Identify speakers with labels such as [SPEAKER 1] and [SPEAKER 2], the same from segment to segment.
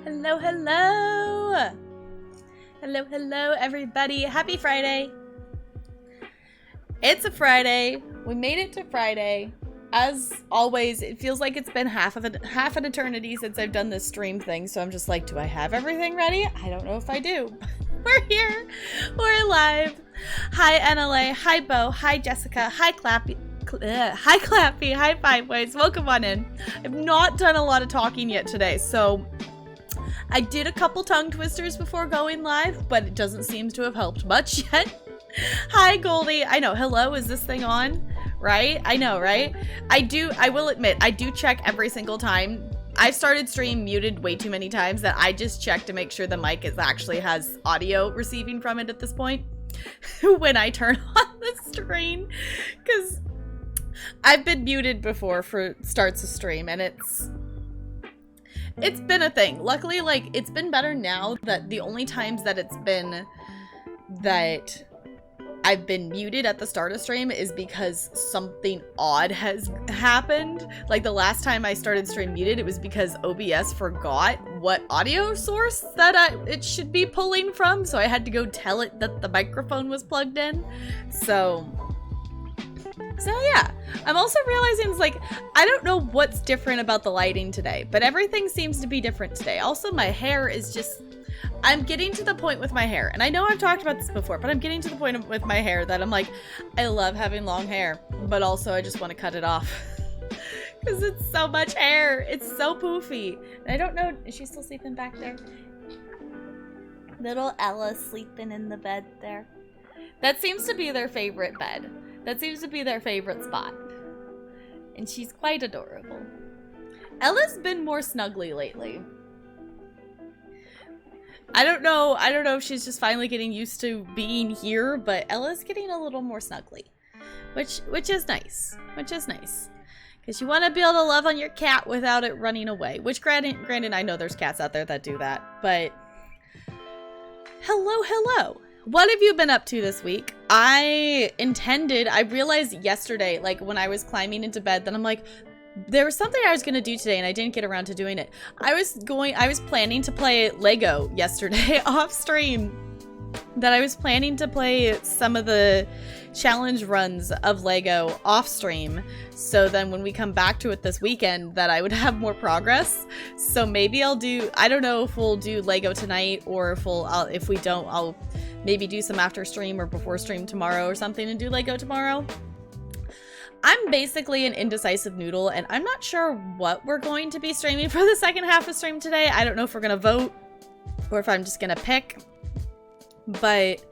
[SPEAKER 1] Hello, hello! Hello, hello, everybody. Happy Friday. It's a Friday. We made it to Friday. As always, it feels like it's been half an eternity since I've done this stream thing, so I'm just like, do I have everything ready? I don't know if I do. We're here. We're live. Hi, NLA. Hi, Bo. Hi, Jessica. Hi, Clappy. Hi, Clappy. Hi, Five Ways. Welcome on in. I've not done a lot of talking yet today, so I did a couple tongue twisters before going live, but it doesn't seem to have helped much yet. Hi, Goldie. I know. Hello, is this thing on? Right? I know, right? I will admit, I do check every single time. I've started stream muted way too many times that I just check to make sure the mic actually has audio receiving from it at this point when I turn on the screen, because I've been muted before for starts of stream, and it's been a thing. Luckily, like, it's been better now. That the only times that it's been that I've been muted at the start of stream is because something odd has happened. Like the last time I started stream muted, it was because OBS forgot what audio source that it should be pulling from, so I had to go tell it that the microphone was plugged in. So yeah, I'm also realizing it's like, I don't know what's different about the lighting today, but everything seems to be different today. Also, my hair is just, I'm getting to the point with my hair, and I know I've talked about this before, but I'm getting to the point with my hair that I'm like, I love having long hair, but also I just want to cut it off because it's so much hair. It's so poofy. And I don't know, is she still sleeping back there? Little Ella sleeping in the bed there. That seems to be their favorite bed. That seems to be their favorite spot. And she's quite adorable. Ella's been more snuggly lately. I don't know if she's just finally getting used to being here, but Ella's getting a little more snuggly. Which is nice. Which is nice. Because you want to be able to love on your cat without it running away. Which granted, I know there's cats out there that do that, but hello. What have you been up to this week? I realized yesterday, like when I was climbing into bed, that I'm like, there was something I was going to do today and I didn't get around to doing it. I was planning to play Lego yesterday off stream. That I was planning to play some of the challenge runs of Lego off stream. So then when we come back to it this weekend, that I would have more progress. So maybe I don't know if we'll do Lego tonight, or if we don't, I'll maybe do some after stream or before stream tomorrow or something and do Lego tomorrow. I'm basically an indecisive noodle, and I'm not sure what we're going to be streaming for the second half of stream today. I don't know if we're going to vote or if I'm just going to pick. But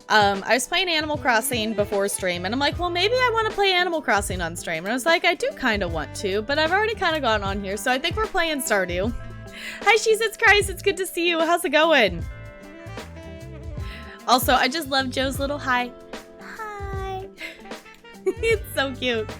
[SPEAKER 1] I was playing Animal Crossing before stream, and I'm like, well, maybe I want to play Animal Crossing on stream. And I was like, I do kind of want to, but I've already kind of gotten on here, so I think we're playing Stardew. Hi, It's Christ. It's good to see you. How's it going? Also, I just love Joe's little hi. Hi. It's so cute.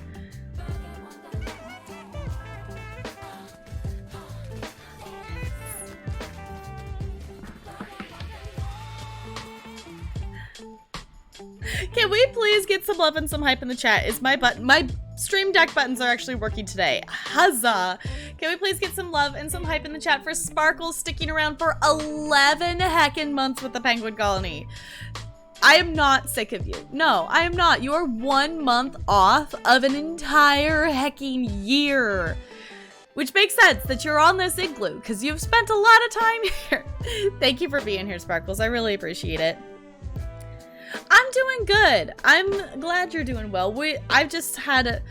[SPEAKER 1] Can we please get some love and some hype in the chat? Is my stream deck buttons are actually working today. Huzzah! Can we please get some love and some hype in the chat for Sparkles sticking around for 11 heckin' months with the Penguin Colony? I am not sick of you. No, I am not. You are 1 month off of an entire hecking year. Which makes sense that you're on this igloo, because you've spent a lot of time here. Thank you for being here, Sparkles. I really appreciate it. I'm doing good. I'm glad you're doing well. I've just had a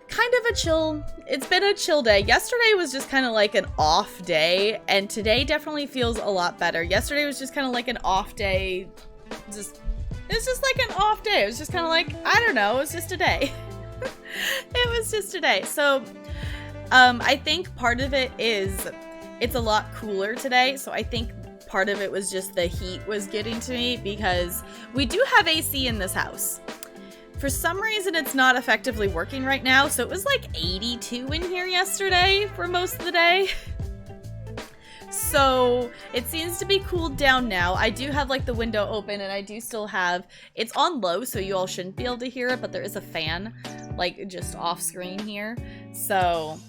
[SPEAKER 1] kind of a chill, it's been a chill day. Yesterday was just kind of like an off day, and today definitely feels a lot better. Yesterday was just kind of like an off day. It's just like an off day. It was just kind of like, I don't know, it was just a day. It was just a day. So I think part of it is it's a lot cooler today, so I think part of it was just the heat was getting to me, because we do have AC in this house. For some reason, it's not effectively working right now, so it was like 82 in here yesterday for most of the day. So it seems to be cooled down now. I do have like the window open, and I do still have, it's on low, so you all shouldn't be able to hear it, but there is a fan like just off screen here. So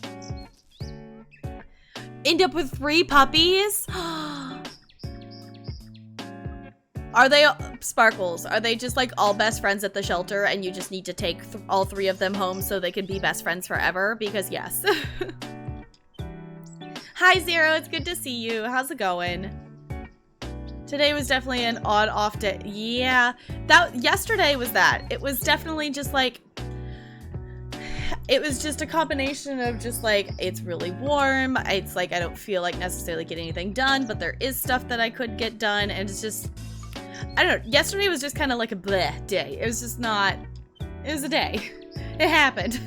[SPEAKER 1] end up with 3 puppies? Are they, Sparkles, are they just like all best friends at the shelter and you just need to take all 3 of them home so they can be best friends forever? Because yes. Hi Zero, it's good to see you. How's it going? Today was definitely an odd off day. Yeah, yesterday was that. It was definitely just like, it was just a combination of just like, it's really warm. It's like, I don't feel like necessarily getting anything done, but there is stuff that I could get done. And it's just, I don't know. Yesterday was just kind of like a bleh day. It was just not, it was a day. It happened.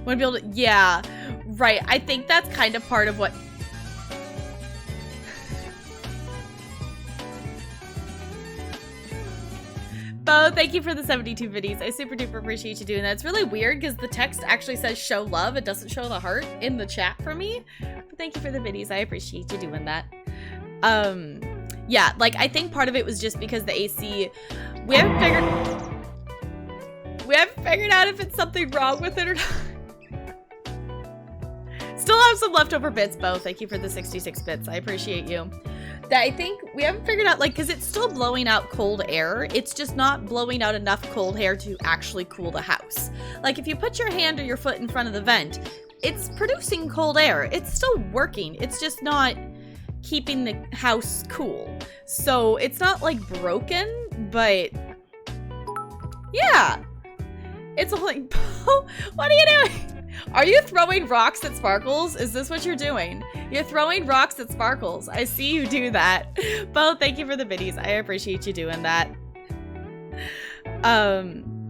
[SPEAKER 1] Want to be able to, yeah, right. I think that's kind of part of what. Bo, thank you for the 72 biddies. I super duper appreciate you doing that. It's really weird because the text actually says show love. It doesn't show the heart in the chat for me. But thank you for the biddies. I appreciate you doing that. Yeah, like I think part of it was just because the AC, we haven't figured out if it's something wrong with it or not. Still have some leftover bits, Bo. Thank you for the 66 bits. I appreciate you. That I think we haven't figured out, like, because it's still blowing out cold air. It's just not blowing out enough cold air to actually cool the house. Like, if you put your hand or your foot in front of the vent, it's producing cold air. It's still working. It's just not keeping the house cool. So it's not, like, broken, but yeah. It's like, what are you doing? Are you throwing rocks at Sparkles? Is this what you're doing? You're throwing rocks at Sparkles. I see you do that. Bo, thank you for the biddies. I appreciate you doing that.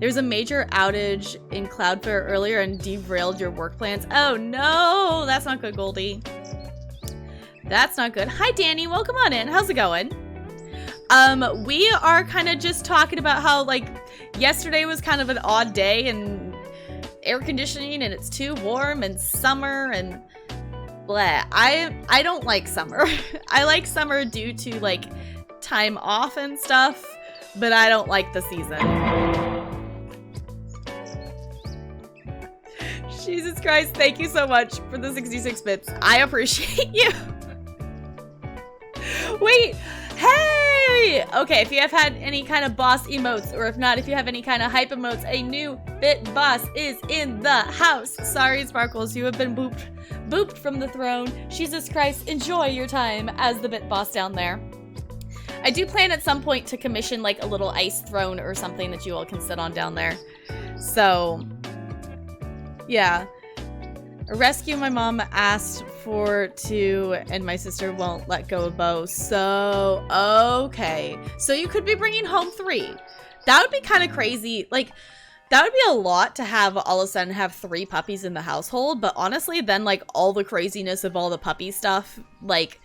[SPEAKER 1] There's a major outage in Cloudflare earlier and derailed your work plans. Oh no, that's not good, Goldie. That's not good. Hi, Danny. Welcome on in. How's it going? We are kind of just talking about how, like, yesterday was kind of an odd day and air conditioning and it's too warm and summer and blah. I don't like summer. I like summer due to like time off and stuff, but I don't like the season. Jesus Christ, thank you so much for the 66 bits. I appreciate you. Wait, hey! Okay, if you have had any kind of boss emotes, or if not, if you have any kind of hype emotes, a new bit boss is in the house. Sorry, Sparkles, you have been booped from the throne. Jesus Christ, enjoy your time as the bit boss down there. I do plan at some point to commission like a little ice throne or something that you all can sit on down there. So, yeah. A rescue my mom asked for to, and my sister won't let go of Bo. So, okay. So you could be bringing home 3. That would be kind of crazy. Like, that would be a lot to have all of a sudden have 3 puppies in the household. But honestly, then like all the craziness of all the puppy stuff, like,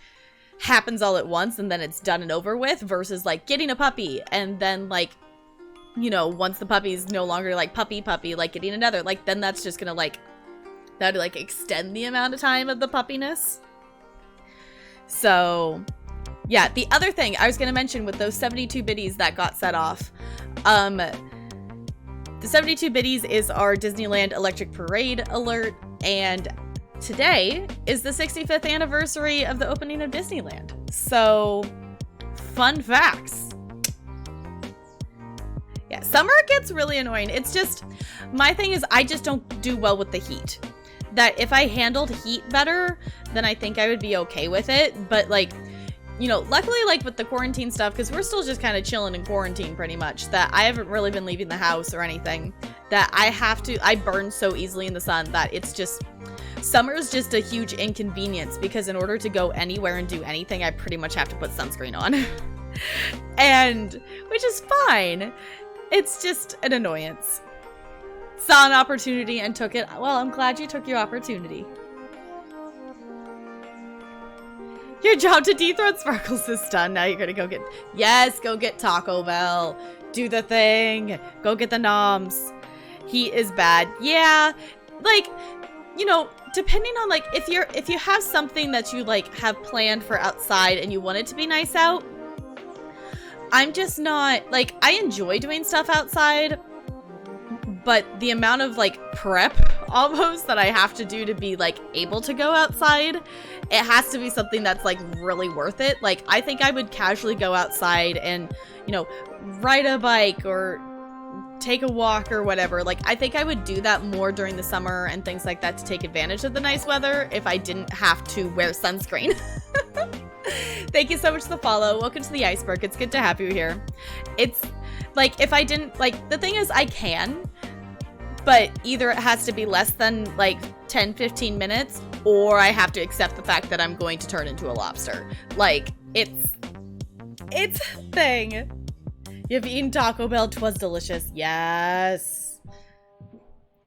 [SPEAKER 1] happens all at once and then it's done and over with versus like getting a puppy and then like, you know, once the puppy's no longer like puppy, like getting another, like then that's just gonna like, that would like extend the amount of time of the puppiness. So yeah, the other thing I was gonna mention with those 72 biddies that got set off, the 72 biddies is our Disneyland Electric Parade alert, and today is the 65th anniversary of the opening of Disneyland. So, fun facts. Yeah, summer gets really annoying. It's just, my thing is I just don't do well with the heat. That if I handled heat better, then I think I would be okay with it. But like, you know, luckily like with the quarantine stuff, because we're still just kind of chilling in quarantine pretty much, that I haven't really been leaving the house or anything, that I burn so easily in the sun that it's just, summer is just a huge inconvenience because in order to go anywhere and do anything, I pretty much have to put sunscreen on. And, which is fine. It's just an annoyance. Saw an opportunity and took it. Well, I'm glad you took your opportunity. Your job to dethrone Sparkles is done. Now you're gonna go get, yes, go get Taco Bell. Do the thing. Go get the noms. Heat is bad. Yeah, like, you know, depending on like, if you have something that you like have planned for outside and you want it to be nice out, I'm just not, like, I enjoy doing stuff outside, but the amount of like prep almost that I have to do to be like able to go outside. It has to be something that's like really worth it. Like I think I would casually go outside and, you know, ride a bike or take a walk or whatever. Like I think I would do that more during the summer and things like that to take advantage of the nice weather if I didn't have to wear sunscreen. Thank you so much for the follow. Welcome to the iceberg. It's good to have you here. It's like if I didn't, like, the thing is I can, but either it has to be less than like 10-15 minutes or I have to accept the fact that I'm going to turn into a lobster. Like it's a thing. You've eaten Taco Bell. 'Twas delicious. Yes.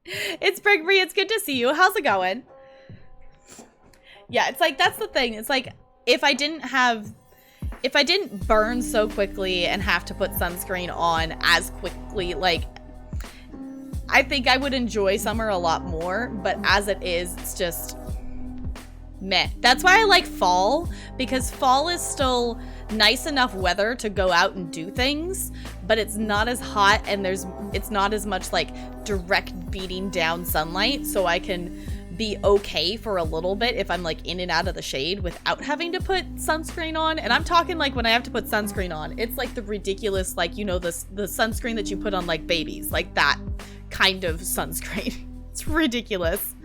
[SPEAKER 1] It's Brigby. It's good to see you. How's it going? Yeah, it's like, that's the thing. It's like, if I didn't burn so quickly and have to put sunscreen on as quickly, like, I think I would enjoy summer a lot more, but as it is, it's just meh. That's why I like fall, because fall is still nice enough weather to go out and do things, but it's not as hot and it's not as much like direct beating down sunlight, so I can be okay for a little bit if I'm like in and out of the shade without having to put sunscreen on. And I'm talking like when I have to put sunscreen on, it's like the ridiculous, like, you know, the sunscreen that you put on like babies, like that kind of sunscreen. It's ridiculous.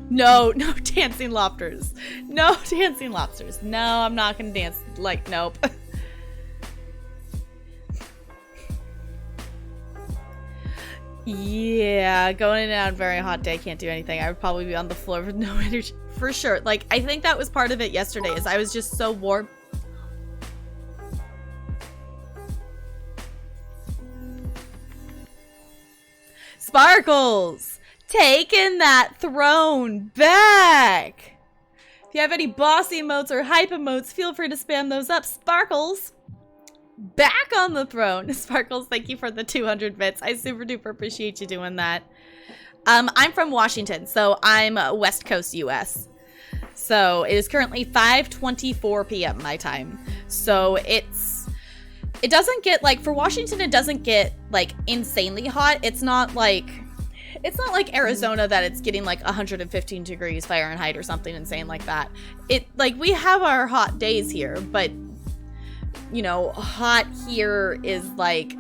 [SPEAKER 1] No dancing lobsters. No dancing lobsters. No, I'm not gonna dance. Like, nope. Yeah, going in and out on a very hot day, can't do anything. I would probably be on the floor with no energy. For sure. Like, I think that was part of it yesterday, is I was just so warm. Sparkles! Taking that throne back! If you have any boss emotes or hype emotes, feel free to spam those up. Sparkles! Back on the throne. Sparkles, thank you for the 200 bits. I super duper appreciate you doing that. I'm from Washington, so I'm West Coast US. So it is currently 5:24 p.m. my time. So it doesn't get, like, for Washington, it doesn't get like insanely hot. It's not like Arizona that it's getting like 115 degrees Fahrenheit or something insane like that. It, like, we have our hot days here, but you know, hot here is like,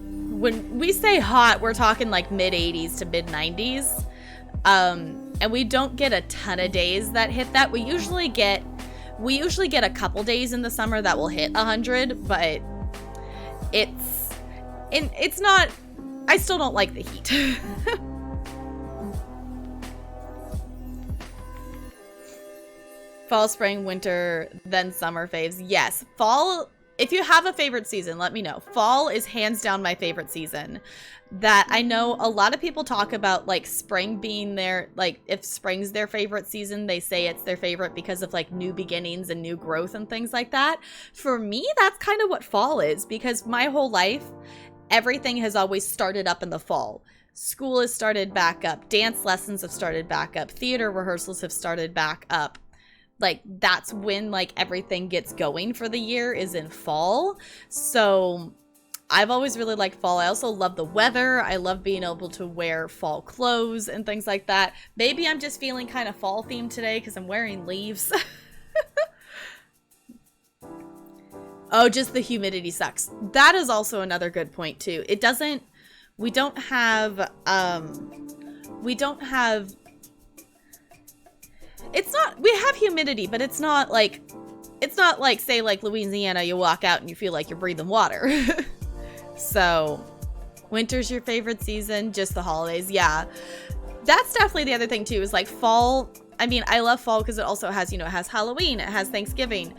[SPEAKER 1] when we say hot, we're talking like mid 80s to mid 90s. And we don't get a ton of days that hit that. We usually get a couple days in the summer that will hit 100, but it's not, I still don't like the heat. Fall, spring, winter, then summer faves. Yes, fall, if you have a favorite season, let me know. Fall is hands down my favorite season. That I know a lot of people talk about, like, spring being their, like, if spring's their favorite season, they say it's their favorite because of like new beginnings and new growth and things like that. For me, that's kind of what fall is, because my whole life, everything has always started up in the fall. School has started back up. Dance lessons have started back up. Theater rehearsals have started back up. Like, that's when, like, everything gets going for the year, is in fall. So I've always really liked fall. I also love the weather. I love being able to wear fall clothes and things like that. Maybe I'm just feeling kind of fall themed today because I'm wearing leaves. Oh, just the humidity sucks. That is also another good point too. We don't have, we have humidity, but it's not like, say, like Louisiana, you walk out and you feel like you're breathing water. So, winter's your favorite season, just the holidays. Yeah, that's definitely the other thing too, is like fall. I mean, I love fall because it also has, you know, it has Halloween, it has Thanksgiving.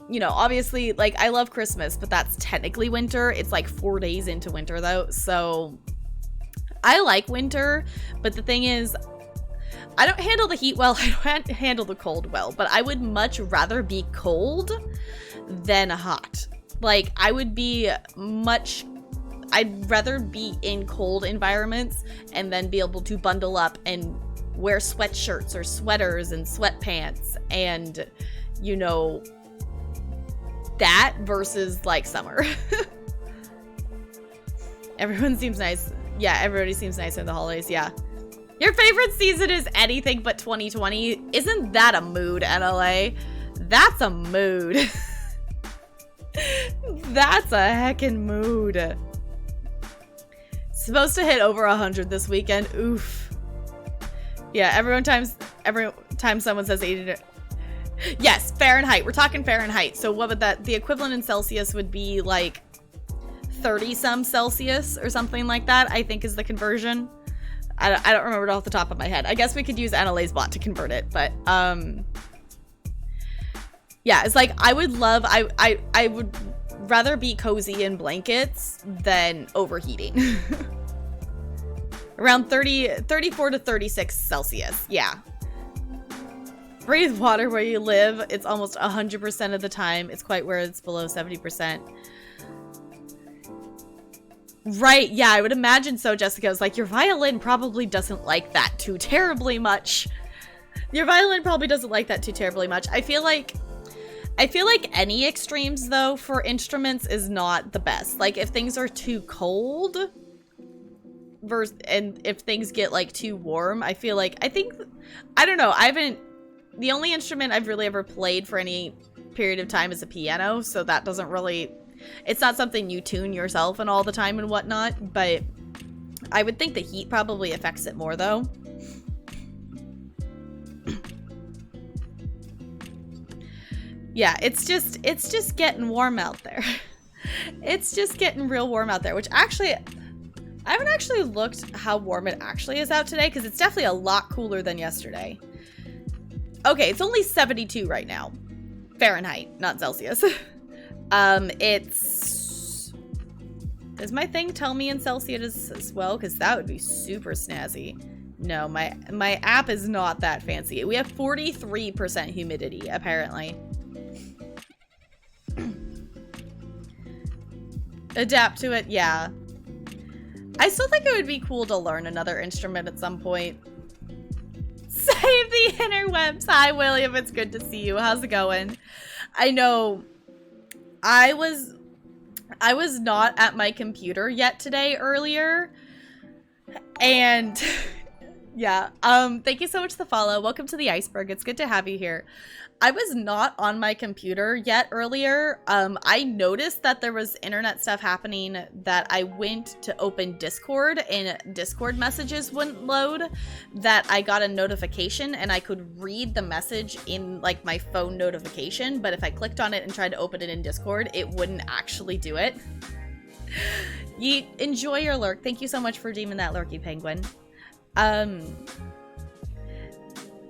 [SPEAKER 1] You know, obviously, like, I love Christmas, but that's technically winter. It's like 4 days into winter though. So I like winter, but the thing is, I don't handle the heat well. I don't handle the cold well, but I would much rather be cold than hot. Like, I'd rather be in cold environments and then be able to bundle up and wear sweatshirts or sweaters and sweatpants and, you know, that versus like summer. Everyone seems nice. Yeah, everybody seems nice in the holidays, yeah. Your favorite season is anything but 2020. Isn't that a mood, NLA? That's a mood. That's a heckin' mood. Supposed to hit over 100 this weekend. Oof. Yeah, every time someone says 80. Yes, Fahrenheit. We're talking Fahrenheit. So what would that, the equivalent in Celsius would be like 30 some Celsius or something like that, I think is the conversion. I don't remember it off the top of my head. I guess we could use NLA's bot to convert it, but yeah, it's like I would rather be cozy in blankets than overheating. Around 34 to 36 Celsius. Yeah. Breathe water where you live. It's almost 100% of the time. It's quite where it's below 70%. Right, yeah, I would imagine so, Jessica. It's like, your violin probably doesn't like that too terribly much. Your violin probably doesn't like that too terribly much. I feel like any extremes, though, for instruments is not the best. Like, if things are too cold, and if things get, like, too warm, I don't know, the only instrument I've really ever played for any period of time is a piano, so that doesn't really... It's not something you tune yourself and all the time and whatnot, but I would think the heat probably affects it more, though. Yeah, it's just getting warm out there. It's just getting real warm out there, which actually, I haven't actually looked how warm it actually is out today, because it's definitely a lot cooler than yesterday. Okay, it's only 72 right now. Fahrenheit, not Celsius. Does my thing tell me in Celsius as well? Because that would be super snazzy. No, my app is not that fancy. We have 43% humidity, apparently. Adapt to it, yeah. I still think it would be cool to learn another instrument at some point. Save the interwebs. Hi, William. It's good to see you. How's it going? I know... I was not at my computer yet today earlier, and yeah, thank you so much for the follow. Welcome to the iceberg. It's good to have you here. I was not on my computer yet earlier. I noticed that there was internet stuff happening, that I went to open Discord and Discord messages wouldn't load, that I got a notification and I could read the message in like my phone notification, but if I clicked on it and tried to open it in Discord, it wouldn't actually do it. You enjoy your lurk. Thank you so much for redeeming that lurky penguin.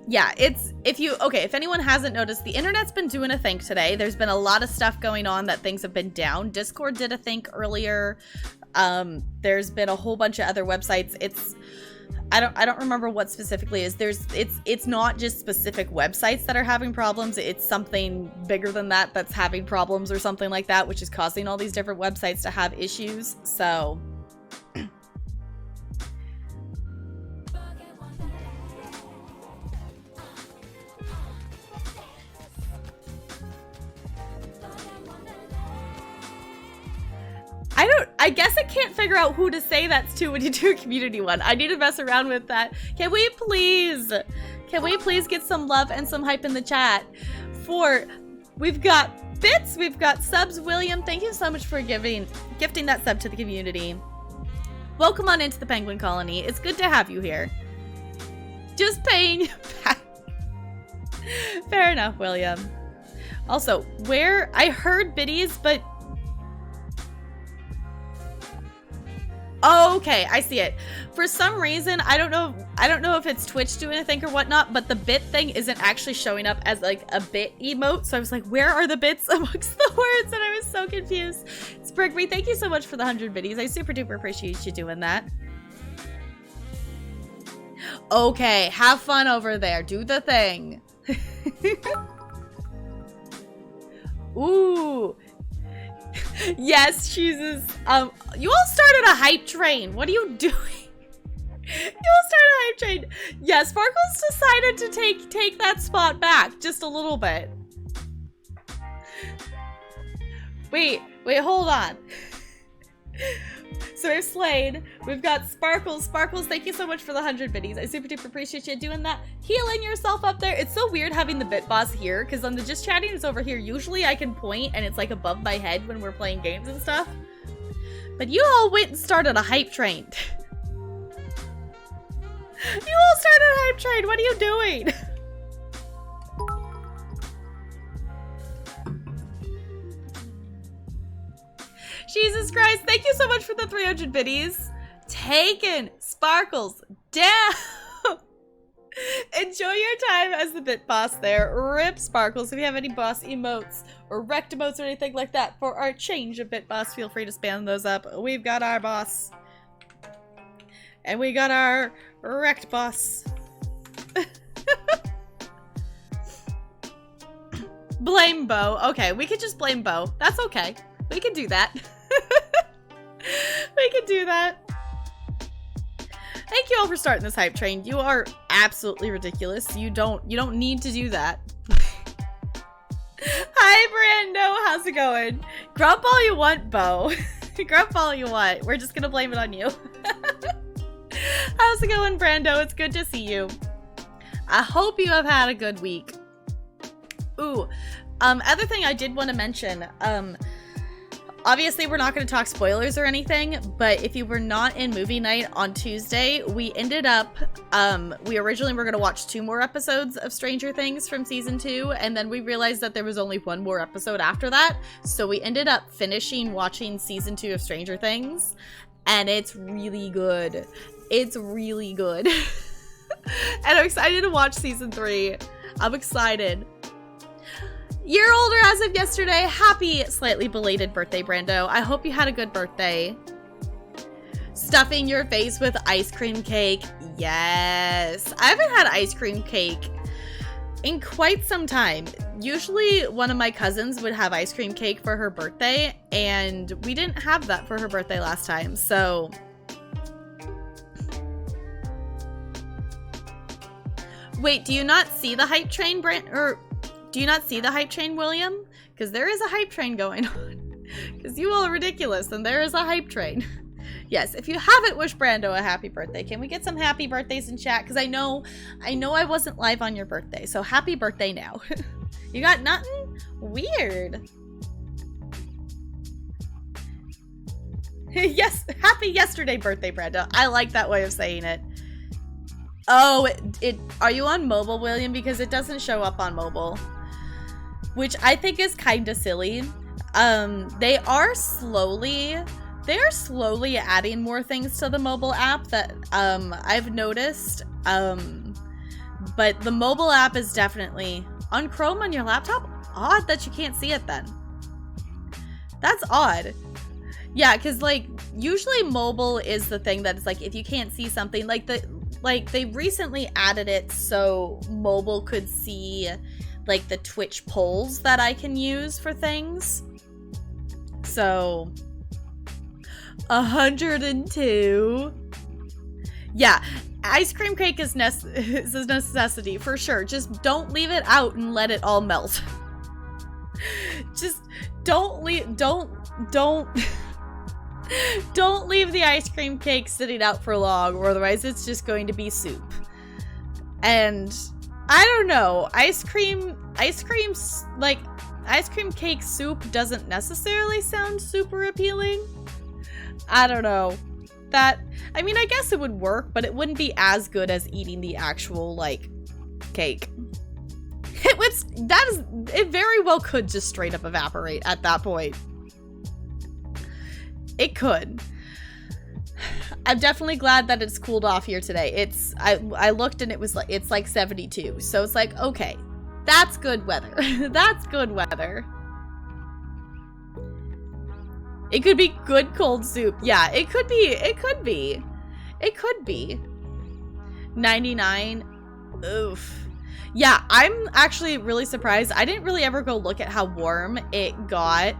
[SPEAKER 1] Yeah, if anyone hasn't noticed, the internet's been doing a think today. There's been a lot of stuff going on that things have been down. Discord did a think earlier. There's been a whole bunch of other websites. I don't remember what specifically is. It's not just specific websites that are having problems. It's something bigger than that that's having problems or something like that, which is causing all these different websites to have issues. So I guess I can't figure out who to say that's to when you do a community one. I need to mess around with that. Can we please get some love and some hype in the chat we've got bits, we've got subs. William, thank you so much for gifting that sub to the community. Welcome on into the Penguin Colony. It's good to have you here. Just paying you back. Fair enough, William. Also, where I heard biddies, but oh, okay, I see it. For some reason, I don't know if it's Twitch doing a thing or whatnot, but the bit thing isn't actually showing up as like a bit emote. So I was like, where are the bits amongst the words? And I was so confused. Sprigby, thank you so much for the 100 biddies. I super duper appreciate you doing that. Okay, have fun over there. Do the thing. Ooh. Yes, Jesus. You all started a hype train. What are you doing? You all started a hype train. Yeah, Sparkles decided to take that spot back just a little bit. Wait, hold on. So we've Slade. We've got Sparkles. Sparkles, thank you so much for the 100 biddies. I super duper appreciate you doing that. Healing yourself up there. It's so weird having the bit boss here, because on the just chatting it's over here. Usually I can point and it's like above my head when we're playing games and stuff. But you all went and started a hype train. You all started a hype train. What are you doing? Jesus Christ, thank you so much for the 300 biddies. Taken Sparkles down. Enjoy your time as the bit boss there. Rip Sparkles. If you have any boss emotes or wrecked emotes or anything like that for our change of bit boss, feel free to spam those up. We've got our boss. And we got our wrecked boss. Blame Bo. Okay, we could just blame Bo. That's okay. We can do that. We can do that. Thank you all for starting this hype train. You are absolutely ridiculous. You don't need to do that. Hi Brando, how's it going? Grump all you want, Bo. Grump all you want. We're just gonna blame it on you. How's it going, Brando? It's good to see you. I hope you have had a good week. Ooh, other thing I did want to mention, obviously we're not going to talk spoilers or anything, but if you were not in movie night on Tuesday, we ended up, we originally were going to watch 2 more episodes of Stranger Things from season 2, and then we realized that there was only 1 more episode after that, so we ended up finishing watching season 2 of Stranger Things, and it's really good. It's really good. And I'm excited to watch season 3. I'm excited. Year older as of yesterday. Happy slightly belated birthday, Brando. I hope you had a good birthday. Stuffing your face with ice cream cake. Yes. I haven't had ice cream cake in quite some time. Usually one of my cousins would have ice cream cake for her birthday, and we didn't have that for her birthday last time, so... Wait, do you not see the hype train, do you not see the hype train, William? Because there is a hype train going on. Because you all are ridiculous, and there is a hype train. Yes, if you haven't wished Brando a happy birthday, can we get some happy birthdays in chat? Because I know I wasn't live on your birthday, so happy birthday now. You got nothing? Weird. Yes, happy yesterday birthday, Brando. I like that way of saying it. Oh, are you on mobile, William? Because it doesn't show up on mobile, which I think is kind of silly. They are slowly adding more things to the mobile app that I've noticed. But the mobile app is definitely on Chrome on your laptop. Odd that you can't see it then. That's odd. Yeah, because like usually mobile is the thing that is like if you can't see something like they recently added it so mobile could see like the Twitch polls that I can use for things. So 102. Yeah, ice cream cake is a necessity for sure. Just don't leave it out and let it all melt. Just don't leave the ice cream cake sitting out for long, or otherwise it's just going to be soup. And I don't know, ice cream cake soup doesn't necessarily sound super appealing. I don't know. I mean, I guess it would work, but it wouldn't be as good as eating the actual, like, cake. It very well could just straight up evaporate at that point. It could. I'm definitely glad that it's cooled off here today. I looked and it's like 72. So it's like, okay, that's good weather. That's good weather. It could be good cold soup. Yeah, it could be. It could be. It could be. 99. Oof. Yeah, I'm actually really surprised. I didn't really ever go look at how warm it got.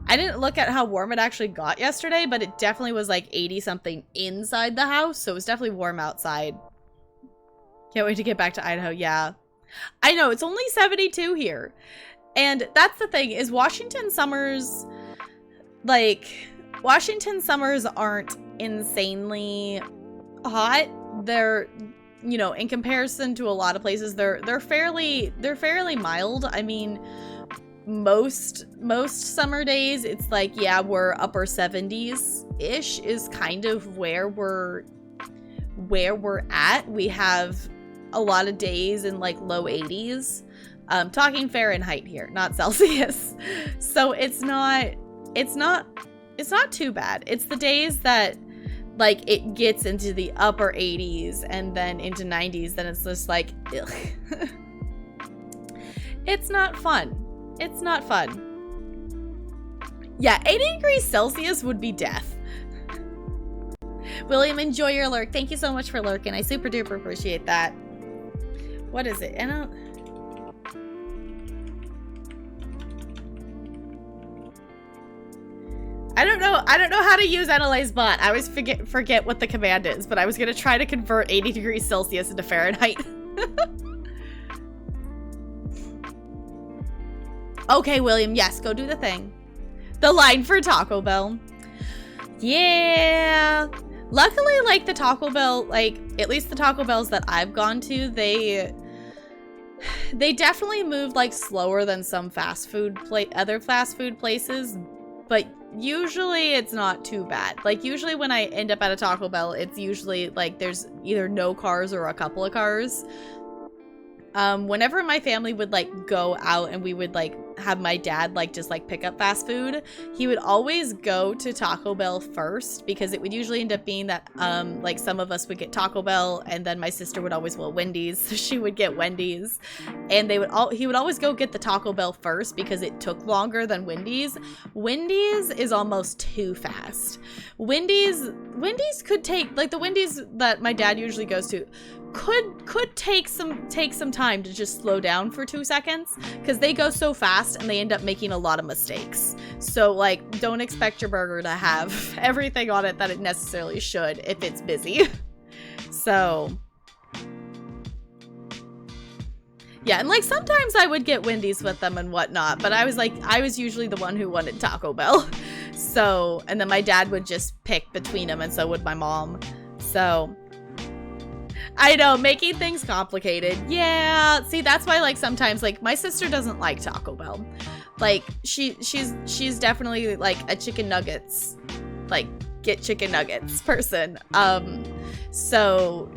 [SPEAKER 1] I didn't look at how warm it actually got yesterday, but it definitely was like 80 something inside the house, so it was definitely warm outside. Can't wait to get back to Idaho. Yeah. I know, it's only 72 here. And that's the thing, is Washington summers, like, Washington summers aren't insanely hot. They're, you know, in comparison to a lot of places, they're fairly mild. I mean, most summer days, it's like, yeah, we're upper 70s ish is kind of where we're at. We have a lot of days in like low 80s. Talking Fahrenheit here, not Celsius. So it's not too bad. It's the days that like it gets into the upper 80s and then into 90s, then it's just like, ugh. It's not fun. It's not fun. Yeah, 80 degrees Celsius would be death. William, enjoy your lurk. Thank you so much for lurking. I super duper appreciate that. What is it? I don't know how to use Analyze bot. I always forget what the command is, but I was gonna try to convert 80 degrees Celsius into Fahrenheit. Okay, William, yes, go do the thing. The line for Taco Bell. Yeah. Luckily, like the Taco Bell, like at least the Taco Bells that I've gone to, they definitely move like slower than some other fast food places, but usually it's not too bad. Like usually when I end up at a Taco Bell, it's usually like there's either no cars or a couple of cars. Whenever my family would like go out and we would like have my dad like just like pick up fast food, he would always go to Taco Bell first, because it would usually end up being that like some of us would get Taco Bell and then my sister would always want Wendy's, so she would get Wendy's, and he would always go get the Taco Bell first because it took longer than Wendy's. Wendy's is almost too fast. Wendy's could take, like the Wendy's that my dad usually goes to could take some time to just slow down for 2 seconds, because they go so fast and they end up making a lot of mistakes. So like, don't expect your burger to have everything on it that it necessarily should if it's busy. So yeah, and like sometimes I would get Wendy's with them and whatnot, but I was usually the one who wanted Taco Bell. So, and then my dad would just pick between them, and so would my mom. So I know, making things complicated. Yeah, see, that's why like sometimes like my sister doesn't like Taco Bell. Like she's definitely like a chicken nuggets, like get chicken nuggets person. So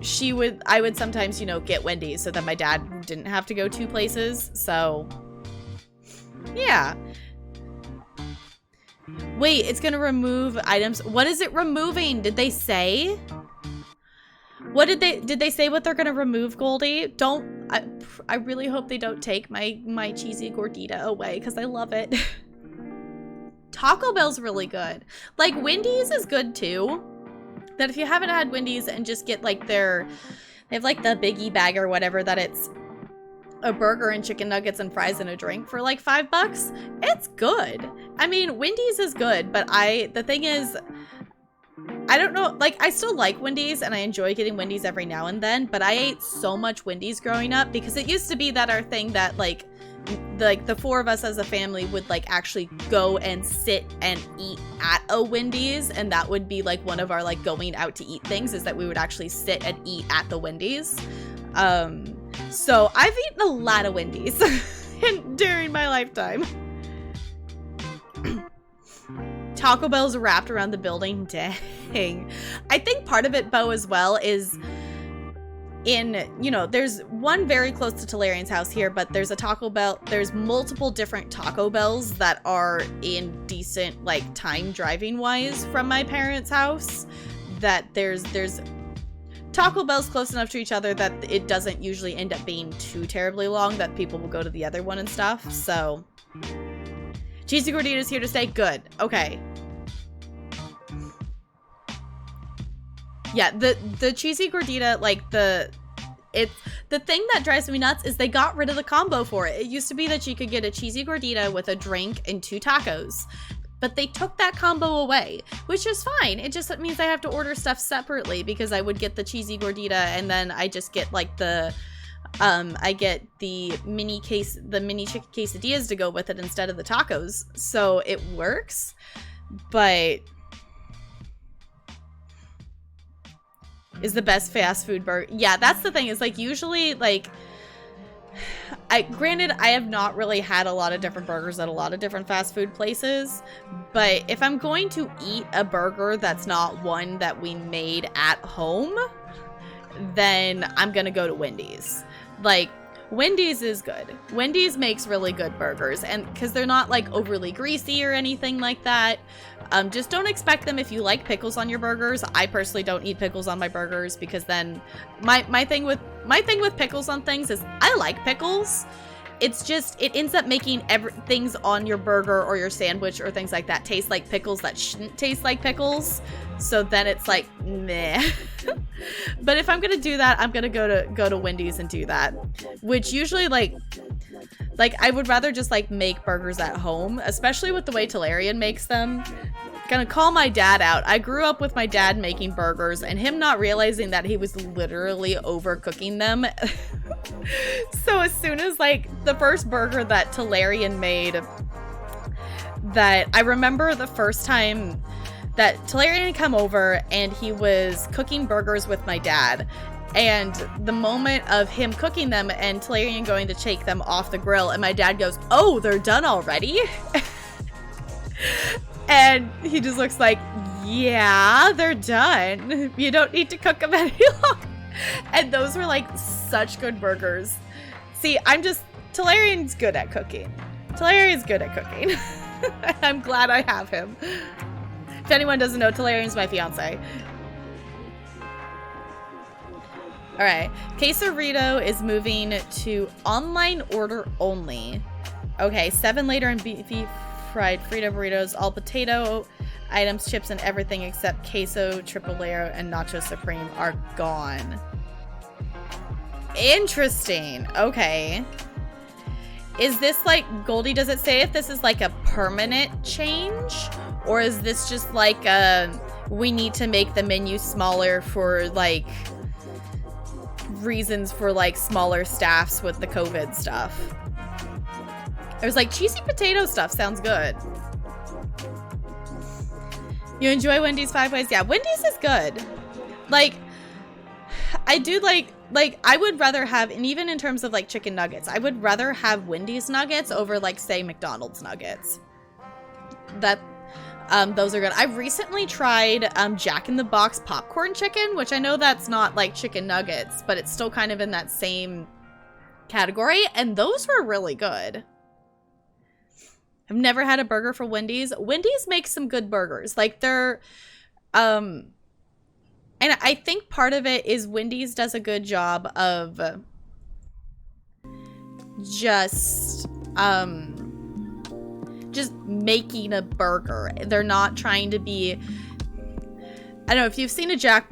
[SPEAKER 1] I would sometimes, you know, get Wendy's so that my dad didn't have to go 2 places. So yeah. Wait, it's gonna remove items. What is it removing? Did they say? What did they say what they're gonna remove, Goldie? I really hope they don't take my cheesy gordita away, because I love it. Taco Bell's really good. Like Wendy's is good too. That if you haven't had Wendy's and just get like they have like the biggie bag or whatever, that it's a burger and chicken nuggets and fries and a drink for like $5. It's good. I mean, Wendy's is good, but the thing is, I don't know, like I still like Wendy's and I enjoy getting Wendy's every now and then, but I ate so much Wendy's growing up, because it used to be that our thing that like the 4 of us as a family would like actually go and sit and eat at a Wendy's, and that would be like one of our like going out to eat things, is that we would actually sit and eat at the Wendy's. So I've eaten a lot of Wendy's during my lifetime. Taco Bell's wrapped around the building. Dang. I think part of it, Bo, as well, is there's one very close to Talarian's house here, but there's a Taco Bell. There's multiple different Taco Bells that are in decent, like, time driving wise from my parents' house. That there's Taco Bell's close enough to each other that it doesn't usually end up being too terribly long, that people will go to the other one and stuff. So cheesy gordita's here to stay. Good. Okay. Yeah, the cheesy gordita, like the thing that drives me nuts is they got rid of the combo for it. It used to be that you could get a cheesy gordita with a drink and 2 tacos. But they took that combo away, which is fine. It just means I have to order stuff separately, because I would get the cheesy gordita and then I just get like I get the mini chicken quesadillas to go with it instead of the tacos. So it works, but is the best fast food burger. Yeah, that's the thing. Is like usually like granted, I have not really had a lot of different burgers at a lot of different fast food places, but if I'm going to eat a burger that's not one that we made at home, then I'm gonna go to Wendy's. Like, Wendy's is good. Wendy's makes really good burgers, and because they're not like overly greasy or anything like that. Just don't expect them if you like pickles on your burgers. I personally don't eat pickles on my burgers because then my thing with pickles on things is I like pickles. It's just it ends up making things on your burger or your sandwich or things like that taste like pickles that shouldn't taste like pickles. So then it's like meh. But if I'm gonna do that, I'm gonna go to Wendy's and do that, which usually like I would rather just like make burgers at home, especially with the way Talarian makes them. Gonna call my dad out. I grew up with my dad making burgers and him not realizing that he was literally overcooking them. So as soon as like the first burger that Talarian made, that I remember the first time that Talarian had come over and he was cooking burgers with my dad. And the moment of him cooking them and Talarian going to take them off the grill, and my dad goes, "Oh, they're done already?" And he just looks like, "Yeah, they're done. You don't need to cook them any longer." And those were like such good burgers. See, Talarian's good at cooking. Talarian's good at cooking. I'm glad I have him. If anyone doesn't know, Talarian's my fiance. Alright, Quesarito is moving to online order only. Okay, 7 later and beefy fried Frito burritos, all potato items, chips, and everything except queso, triple layer, and nacho supreme are gone. Interesting. Okay. Is this like, Goldie, does it say if this is like a permanent change? Or is this just like we need to make the menu smaller for like reasons for like smaller staffs with the COVID stuff? It was like cheesy potato stuff sounds good. You enjoy Wendy's 5 ways? Yeah, Wendy's is good. Like, I do like I would rather have, and even in terms of like chicken nuggets, I would rather have Wendy's nuggets over like say McDonald's nuggets. Those are good. I've recently tried Jack in the Box popcorn chicken, which I know that's not like chicken nuggets, but it's still kind of in that same category, and those were really good. I've never had a burger from Wendy's. Wendy's makes some good burgers. Like they're and I think part of it is Wendy's does a good job of just making a burger. They're not trying to be, I don't know if you've seen a Jack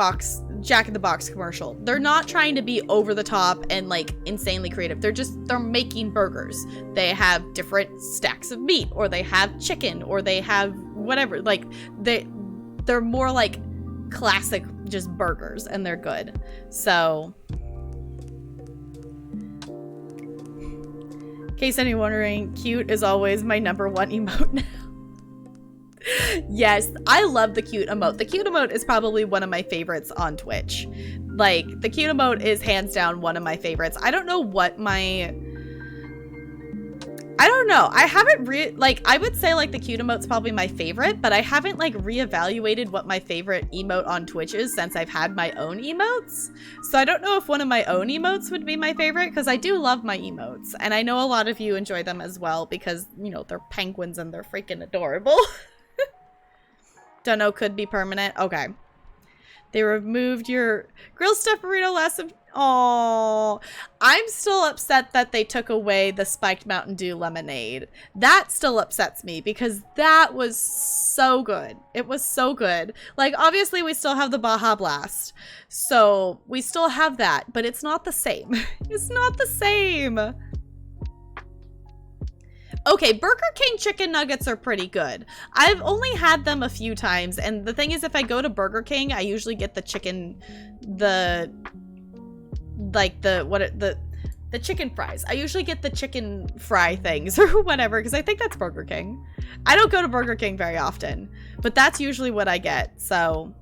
[SPEAKER 1] in the Box commercial. They're not trying to be over the top and like insanely creative. They're making burgers. They have different stacks of meat, or they have chicken, or they have whatever. Like they're more like classic just burgers, and they're good. So in case anyone wondering, cute is always my #1 emote now. Yes, I love the cute emote. The cute emote is probably one of my favorites on Twitch. Like, the cute emote is hands down one of my favorites. I don't know what I don't know. I haven't I would say like the cute emote's probably my favorite, but I haven't like reevaluated what my favorite emote on Twitch is since I've had my own emotes. So I don't know if one of my own emotes would be my favorite, because I do love my emotes, and I know a lot of you enjoy them as well because, you know, they're penguins and they're freaking adorable. Don't know, could be permanent. Okay. They removed your grilled stuffed burrito last of... Oh, I'm still upset that they took away the spiked Mountain Dew lemonade. That still upsets me because that was so good. It was so good. Like, obviously we still have the Baja Blast. So we still have that, but it's not the same. It's not the same. Okay, Burger King chicken nuggets are pretty good. I've only had them a few times, and the thing is, if I go to Burger King, I usually get the chicken, the chicken fries. I usually get the chicken fry things or whatever, because I think that's Burger King. I don't go to Burger King very often, but that's usually what I get, so.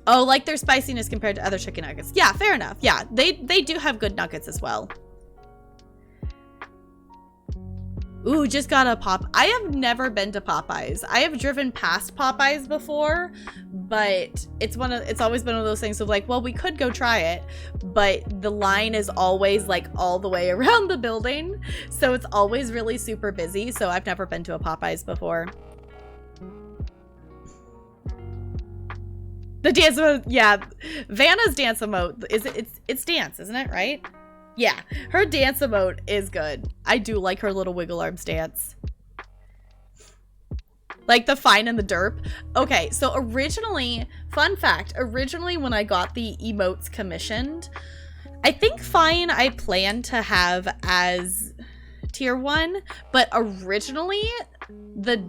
[SPEAKER 1] Oh, like their spiciness compared to other chicken nuggets. Yeah, fair enough. Yeah, they do have good nuggets as well. Ooh, just got a Pop. I have never been to Popeyes. I have driven past Popeyes before, but it's always been one of those things of like, well, we could go try it, but the line is always like all the way around the building, so it's always really super busy. So I've never been to a Popeyes before. The dance emote, yeah, Vanna's dance emote it's dance, isn't it? Right? Yeah, her dance emote is good. I do like her little wiggle arms dance. Like the Fine and the Derp. Okay, so originally, fun fact, originally when I got the emotes commissioned, I think Fine I planned to have as tier 1, but originally the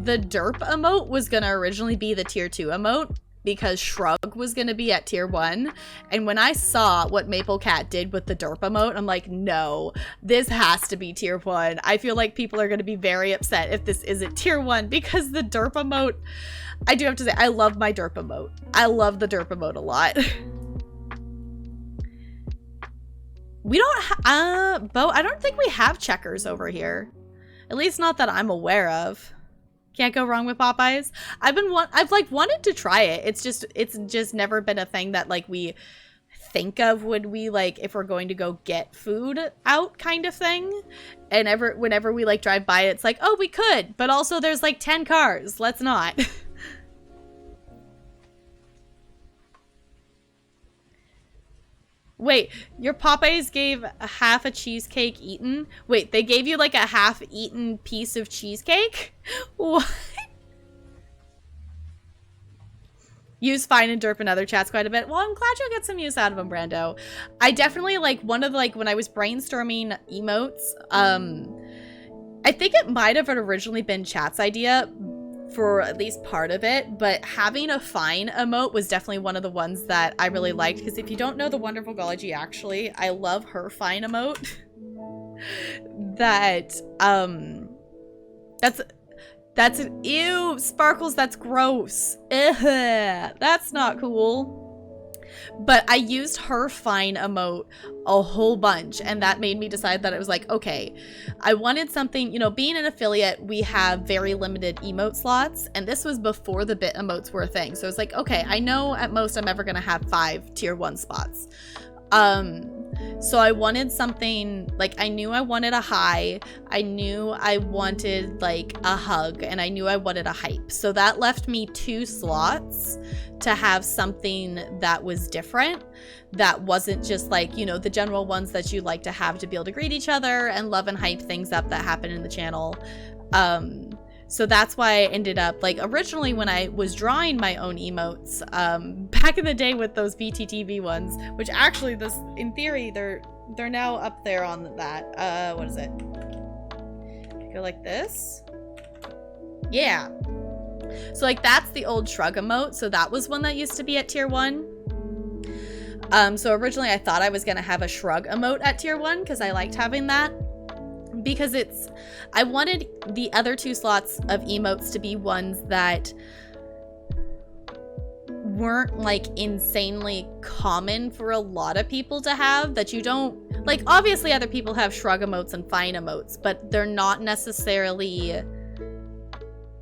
[SPEAKER 1] Derp emote was gonna originally be the tier 2 emote, because Shrug was going to be at tier 1. And when I saw what Maple Cat did with the derp emote, I'm like, no, this has to be tier 1. I feel like people are going to be very upset if this isn't tier 1, because the derp emote, I do have to say, I love my derp emote. I love the derp emote a lot. We don't, Bo, I don't think we have checkers over here. At least not that I'm aware of. Can't go wrong with Popeyes. I've like wanted to try it. It's just never been a thing that like we think of when we like, if we're going to go get food out kind of thing. And whenever we like drive by, it's like, oh, we could, but also there's like 10 cars. Let's not. Wait, your Popeyes gave a half a cheesecake eaten? Wait, they gave you like a half-eaten piece of cheesecake? What? Use Fine and Derp in other chats quite a bit. Well, I'm glad you'll get some use out of them, Brando. I definitely like one of the, like when I was brainstorming emotes, I think it might have originally been chat's idea for at least part of it, but having a Fine emote was definitely one of the ones that I really liked, because if you don't know the wonderful Gology, actually, I love her Fine emote. That's ew, Sparkles, that's gross. Ugh, that's not cool. But I used her Fine emote a whole bunch, and that made me decide that it was like, okay, I wanted something, you know, being an affiliate, we have very limited emote slots, and this was before the bit emotes were a thing. So it's like, okay, I know at most I'm ever gonna have 5 tier 1 spots. So I wanted something, like I knew I wanted a high, I knew I wanted like a hug, and I knew I wanted a hype. So that left me 2 slots to have something that was different, that wasn't just like, you know, the general ones that you like to have to be able to greet each other and love and hype things up that happen in the channel. So that's why I ended up, like, originally when I was drawing my own emotes, back in the day with those BTTV ones, which actually, this, in theory, they're now up there on that. What is it? Go like this? Yeah. So, like, that's the old Shrug emote. So that was one that used to be at tier 1. So originally I thought I was going to have a Shrug emote at tier 1 because I liked having that. Because I wanted the other 2 slots of emotes to be ones that weren't like insanely common for a lot of people to have, that you don't, like, obviously other people have Shrug emotes and Fine emotes, but they're not necessarily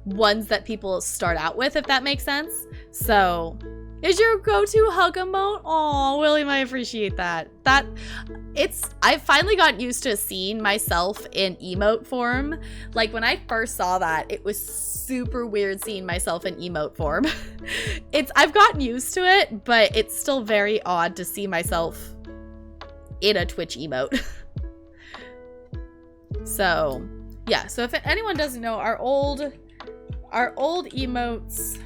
[SPEAKER 1] ones that people start out with, if that makes sense. So is your go-to hug emote? Aw, William, I appreciate that. I've finally gotten used to seeing myself in emote form. Like, when I first saw that, it was super weird seeing myself in emote form. I've gotten used to it, but it's still very odd to see myself in a Twitch emote. So, yeah. So if anyone doesn't know, our old emotes,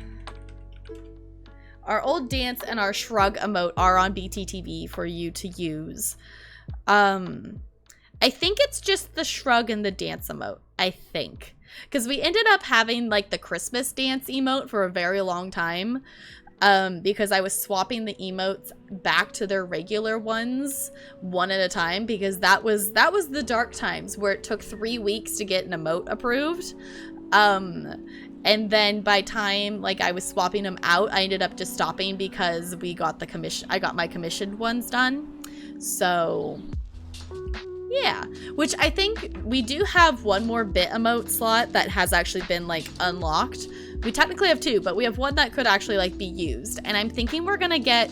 [SPEAKER 1] our old dance and our Shrug emote are on BTTV for you to use. I think it's just the Shrug and the dance emote, I think. Because we ended up having, like, the Christmas dance emote for a very long time. Because I was swapping the emotes back to their regular ones one at a time. Because that was the dark times where it took 3 weeks to get an emote approved. And then by time like I was swapping them out, I ended up just stopping because we got the commission. I got my commissioned ones done. So yeah, which I think we do have one more bit emote slot that has actually been like unlocked. We technically have 2, but we have one that could actually like be used. And I'm thinking we're gonna get,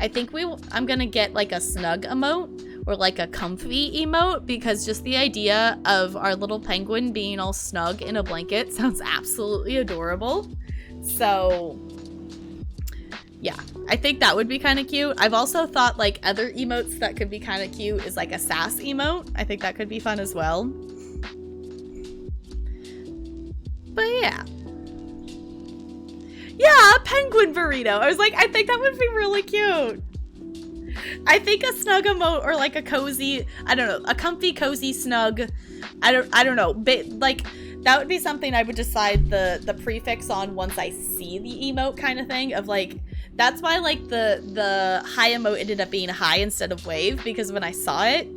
[SPEAKER 1] I'm gonna get like a snug emote or like a comfy emote, because just the idea of our little penguin being all snug in a blanket sounds absolutely adorable. So yeah, I think that would be kind of cute. I've also thought like other emotes that could be kind of cute is like a sass emote. I think that could be fun as well. But yeah. Yeah, a penguin burrito. I was like, I think that would be really cute. I think a snug emote or like a cozy, I don't know, a comfy, cozy, snug, I don't know, but like that would be something I would decide the prefix on once I see the emote kind of thing of like, that's why like the high emote ended up being high instead of wave, because when I saw it,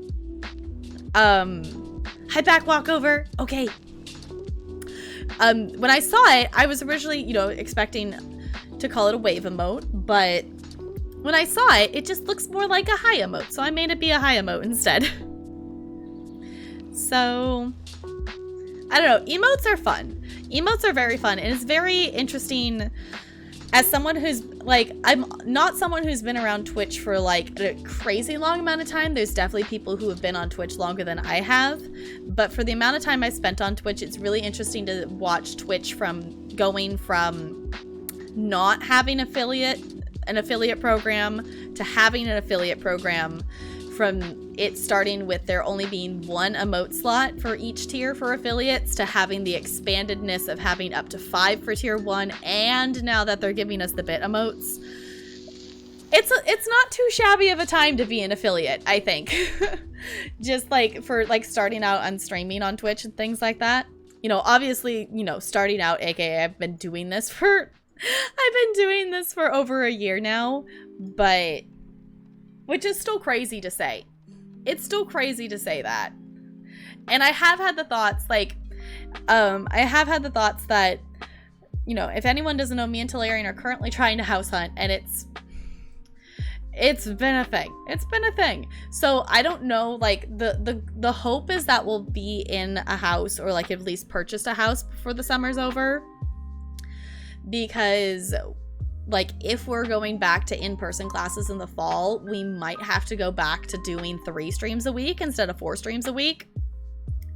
[SPEAKER 1] hi back walkover, okay. When I saw it, I was originally, you know, expecting to call it a wave emote, but when I saw it, it just looks more like a high emote, so I made it be a high emote instead. So, I don't know, emotes are fun. Emotes are very fun, and it's very interesting as someone who's, like, I'm not someone who's been around Twitch for, like, a crazy long amount of time. There's definitely people who have been on Twitch longer than I have, but for the amount of time I spent on Twitch, it's really interesting to watch Twitch from going from not having an affiliate program to having an affiliate program, from it starting with there only being one emote slot for each tier for affiliates to having the expandedness of having up to 5 for tier 1, and now that they're giving us the bit emotes. It's not too shabby of a time to be an affiliate, I think. Just like for like starting out on streaming on Twitch and things like that. You know, obviously, you know, starting out, aka I've been doing this for over a year now, but which is still crazy to say. It's still crazy to say that. And I have had the thoughts, like, that, you know, if anyone doesn't know, me and Talarian are currently trying to house hunt, and it's been a thing. It's been a thing. So I don't know, like, the hope is that we'll be in a house, or like at least purchased a house before the summer's over. Because, like, if we're going back to in-person classes in the fall, we might have to go back to doing 3 streams a week instead of 4 streams a week,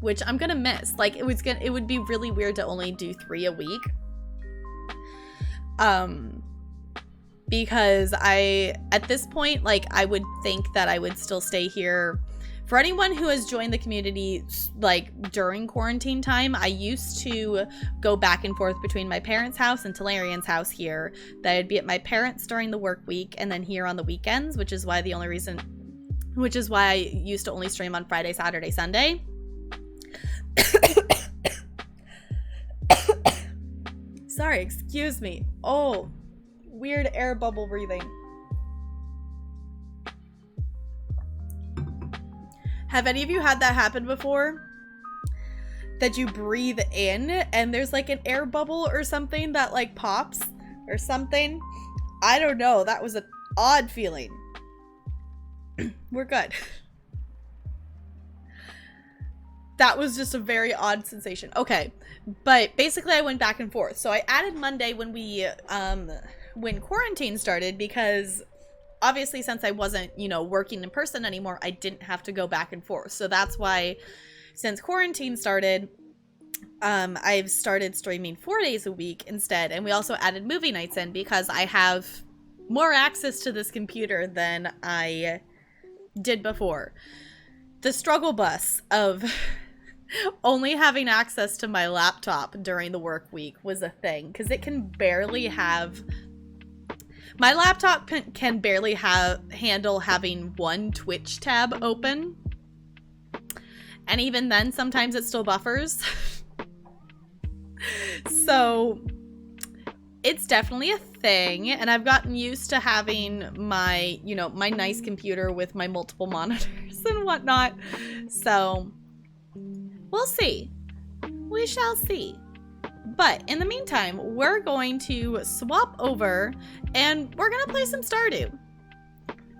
[SPEAKER 1] which I'm gonna miss. Like, it would be really weird to only do 3 a week. Because at this point, like, I would think that I would still stay here. For anyone who has joined the community, like, during quarantine time, I used to go back and forth between my parents' house and Talarian's house here. That I'd be at my parents' during the work week and then here on the weekends, which is why I used to only stream on Friday, Saturday, Sunday. Sorry, excuse me. Oh, weird air bubble breathing. Have any of you had that happen before? That you breathe in and there's like an air bubble or something that like pops or something? I don't know. That was an odd feeling. We're good. That was just a very odd sensation. Okay. But basically I went back and forth. So I added Monday when when quarantine started, because obviously, since I wasn't, you know, working in person anymore, I didn't have to go back and forth. So that's why, since quarantine started, I've started streaming 4 days a week instead. And we also added movie nights in because I have more access to this computer than I did before. The struggle bus of only having access to my laptop during the work week was a thing, because it can barely have... My laptop can barely handle having one Twitch tab open. And even then, sometimes it still buffers. So, it's definitely a thing. And I've gotten used to having my, you know, my nice computer with my multiple monitors and whatnot. So, we'll see. We shall see. But in the meantime, we're going to swap over and we're going to play some Stardew.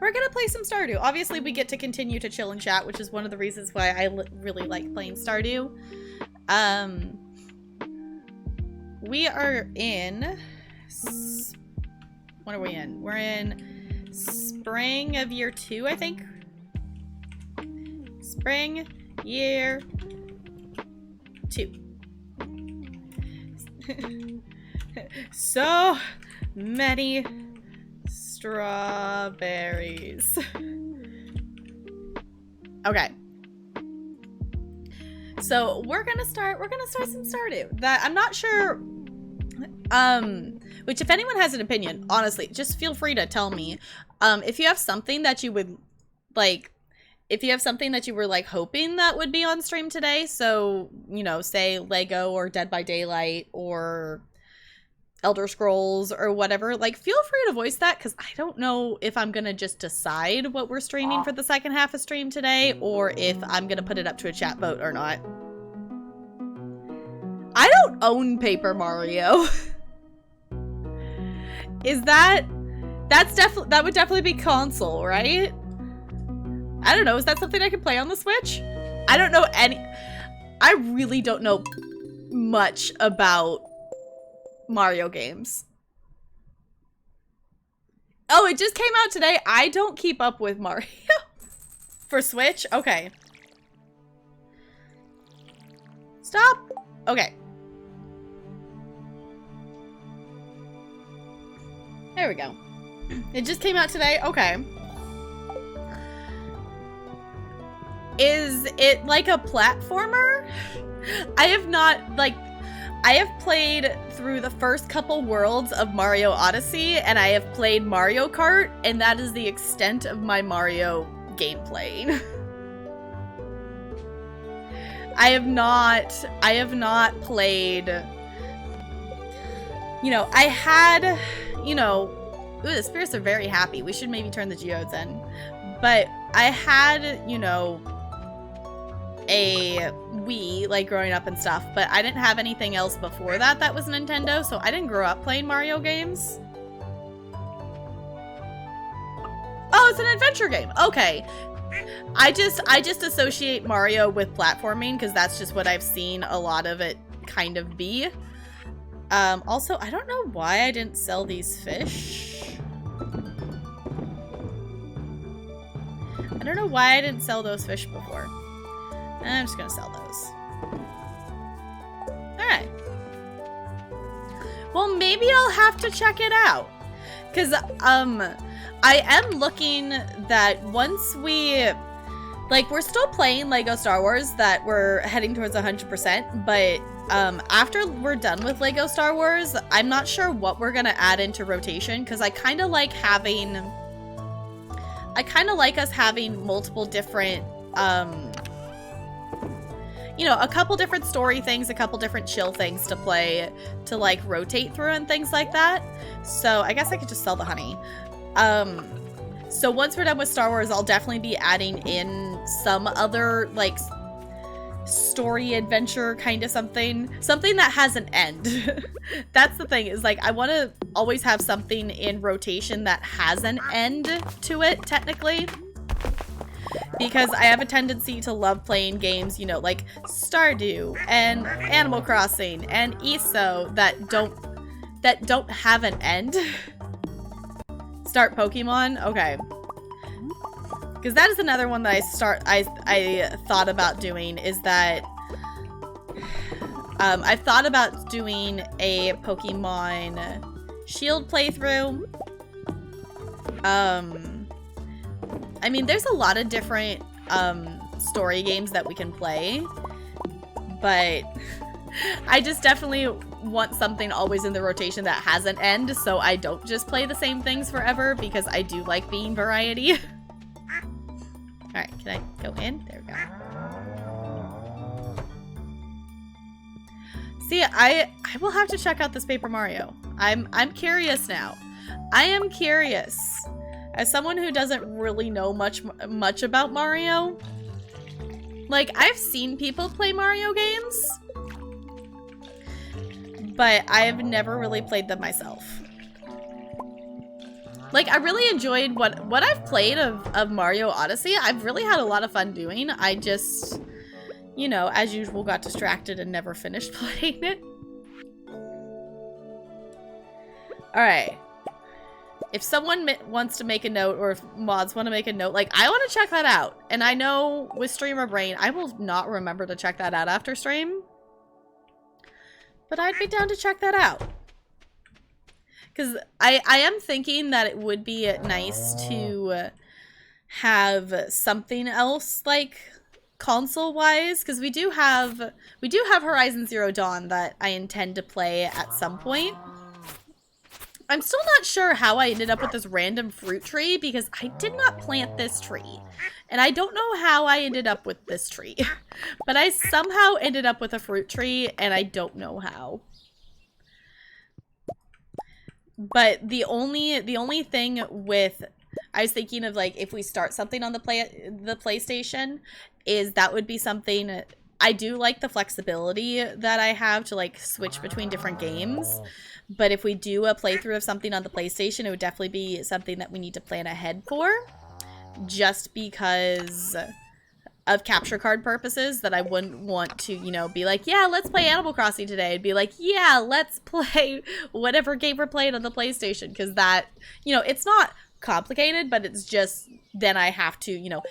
[SPEAKER 1] We're going to play some Stardew. Obviously, we get to continue to chill and chat, which is one of the reasons why I really like playing Stardew. We are in... What are we in? We're in spring of year 2, I think. Spring year 2. So many strawberries. Okay. So we're gonna start some Stardew. That I'm not sure which if anyone has an opinion, honestly, just feel free to tell me. If you have something that you would like, if you have something that you were like hoping that would be on stream today, so, you know, say Lego or Dead by Daylight or Elder Scrolls or whatever, like feel free to voice that, because I don't know if I'm gonna just decide what we're streaming for the second half of stream today or if I'm gonna put it up to a chat vote or not. I don't own Paper Mario. Is that would definitely be console, right? I don't know. Is that something I can play on the Switch? I don't know I really don't know much about Mario games. Oh, it just came out today. I don't keep up with Mario. For Switch? Okay. Stop. Okay. There we go. It just came out today. Okay. Is it like a platformer? I have not, like, I have played through the first couple worlds of Mario Odyssey, and I have played Mario Kart, and that is the extent of my Mario gameplay. I have not played, you know, I had, you know, ooh, the spirits are very happy. We should maybe turn the geodes in. But I had, you know, a Wii, like, growing up and stuff, but I didn't have anything else before that that was Nintendo, so I didn't grow up playing Mario games. Oh, it's an adventure game. Okay. I just associate Mario with platforming because that's just what I've seen a lot of it kind of be. Also, I don't know why I didn't sell these fish. I don't know why I didn't sell those fish before. I'm just gonna sell those. Alright. Well, maybe I'll have to check it out. Because, I am looking that once we... Like, we're still playing Lego Star Wars, that we're heading towards 100%, but, after we're done with Lego Star Wars, I'm not sure what we're gonna add into rotation, because I kind of like having... I kind of like us having multiple different, you know, a couple different story things, a couple different chill things to play, to like rotate through and things like that. So I guess I could just sell the honey. So once we're done with Star Wars, I'll definitely be adding in some other like story adventure kind of something that has an end. That's the thing, is like I want to always have something in rotation that has an end to it, technically. Because I have a tendency to love playing games, you know, like Stardew and Animal Crossing and ESO that don't have an end. Start Pokemon? Okay. Because that is another one that I thought about doing, is that I've thought about doing a Pokemon Shield playthrough. I mean, there's a lot of different story games that we can play, but I just definitely want something always in the rotation that has an end, so I don't just play the same things forever, because I do like being variety. Alright, can I go in? There we go. See, I will have to check out this Paper Mario. I'm curious now. I am curious. As someone who doesn't really know much about Mario, like, I've seen people play Mario games, but I've never really played them myself. Like, I really enjoyed what I've played of Mario Odyssey. I've really had a lot of fun doing. I just, you know, as usual, got distracted and never finished playing it. Alright. If someone wants to make a note, or if mods want to make a note, like, I want to check that out. And I know with Streamer Brain, I will not remember to check that out after stream. But I'd be down to check that out. Because I am thinking that it would be nice to have something else, like, console-wise. Because we do have Horizon Zero Dawn that I intend to play at some point. I'm still not sure how I ended up with this random fruit tree, because I did not plant this tree. And I don't know how I ended up with this tree. But I somehow ended up with a fruit tree, and I don't know how. But the only thing with, I was thinking of, like, if we start something on the PlayStation, is that would be something. I do like the flexibility that I have to, like, switch between different games. But if we do a playthrough of something on the PlayStation, it would definitely be something that we need to plan ahead for. Just because of capture card purposes, that I wouldn't want to, you know, be like, yeah, let's play Animal Crossing today. It'd be like, yeah, let's play whatever game we're playing on the PlayStation. Because that, you know, it's not complicated, but it's just, then I have to, you know,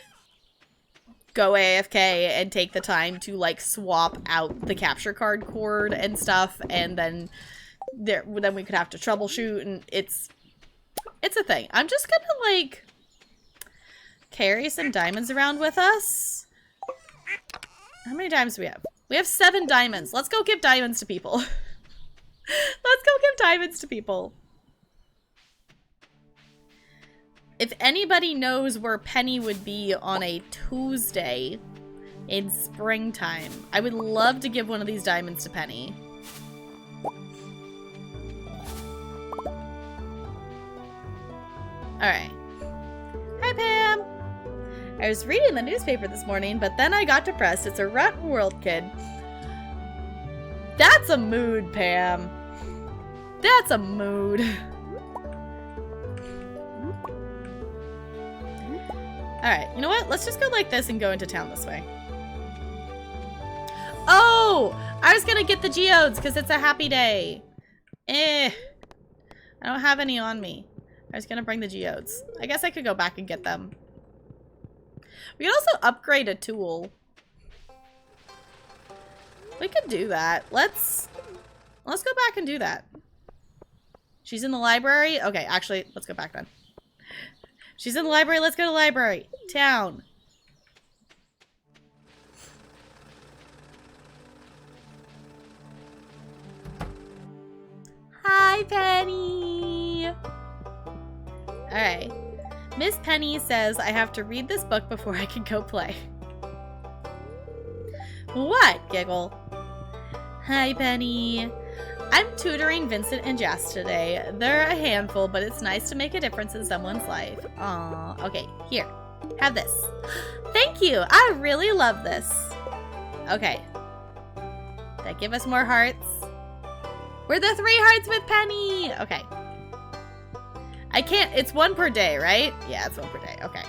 [SPEAKER 1] go AFK and take the time to, like, swap out the capture card cord and stuff. And then we could have to troubleshoot, and it's a thing. I'm just gonna, like, carry some diamonds around with us. How many diamonds do we have? We have 7 diamonds. Let's go give diamonds to people. Let's go give diamonds to people. If anybody knows where Penny would be on a Tuesday in springtime, I would love to give one of these diamonds to Penny. Alright. Hi, Pam! I was reading the newspaper this morning, but then I got depressed. It's a rotten world, kid. That's a mood, Pam. That's a mood. Alright, you know what? Let's just go like this and go into town this way. Oh! I was gonna get the geodes because it's a happy day. I don't have any on me. I was gonna bring the geodes. I guess I could go back and get them. We could also upgrade a tool. We could do that. Let's go back and do that. She's in the library? Okay, actually, let's go back then. She's in the library. Let's go to the library. Town. Hi, Penny. Alright. Miss Penny says I have to read this book before I can go play. What? Giggle. Hi, Penny. I'm tutoring Vincent and Jess today. They're a handful, but it's nice to make a difference in someone's life. Aww. Okay, here. Have this. Thank you. I really love this. Okay. Did that give us more hearts? We're the 3 hearts with Penny. Okay. I can't, it's 1 per day, right? Yeah, it's 1 per day. Okay.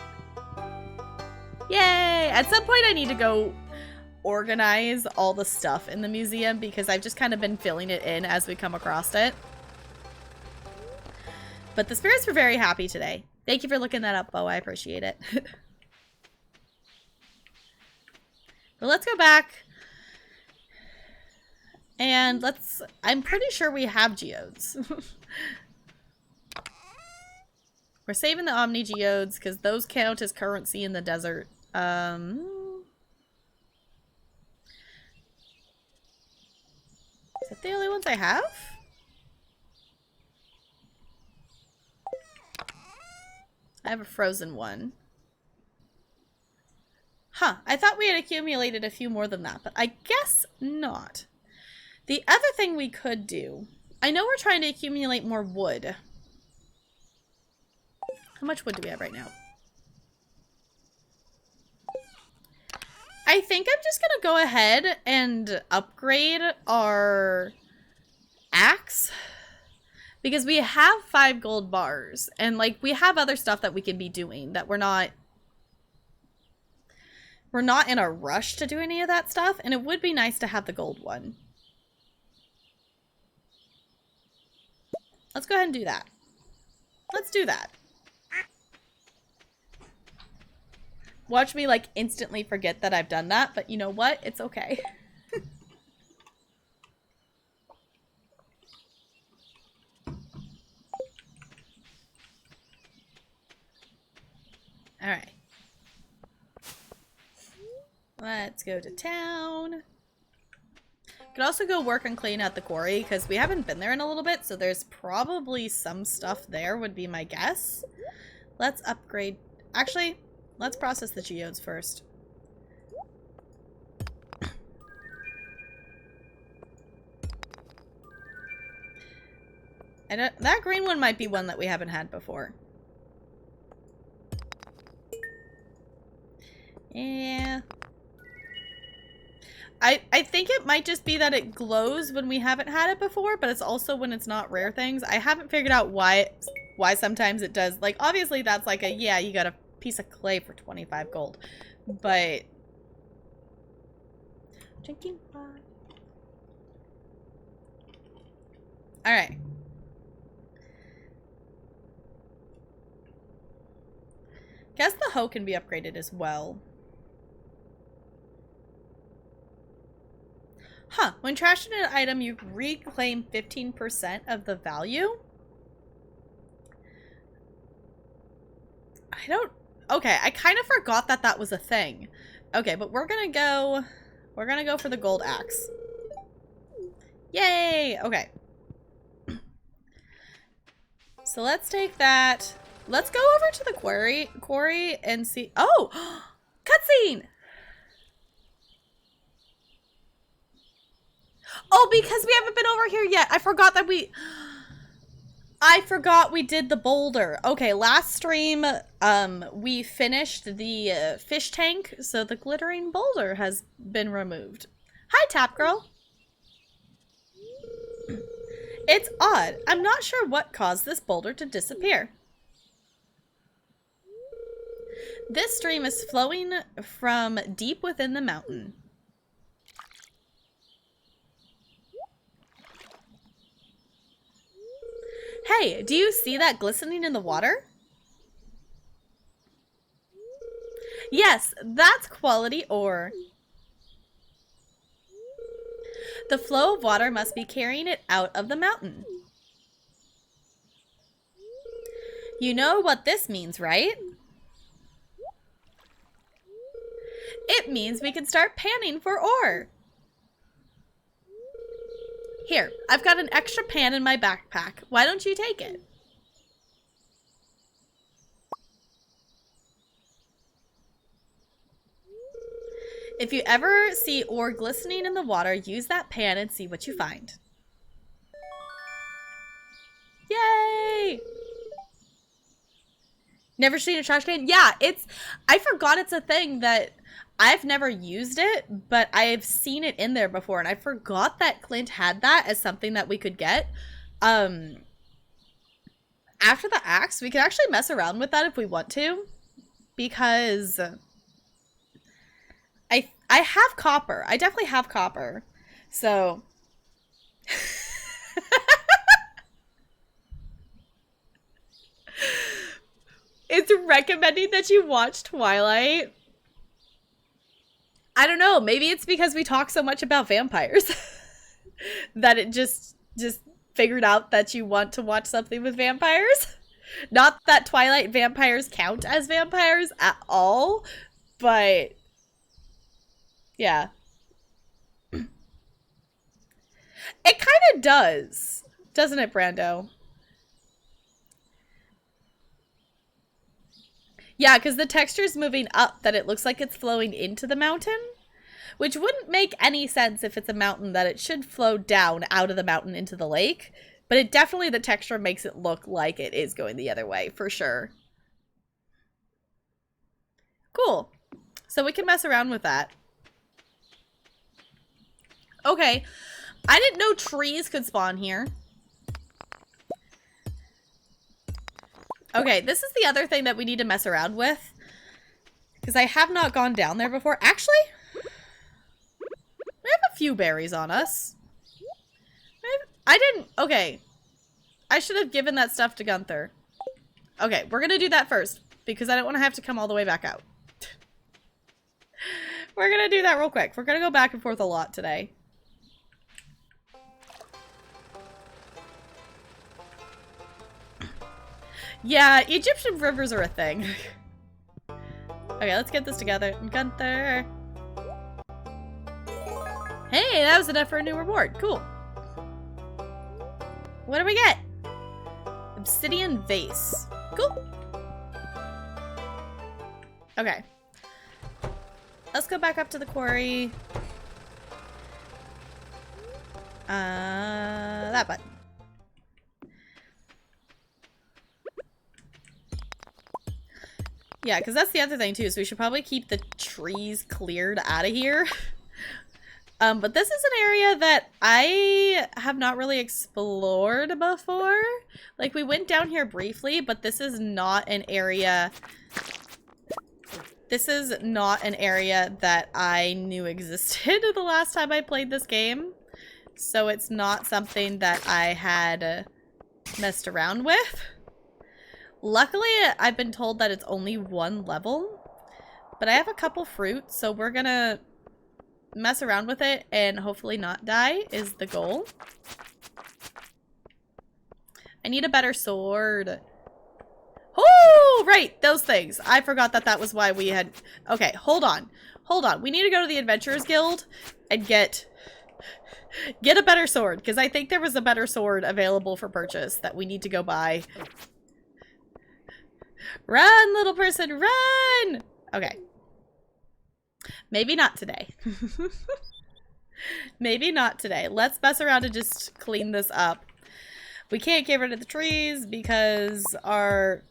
[SPEAKER 1] Yay! At some point I need to go organize all the stuff in the museum because I've just kind of been filling it in as we come across it. But the spirits were very happy today. Thank you for looking that up, Bo. I appreciate it. But let's go back. And let's, I'm pretty sure we have geodes. We're saving the Omni Geodes because those count as currency in the desert. Is that the only ones I have? I have a frozen one. Huh, I thought we had accumulated a few more than that, but I guess not. The other thing we could do, I know we're trying to accumulate more wood. How much wood do we have right now? I think I'm just gonna go ahead and upgrade our axe. Because we have 5 gold bars. And, like, we have other stuff that we can be doing that we're not in a rush to do any of that stuff. And it would be nice to have the gold one. Let's go ahead and do that. Let's do that. Watch me, like, instantly forget that I've done that. But you know what? It's okay. Alright. Let's go to town. Could also go work on cleaning out the quarry, because we haven't been there in a little bit, so there's probably some stuff there, would be my guess. Let's upgrade. Actually, let's process the geodes first. And that green one might be one that we haven't had before. Yeah. I think it might just be that it glows when we haven't had it before, but it's also when it's not rare things. I haven't figured out why sometimes it does. Like, obviously that's like a, yeah, you got a piece of clay for 25 gold. But... drinking pot. Alright. Guess the hoe can be upgraded as well. Huh. When trashing an item, you reclaim 15% of the value? I don't... Okay, I kind of forgot that that was a thing. Okay, but we're gonna go for the gold axe. Yay! Okay. So let's take that. Let's go over to the quarry and see... Oh! Cutscene! Oh, because we haven't been over here yet. I forgot we did the boulder. Okay, last stream, we finished the fish tank, so the glittering boulder has been removed. Hi, Tap Girl. It's odd. I'm not sure what caused this boulder to disappear. This stream is flowing from deep within the mountain. Hey, do you see that glistening in the water? Yes, that's quality ore. The flow of water must be carrying it out of the mountain. You know what this means, right? It means we can start panning for ore. Here, I've got an extra pan in my backpack. Why don't you take it? If you ever see ore glistening in the water, use that pan and see what you find. Yay! Never seen a trash can? Yeah, I forgot it's a thing that I've never used it, but I've seen it in there before, and I forgot that Clint had that as something that we could get. After the axe, we could actually mess around with that if we want to, because I have copper. I definitely have copper, so... It's recommending that you watch Twilight. I don't know. Maybe it's because we talk so much about vampires that it just figured out that you want to watch something with vampires. Not that Twilight vampires count as vampires at all, but yeah. It kind of does, doesn't it, Brando? Yeah, because the texture's moving up that it looks like it's flowing into the mountain, which wouldn't make any sense if it's a mountain that it should flow down out of the mountain into the lake. But it definitely, the texture makes it look like it is going the other way, for sure. Cool. So we can mess around with that. Okay. I didn't know trees could spawn here. Okay, this is the other thing that we need to mess around with. Because I have not gone down there before. Actually, we have a few berries on us. I didn't... Okay. I should have given that stuff to Gunther. Okay, we're going to do that first. Because I don't want to have to come all the way back out. We're going to do that real quick. We're going to go back and forth a lot today. Yeah, Egyptian rivers are a thing. Okay, let's get this together. Gunther. Hey, that was enough for a new reward. Cool. What do we get? Obsidian vase. Cool. Okay. Let's go back up to the quarry. That button. Yeah, because that's the other thing too, so we should probably keep the trees cleared out of here. But this is an area that I have not really explored before. Like, we went down here briefly, but this is not an area... This is not an area that I knew existed the last time I played this game. So it's not something that I had messed around with. Luckily, I've been told that it's only one level. But I have a couple fruits, so we're gonna mess around with it and hopefully not die is the goal. I need a better sword. Oh, right, those things. I forgot that that was why we had... Okay, hold on. Hold on. We need to go to the Adventurers Guild and get a better sword, because I think there was a better sword available for purchase that we need to go buy. Run, little person, run! Okay. Maybe not today. Maybe not today. Let's mess around and just clean this up. We can't get rid of the trees because our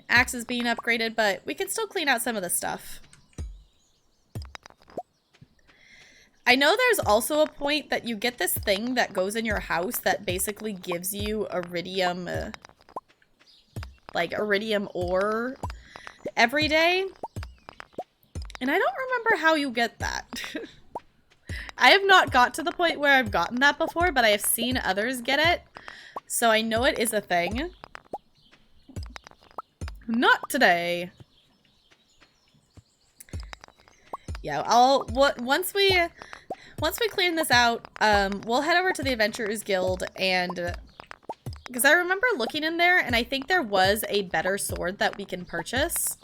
[SPEAKER 1] axe is being upgraded, but we can still clean out some of the stuff. I know there's also a point that you get this thing that goes in your house that basically gives you iridium, like iridium ore every day. And I don't remember how you get that. I have not got to the point where I've gotten that before, but I have seen others get it. So I know it is a thing. Not today. Yeah, once we clean this out, we'll head over to the Adventurers Guild and because I remember looking in there and I think there was a better sword that we can purchase.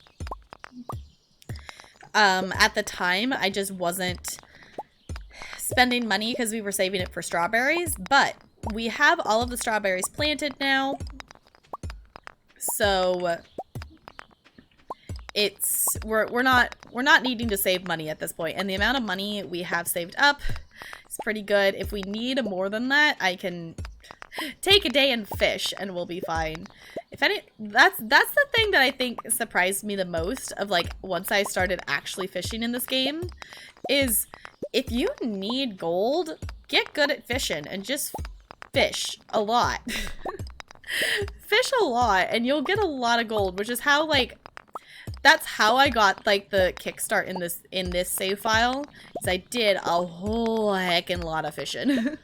[SPEAKER 1] At the time, I just wasn't spending money because we were saving it for strawberries, but we have all of the strawberries planted now. So we're not needing to save money at this point, and the amount of money we have saved up is pretty good. If we need more than that, I can take a day and fish and we'll be fine. If any, that's the thing that I think surprised me the most of like once I started actually fishing in this game is if you need gold, get good at fishing and just fish a lot. Fish a lot and you'll get a lot of gold, which is how like that's how I got like the kickstart in this save file. Is I did a whole heckin' lot of fishing.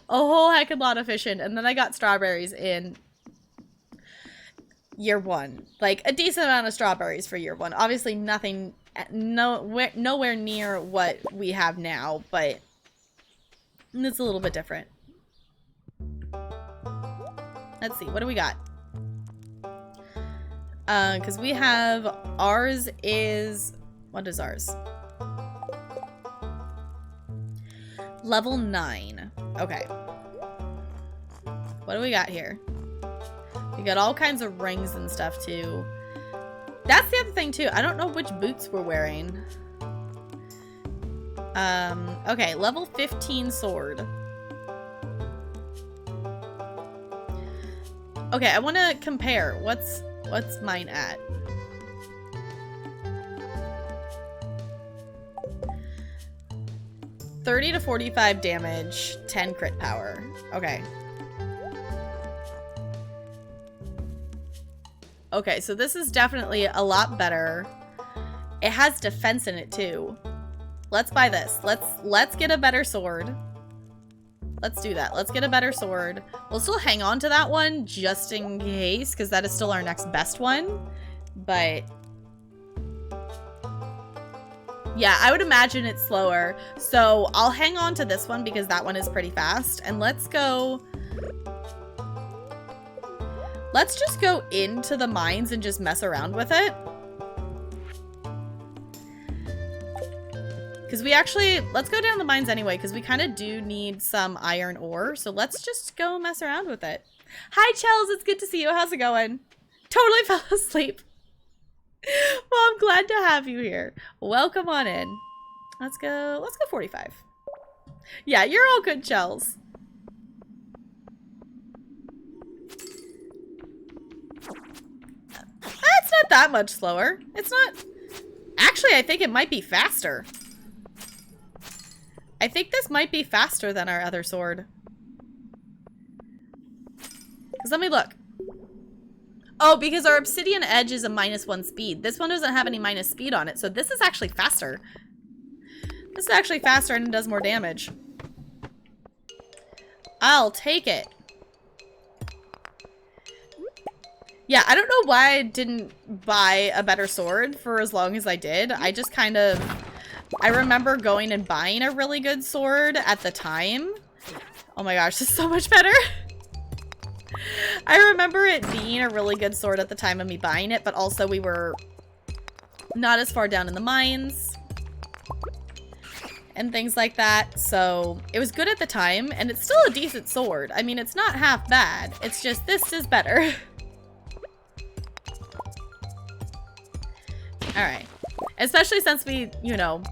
[SPEAKER 1] A whole heckin' lot of fishing, and then I got strawberries in year one. Like a decent amount of strawberries for year one. Obviously nothing nowhere near what we have now, but it's a little bit different. Let's see, what do we got? Because we have, ours is, what is ours? Level 9. Okay. What do we got here? We got all kinds of rings and stuff too. That's the other thing too. I don't know which boots we're wearing. Okay, level 15 sword. Okay, I want to compare. What's mine at? 30 to 45 damage, 10 crit power. Okay. Okay, so this is definitely a lot better. It has defense in it too. Let's buy this. Let's get a better sword. Let's do that. Let's get a better sword. We'll still hang on to that one just in case, because that is still our next best one. But yeah, I would imagine it's slower. So I'll hang on to this one because that one is pretty fast. And let's go. Let's just go into the mines and just mess around with it. Because we actually, let's go down the mines anyway, because we kind of do need some iron ore. So let's just go mess around with it. Hi, Chels. It's good to see you. How's it going? Totally fell asleep. Well, I'm glad to have you here. Welcome on in. Let's go 45. Yeah, you're all good, Chels. It's not that much slower. It's not. Actually, I think it might be faster. I think this might be faster than our other sword. Because let me look. Oh, because our obsidian edge is a -1 speed. This one doesn't have any minus speed on it, so this is actually faster. This is actually faster and it does more damage. I'll take it. Yeah, I don't know why I didn't buy a better sword for as long as I did. I just kind of... I remember going and buying a really good sword at the time. Oh my gosh, this is so much better. I remember it being a really good sword at the time of me buying it, but also we were not as far down in the mines and things like that. So it was good at the time, and it's still a decent sword. I mean, it's not half bad. It's just this is better. All right. Especially since we, you know,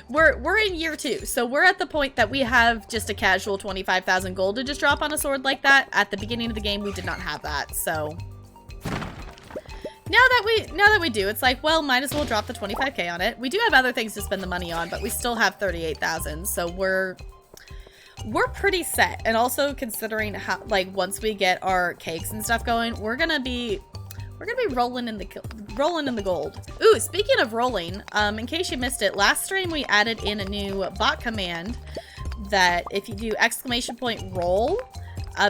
[SPEAKER 1] we're in year 2, so we're at the point that we have just a casual 25,000 gold to just drop on a sword like that. At the beginning of the game, we did not have that, so now that we do, it's like, well, might as well drop the 25k on it. We do have other things to spend the money on, but we still have 38,000, so we're pretty set. And also considering how, like, once we get our cakes and stuff going, we're gonna be rolling in the gold. Ooh, speaking of rolling, in case you missed it, last stream we added in a new bot command that if you do !roll,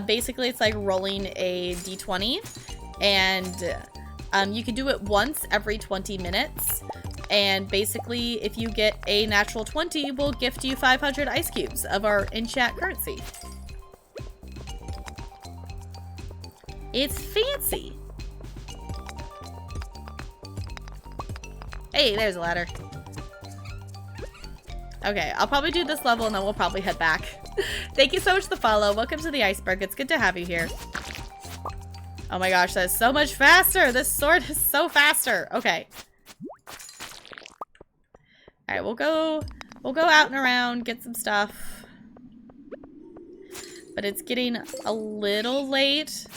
[SPEAKER 1] basically it's like rolling a d20, and you can do it once every 20 minutes. And basically, if you get a natural 20, we'll gift you 500 ice cubes of our in-chat currency. It's fancy. Hey, there's a ladder. Okay, I'll probably do this level and then we'll probably head back. Thank you so much for the follow. Welcome to the iceberg. It's good to have you here. Oh my gosh, that is so much faster. This sword is so faster. Okay. Alright, we'll go out and around, get some stuff. But it's getting a little late.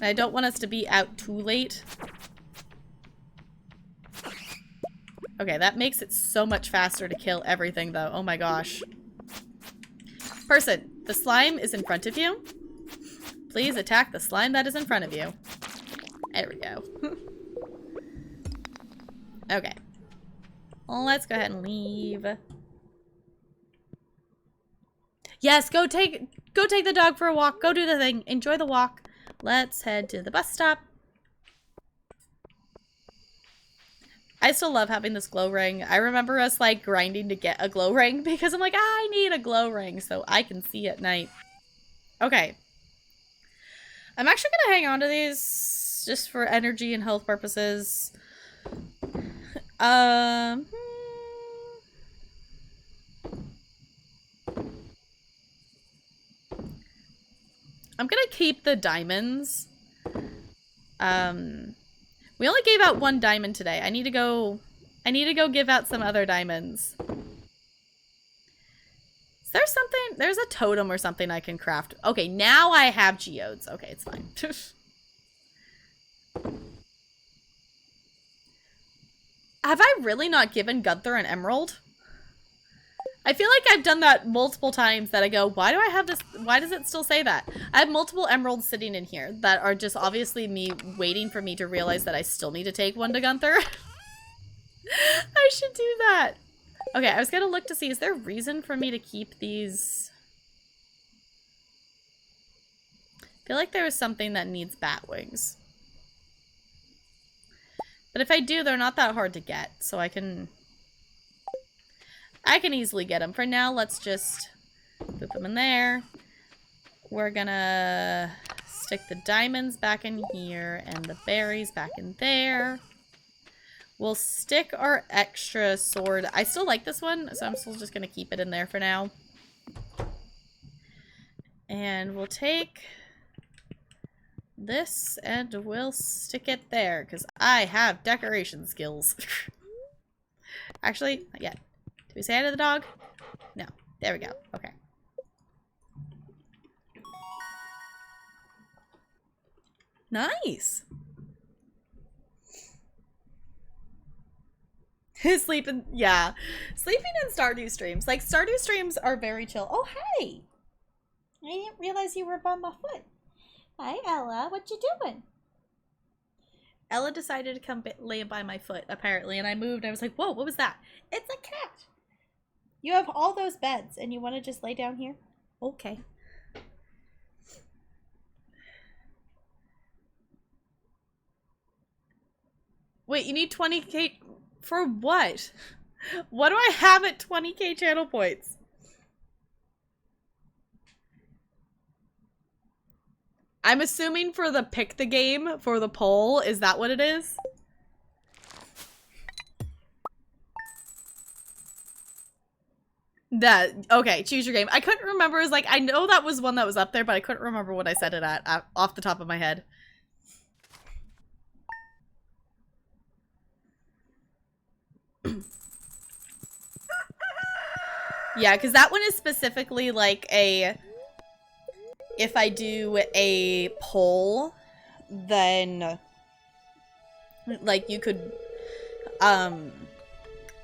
[SPEAKER 1] I don't want us to be out too late. Okay, that makes it so much faster to kill everything, though. Oh my gosh. Person, the slime is in front of you. Please attack the slime that is in front of you. There we go. Okay. Let's go ahead and leave. Yes, go take the dog for a walk. Go do the thing. Enjoy the walk. Let's head to the bus stop. I still love having this glow ring. I remember us like grinding to get a glow ring because I'm like, I need a glow ring so I can see at night. Okay. I'm actually gonna hang on to these just for energy and health purposes. I'm gonna keep the diamonds. We only gave out 1 diamond today. I need to go give out some other diamonds. Is there something? There's a totem or something I can craft. Okay, now I have geodes. Okay, it's fine. Have I really not given Gunther an emerald? I feel like I've done that multiple times that I go, why do I have this? Why does it still say that? I have multiple emeralds sitting in here that are just obviously me waiting for me to realize that I still need to take one to Gunther. I should do that. Okay, I was gonna look to see, is there a reason for me to keep these? I feel like there was something that needs bat wings. But if I do, they're not that hard to get, so I can easily get them. For now, let's just put them in there. We're gonna stick the diamonds back in here and the berries back in there. We'll stick our extra sword. I still like this one, so I'm still just gonna keep it in there for now. And we'll take this and we'll stick it there because I have decoration skills. Actually, not yet. Did we say hi to the dog? No. There we go. Okay. Nice. Sleeping, yeah. Sleeping in Stardew streams. Like, Stardew streams are very chill. Oh, hey! I didn't realize you were by my foot. Hi, Ella. What you doing? Ella decided to come lay by my foot, apparently, and I moved. I was like, whoa, what was that? It's a cat. You have all those beds, and you want to just lay down here? Okay. Wait, you need 20k for what? What do I have at 20k channel points? I'm assuming for the pick the game, for the poll, is that what it is? That, okay, choose your game. I couldn't remember, it was like, I know that was one that was up there, but I couldn't remember what I said it at off the top of my head. Yeah, because that one is specifically like a, if I do a poll, then like you could,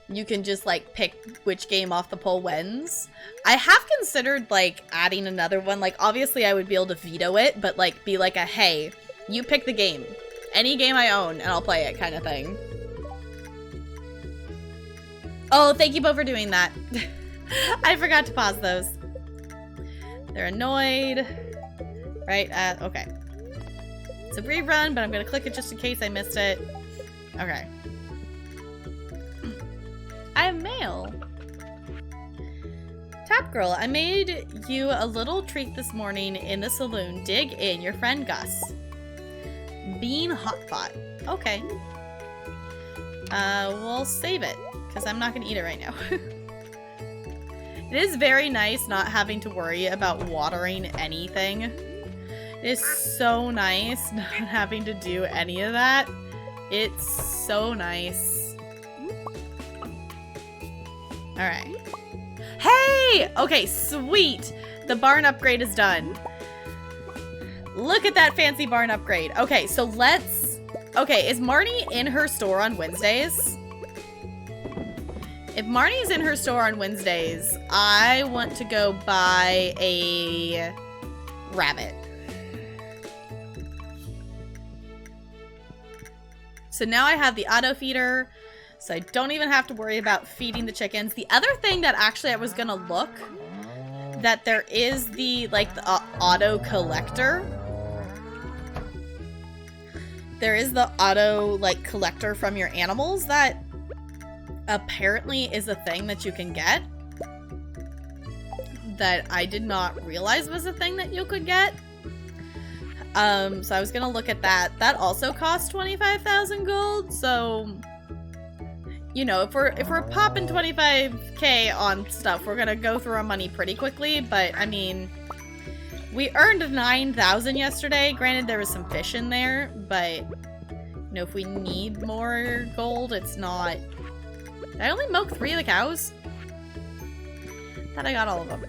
[SPEAKER 1] you can just like pick which game off the poll wins. I have considered like adding another one. Like obviously I would be able to veto it, but like be like a, hey, you pick the game. Any game I own and I'll play it kind of thing. Oh, thank you both for doing that. I forgot to pause those. They're annoyed. Right? Okay. It's a rerun, but I'm gonna click it just in case I missed it. Okay. I have mail. Tap Girl, I made you a little treat this morning in the saloon. Dig in, your friend Gus. Bean Hot Pot. Okay. We'll save it, because I'm not gonna eat it right now. It is very nice not having to worry about watering anything. It is so nice not having to do any of that. It's so nice. Alright. Hey! Okay, sweet! The barn upgrade is done. Look at that fancy barn upgrade. Okay, so let's... Okay, is Marnie in her store on Wednesdays? If Marnie's in her store on Wednesdays, I want to go buy a rabbit. So now I have the auto feeder, so I don't even have to worry about feeding the chickens. The other thing that actually I was gonna look, that there is the, like, the auto collector. There is the auto, like, collector from your animals that apparently is a thing that you can get. That I did not realize was a thing that you could get. So I was gonna look at that. That also costs 25,000 gold, so you know, if we're popping 25k on stuff, we're gonna go through our money pretty quickly, but I mean, we earned 9,000 yesterday. Granted, there was some fish in there, but you know, if we need more gold, it's not... Did I only milk 3 of the cows? Thought I got all of them.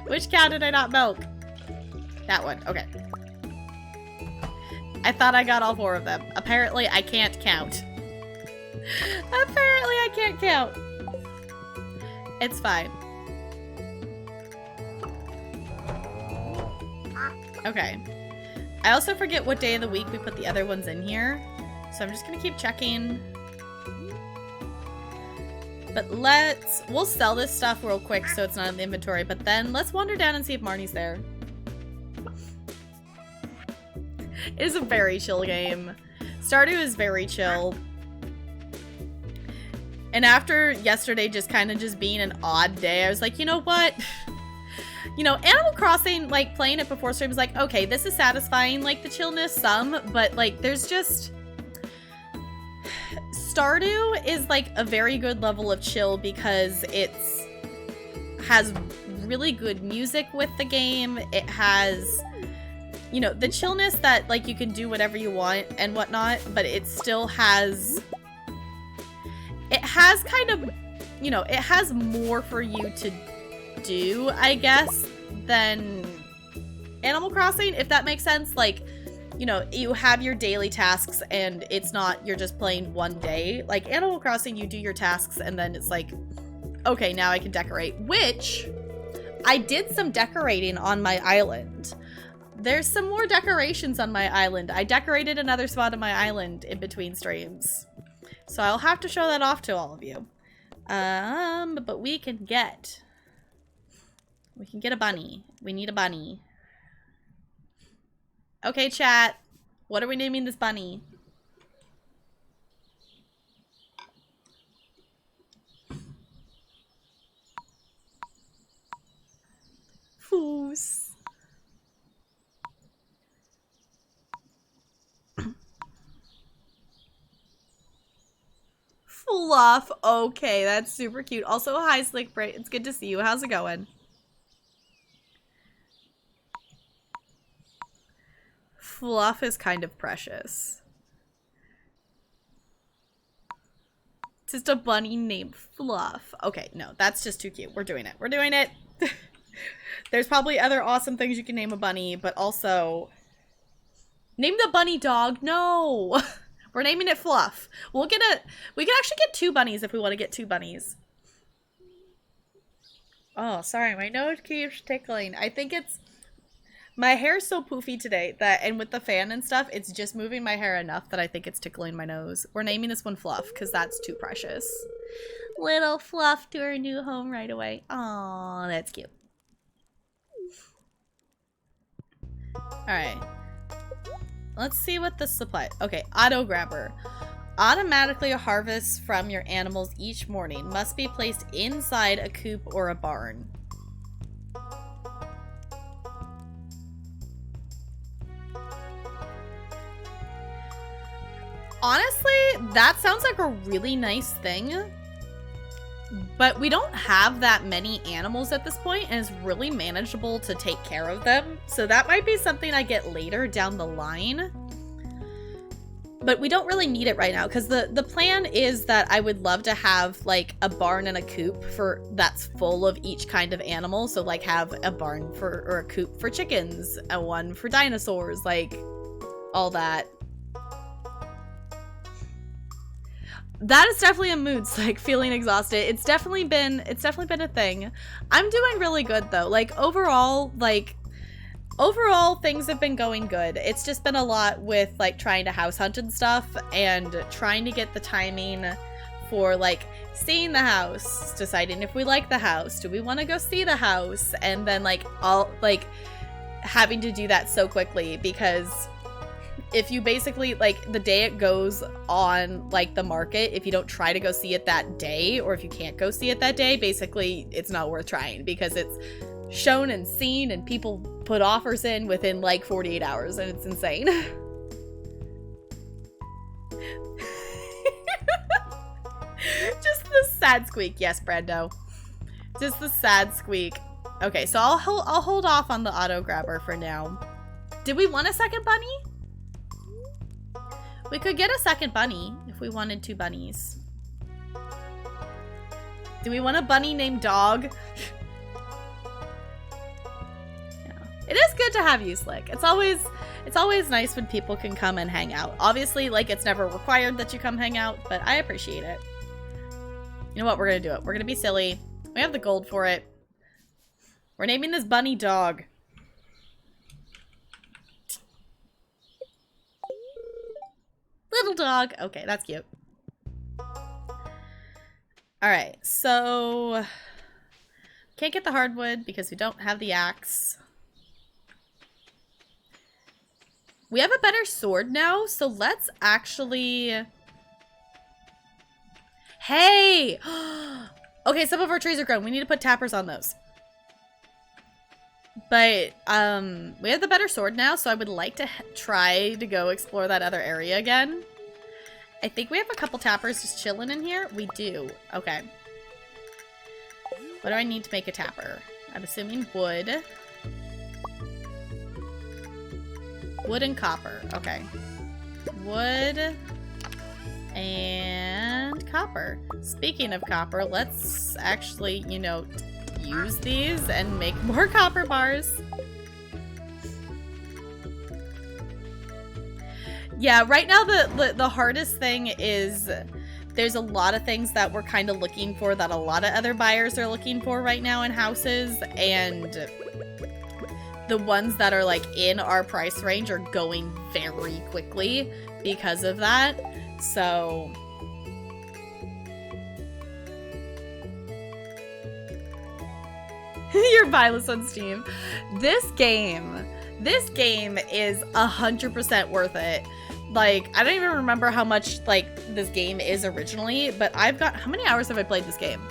[SPEAKER 1] Which cow did I not milk? That one, okay. I thought I got all 4 of them. Apparently, I can't count. Apparently, I can't count. It's fine. Okay. I also forget what day of the week we put the other ones in here. So I'm just gonna keep checking. But we'll sell this stuff real quick so it's not in the inventory, but then let's wander down and see if Marnie's there. It is a very chill game. Stardew is very chill. And after yesterday just kind of just being an odd day, I was like, you know what? You know, Animal Crossing, like, playing it before stream was like, okay, this is satisfying, like, the chillness some, but, like, there's just... Stardew is, like, a very good level of chill because has really good music with the game. It has, you know, the chillness that, like, you can do whatever you want and whatnot, but it still has... It has kind of, you know, it has more for you to do, I guess, than Animal Crossing, if that makes sense. Like, you know, you have your daily tasks and it's not, you're just playing one day. Like Animal Crossing, you do your tasks and then it's like, okay, now I can decorate, which I did some decorating on my island. There's some more decorations on my island. I decorated another spot on my island in between streams. So I'll have to show that off to all of you. But we can get a bunny. We need a bunny. Okay, chat. What are we naming this bunny? Foos. Fluff. Okay, that's super cute. Also, hi, Slick Brit. It's good to see you. How's it going? Fluff is kind of precious. Just a bunny named Fluff. Okay, no, that's just too cute. We're doing it. We're doing it. There's probably other awesome things you can name a bunny, but also... Name the bunny dog. No! We're naming it Fluff. We can actually get 2 bunnies if we want to get 2 bunnies. Oh, sorry. My nose keeps tickling. I think it's... My hair's so poofy today that, and with the fan and stuff, it's just moving my hair enough that I think it's tickling my nose. We're naming this one Fluff because that's too precious. Little Fluff to her new home right away. Aw, that's cute. Alright. Let's see what the supply... Okay, auto grabber. Automatically harvests from your animals each morning. Must be placed inside a coop or a barn. Honestly, that sounds like a really nice thing. But we don't have that many animals at this point, and it's really manageable to take care of them. So that might be something I get later down the line. But we don't really need it right now, because the plan is that I would love to have, like, a barn and a coop that's full of each kind of animal. So, like, have a barn or a coop for chickens, a one for dinosaurs, like, all that. That is definitely a mood, like feeling exhausted. It's definitely been a thing. I'm doing really good though. Like overall things have been going good. It's just been a lot with like trying to house hunt and stuff and trying to get the timing for like seeing the house, deciding if we like the house, do we want to go see the house, and then like all like having to do that so quickly because if you basically, like, the day it goes on, like, the market, if you don't try to go see it that day, or if you can't go see it that day, basically, it's not worth trying, because it's shown and seen, and people put offers in within, like, 48 hours, and it's insane. Just the sad squeak. Yes, Brando. Just the sad squeak. Okay, so I'll hold off on the auto grabber for now. Did we want a second bunny? We could get a second bunny if we wanted 2 bunnies. Do we want a bunny named Dog? Yeah. It is good to have you, Slick. It's always nice when people can come and hang out. Obviously, like, it's never required that you come hang out, but I appreciate it. You know what? We're gonna do it. We're gonna be silly. We have the gold for it. We're naming this bunny dog. Little dog. Okay, that's cute. Alright, so... Can't get the hardwood because we don't have the axe. We have a better sword now, so let's actually... Hey! Okay, some of our trees are grown. We need to put tappers on those. But, we have the better sword now, so I would like to try to go explore that other area again. I think we have a couple tappers just chilling in here. We do. Okay. What do I need to make a tapper? I'm assuming wood. Wood and copper. Okay. Wood and copper. Speaking of copper, let's actually, you know, use these and make more copper bars. Yeah, right now the hardest thing is there's a lot of things that we're kind of looking for that a lot of other buyers are looking for right now in houses, and the ones that are like in our price range are going very quickly because of that. So you're buyless on Steam. This game is 100% worth it. Like, I don't even remember how much, like, this game is originally, but I've got... How many hours have I played this game?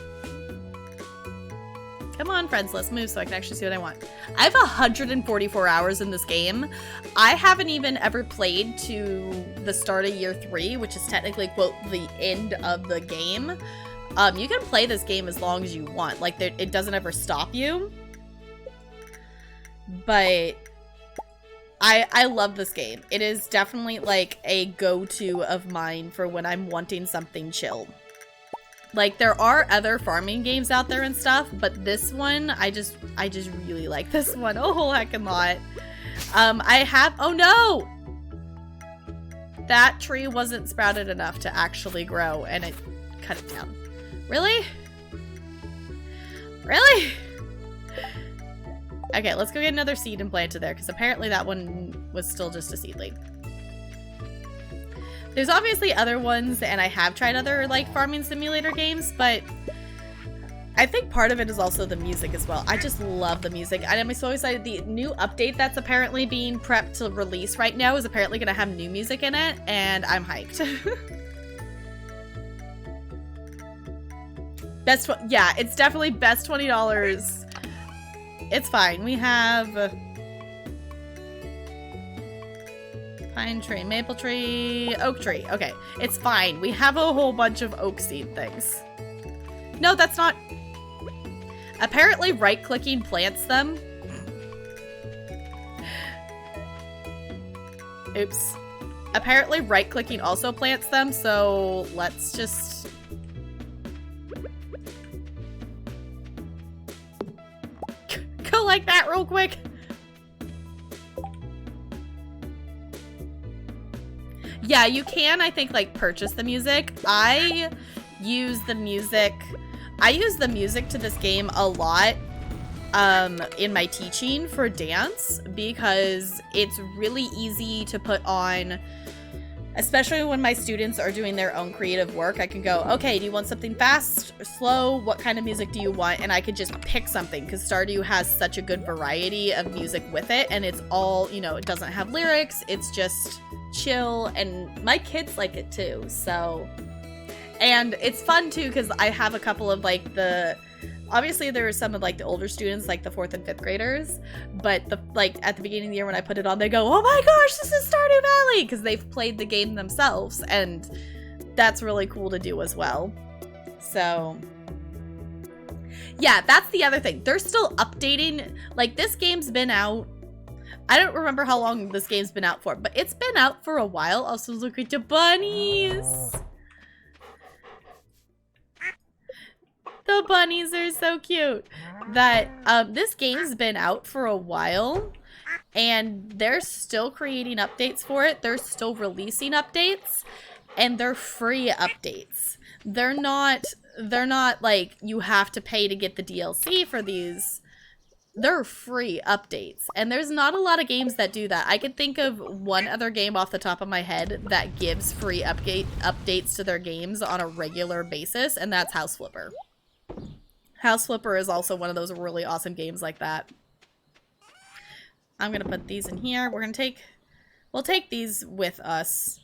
[SPEAKER 1] Come on, friends, let's move so I can actually see what I want. I have 144 hours in this game. I haven't even ever played to the start of year 3, which is technically, quote, the end of the game. You can play this game as long as you want. Like, it doesn't ever stop you. But... I love this game. It is definitely like a go-to of mine for when I'm wanting something chill. Like, there are other farming games out there and stuff, but this one, I just really like this one a whole heckin' lot. Oh no! That tree wasn't sprouted enough to actually grow, and it cut it down. Really? Really? Okay, let's go get another seed and plant it there, because apparently that one was still just a seedling. There's obviously other ones, and I have tried other, like, farming simulator games, but I think part of it is also the music as well. I just love the music. I'm so excited. The new update that's apparently being prepped to release right now is apparently going to have new music in it, and I'm hyped. Yeah, it's definitely best $20. It's fine. We have pine tree, maple tree, oak tree. Okay, it's fine. We have a whole bunch of oak seed things. No, that's not. Apparently right-clicking plants them. Oops. Apparently right-clicking also plants them, so let's just... go like that real quick. Yeah, you can, I think, like, purchase the music. I use the music to this game a lot in my teaching for dance, because it's really easy to put on, especially when my students are doing their own creative work. I can go, okay, do you want something fast or slow? What kind of music do you want? And I could just pick something, because Stardew has such a good variety of music with it, and it's all, you know, it doesn't have lyrics, it's just chill, and my kids like it too, so... And it's fun too, because I have a couple of, like, obviously there are some of, like, the older students, like the 4th and 5th graders, but at the beginning of the year when I put it on, they go, oh my gosh, this is Stardew Valley, because they've played the game themselves, and that's really cool to do as well. So yeah, that's the other thing. They're still updating, like, this game's been out, I don't remember how long this game's been out for, but it's been out for a while. Also, look at the bunnies. The bunnies are so cute. That this game's been out for a while, And they're still creating updates for it. They're still releasing updates, and they're free updates. They're not like you have to pay to get the DLC for these. They're free updates. And there's not a lot of games that do that. I could think of one other game off the top of my head that gives free updates to their games on a regular basis, and that's House Flipper. House Flipper is also one of those really awesome games like that. I'm gonna put these in here. We'll take these with us.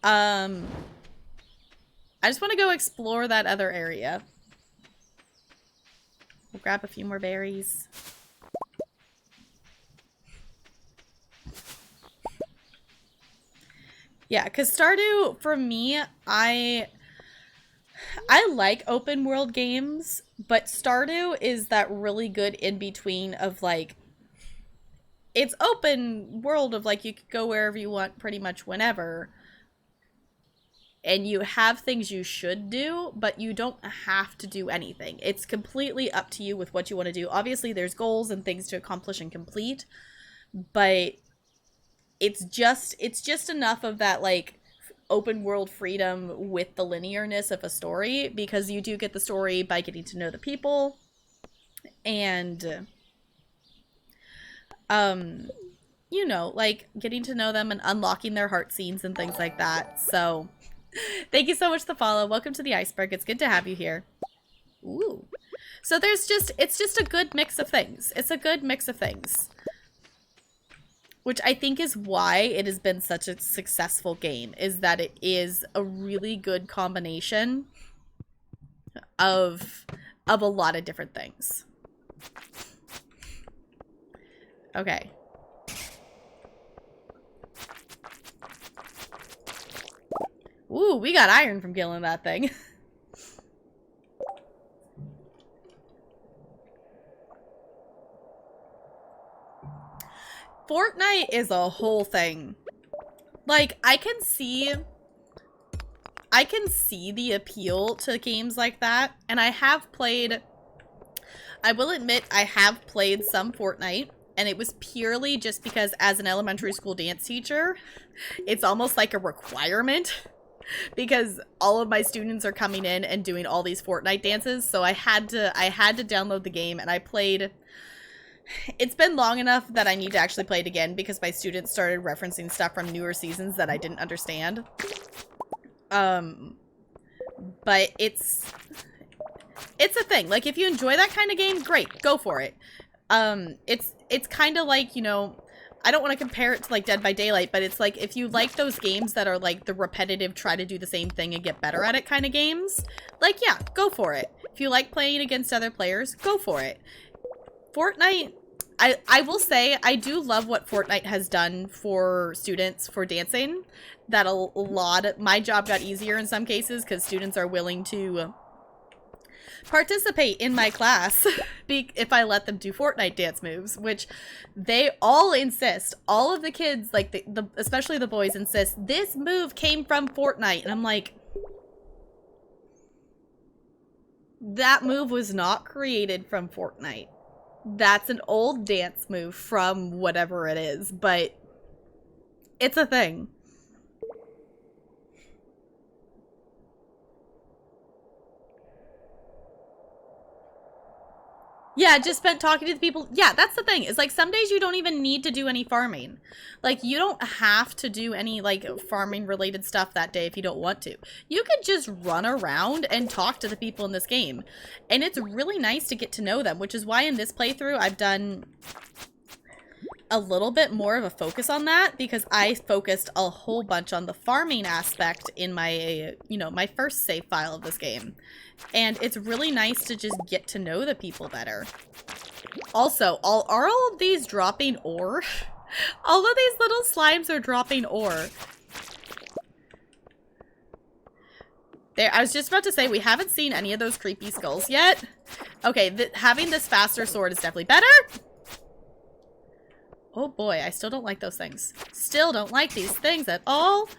[SPEAKER 1] I just want to go explore that other area. We'll grab a few more berries. Yeah, because Stardew, for me, I like open world games, but Stardew is that really good in-between of, like, it's open world of, like, you could go wherever you want pretty much whenever. And you have things you should do, but you don't have to do anything. It's completely up to you with what you want to do. Obviously, there's goals and things to accomplish and complete, but it's just enough of that, like, open world freedom with the linearness of a story, because you do get the story by getting to know the people and you know, like, getting to know them and unlocking their heart scenes and things like that. So thank you so much for the follow. Welcome to the iceberg. It's good to have you here. Ooh. So it's just a good mix of things. It's a good mix of things, which I think is why it has been such a successful game, is that it is a really good combination of a lot of different things. Okay. Ooh, we got iron from killing that thing. Fortnite is a whole thing. Like, I can see the appeal to games like that, and I will admit I have played some Fortnite, and it was purely just because as an elementary school dance teacher, it's almost like a requirement because all of my students are coming in and doing all these Fortnite dances, so I had to download the game, and I played. It's been long enough that I need to actually play it again because my students started referencing stuff from newer seasons that I didn't understand. But it's a thing. Like, if you enjoy that kind of game, great, go for it. It's kind of like, you know, I don't want to compare it to, like, Dead by Daylight, but it's like, if you like those games that are, like, the repetitive, try to do the same thing and get better at it kind of games, like, yeah, go for it. If you like playing against other players, go for it. Fortnite, I will say, I do love what Fortnite has done for students for dancing. That my job got easier in some cases because students are willing to participate in my class if I let them do Fortnite dance moves, which they all insist. All of the kids, like especially the boys, insist this move came from Fortnite, and I'm like, that move was not created from Fortnite. That's an old dance move from whatever it is, but it's a thing. Yeah, just spent talking to the people. Yeah, that's the thing. It's like some days you don't even need to do any farming. Like, you don't have to do any, like, farming related stuff that day if you don't want to. You could just run around and talk to the people in this game. And it's really nice to get to know them, which is why in this playthrough I've done a little bit more of a focus on that, because I focused a whole bunch on the farming aspect in my, you know, my first save file of this game. And it's really nice to just get to know the people better. Also, are all of these dropping ore? All of these little slimes are dropping ore. There, I was just about to say, we haven't seen any of those creepy skulls yet. Okay, having this faster sword is definitely better. Oh boy, I still don't like those things. Still don't like these things at all.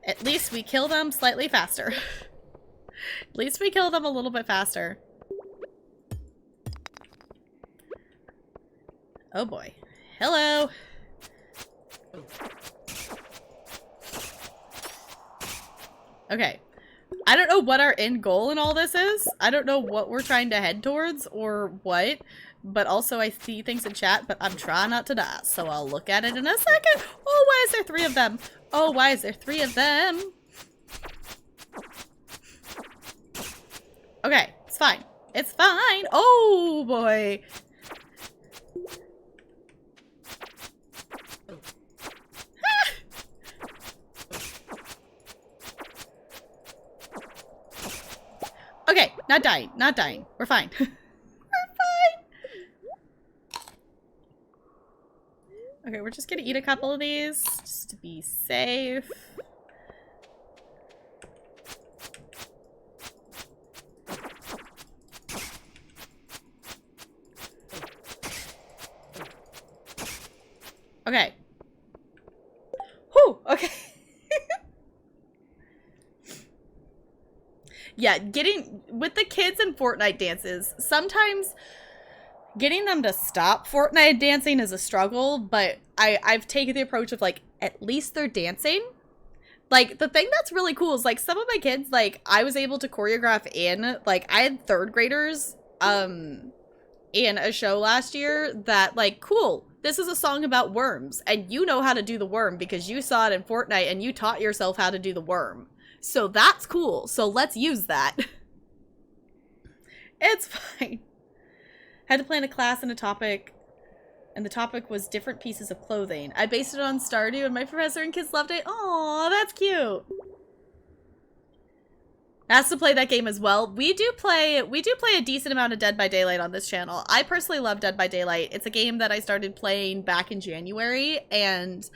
[SPEAKER 1] At least we kill them slightly faster. At least we kill them a little bit faster. Oh boy. Hello. Okay. I don't know what our end goal in all this is. I don't know what we're trying to head towards or what. But also I see things in chat, but I'm trying not to die. So I'll look at it in a second. Oh, why is there 3 of them? Oh, why is there 3 of them? Okay, it's fine. It's fine. Oh, boy. Okay, not dying. Not dying. We're fine. We're fine. Okay, we're just gonna eat a couple of these just to be safe. Okay. Whew, okay. Yeah, getting with the kids in Fortnite dances, sometimes getting them to stop Fortnite dancing is a struggle, but I've taken the approach of like, at least they're dancing. Like, the thing that's really cool is like some of my kids, like I was able to choreograph in, like I had 3rd graders in a show last year that like, cool, this is a song about worms and you know how to do the worm because you saw it in Fortnite and you taught yourself how to do the worm. So that's cool. So let's use that. It's fine. Had to plan a class and a topic, and the topic was different pieces of clothing. I based it on Stardew, and my professor and kids loved it. Aw, that's cute. Has to play that game as well. We do play a decent amount of Dead by Daylight on this channel. I personally love Dead by Daylight. It's a game that I started playing back in January, and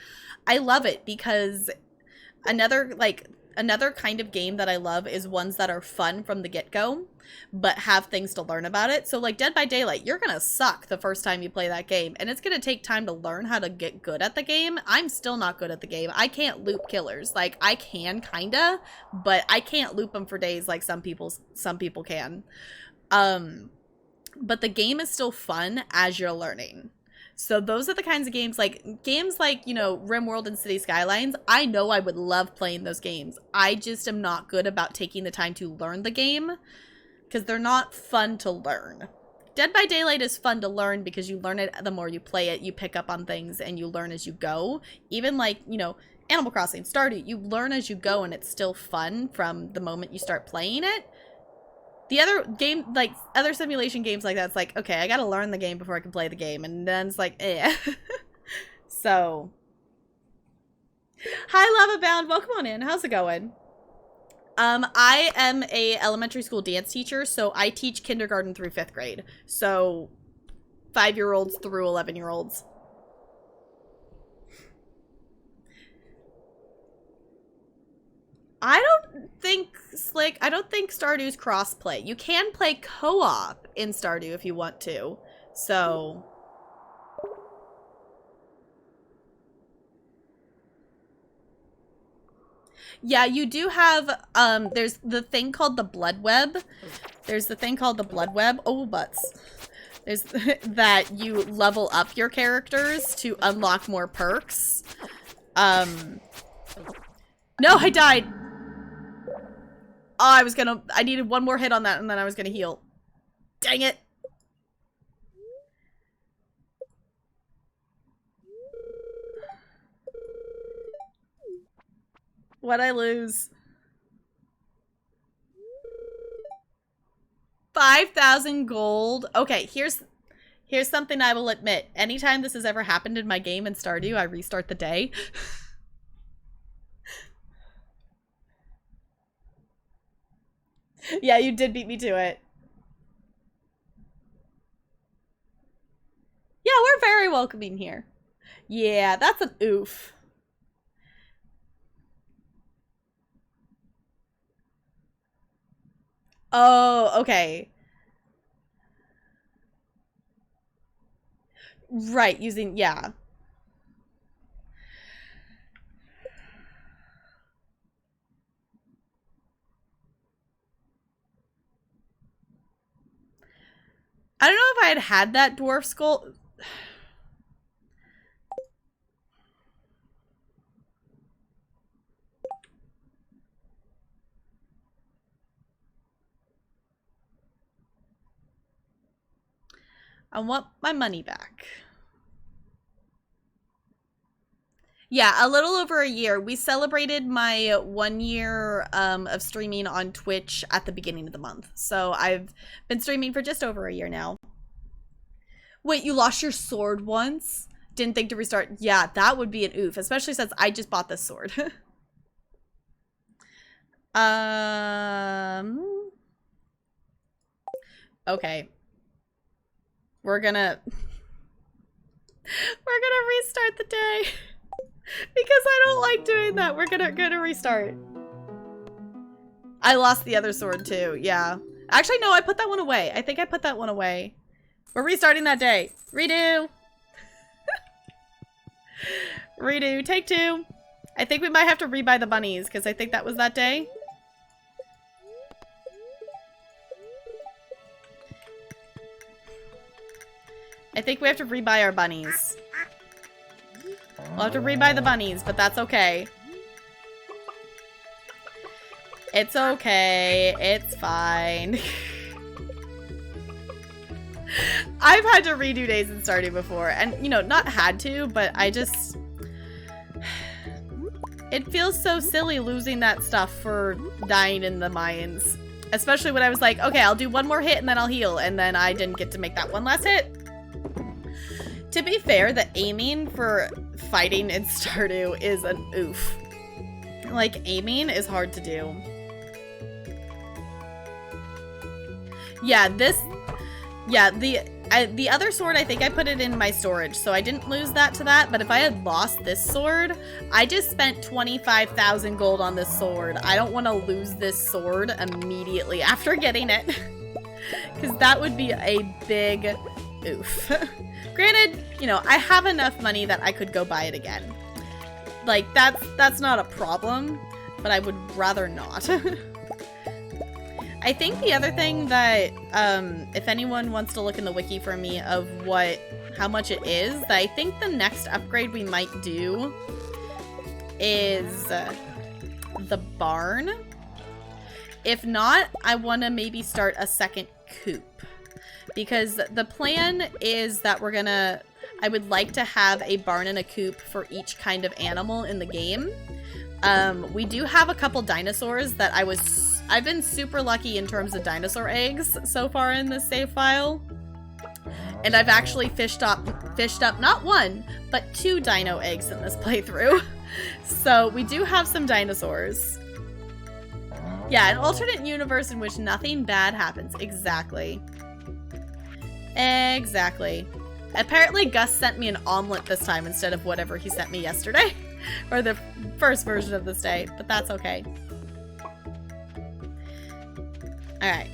[SPEAKER 1] I love it because another kind of game that I love is ones that are fun from the get-go, but have things to learn about it. So like Dead by Daylight, you're gonna suck the first time you play that game, and it's gonna take time to learn how to get good at the game. I'm still not good at the game. I can't loop killers. Like, I can kinda, but I can't loop them for days like some people can. But the game is still fun as you're learning. So those are the kinds of games like, you know, RimWorld and City Skylines. I know I would love playing those games. I just am not good about taking the time to learn the game because they're not fun to learn. Dead by Daylight is fun to learn because you learn it the more you play it. You pick up on things and you learn as you go. Even like, you know, Animal Crossing, Stardew, you learn as you go and it's still fun from the moment you start playing it. The other game, like, other simulation games like that, it's like, okay, I gotta learn the game before I can play the game, and then it's like, eh. So. Hi, Lava Bound, welcome on in, how's it going? I am a elementary school dance teacher, so I teach kindergarten through 5th grade. So, 5-year-olds through 11-year-olds. I don't think Stardew's crossplay. You can play co-op in Stardew if you want to. So. Yeah, you do have, there's the thing called the blood web. Oh, butts. There's that you level up your characters to unlock more perks. No, I died. Oh, I needed one more hit on that and then I was gonna heal. Dang it. What'd I lose? 5,000 gold. Okay, here's something I will admit. Anytime this has ever happened in my game in Stardew, I restart the day. Yeah, you did beat me to it. Yeah, we're very welcoming here. Yeah, that's an oof. Oh, okay. Right, yeah. I don't know if I had that dwarf skull. I want my money back. Yeah, a little over a year. We celebrated my 1 year of streaming on Twitch at the beginning of the month. So I've been streaming for just over a year now. Wait, you lost your sword once? Didn't think to restart. Yeah, that would be an oof, especially since I just bought this sword. Okay. We're gonna restart the day. Because I don't like doing that. We're gonna restart. I lost the other sword too, yeah. Actually, no, I put that one away. I think I put that one away. We're restarting that day. Redo. Redo. Take 2. I think we might have to rebuy the bunnies because I think that was that day. I think we have to rebuy our bunnies. We'll have to rebuy the bunnies, but that's okay. It's okay. It's fine. I've had to redo days in Stardew before, and, you know, not had to, but I just... It feels so silly losing that stuff for dying in the mines. Especially when I was like, okay, I'll do one more hit and then I'll heal, and then I didn't get to make that one last hit. To be fair, the aiming for fighting in Stardew is an oof. Like, aiming is hard to do. Yeah, the other sword, I think I put it in my storage, so I didn't lose that to that, but if I had lost this sword, I just spent 25,000 gold on this sword. I don't want to lose this sword immediately after getting it. Because that would be a big oof. Granted, you know, I have enough money that I could go buy it again. Like, that's not a problem, but I would rather not. I think the other thing that, if anyone wants to look in the wiki for me of how much it is, that I think the next upgrade we might do is the barn. If not, I want to maybe start a second coop. Because the plan is that I would like to have a barn and a coop for each kind of animal in the game. We do have a couple dinosaurs that I've been super lucky in terms of dinosaur eggs so far in this save file. And I've actually fished up not 1, but 2 dino eggs in this playthrough. So we do have some dinosaurs. Yeah, an alternate universe in which nothing bad happens. Exactly. Exactly. Apparently Gus sent me an omelet this time instead of whatever he sent me yesterday. Or the first version of this day, but that's okay. Alright.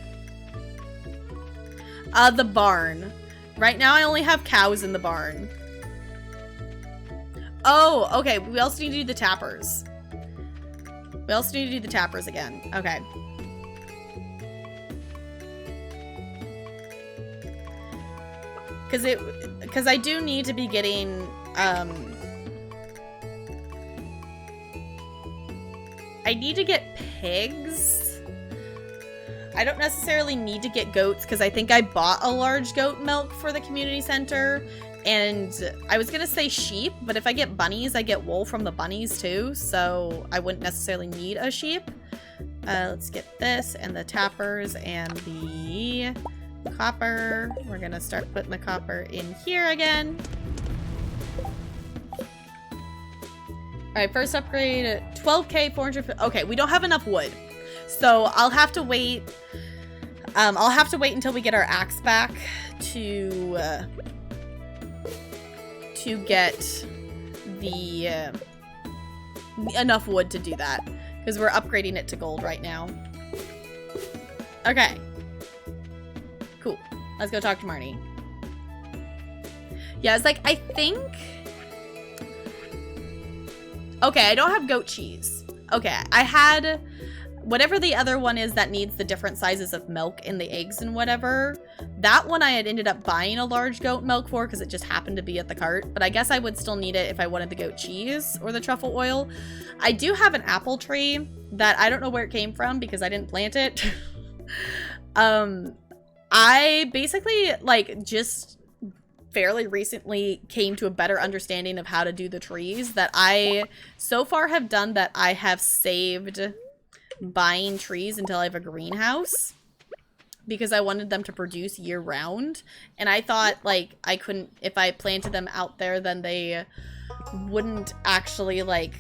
[SPEAKER 1] The barn. Right now I only have cows in the barn. Oh, okay. We also need to do the tappers. We also need to do the tappers again. Okay. Because I do need to be getting, I need to get pigs. I don't necessarily need to get goats because I think I bought a large goat milk for the community center. And I was going to say sheep, but if I get bunnies, I get wool from the bunnies too. So I wouldn't necessarily need a sheep. Let's get this and the tappers and the copper. We're going to start putting the copper in here again. Alright, first upgrade, 12k, 400, okay, we don't have enough wood. So I'll have to wait, until we get our axe back to get the, enough wood to do that. Because we're upgrading it to gold right now. Okay. Cool. Let's go talk to Marnie. Yeah, it's like, I think... Okay, I don't have goat cheese. Okay, I had whatever the other one is that needs the different sizes of milk in the eggs and whatever. That one I had ended up buying a large goat milk for because it just happened to be at the cart. But I guess I would still need it if I wanted the goat cheese or the truffle oil. I do have an apple tree that I don't know where it came from because I didn't plant it. I basically, like, just fairly recently came to a better understanding of how to do the trees that I so far have done that I have saved buying trees until I have a greenhouse because I wanted them to produce year round. And I thought like I couldn't, if I planted them out there, then they wouldn't actually like,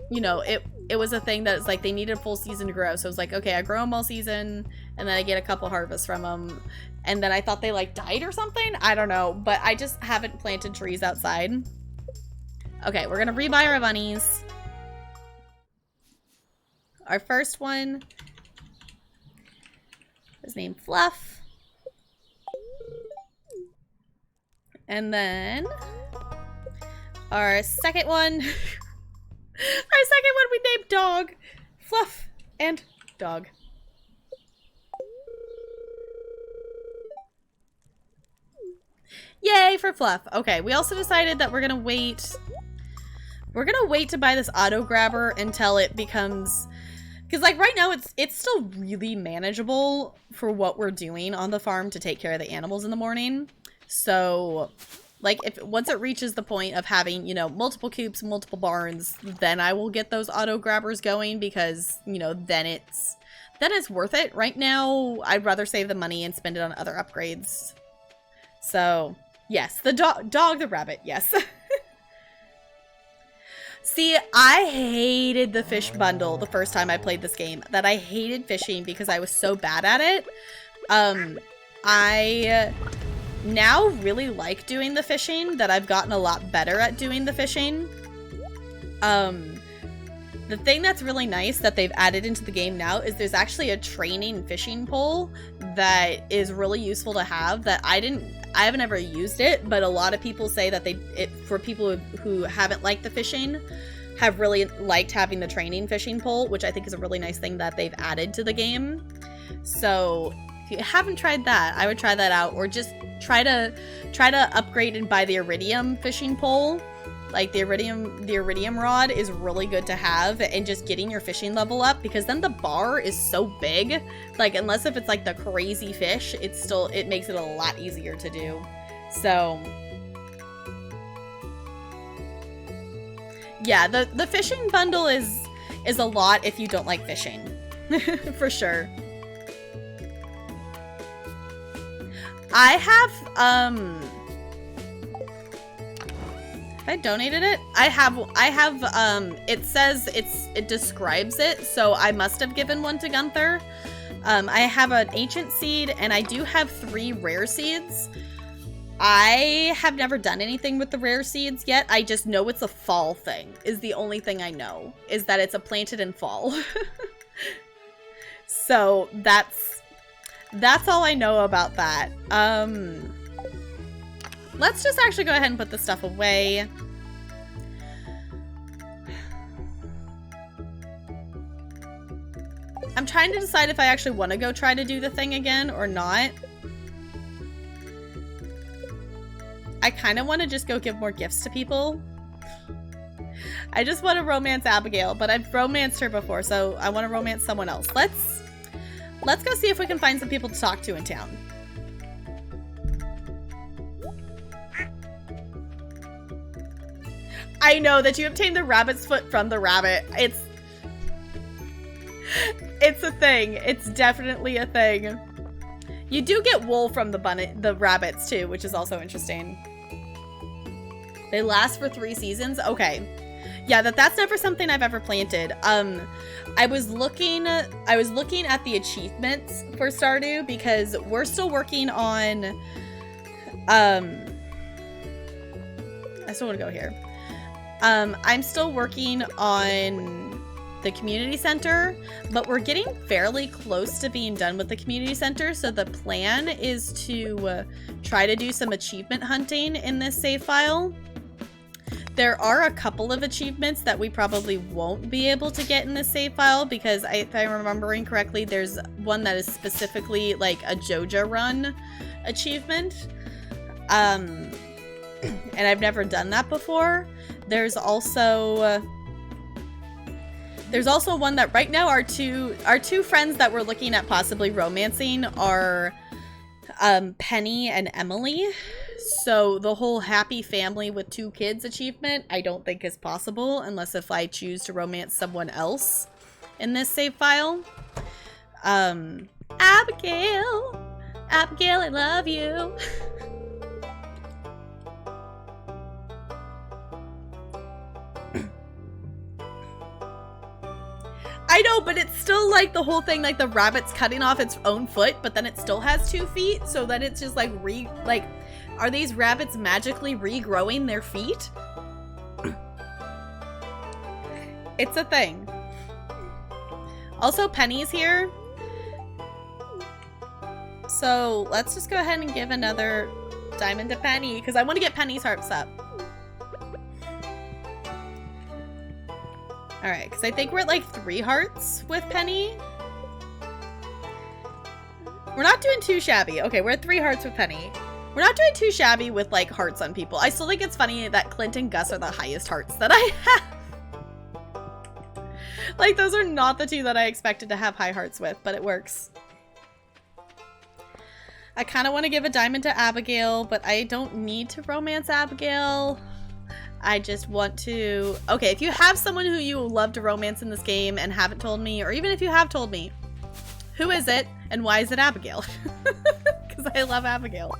[SPEAKER 1] you know, it was a thing that it's like they needed a full season to grow. So it was like, okay, I grow them all season and then I get a couple harvests from them. And then I thought they like died or something. I don't know, but I just haven't planted trees outside. Okay, we're gonna rebuy our bunnies. Our first one is named Fluff. And then our second one, we named Dog. Fluff and Dog. Yay for Fluff. Okay, we also decided that we're gonna wait. We're gonna wait to buy this auto grabber until it becomes, because like right now it's still really manageable for what we're doing on the farm to take care of the animals in the morning. So like if once it reaches the point of having, you know, multiple coops, multiple barns, then I will get those auto grabbers going because, you know, then it's worth it. Right now, I'd rather save the money and spend it on other upgrades. So yes, the dog, the rabbit, yes. See, I hated the fish bundle the first time I played this game. That I hated fishing because I was so bad at it. I now really like doing the fishing, that I've gotten a lot better at doing the fishing. The thing that's really nice that they've added into the game now is there's actually a training fishing pole that is really useful to have that I haven't ever used it, but a lot of people say that for people who haven't liked the fishing, have really liked having the training fishing pole, which I think is a really nice thing that they've added to the game. So if you haven't tried that, I would try that out, or just try to upgrade and buy the iridium fishing pole. Like the iridium rod is really good to have, and just getting your fishing level up, because then the bar is so big, like unless if it's like the crazy fish, it makes it a lot easier to do. So yeah, the fishing bundle is a lot if you don't like fishing. For sure. I have I donated it. I have it says it describes it, so I must have given one to Gunther. I have an ancient seed, and I do have 3 rare seeds. I have never done anything with the rare seeds yet. I just know it's a fall thing, is the only thing I know, is that it's a planted in fall. So that's all I know about that. Let's just actually go ahead and put this stuff away. I'm trying to decide if I actually want to go try to do the thing again or not. I kind of want to just go give more gifts to people. I just want to romance Abigail, but I've romanced her before, so I want to romance someone else. Let's go see if we can find some people to talk to in town. I know that you obtained the rabbit's foot from the rabbit. It's a thing. It's definitely a thing. You do get wool from the rabbits too, which is also interesting. They last for 3 seasons. Okay. Yeah, that's never something I've ever planted. I was looking at the achievements for Stardew, because we're still working on I still want to go here. I'm still working on the community center, but we're getting fairly close to being done with the community center. So the plan is to try to do some achievement hunting in this save file. There are a couple of achievements that we probably won't be able to get in this save file, because if I'm remembering correctly, there's one that is specifically like a Joja run achievement. And I've never done that before. There's also one that right now our two friends that we're looking at possibly romancing are Penny and Emily. So the whole happy family with 2 kids achievement, I don't think is possible unless if I choose to romance someone else in this save file. Abigail, I love you. I know, but it's still like the whole thing, like the rabbit's cutting off its own foot, but then it still has 2 feet, so then it's just like are these rabbits magically regrowing their feet? It's a thing. Also, Penny's here. So let's just go ahead and give another diamond to Penny, because I want to get Penny's hearts up. Alright, because I think we're at like 3 hearts with Penny. We're not doing too shabby. Okay, we're at 3 hearts with Penny. We're not doing too shabby with like hearts on people. I still think it's funny that Clint and Gus are the highest hearts that I have. Like, those are not the 2 that I expected to have high hearts with, but it works. I kind of want to give a diamond to Abigail, but I don't need to romance Abigail. I just want to... Okay, if you have someone who you love to romance in this game and haven't told me, or even if you have told me, who is it and why is it Abigail? Because I love Abigail.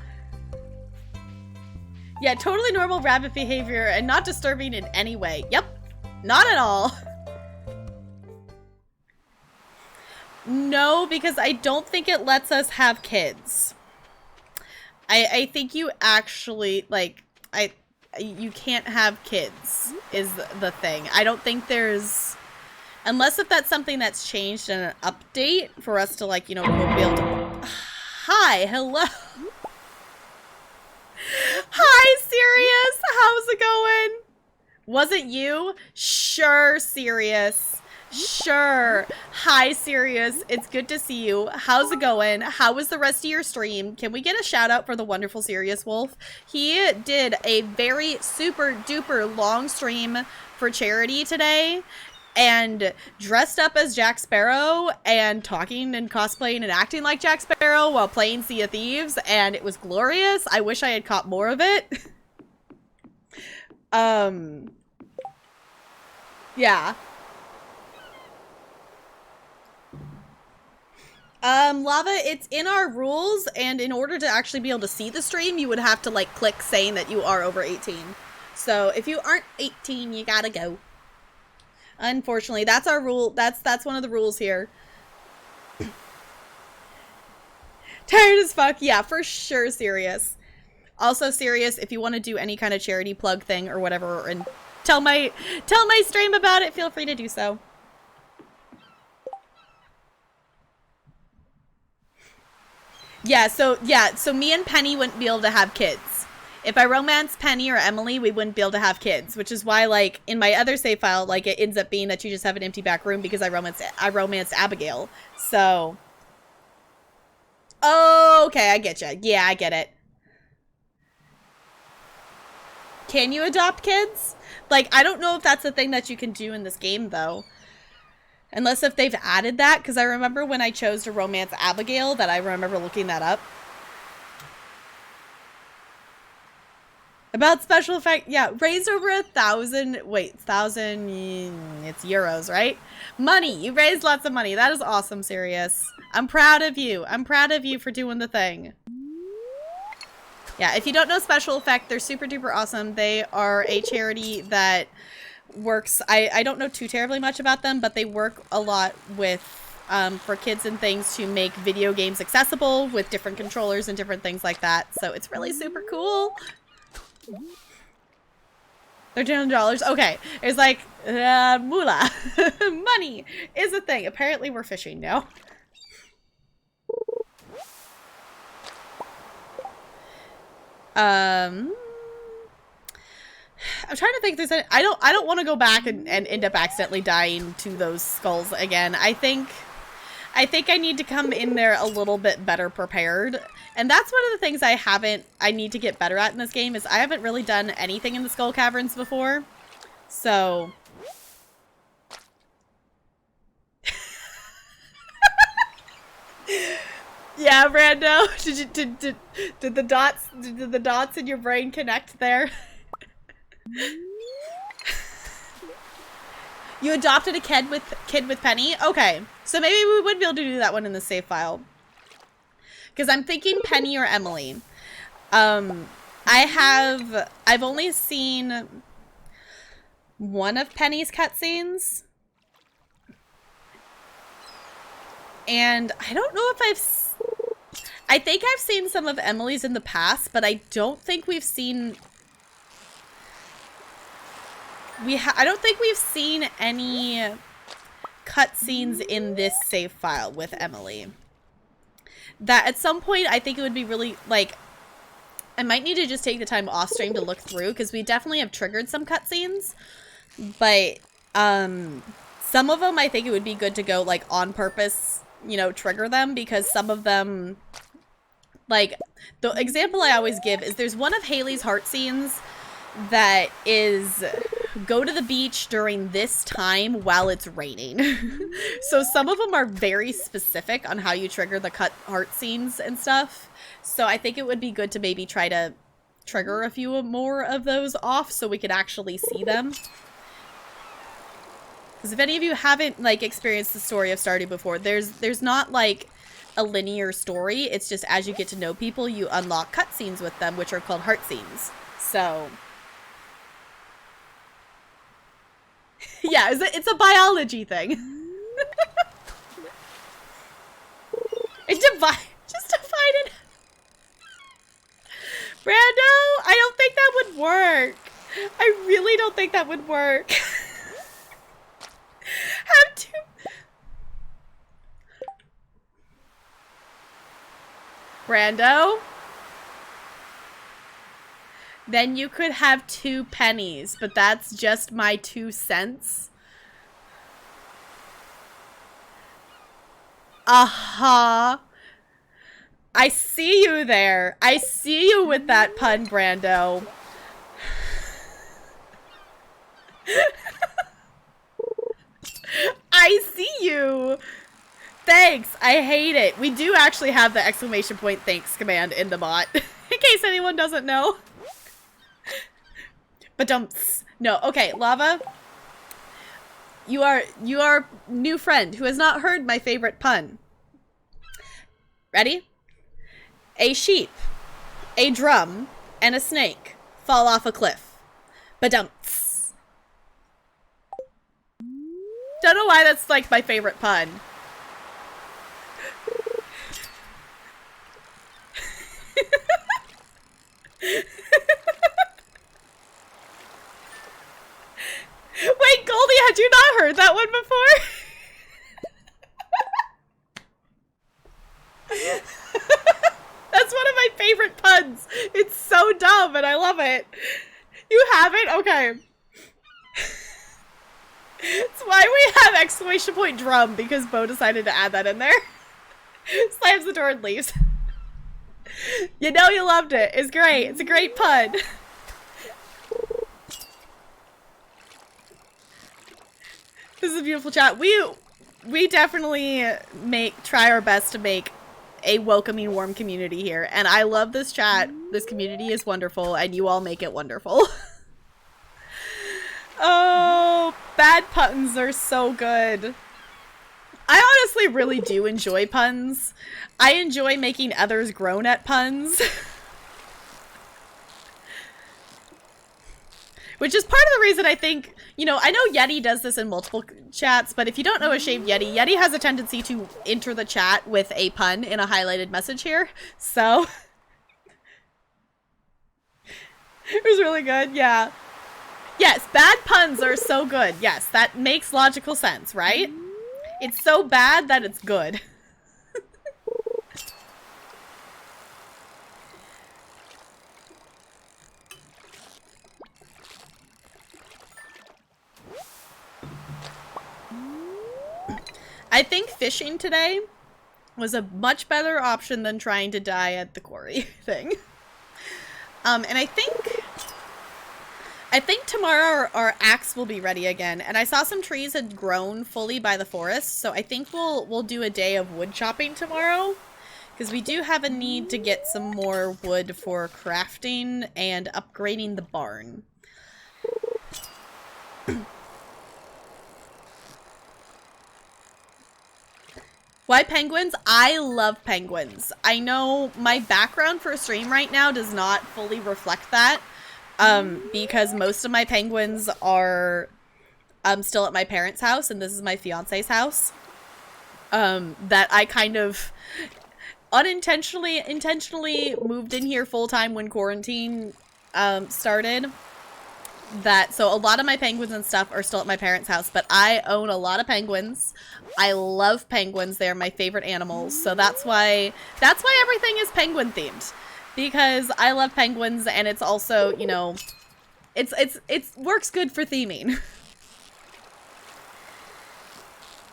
[SPEAKER 1] Yeah, totally normal rabbit behavior and not disturbing in any way. Yep, not at all. No, because I don't think it lets us have kids. I think you actually, like, you can't have kids is the thing. I don't think there's, unless if that's something that's changed in an update for us to, like, you know, be able to, hi, hello. Hi, Sirius, how's it going? Was it you? Sure, Sirius. Sure. Hi, Sirius. It's good to see you. How's it going? How was the rest of your stream? Can we get a shout out for the wonderful Sirius Wolf? He did a very super duper long stream for charity today and dressed up as Jack Sparrow and talking and cosplaying and acting like Jack Sparrow while playing Sea of Thieves, and it was glorious. I wish I had caught more of it. Yeah. Lava, it's in our rules, and in order to actually be able to see the stream, you would have to, like, click saying that you are over 18. So, if you aren't 18, you gotta go. Unfortunately, that's our rule. That's one of the rules here. Tired as fuck? Yeah, for sure, Sirius. Also, Sirius, if you want to do any kind of charity plug thing or whatever, and tell my stream about it, feel free to do so. Yeah, so me and Penny wouldn't be able to have kids. If I romance Penny or Emily, we wouldn't be able to have kids, which is why, like, in my other save file, like, it ends up being that you just have an empty back room because I romanced Abigail. So, oh, okay, I get you. Yeah, I get it. Can you adopt kids? Like, I don't know if that's a thing that you can do in this game, though. Unless if they've added that, because I remember when I chose to romance Abigail that I remember looking that up. About special effect, yeah, raised over 1,000, wait, 1,000, it's euros, right? Money, you raised lots of money. That is awesome, Sirius. I'm proud of you. I'm proud of you for doing the thing. Yeah, if you don't know Special Effect, they're super duper awesome. They are a charity that works, I don't know too terribly much about them, but they work a lot with, for kids and things to make video games accessible with different controllers and different things like that. So it's really super cool. $1,300. Okay, it's like moolah. Money is a thing. Apparently we're fishing now. I'm trying to think if there's any, I don't want to go back and end up accidentally dying to those skulls again. I think I need to come in there a little bit better prepared. And that's one of the things I need to get better at in this game is I haven't really done anything in the Skull Caverns before. So Yeah, Brando. Did the dots in your brain connect there? You adopted a kid with Penny? Okay. So maybe we would be able to do that one in the save file. Because I'm thinking Penny or Emily. I've only seen one of Penny's cutscenes. And I don't know if I think I've seen some of Emily's in the past, but I don't think we've seen... I don't think we've seen any cutscenes in this save file with Emily. That at some point, I think it would be really, like... I might need to just take the time off stream to look through, because we definitely have triggered some cutscenes. But, some of them, I think it would be good to go, like, on purpose, you know, trigger them, because some of them... Like, the example I always give is there's one of Haley's heart scenes that is go to the beach during this time while it's raining. So some of them are very specific on how you trigger the cut heart scenes and stuff. So I think it would be good to maybe try to trigger a few more of those off so we could actually see them. Because if any of you haven't, like, experienced the story of Stardew before, there's not, like, a linear story. It's just as you get to know people, you unlock cutscenes with them, which are called heart scenes. So... yeah, it's a biology thing. Just divide it. Brando, I don't think that would work. I really don't think that would work. Have two... Brando? Then you could have 2 pennies, but that's just my 2 cents. Uh-huh. I see you there. I see you with that pun, Brando. I see you. Thanks. I hate it. We do actually have the exclamation point thanks command in the bot, in case anyone doesn't know. Ba-dumps. No, okay, Lava. You are new friend who has not heard my favorite pun. Ready? A sheep, a drum, and a snake fall off a cliff. Ba-dumps. Don't know why that's like my favorite pun. Wait, Goldie, had you not heard that one before? That's one of my favorite puns. It's so dumb and I love it. You haven't? Okay. It's why we have exclamation point drum, because Bo decided to add that in there. Slams the door and leaves. You know you loved it. It's great. It's a great pun. This is a beautiful chat. We definitely try our best to make a welcoming, warm community here. And I love this chat. This community is wonderful, and you all make it wonderful. Oh, bad puns are so good. I honestly really do enjoy puns. I enjoy making others groan at puns. Which is part of the reason I think, you know, I know Yeti does this in multiple chats, but if you don't know a shaved Yeti, Yeti has a tendency to enter the chat with a pun in a highlighted message here. So it was really good, yeah. Yes, bad puns are so good. Yes, that makes logical sense, right? It's so bad that it's good. I think fishing today was a much better option than trying to die at the quarry thing. And I think tomorrow our axe will be ready again. And I saw some trees had grown fully by the forest, so I think we'll do a day of wood chopping tomorrow. Because we do have a need to get some more wood for crafting and upgrading the barn. Why penguins? I love penguins. I know my background for a stream right now does not fully reflect that. Because most of my penguins are still at my parents' house, and this is my fiance's house. That I kind of intentionally moved in here full-time when quarantine started. So a lot of my penguins and stuff are still at my parents' house, but I own a lot of penguins. I love penguins. They're my favorite animals. So that's why everything is penguin themed. Because I love penguins, and it's also, you know, it works good for theming.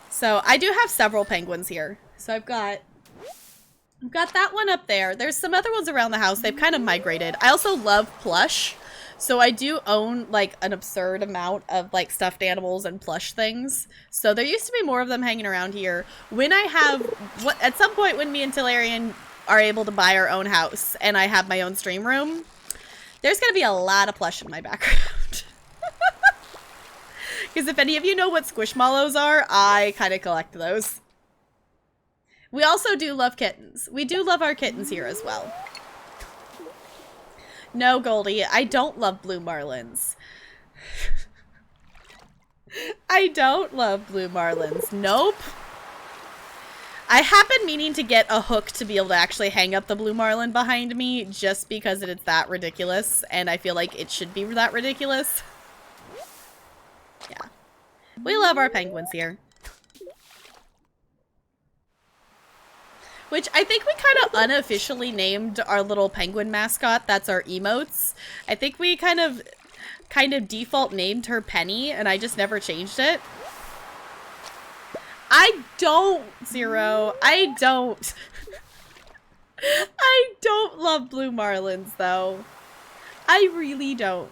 [SPEAKER 1] So I do have several penguins here. So I've got that one up there. There's some other ones around the house. They've kind of migrated. I also love plush. So I do own, like, an absurd amount of, like, stuffed animals and plush things. So there used to be more of them hanging around here. When I have, at some point when me and Tillarian are able to buy our own house and I have my own stream room, there's going to be a lot of plush in my background. Because if any of you know what squishmallows are, I kind of collect those. We also do love kittens. We do love our kittens here as well. No, Goldie, I don't love blue marlins. I don't love blue marlins. Nope. I have been meaning to get a hook to be able to actually hang up the blue marlin behind me just because it's that ridiculous, and I feel like it should be that ridiculous. Yeah. We love our penguins here. Which I think we kind of unofficially named our little penguin mascot. That's our emotes. I think we kind of default named her Penny, and I just never changed it. I don't, Zero. I don't. I don't love blue marlins, though. I really don't.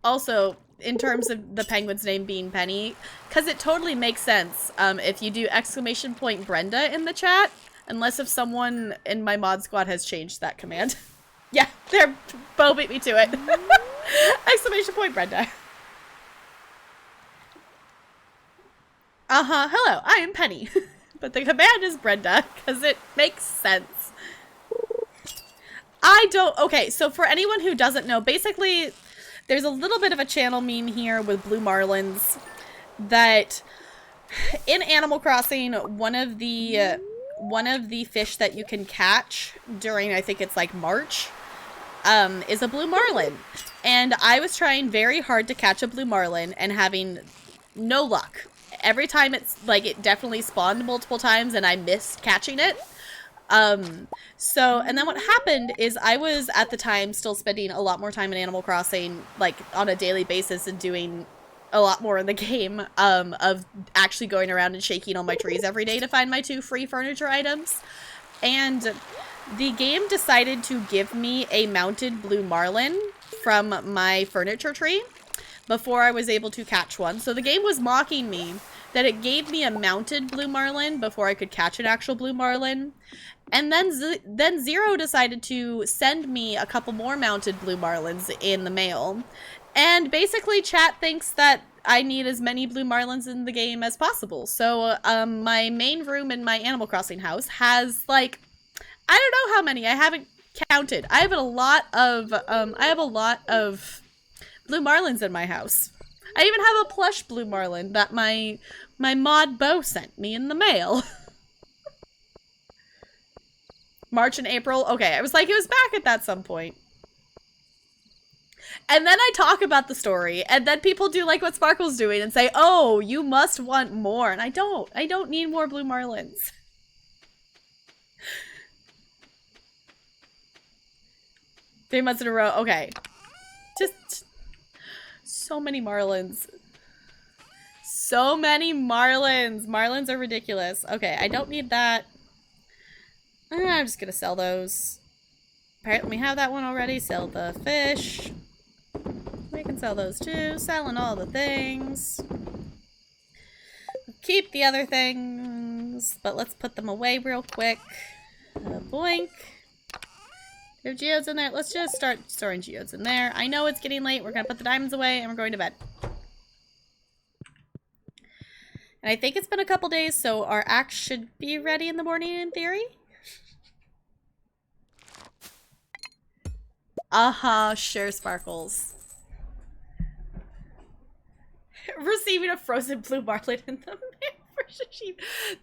[SPEAKER 1] Also, in terms of the penguin's name being Penny, because it totally makes sense if you do ! Brenda in the chat, unless if someone in my mod squad has changed that command. Yeah, there, Bo beat me to it. ! Brenda. Hello, I am Penny. But the command is Brenda, because it makes sense. Okay, so for anyone who doesn't know, basically, there's a little bit of a channel meme here with blue marlins that in Animal Crossing, one of the fish that you can catch during, I think it's like March, is a blue marlin. And I was trying very hard to catch a blue marlin and having no luck. Every time it's like, it definitely spawned multiple times and I missed catching it. And then what happened is I was at the time still spending a lot more time in Animal Crossing, like on a daily basis, and doing a lot more in the game, of actually going around and shaking all my trees every day to find my 2 free furniture items. And the game decided to give me a mounted blue marlin from my furniture tree before I was able to catch one. So the game was mocking me that it gave me a mounted blue marlin before I could catch an actual blue marlin. And then Zero decided to send me a couple more mounted blue marlins in the mail. And basically chat thinks that I need as many blue marlins in the game as possible. So my main room in my Animal Crossing house has, like, I don't know how many. I haven't counted. I have a lot of blue marlins in my house. I even have a plush blue marlin that my mod Bo sent me in the mail. March and April. Okay, I was like, it was back at that some point. And then I talk about the story, and then people do like what Sparkle's doing and say, oh, you must want more. And I don't need more blue marlins. Three months in a row. Okay. Just so many marlins. So many marlins. Marlins are ridiculous. Okay, I don't need that. I'm just gonna sell those. Apparently we have that one already. Sell the fish. We can sell those too. Selling all the things. Keep the other things. items, but let's put them away real quick. Boink. We have geodes in there. Let's just start storing geodes in there. I know it's getting late. We're gonna put the diamonds away and we're going to bed. And I think it's been a couple days, so our axe should be ready in the morning in theory. Sure, Sparkles. Receiving a frozen blue marlin in the mail.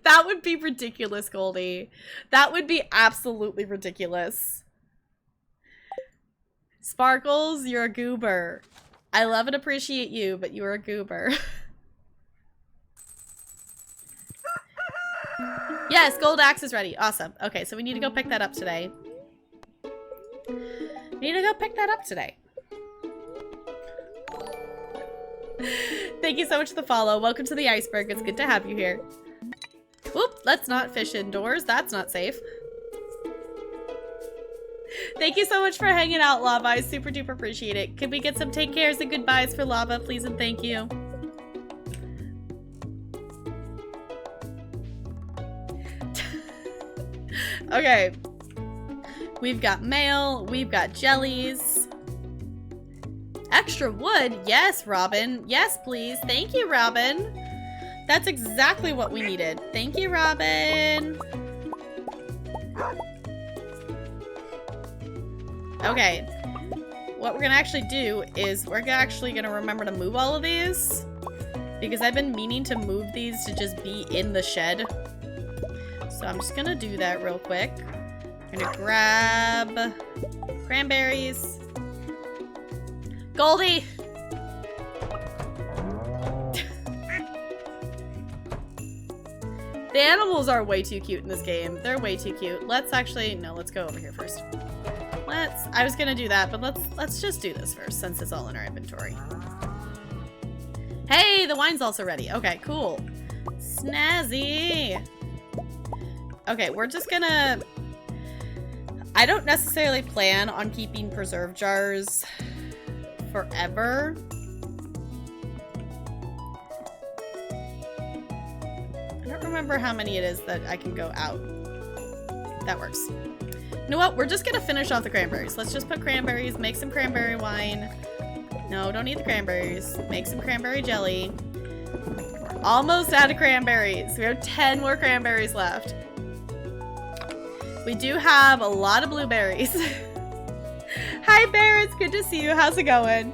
[SPEAKER 1] That would be ridiculous, Goldie. That would be absolutely ridiculous. Sparkles, you're a goober. I love and appreciate you, but you're a goober. Yes, gold axe is ready. Awesome. Okay, so we need to go pick that up today. Thank you so much for the follow. Welcome to the iceberg. It's good to have you here. Whoop, let's not fish indoors. That's not safe. Thank you so much for hanging out, Lava. I super duper appreciate it. Could we get some take cares and goodbyes for Lava, please and thank you. Okay. We've got mail. We've got jellies. Extra wood? Yes, Robin. Yes, please. Thank you, Robin. That's exactly what we needed. Thank you, Robin. Okay. What we're gonna actually do is we're actually gonna remember to move all of these because I've been meaning to move these to just be in the shed. So I'm just gonna do that real quick. I'm gonna grab cranberries. Goldie! The animals are way too cute in this game. They're way too cute. Let's actually, no, let's go over here first. I was gonna do that, but let's just do this first since it's all in our inventory. Hey, the wine's also ready. Okay, cool. Snazzy! Okay, we're just gonna... I don't necessarily plan on keeping preserve jars forever. I don't remember how many it is that I can go out. That works. You know what? We're just gonna finish off the cranberries. Let's just put cranberries, make some cranberry wine. No, don't need the cranberries. Make some cranberry jelly. We're almost out of cranberries. We have 10 more cranberries left. We do have a lot of blueberries. Hi, Bear. It's good to see you. How's it going?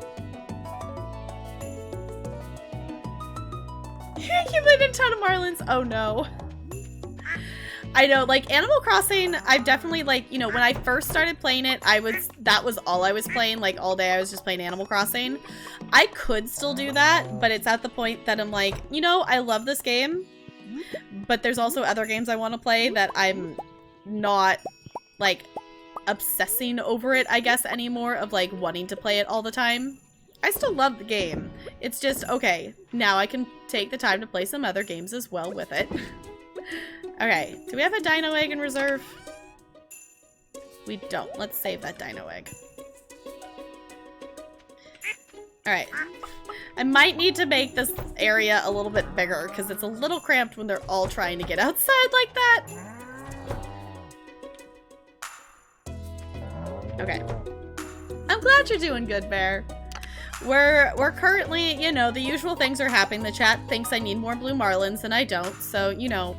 [SPEAKER 1] You played a ton of Marlins. Oh, no. I know, like, Animal Crossing, I've definitely, like, you know, when I first started playing it, that was all I was playing. Like, all day I was just playing Animal Crossing. I could still do that, but it's at the point that I'm like, you know, I love this game, but there's also other games I want to play that I'm not, like, obsessing over it, I guess, anymore, of, like, wanting to play it all the time. I still love the game. It's just, okay, now I can take the time to play some other games as well with it. Okay, do we have a dino egg in reserve? We don't. Let's save that dino egg. Alright. I might need to make this area a little bit bigger because it's a little cramped when they're all trying to get outside like that. Okay. I'm glad you're doing good, Bear. We're currently, you know, the usual things are happening. The chat thinks I need more blue marlins and I don't, so, you know.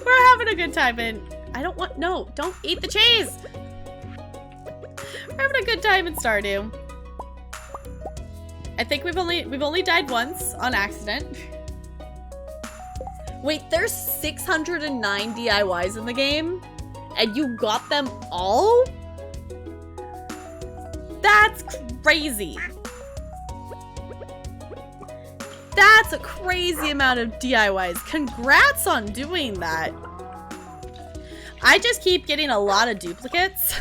[SPEAKER 1] We're having a good time and I don't want, no, don't eat the cheese! We're having a good time in Stardew. I think we've only died once on accident. Wait, there's 609 DIYs in the game? And you got them all? That's crazy. That's a crazy amount of DIYs. Congrats on doing that. I just keep getting a lot of duplicates.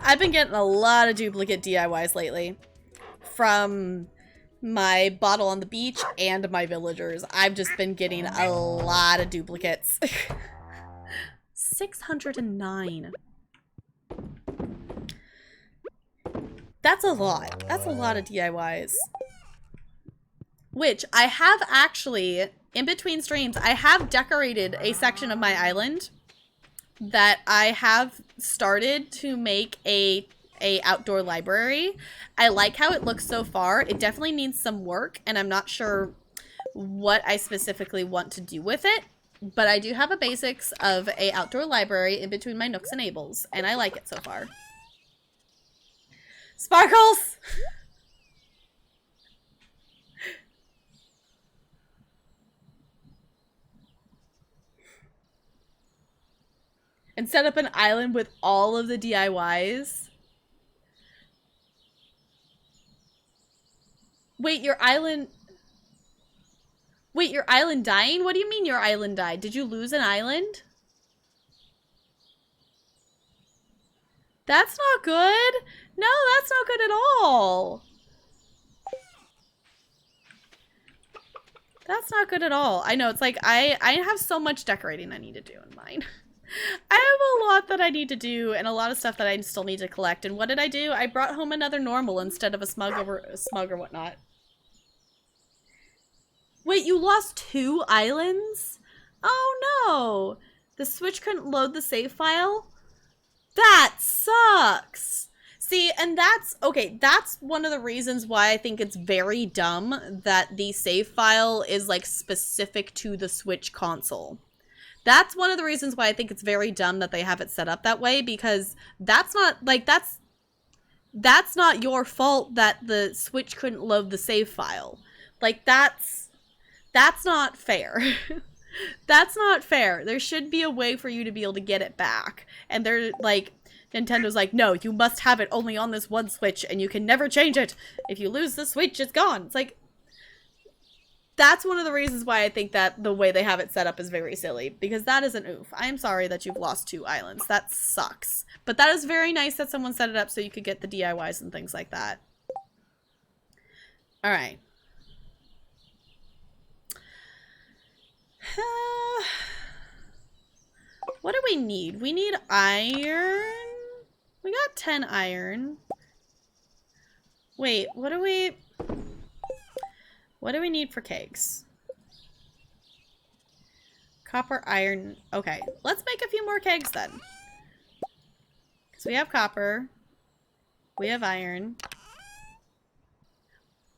[SPEAKER 1] I've been getting a lot of duplicate DIYs lately. From my bottle on the beach and my villagers. I've just been getting a lot of duplicates. 609. That's a lot. That's a lot of DIYs. Which I have actually, in between streams, I have decorated a section of my island that I have started to make a outdoor library. I like how it looks so far. It definitely needs some work, and I'm not sure what I specifically want to do with it. But I do have a basics of a outdoor library in between my nooks and ables, and I like it so far. Sparkles! And set up an island with all of the DIYs. Wait, your island... Wait, your island dying? What do you mean your island died? Did you lose an island? That's not good. No, that's not good at all. That's not good at all. I know, it's like, I have so much decorating I need to do in mine. I have a lot that I need to do and a lot of stuff that I still need to collect. And what did I do? I brought home another normal instead of a smug or whatnot. Wait, you lost 2 islands? Oh no! The Switch couldn't load the save file? That sucks! See, and that's, okay, that's one of the reasons why I think it's very dumb that the save file is, like, specific to the Switch console. That's one of the reasons why I think it's very dumb that they have it set up that way, because that's not, like, that's not your fault that the Switch couldn't load the save file. Like, that's not fair. That's not fair. There should be a way for you to be able to get it back. And they're, like, Nintendo's like, no, you must have it only on this one Switch, and you can never change it. If you lose the Switch, it's gone. It's like, that's one of the reasons why I think that the way they have it set up is very silly, because that is an oof. I am sorry that you've lost 2 islands. That sucks. But that is very nice that someone set it up so you could get the DIYs and things like that. Alright. What do we need? We need iron. We got 10 iron. Wait, what do we need for cakes? Copper, iron. Okay, let's make a few more kegs then. Because we have copper. We have iron.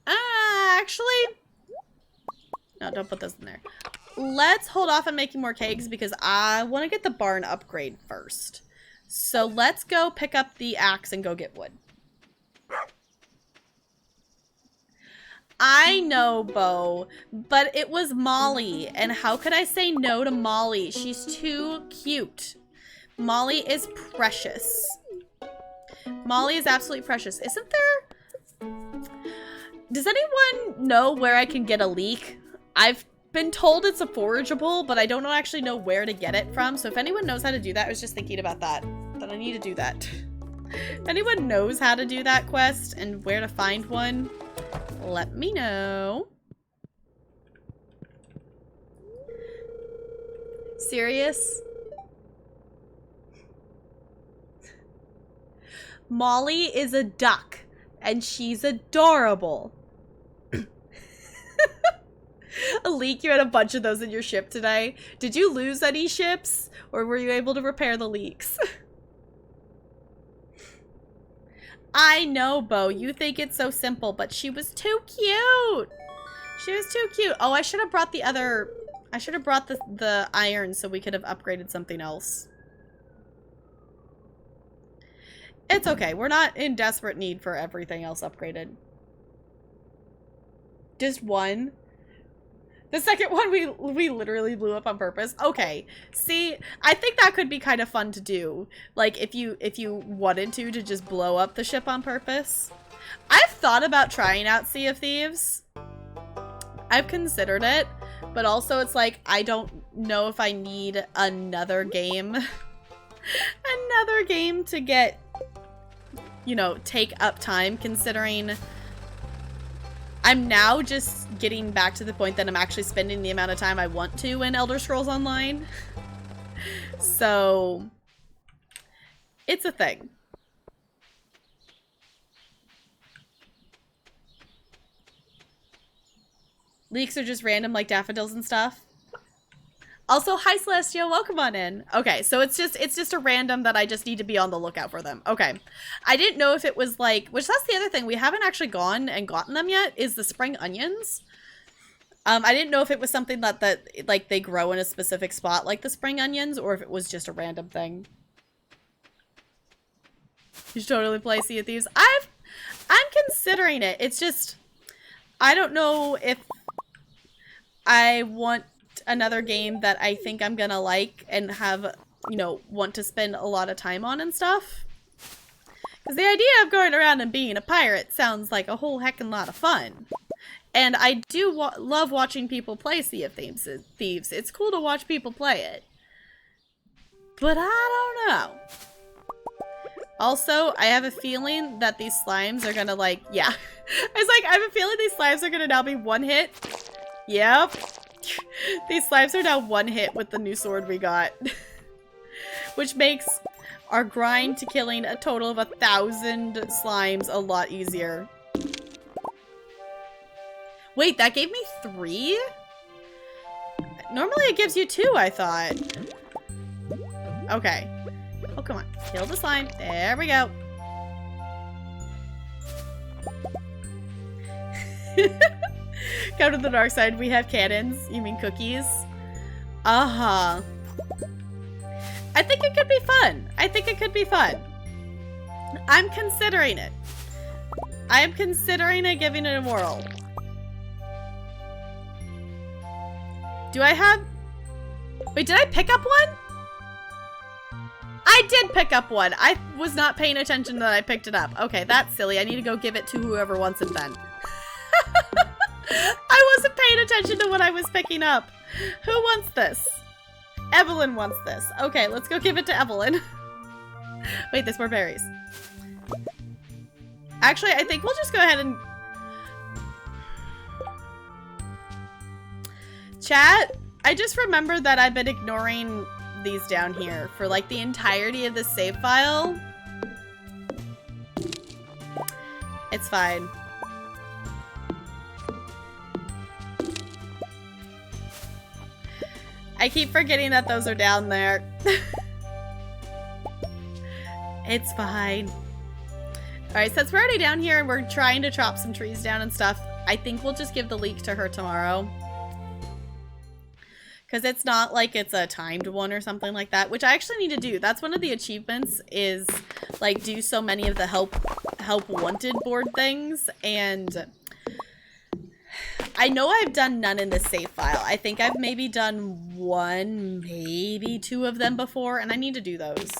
[SPEAKER 1] Actually... No, don't put those in there. Let's hold off on making more kegs because I want to get the barn upgrade first. So let's go pick up the axe and go get wood. I know, Bo, but it was Molly, and how could I say no to Molly? She's too cute. Molly is precious. Molly is absolutely precious. Isn't there... Does anyone know where I can get a leek? I've been told it's a forageable, but I don't actually know where to get it from. So if anyone knows how to do that, I was just thinking about that I need to do that. If anyone knows how to do that quest and where to find one, let me know. Serious? Molly is a duck, and she's adorable. A leak? You had a bunch of those in your ship today. Did you lose any ships, or were you able to repair the leaks? I know, Bo, you think it's so simple, but she was too cute. She was too cute. Oh, I should have brought the other... I should have brought the iron so we could have upgraded something else. It's okay. We're not in desperate need for everything else upgraded. Just one. The second one we literally blew up on purpose. Okay. See, I think that could be kind of fun to do. Like if you wanted to just blow up the ship on purpose. I've thought about trying out Sea of Thieves. I've considered it, but also it's like I don't know if I need another game. Another game to get, you know, take up time, considering I'm now just getting back to the point that I'm actually spending the amount of time I want to in Elder Scrolls Online. So, it's a thing. Leeks are just random, like daffodils and stuff. Also, hi Celestial, welcome on in. Okay, so it's just a random that I just need to be on the lookout for them. Okay. I didn't know if it was like, which that's the other thing, we haven't actually gone and gotten them yet, is the spring onions. I didn't know if it was something that like they grow in a specific spot like the spring onions, or if it was just a random thing. You should totally play Sea of Thieves. I'm considering it. It's just, I don't know if I want another game that I think I'm gonna like and have, you know, want to spend a lot of time on and stuff. Because the idea of going around and being a pirate sounds like a whole heckin' lot of fun. And I do love watching people play Sea of Thieves. It's cool to watch people play it. But I don't know. Also, I have a feeling that these slimes are gonna like, yeah. I was like, I have a feeling these slimes are gonna now be one hit. Yep. These slimes are now one hit with the new sword we got. Which makes our grind to killing a total of 1,000 slimes a lot easier. Wait, that gave me 3? Normally it gives you 2, I thought. Okay. Oh, come on. Kill the slime. There we go. Come to the dark side. We have cannons. You mean cookies? Uh-huh. I think it could be fun. I think it could be fun. I'm considering it. I'm considering it, giving it a whirl. Do I have... Wait, did I pick up one? I did pick up one. I was not paying attention that I picked it up. Okay, that's silly. I need to go give it to whoever wants it then. I wasn't paying attention to what I was picking up. Who wants this? Evelyn wants this. Okay, let's go give it to Evelyn. Wait, there's more berries. Actually, I think we'll just go ahead and... Chat, I just remembered that I've been ignoring these down here for like the entirety of this save file. It's fine. I keep forgetting that those are down there. It's fine. Alright, since we're already down here and we're trying to chop some trees down and stuff, I think we'll just give the leek to her tomorrow. Because it's not like it's a timed one or something like that, which I actually need to do. That's one of the achievements is, like, do so many of the help wanted board things, and I know I've done none in this save file. I think I've maybe done 1, maybe 2 of them before, and I need to do those.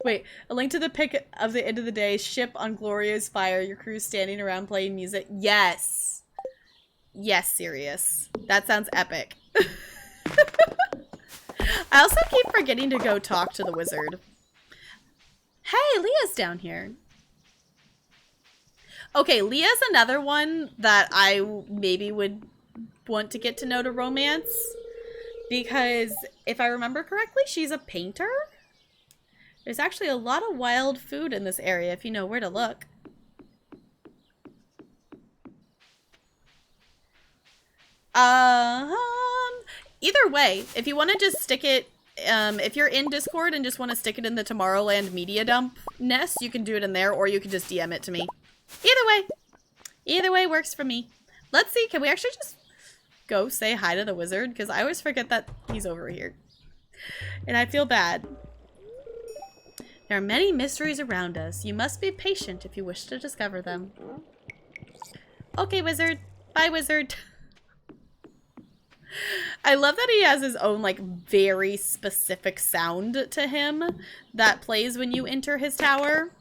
[SPEAKER 1] Wait, a link to the pic of the end of the day, ship on glorious fire, your crew's standing around playing music. Yes. Yes, serious. That sounds epic. I also keep forgetting to go talk to the wizard. Hey, Leah's down here. Okay, Leah's another one that I maybe would want to get to know to romance. Because if I remember correctly, she's a painter. There's actually a lot of wild food in this area if you know where to look. Either way, if you want to just stick it, if you're in Discord and just want to stick it in the Tomorrowland media dump nest, you can do it in there, or you can just DM it to me. Either way works for me. Let's see, can we actually just go say hi to the wizard? Because I always forget that he's over here. And I feel bad. There are many mysteries around us. You must be patient if you wish to discover them. Okay, wizard. Bye, wizard. I love that he has his own, like, very specific sound to him that plays when you enter his tower.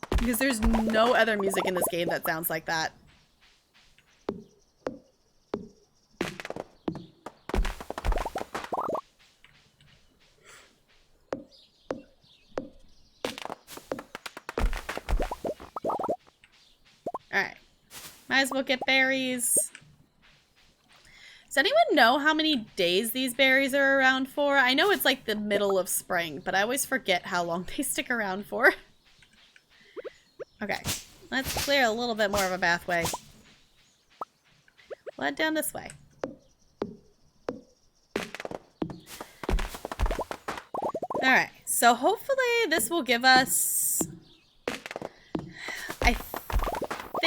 [SPEAKER 1] Because there's no other music in this game that sounds like that. Alright. Might as well get berries. Does anyone know how many days these berries are around for? I know it's like the middle of spring, but I always forget how long they stick around for. Okay, let's clear a little bit more of a pathway. Led down this way. Alright, so hopefully this will give us... I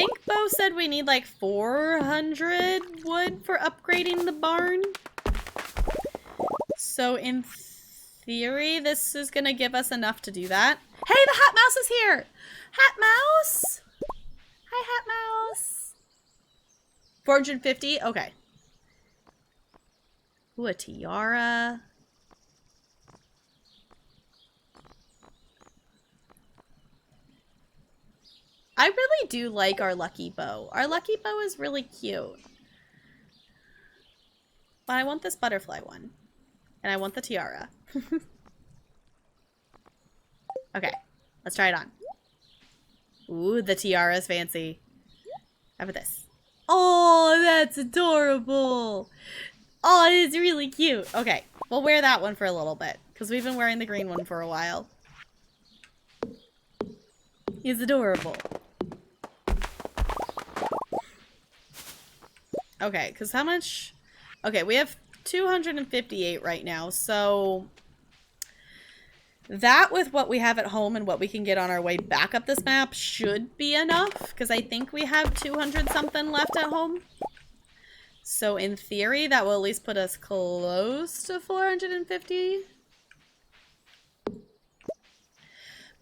[SPEAKER 1] think Bo said we need like 400 wood for upgrading the barn. So in theory, this is going to give us enough to do that. Hey, the Hat Mouse is here! Hat Mouse! Hi, Hat Mouse! 450? Okay. Ooh, a tiara. I really do like our lucky bow. Our lucky bow is really cute. But I want this butterfly one. And I want the tiara. Okay, let's try it on. Ooh, the tiara is fancy. How about this? Oh, that's adorable. Oh, it is really cute. Okay, we'll wear that one for a little bit. Because we've been wearing the green one for a while. He's adorable. Okay, because how much... Okay, we have 258 right now, so... That with what we have at home and what we can get on our way back up this map should be enough, because I think we have 200 something left at home. So in theory, that will at least put us close to 450.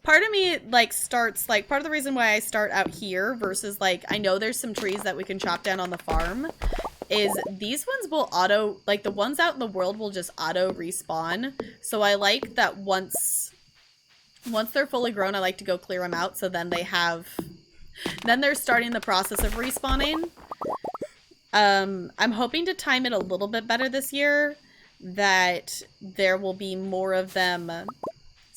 [SPEAKER 1] Part of me, like, starts, like, part of the reason why I start out here versus, like, I know there's some trees that we can chop down on the farm, is these ones will auto, like, the ones out in the world will just auto respawn. So I like that once they're fully grown, I like to go clear them out, so then then they're starting the process of respawning. I'm hoping to time it a little bit better this year, that there will be more of them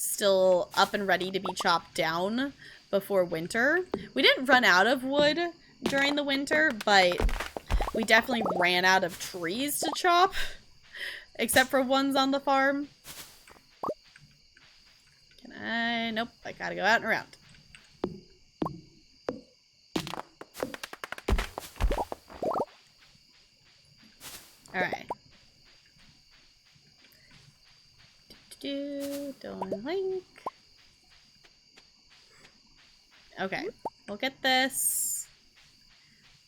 [SPEAKER 1] still up and ready to be chopped down before winter. We didn't run out of wood during the winter, but we definitely ran out of trees to chop, except for ones on the farm. Can I? Nope, I gotta go out and around. Alright. Don't link. Okay, we'll get this.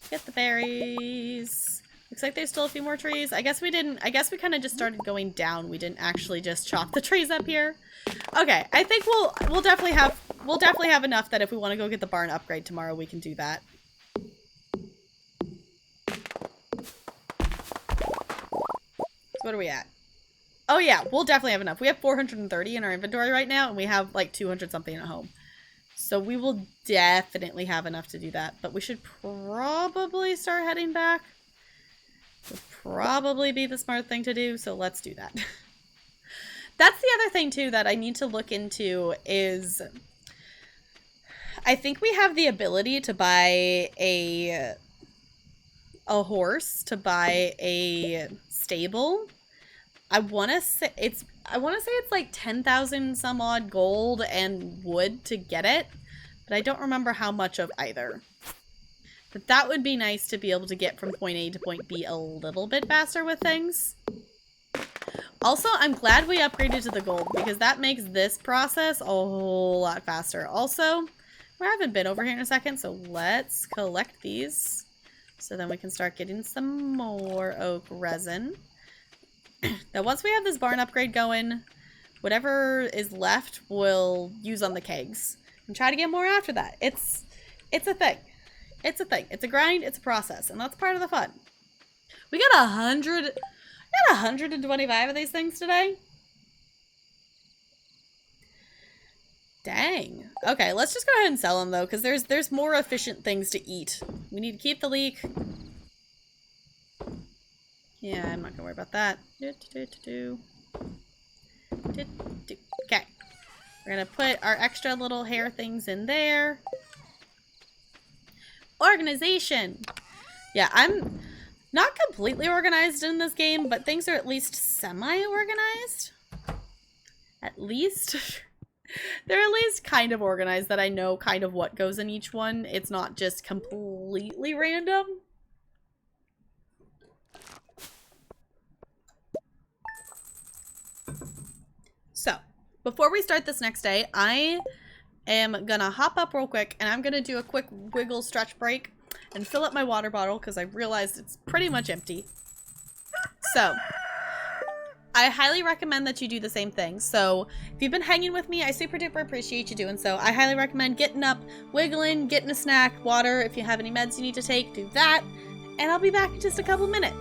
[SPEAKER 1] Get the berries. Looks like there's still a few more trees. I guess we kind of just started going down. We didn't actually just chop the trees up here. Okay, I think we'll definitely have enough that if we want to go get the barn upgrade tomorrow, we can do that. So what are we at? Oh yeah, we'll definitely have enough. We have 430 in our inventory right now, and we have like 200 something at home. So we will definitely have enough to do that. But we should probably start heading back. Would probably be the smart thing to do, so let's do that. That's the other thing too that I need to look into is... I think we have the ability to buy a horse, to buy a stable. I want to say it's like 10,000 some odd gold and wood to get it, but I don't remember how much of either. But that would be nice to be able to get from point A to point B a little bit faster with things. Also, I'm glad we upgraded to the gold because that makes this process a whole lot faster. Also, we haven't been over here in a second, so let's collect these so then we can start getting some more oak resin. Now, once we have this barn upgrade going, whatever is left we'll use on the kegs and try to get more after that. It's a thing. It's a thing. It's a grind. It's a process, and that's part of the fun. We got 125 of these things today. Dang. Okay, let's just go ahead and sell them though, because there's more efficient things to eat. We need to keep the leek. Yeah, I'm not gonna worry about that. Okay. We're gonna put our extra little hair things in there. Organization! Yeah, Not completely organized in this game, but things are at least semi-organized. At least. They're at least kind of organized that I know kind of what goes in each one. It's not just completely random. So, before we start this next day, I am gonna hop up real quick and I'm gonna do a quick wiggle stretch break and fill up my water bottle because I realized it's pretty much empty. So, I highly recommend that you do the same thing. So, if you've been hanging with me, I super duper appreciate you doing so. I highly recommend getting up, wiggling, getting a snack, water. If you have any meds you need to take, do that. And I'll be back in just a couple minutes.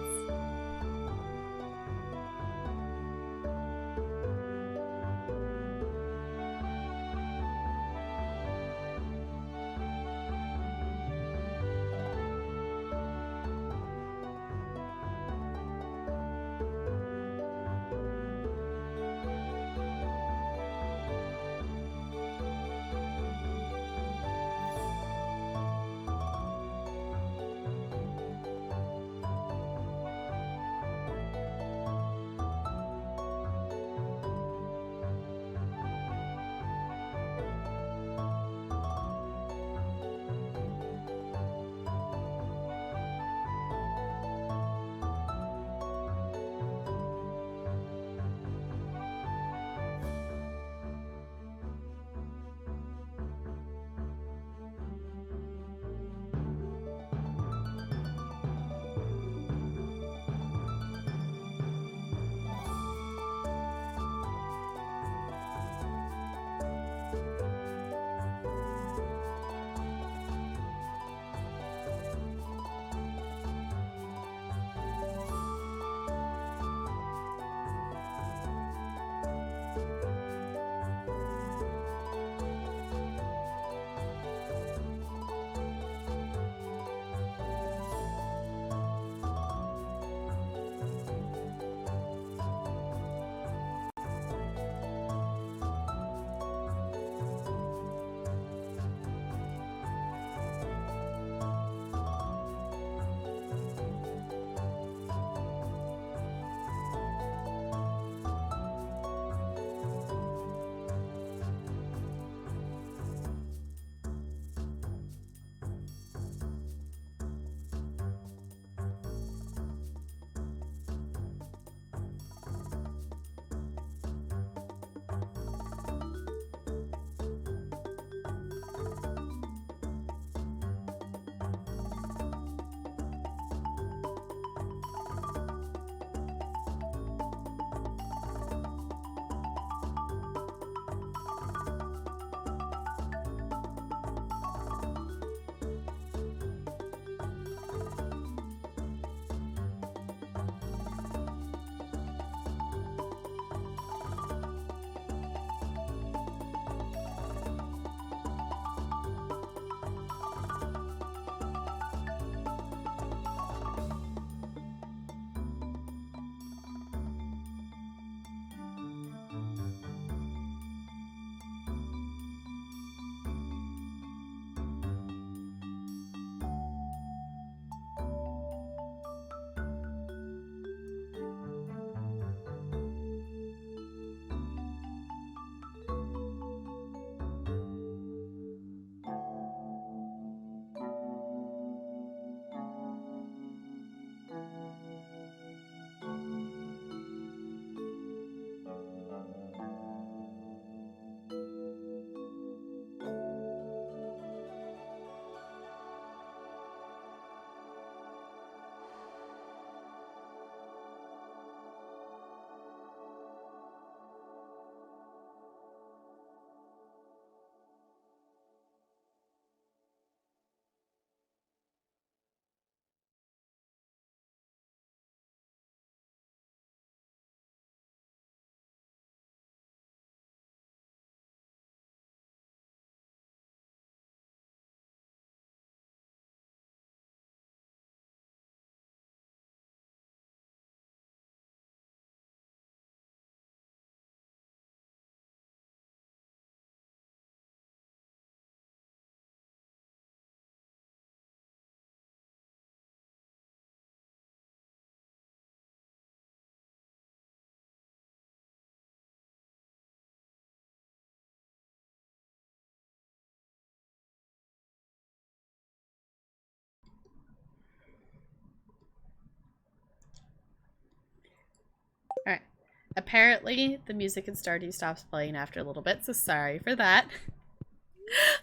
[SPEAKER 1] Apparently, the music in Stardew stops playing after a little bit, so sorry for that.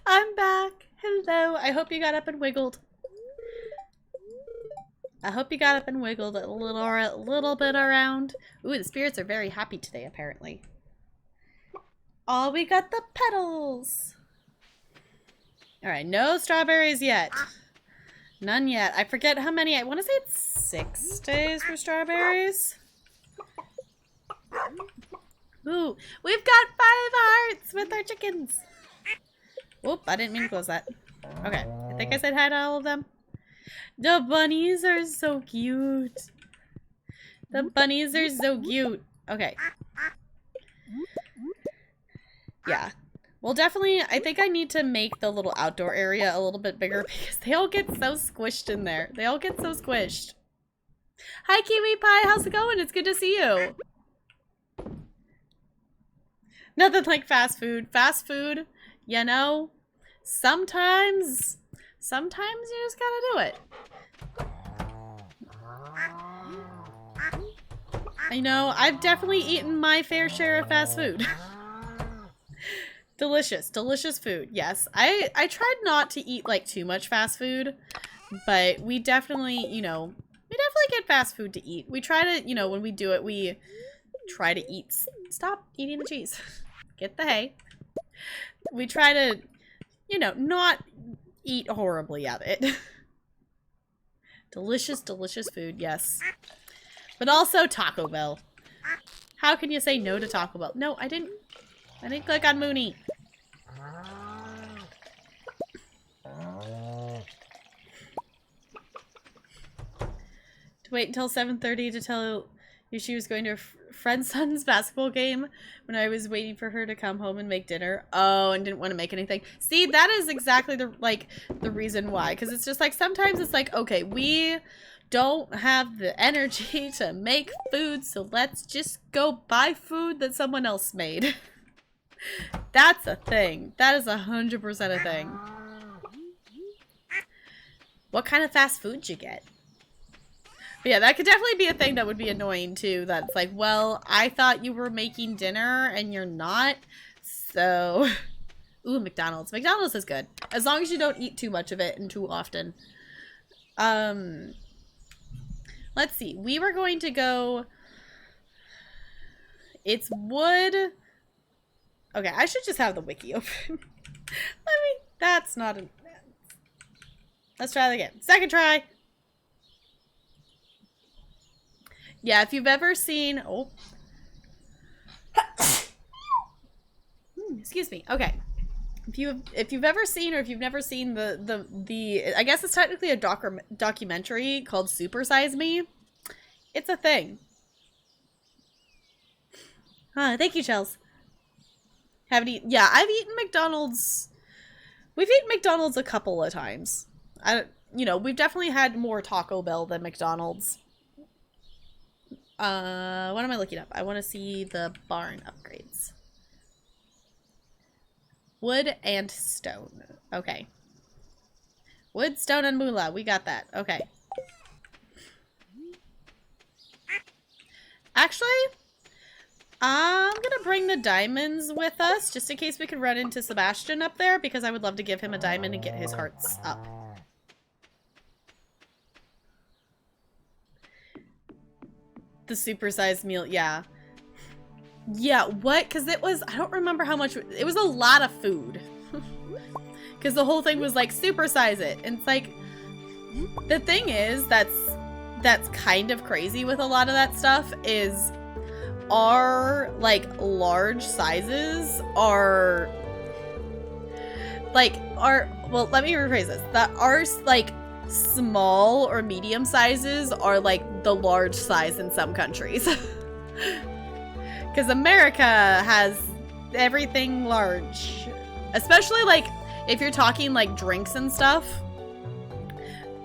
[SPEAKER 1] I'm back. Hello. I hope you got up and wiggled. I hope you got up and wiggled a little bit around. Ooh, the spirits are very happy today, apparently. Oh, we got the petals. All right, no strawberries yet. None yet. I forget how many. I want to say it's 6 days for strawberries. Ooh, we've got 5 hearts with our chickens. Whoop, I didn't mean to close that. Okay, I think I said hi to all of them. The bunnies are so cute. The bunnies are so cute. Okay. Yeah. Well, definitely, I think I need to make the little outdoor area a little bit bigger because they all get so squished in there. They all get so squished. Hi, Kiwi Pie. How's it going? It's good to see you. Nothing like fast food. Fast food, you know, sometimes you just gotta do it. I know, I've definitely eaten my fair share of fast food. Delicious, delicious food. Yes, I tried not to eat like too much fast food, but we definitely, you know, get fast food to eat. We try to, you know, when we do it, we try to eat. Stop eating the cheese. Get the hay. We try to, you know, not eat horribly at it. Delicious, delicious food, yes. But also Taco Bell. How can you say no to Taco Bell? No, I didn't click on Mooney. To wait until 7:30 to tell you she was going to a friend's son's basketball game when I was waiting for her to come home and make dinner. Oh, and didn't want to make anything. See, that is exactly the reason why. Because it's just like, sometimes it's like, okay, we don't have the energy to make food, so let's just go buy food that someone else made. That's a thing. That is 100% a thing. What kind of fast food you get? But yeah, that could definitely be a thing that would be annoying too. That's like, well, I thought you were making dinner and you're not. So, ooh, McDonald's. McDonald's is good. As long as you don't eat too much of it and too often. Let's see. We were going to go. It's wood. Okay, I should just have the wiki open. That's not a. Let's try that again. Second try. Yeah, if you've ever seen, excuse me. Okay, if you've ever seen, or if you've never seen the I guess it's technically a documentary called Super Size Me. It's a thing. Thank you, Chels. Haven't eaten. Yeah, I've eaten McDonald's. We've eaten McDonald's a couple of times. You know, we've definitely had more Taco Bell than McDonald's. What am I looking up? I want to see the barn upgrades. Wood and stone. Okay. Wood, stone, and moolah. We got that. Okay. Actually, I'm gonna bring the diamonds with us, just in case we could run into Sebastian up there, because I would love to give him a diamond and get his hearts up. The supersized meal, yeah. Yeah, what? Because it was, I don't remember how much, it was a lot of food. Because the whole thing was like, supersize it. And it's like, the thing is, that's kind of crazy with a lot of that stuff, is our, like, large sizes are, like, well, let me rephrase this. That our, like, small or medium sizes are like the large size in some countries. Because America has everything large. Especially like if you're talking like drinks and stuff.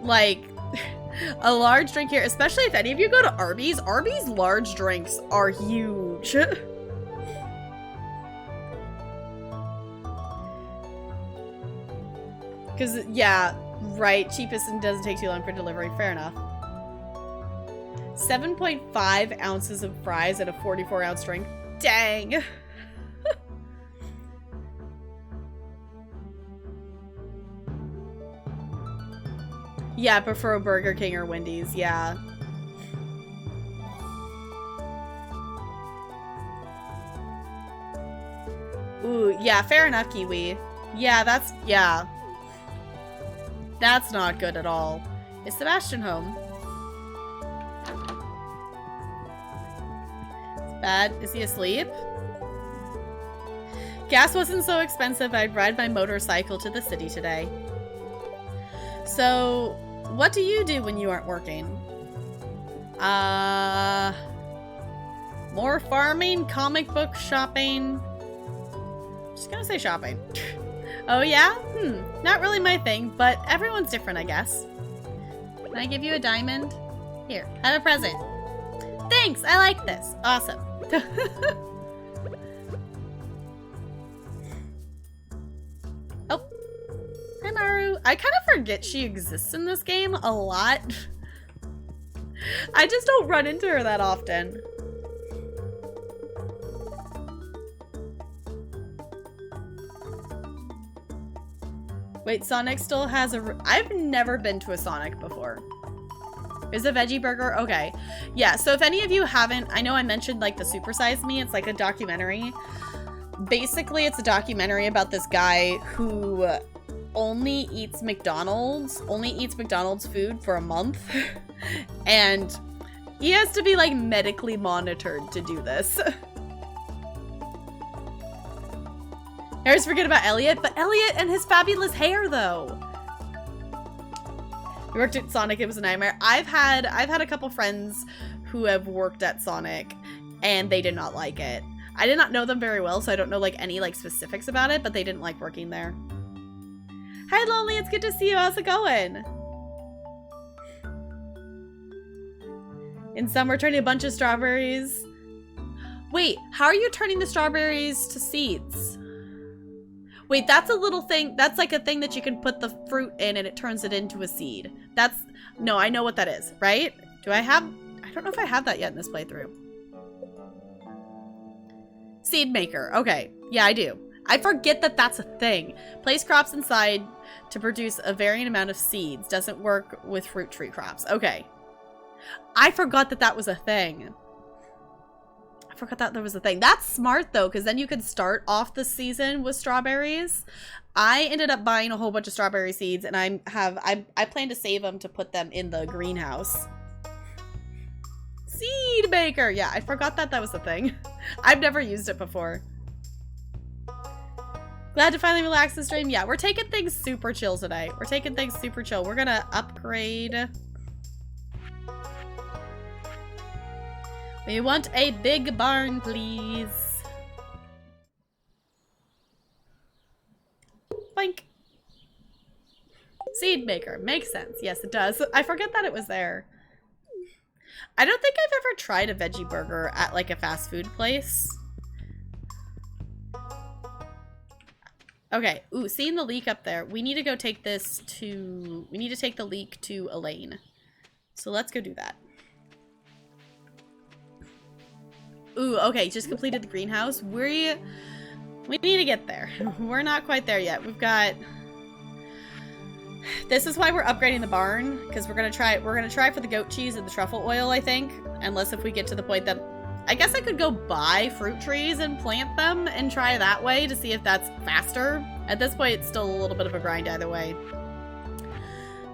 [SPEAKER 1] Like a large drink here, especially if any of you go to Arby's, Arby's large drinks are huge. Because, yeah, right, cheapest and doesn't take too long for delivery. Fair enough. 7.5 ounces of fries at a 44-ounce drink. Dang. Yeah, I prefer a Burger King or Wendy's, yeah. Ooh, yeah, fair enough, Kiwi. Yeah, yeah. That's not good at all. Is Sebastian home? It's bad. Is he asleep? Gas wasn't so expensive, I'd ride my motorcycle to the city today. So, what do you do when you aren't working? More farming, comic book shopping. Just gonna say shopping. Oh yeah? Not really my thing, but everyone's different, I guess. Can I give you a diamond? Here, have a present. Thanks, I like this. Awesome. Oh. Hi, Maru. I kind of forget she exists in this game a lot. I just don't run into her that often. Wait, Sonic still has a... I've never been to a Sonic before. Is a veggie burger? Okay. Yeah, so if any of you haven't... I know I mentioned, like, the Super Size Me. It's like a documentary. Basically, it's a documentary about this guy who only eats McDonald's food for a month. And he has to be, like, medically monitored to do this. I always forget about Elliot, but Elliot and his fabulous hair, though. We worked at Sonic, it was a nightmare. I've had a couple friends who have worked at Sonic, and they did not like it. I did not know them very well, so I don't know like any like specifics about it, but they didn't like working there. Hi, Lonely, it's good to see you. How's it going? In some, we're turning a bunch of strawberries. Wait, how are you turning the strawberries to seeds? Wait, that's a little thing. That's like a thing that you can put the fruit in and it turns it into a seed. No, I know what that is, right? I don't know if I have that yet in this playthrough. Seed maker. Okay. Yeah, I do. I forget that that's a thing. Place crops inside to produce a varying amount of seeds. Doesn't work with fruit tree crops. Okay. I forgot that that was a thing. I forgot that there was a thing. That's smart though, because then you could start off the season with strawberries. I ended up buying a whole bunch of strawberry seeds, and I plan to save them to put them in the greenhouse. Seed maker. Yeah, I forgot that was a thing. I've never used it before. Glad to finally relax the stream. Yeah, we're taking things super chill today. We're taking things super chill. We're gonna upgrade. We want a big barn, please. Boink. Seed maker. Makes sense. Yes, it does. I forget that it was there. I don't think I've ever tried a veggie burger at like a fast food place. Okay. Ooh, seeing the leek up there. We need to go take this to... We need to take the leek to Elaine. So let's go do that. Ooh, okay, just completed the greenhouse. We need to get there. We're not quite there yet. We've got... This is why we're upgrading the barn, because we're gonna try for the goat cheese and the truffle oil, I think. Unless if we get to the point that... I guess I could go buy fruit trees and plant them and try that way to see if that's faster. At this point, it's still a little bit of a grind either way.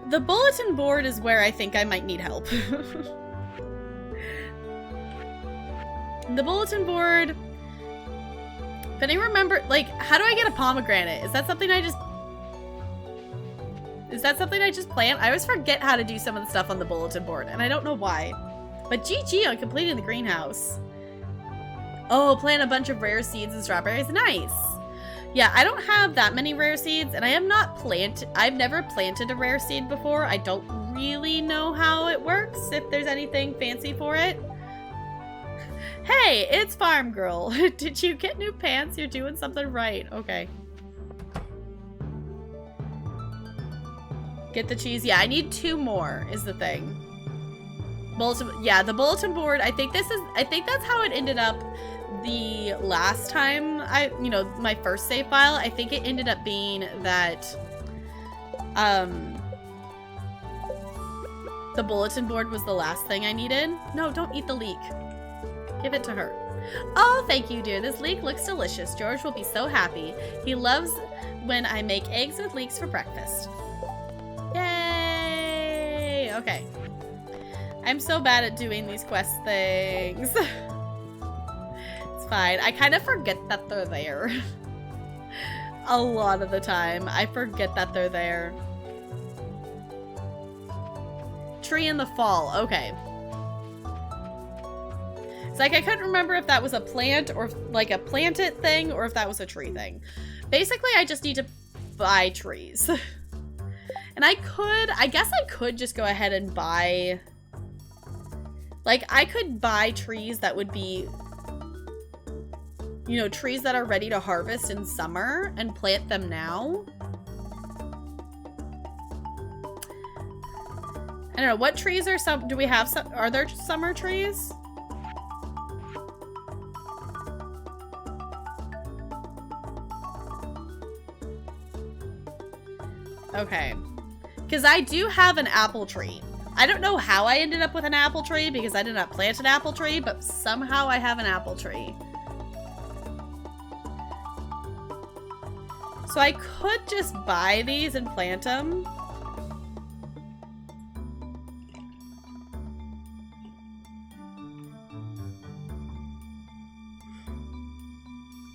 [SPEAKER 1] The bulletin board is where I think I might need help. The bulletin board, if anyone remember, like, how do I get a pomegranate? Is that something I just plant? I always forget how to do some of the stuff on the bulletin board, and I don't know why. But GG on completing the greenhouse. Oh, plant a bunch of rare seeds and strawberries. Nice. Yeah, I don't have that many rare seeds, and I've never planted a rare seed before. I don't really know how it works, if there's anything fancy for it. Hey, it's Farm Girl. Did you get new pants? You're doing something right. Okay. Get the cheese. Yeah, I need 2 more is the thing. Yeah, the bulletin board. I think that's how it ended up the last time my first save file. I think it ended up being that, the bulletin board was the last thing I needed. No, don't eat the leek. Give it to her. Oh, thank you, dear. This leek looks delicious. George will be so happy. He loves when I make eggs with leeks for breakfast. Yay! Okay. I'm so bad at doing these quest things. It's fine. I kind of forget that they're there. A lot of the time. I forget that they're there. Tree in the fall. Okay. It's like I couldn't remember if that was a plant or like a planted thing or if that was a tree thing. Basically, I just need to buy trees. And I guess I could just go ahead and buy, like, I could buy trees that would be, trees that are ready to harvest in summer and plant them now. I don't know, what trees do we have are there summer trees? Okay. Because I do have an apple tree. I don't know how I ended up with an apple tree because I did not plant an apple tree, but somehow I have an apple tree. So I could just buy these and plant them.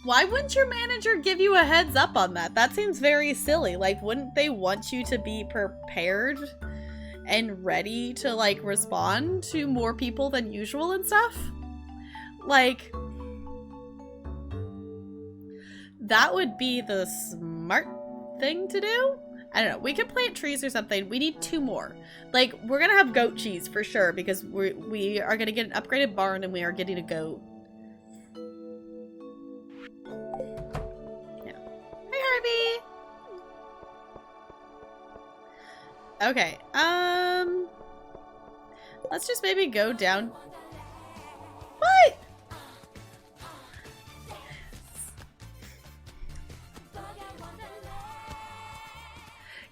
[SPEAKER 1] Why wouldn't your manager give you a heads up on that? That seems very silly. Like, wouldn't they want you to be prepared and ready to, like, respond to more people than usual and stuff? Like, that would be the smart thing to do? I don't know. We could plant trees or something. We need 2 more. Like, we're gonna have goat cheese for sure because we are gonna get an upgraded barn and we are getting a goat. Okay, let's just maybe go down. What?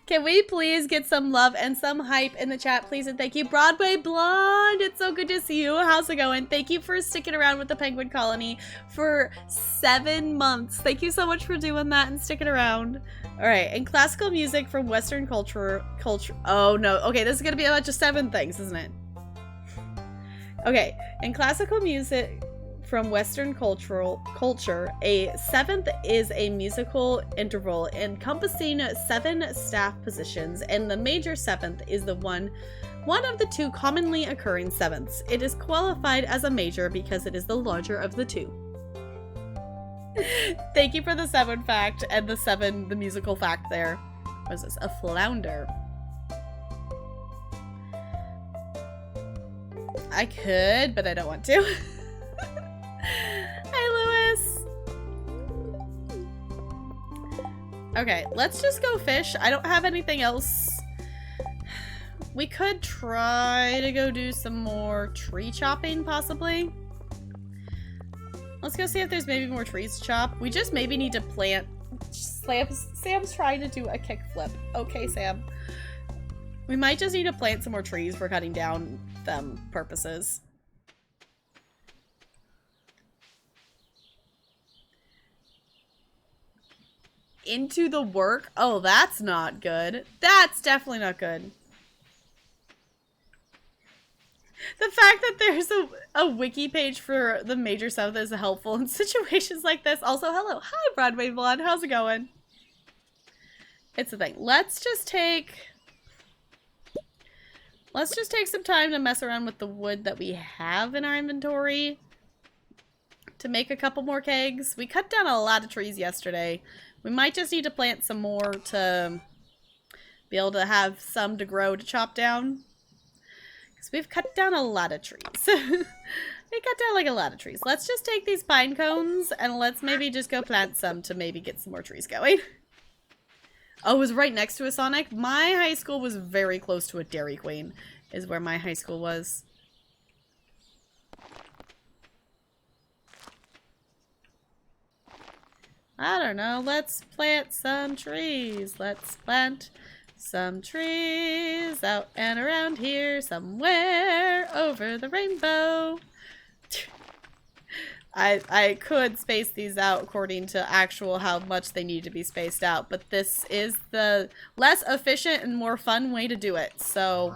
[SPEAKER 1] Can we please get some love and some hype in the chat, please? And thank you, Broadway Blonde. It's so good to see you. How's it going? Thank you for sticking around with the Penguin Colony for 7 months. Thank you so much for doing that and sticking around. All right, and classical music from Western culture. Oh no. Okay, this is gonna be a bunch of 7 things, isn't it? Okay, in classical music from Western culture, a 7th is a musical interval encompassing 7 staff positions, and the major 7th is the one of the 2 commonly occurring 7ths. It is qualified as a major because it is the larger of the 2. Thank you for the 7 fact and the musical fact there. What is this? A flounder. I could, but I don't want to. Hi, Lewis. Okay, let's just go fish. I don't have anything else. We could try to go do some more tree chopping, possibly. Let's go see if there's maybe more trees to chop. We just maybe need to plant. Sam's trying to do a kickflip. Okay, Sam. We might just need to plant some more trees for cutting down them purposes. Into the work? Oh, that's not good. That's definitely not good. The fact that there's a wiki page for the major 7th is helpful in situations like this. Also, hello. Hi, Broadway Blonde. How's it going? It's the thing. Let's just take some time to mess around with the wood that we have in our inventory to make a couple more kegs. We cut down a lot of trees yesterday. We might just need to plant some more to be able to have some to grow to chop down. Because we've cut down a lot of trees. We cut down like a lot of trees. Let's just take these pine cones and let's maybe just go plant some to maybe get some more trees going. Oh, it was right next to a Sonic? My high school was very close to a Dairy Queen, is where my high school was. I don't know. Let's plant some trees. Let's plant some trees out and around here somewhere over the rainbow. I could space these out according to actual how much they need to be spaced out, but this is the less efficient and more fun way to do it, so.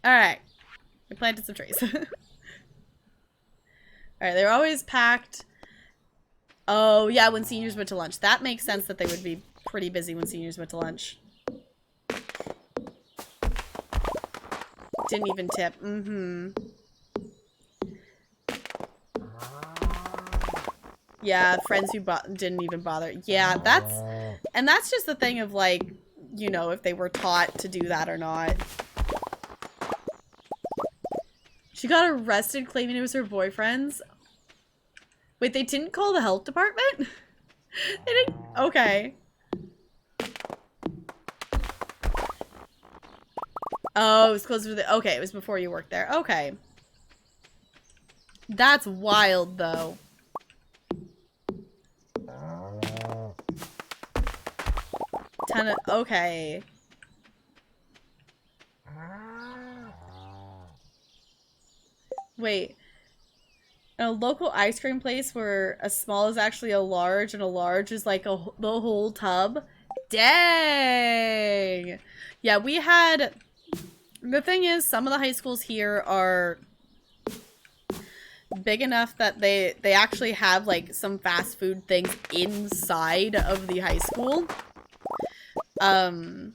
[SPEAKER 1] Alright. We planted some trees. Alright, they're always packed. Oh, yeah, when seniors went to lunch. That makes sense that they would be pretty busy when seniors went to lunch. Didn't even tip. Mm-hmm. Yeah, friends who didn't even bother. Yeah, that's just the thing of, like, you know, if they were taught to do that or not. She got arrested claiming it was her boyfriend's. Wait, they didn't call the health department? They didn't. Okay. Oh, it was close to the. Okay, it was before you worked there. Okay. That's wild, though. Okay. Wait. A local ice cream place where a small is actually a large and a large is like the whole tub? Dang! Yeah, we had... The thing is, some of the high schools here are big enough that they actually have like some fast food things inside of the high school. So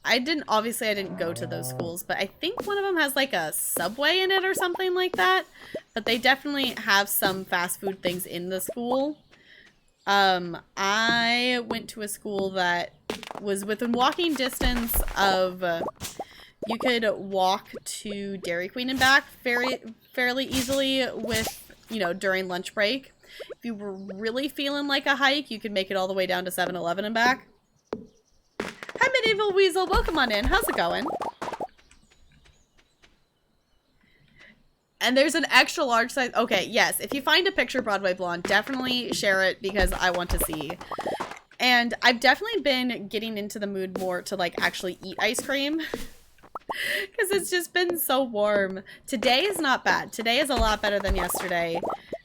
[SPEAKER 1] I didn't go to those schools, but I think one of them has like a Subway in it or something like that. But they definitely have some fast food things in the school. I went to a school that was within walking distance of, you could walk to Dairy Queen and back fairly easily with, you know, during lunch break. If you were really feeling like a hike, you could make it all the way down to 7-Eleven and back. Hi, Medieval Weasel. Welcome on in. How's it going? And there's an extra large size. Okay, yes. If you find a picture of Broadway Blonde, definitely share it because I want to see. And I've definitely been getting into the mood more to, like, actually eat ice cream. Because it's just been so warm. Today is not bad. Today is a lot better than yesterday.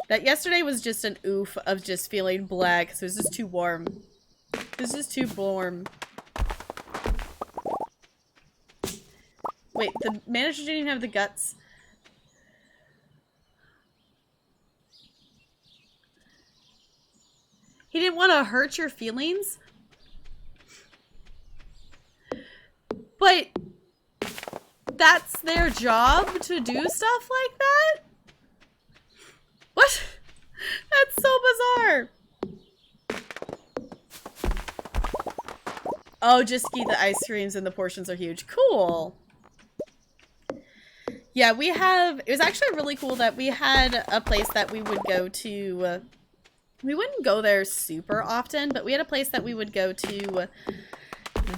[SPEAKER 1] That yesterday was just an oof of just feeling black because it was just too warm. It was just too warm. Wait, the manager didn't even have the guts. He didn't want to hurt your feelings? But that's their job to do stuff like that? What? That's so bizarre. Oh, just eat the ice creams and the portions are huge. Cool. Yeah, it was actually really cool that we had a place that we would go to. We wouldn't go there super often, but we had a place that we would go to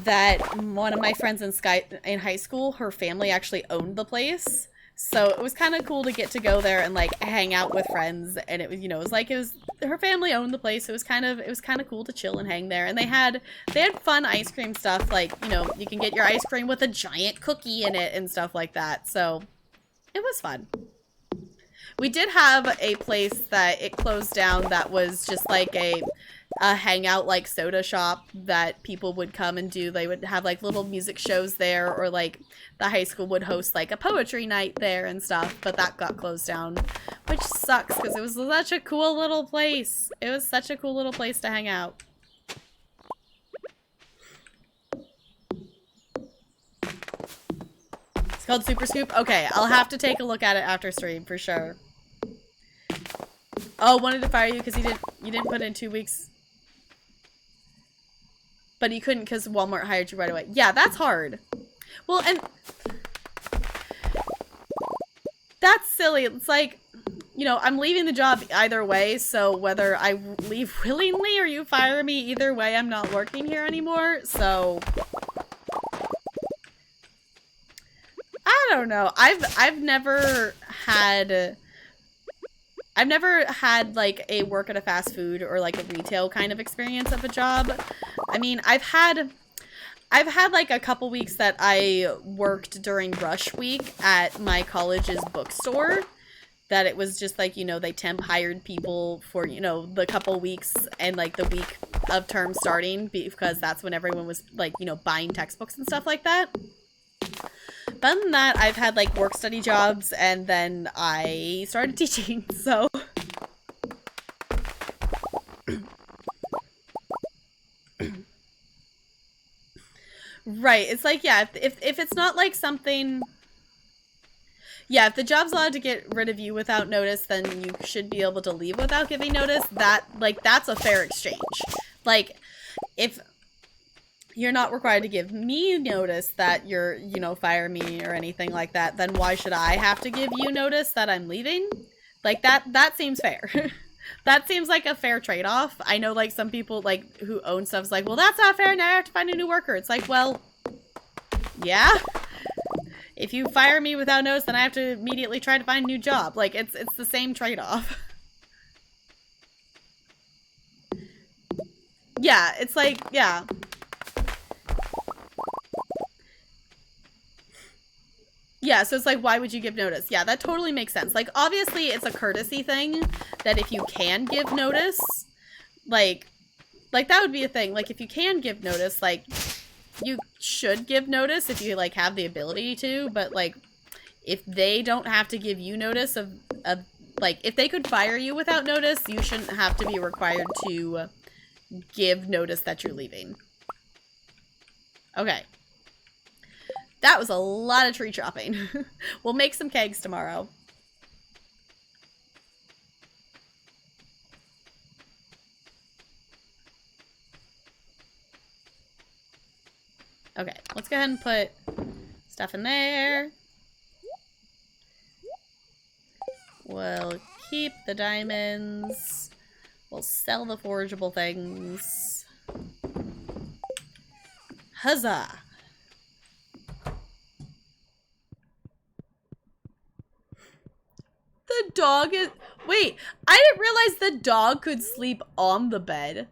[SPEAKER 1] that one of my friends in high school, her family actually owned the place. So it was kind of cool to get to go there and like hang out with friends, and it was, you know, it was her family owned the place. So it was kind of cool to chill and hang there. And they had fun ice cream stuff, like, you know, you can get your ice cream with a giant cookie in it and stuff like that. So it was fun. We did have a place that it closed down that was just like a hangout, like soda shop that people would come and do. They would have like little music shows there, or like the high school would host like a poetry night there and stuff, but that got closed down, which sucks because it was such a cool little place. It was such a cool little place to hang out. It's called Super Scoop? Okay, I'll have to take a look at it after stream for sure. Oh, wanted to fire you because you didn't put in 2 weeks. But you couldn't because Walmart hired you right away. Yeah, that's hard. Well, and that's silly. It's like, you know, I'm leaving the job either way, so whether I leave willingly or you fire me, either way, I'm not working here anymore, so I don't know. I've never had I've never had like a work at a fast food or like a retail kind of experience of a job. I mean, I've had like a couple weeks that I worked during rush week at my college's bookstore. That it was just like, you know, they temp hired people for, you know, the couple weeks and like the week of term starting because that's when everyone was like, you know, buying textbooks and stuff like that. But other than that, I've had like work study jobs and then I started teaching, so. Right, it's like, yeah, if it's not like something... Yeah, if the job's allowed to get rid of you without notice, then you should be able to leave without giving notice. That's a fair exchange. Like, if you're not required to give me notice that you're, you know, fire me or anything like that, then why should I have to give you notice that I'm leaving? Like, that seems fair. That seems like a fair trade-off. I know, like, some people, like, who own stuff's like, well, that's not fair, now I have to find a new worker. It's like, well, yeah. If you fire me without notice, then I have to immediately try to find a new job. Like, it's the same trade-off. Yeah, it's like, yeah. Yeah, so it's like, why would you give notice? Yeah, that totally makes sense. Like, obviously, it's a courtesy thing that if you can give notice, like that would be a thing. Like, if you can give notice, like... You should give notice if you, like, have the ability to, but, like, if they don't have to give you notice of like, if they could fire you without notice, you shouldn't have to be required to give notice that you're leaving. Okay. That was a lot of tree chopping. We'll make some kegs tomorrow. Okay, let's go ahead and put stuff in there. We'll keep the diamonds. We'll sell the forageable things. Huzzah! The dog is... Wait, I didn't realize the dog could sleep on the bed.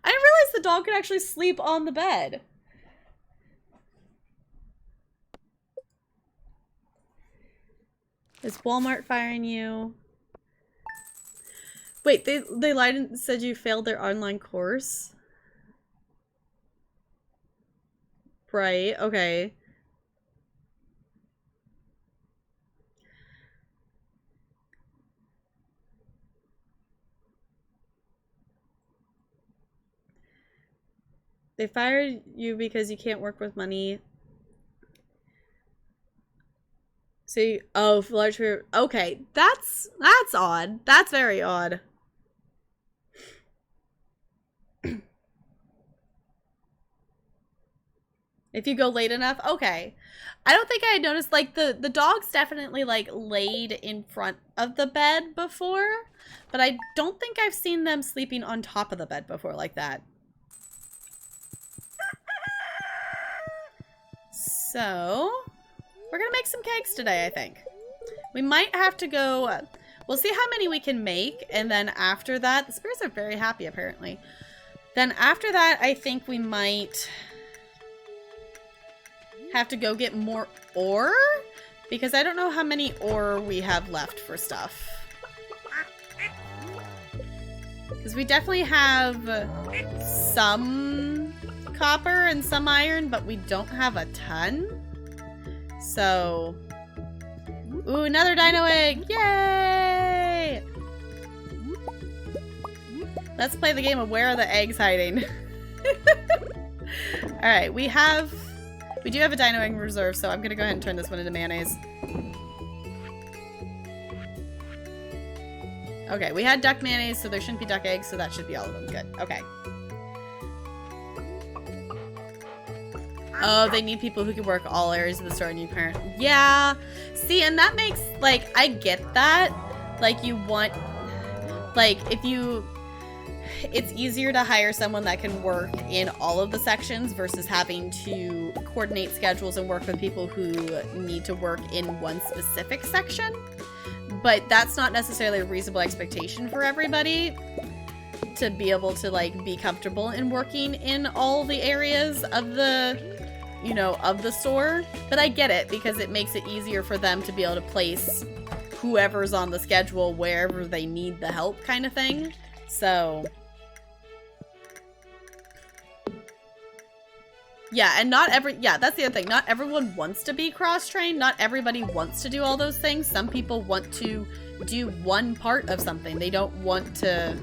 [SPEAKER 1] I didn't realize the dog could actually sleep on the bed. Is Walmart firing you? Wait, they lied and said you failed their online course? Right, okay. They fired you because you can't work with money. So you, oh, large group. Okay, that's odd. That's very odd. If you go late enough, okay. I don't think I had noticed, like, the dog's definitely, like, laid in front of the bed before, but I don't think I've seen them sleeping on top of the bed before like that. So, we're gonna make some cakes today, I think. We might have to go... We'll see how many we can make, and then after that... The spirits are very happy, apparently. Then after that, I think we might... have to go get more ore? Because I don't know how many ore we have left for stuff. Because we definitely have some copper and some iron, but we don't have a ton. So... Ooh, another dino egg! Yay! Let's play the game of where are the eggs hiding. Alright, we do have a dino egg in reserve, so I'm gonna go ahead and turn this one into mayonnaise. Okay, we had duck mayonnaise, so there shouldn't be duck eggs, so that should be all of them. Good. Okay. Oh, they need people who can work all areas of the store and you parent. Yeah. See, and that makes, like, I get that. Like, you want, like, if you... It's easier to hire someone that can work in all of the sections versus having to coordinate schedules and work with people who need to work in one specific section. But that's not necessarily a reasonable expectation for everybody to be able to, like, be comfortable in working in all the areas of the, you know, of the store. But I get it, because it makes it easier for them to be able to place whoever's on the schedule wherever they need the help, kind of thing. So yeah, and that's the other thing. Not everyone wants to be cross-trained. Not everybody wants to do all those things. Some people want to do one part of something. They don't want to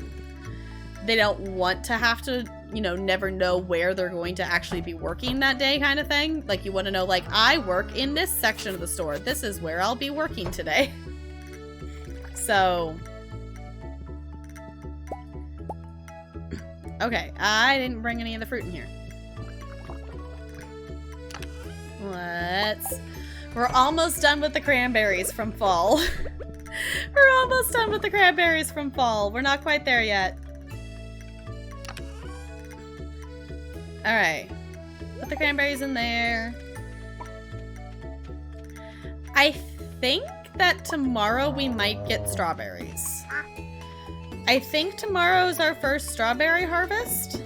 [SPEAKER 1] have to, you know, never know where they're going to actually be working that day, kind of thing. Like, you want to know, like, I work in this section of the store. This is where I'll be working today. So, okay, I didn't bring any of the fruit in here. We're almost done with the cranberries from fall. We're almost done with the cranberries from fall. We're not quite there yet. Alright. Put the cranberries in there. I think that tomorrow we might get strawberries. I think tomorrow's our first strawberry harvest.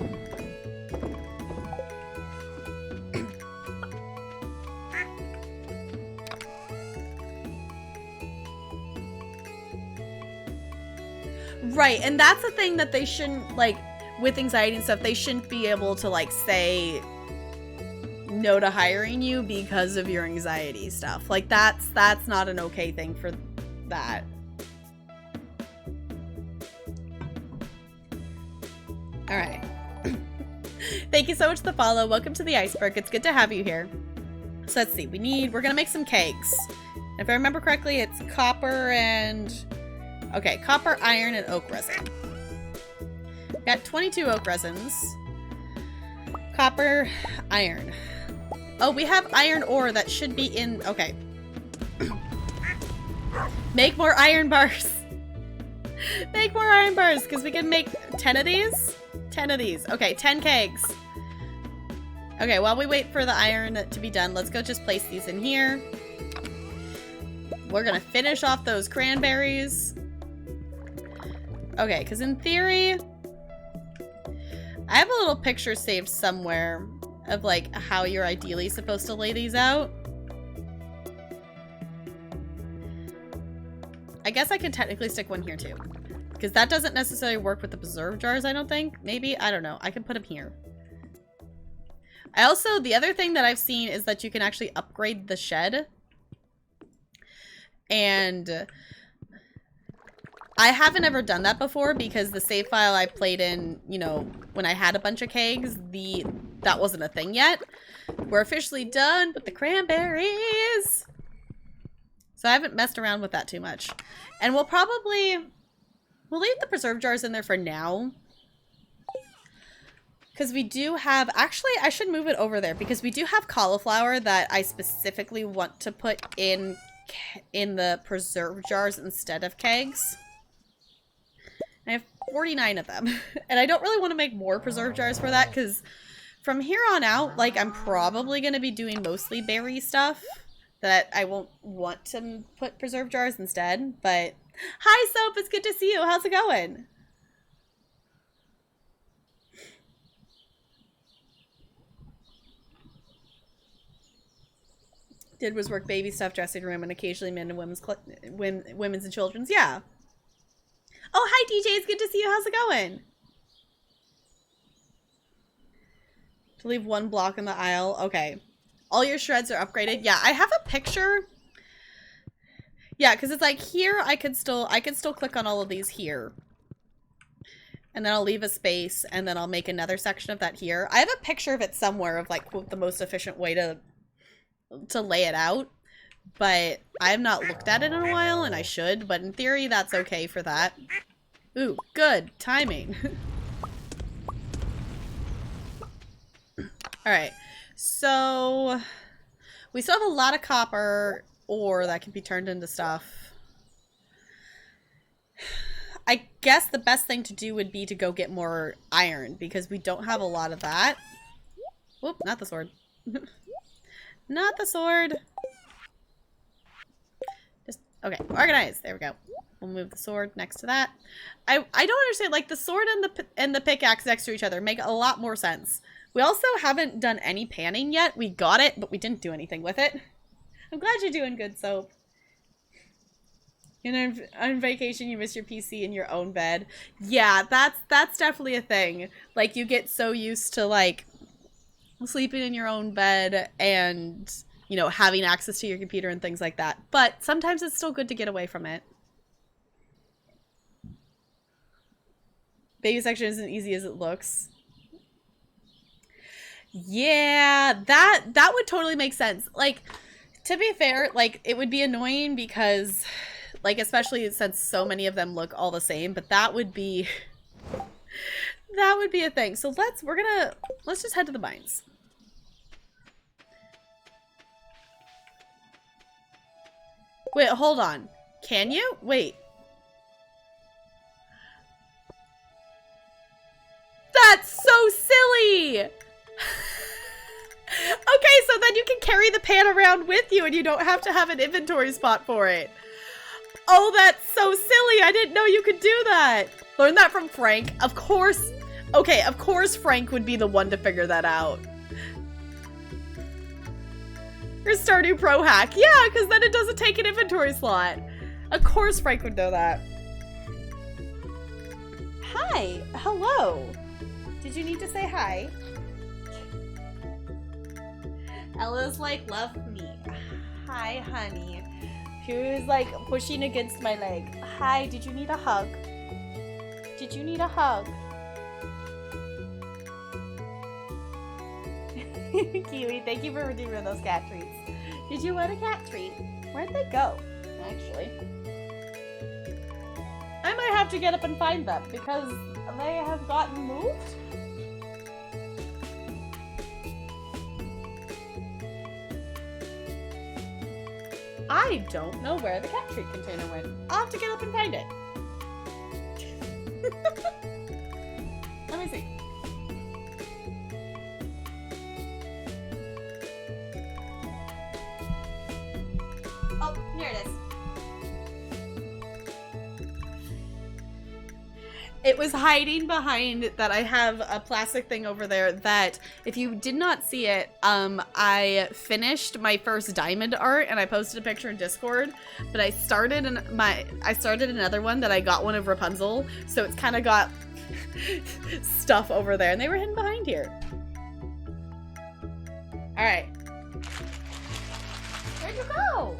[SPEAKER 1] Right, and that's the thing that they shouldn't, like, with anxiety and stuff, they shouldn't be able to, like, say no to hiring you because of your anxiety stuff. Like, that's not an okay thing for that. Alright. Thank you so much for the follow. Welcome to the iceberg. It's good to have you here. So let's see, we're gonna make some kegs. If I remember correctly, it's copper and... Okay, copper, iron, and oak resin. Got 22 oak resins. Copper, iron. Oh, we have iron ore that should be in... Okay. Make more iron bars. Make more iron bars, because we can make 10 of these. 10 of these. Okay, 10 kegs. Okay, while we wait for the iron to be done, let's go just place these in here. We're gonna finish off those cranberries. Okay, because in theory, I have a little picture saved somewhere of, like, how you're ideally supposed to lay these out. I guess I can technically stick one here, too. Because that doesn't necessarily work with the preserve jars, I don't think. Maybe? I don't know. I can put them here. I also, the other thing that I've seen is that you can actually upgrade the shed. And... I haven't ever done that before because the save file I played in, you know, when I had a bunch of kegs, that wasn't a thing yet. We're officially done with the cranberries. So I haven't messed around with that too much. And we'll leave the preserve jars in there for now. Because we do have, actually I should move it over there because we do have cauliflower that I specifically want to put in the preserve jars instead of kegs. I have 49 of them. And I don't really want to make more preserve jars for that because from here on out, like, I'm probably going to be doing mostly berry stuff that I won't want to put preserve jars instead. But hi, Soap. It's good to see you. How's it going? Did was work baby stuff, dressing room, and occasionally men and women's and children's. Yeah. Oh, hi, DJ. It's good to see you. How's it going? To leave one block in the aisle. Okay. All your shreds are upgraded. Yeah, I have a picture. Yeah, because it's like here I could still click on all of these here. And then I'll leave a space and then I'll make another section of that here. I have a picture of it somewhere of, like, the most efficient way to lay it out. But I have not looked at it in a while, and I should. But in theory, that's okay for that. Ooh, good timing. Alright, so we still have a lot of copper ore that can be turned into stuff. I guess the best thing to do would be to go get more iron, because we don't have a lot of that. Whoop, not the sword. Not the sword. Okay, organize. There we go. We'll move the sword next to that. I don't understand, like the sword and the pickaxe next to each other make a lot more sense. We also haven't done any panning yet. We got it, but we didn't do anything with it. I'm glad you're doing good, Soap. You know, on vacation, you miss your PC in your own bed. Yeah, that's definitely a thing. Like, you get so used to, like, sleeping in your own bed and, you know, having access to your computer and things like that. But sometimes it's still good to get away from it. Baby section isn't easy as it looks. Yeah, that would totally make sense. Like, to be fair, like, it would be annoying because, like, especially since so many of them look all the same, but that would be a thing. So let's just head to the mines. Wait, hold on. Can you? Wait. That's so silly! Okay, so then you can carry the pan around with you and you don't have to have an inventory spot for it. Oh, that's so silly. I didn't know you could do that. Learn that from Frank. Of course. Okay, of course Frank would be the one to figure that out. Your Stardew Pro hack. Yeah, because then it doesn't take an inventory slot. Of course Frank would know that. Hi. Hello. Did you need to say hi? Ella's like, love me. Hi, honey. She was like pushing against my leg. Hi, did you need a hug? Did you need a hug? Kiwi, thank you for redeeming those cat treats. Did you want a cat treat? Where'd they go, actually? I might have to get up and find them because they have gotten moved. I don't know where the cat treat container went. I'll have to get up and find it. Let me see. Oh, here it is. It was hiding behind that. I have a plastic thing over there that, if you did not see it, I finished my first diamond art and I posted a picture in Discord, but I started another one that I got one of Rapunzel, so it's kind of got stuff over there, and they were hidden behind here. All right. Where'd you go?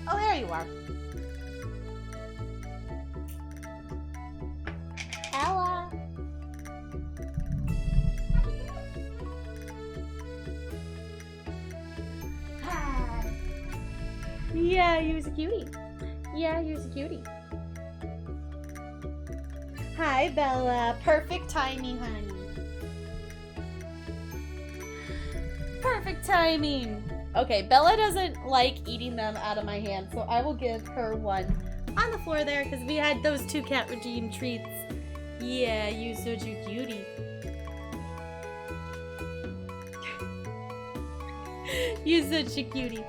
[SPEAKER 1] Oh, there you are. Ella. Hi. Yeah, you're a cutie. Yeah, you're a cutie. Hi, Bella. Perfect timing, honey. Perfect timing. Okay, Bella doesn't like eating them out of my hand, so I will give her one on the floor there because we had those two cat regime treats. Yeah, you're such a cutie. You're such a cutie.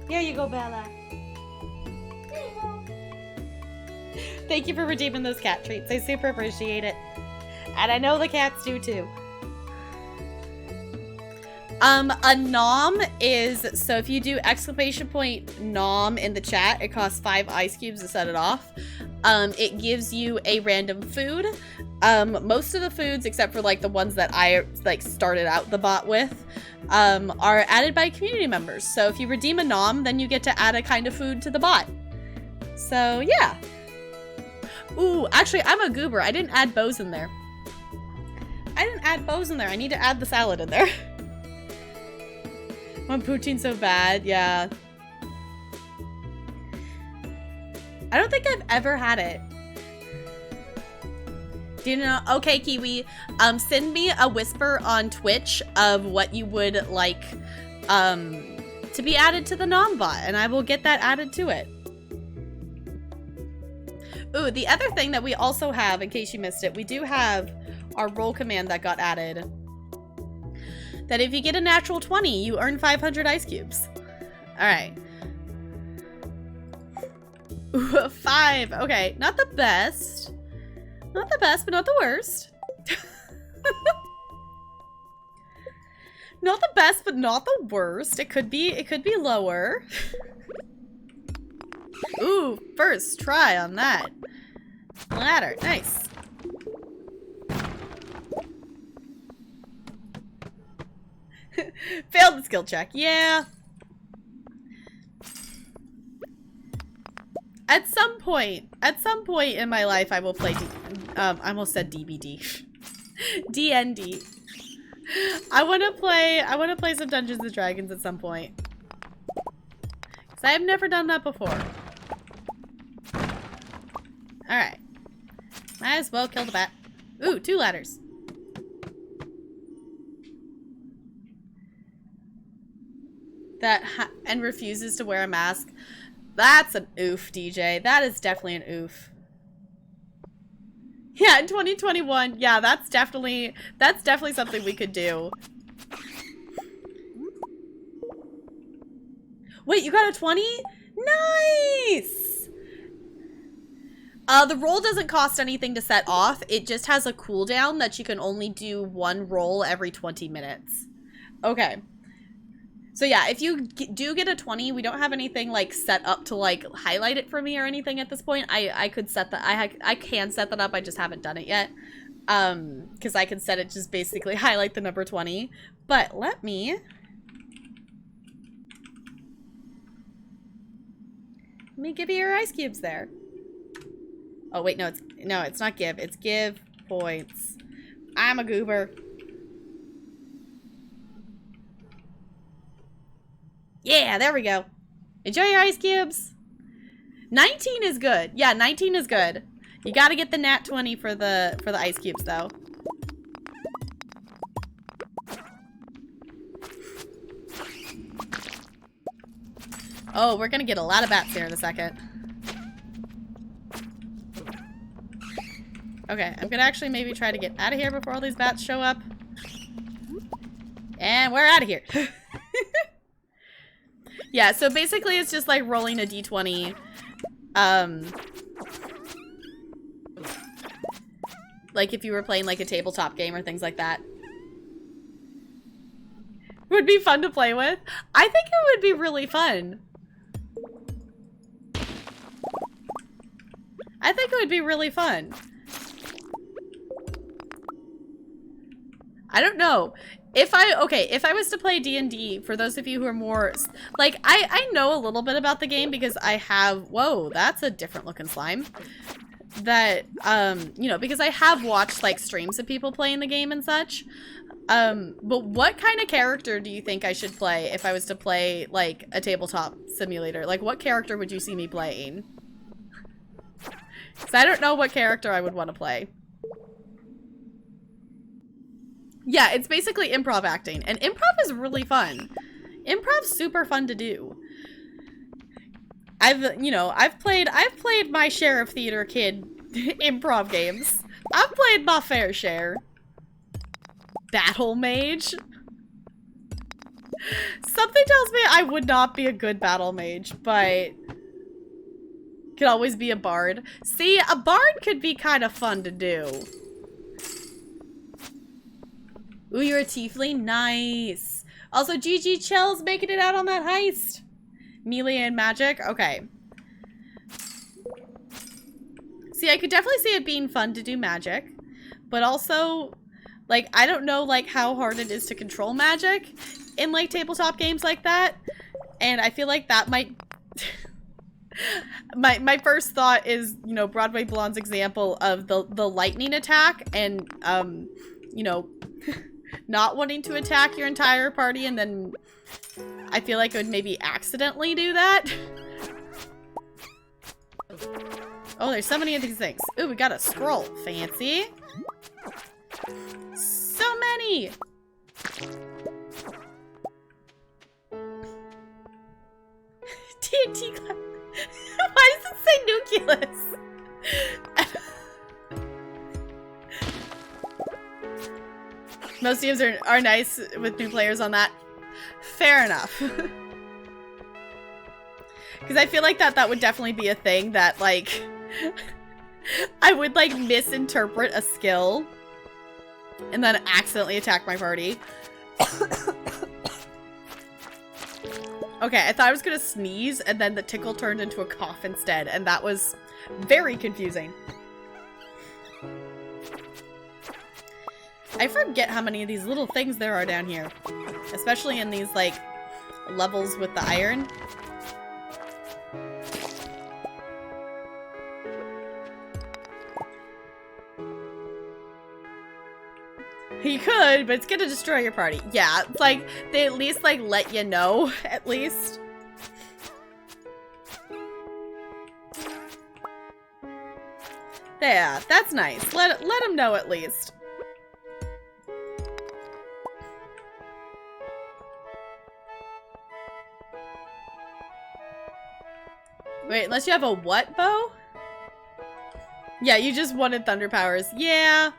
[SPEAKER 1] Here you go, Bella. Here you go. Thank you for redeeming those cat treats. I super appreciate it. And I know the cats do too. A nom is, so if you do ! nom in the chat, it costs 5 ice cubes to set it off. It gives you a random food. Most of the foods, except for like the ones that I like started out the bot with, are added by community members. So if you redeem a nom, then you get to add a kind of food to the bot. So yeah. Ooh, actually I'm a goober. I didn't add bows in there. I need to add the salad in there. I want poutine so bad, yeah. I don't think I've ever had it. Do you know? Okay, Kiwi. Send me a whisper on Twitch of what you would like to be added to the nom bot, and I will get that added to it. Ooh, the other thing that we also have, in case you missed it, we do have our roll command that got added. That if you get a natural 20, you earn 500 ice cubes. All right. Ooh, 5. Okay, not the best. Not the best, but not the worst. Not the best, but not the worst. It could be lower. Ooh, first try on that. Ladder, nice. Failed the skill check, yeah. At some point in my life, I will play I almost said DBD. DND. I want to play some Dungeons and Dragons at some point. Cause I have never done that before. Alright. Might as well kill the bat. Ooh, 2 ladders. And refuses to wear a mask. That's an oof, DJ. That is definitely an oof. Yeah, in 2021, yeah, that's definitely something we could do. Wait, you got a 20? Nice! The roll doesn't cost anything to set off. It just has a cooldown that you can only do 1 roll every 20 minutes. Okay. So yeah, if you do get a 20, we don't have anything like set up to like highlight it for me or anything at this point. I could set that. I can set that up. I just haven't done it yet. Because I can set it just basically highlight the number 20. But let me give you your ice cubes there. Oh wait, no, it's not give. It's give points. I'm a goober. Yeah, there we go. Enjoy your ice cubes. 19 is good. Yeah, 19 is good. You gotta get the nat 20 for the ice cubes though. Oh, we're gonna get a lot of bats here in a second. Okay, I'm gonna actually maybe try to get out of here before all these bats show up. And we're out of here. Yeah, so basically it's just like rolling a d20. Like if you were playing like a tabletop game or things like that. Would be fun to play with. I think it would be really fun. I think it would be really fun. I don't know. If I was to play D&D, for those of you who are more, like, I know a little bit about the game because I have, whoa, that's a different looking slime. That, you know, because I have watched, like, streams of people playing the game and such. But what kind of character do you think I should play if I was to play, like, a tabletop simulator? Like, what character would you see me playing? Because I don't know what character I would want to play. Yeah, it's basically improv acting, and improv is really fun. Improv's super fun to do. I've played my share of theater kid improv games. I've played my fair share. Battle mage? Something tells me I would not be a good battle mage, but could always be a bard. See, a bard could be kind of fun to do. Ooh, you're a tiefling? Nice. Also, GG Chell's making it out on that heist. Melee and magic? Okay. See, I could definitely see it being fun to do magic. But also, like, I don't know, like, how hard it is to control magic in, like, tabletop games like that. And I feel like that might... my first thought is, you know, Broadway Blonde's example of the lightning attack and, you know... not wanting to attack your entire party, and then I feel like it would maybe accidentally do that. Oh, there's so many of these things. Ooh, we got a scroll. Fancy. So many. TNT class. Why does it say nucleus? Most teams are nice with new players on that. Fair enough. Because I feel like that would definitely be a thing that, like, I would, like, misinterpret a skill and then accidentally attack my party. Okay, I thought I was gonna sneeze, and then the tickle turned into a cough instead, and that was very confusing. I forget how many of these little things there are down here. Especially in these, like, levels with the iron. You could, but it's gonna destroy your party. Yeah, it's like, they at least, like, let you know, at least. Yeah, that's nice. Let them know at least. Wait, unless you have a what bow? Yeah, you just wanted thunder powers. Yeah.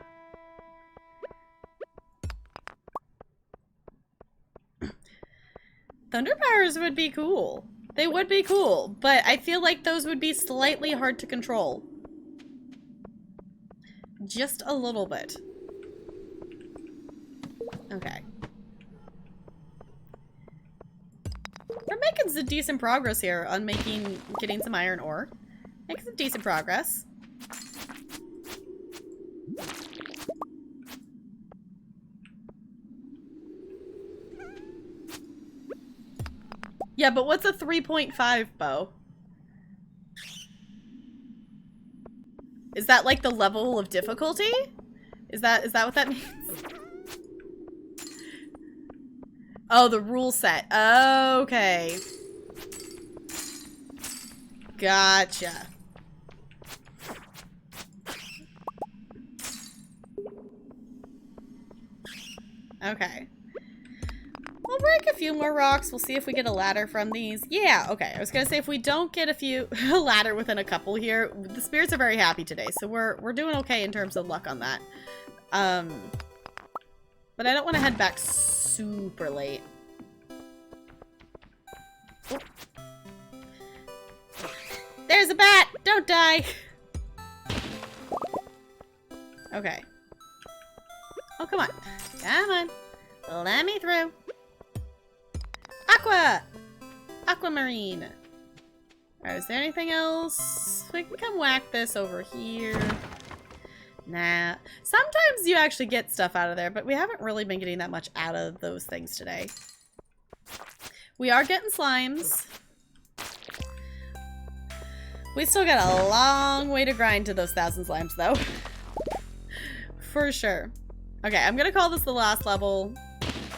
[SPEAKER 1] Thunder powers would be cool. They would be cool, but I feel like those would be slightly hard to control. Just a little bit. Okay. We're making some decent progress here on getting some iron ore. Making some decent progress. Yeah, but what's a 3.5 bow? Is that like the level of difficulty? Is that what that means? Oh, the rule set. Okay. Gotcha. Okay. We'll break a few more rocks. We'll see if we get a ladder from these. Yeah, okay. I was gonna say if we don't get a ladder within a couple here, the spirits are very happy today, so we're doing okay in terms of luck on that. But I don't want to head back super late. Oh. There's a bat! Don't die! Okay. Oh, come on. Come on. Let me through. Aqua! Aquamarine. Alright, is there anything else? We can come whack this over here. Nah. Sometimes you actually get stuff out of there, but we haven't really been getting that much out of those things today. We are getting slimes. We still got a long way to grind to those 1,000 slimes, though. For sure. Okay, I'm gonna call this the last level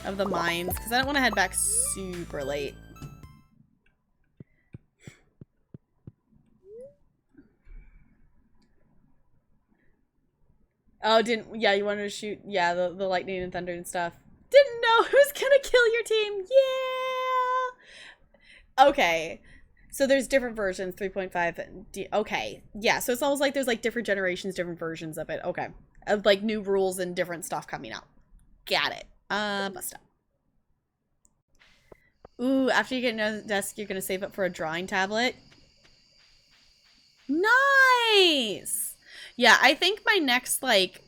[SPEAKER 1] of the mines, because I don't want to head back super late. Oh, yeah, you wanted to shoot, yeah, the lightning and thunder and stuff. Didn't know who's gonna kill your team. Yeah! Okay. So there's different versions, 3.5. Okay. Yeah, so it's almost like there's like different generations, different versions of it. Okay. Of like new rules and different stuff coming out. Got it. Bust up. Ooh, after you get into the desk, you're gonna save up for a drawing tablet. Nice! Yeah, I think my next, like,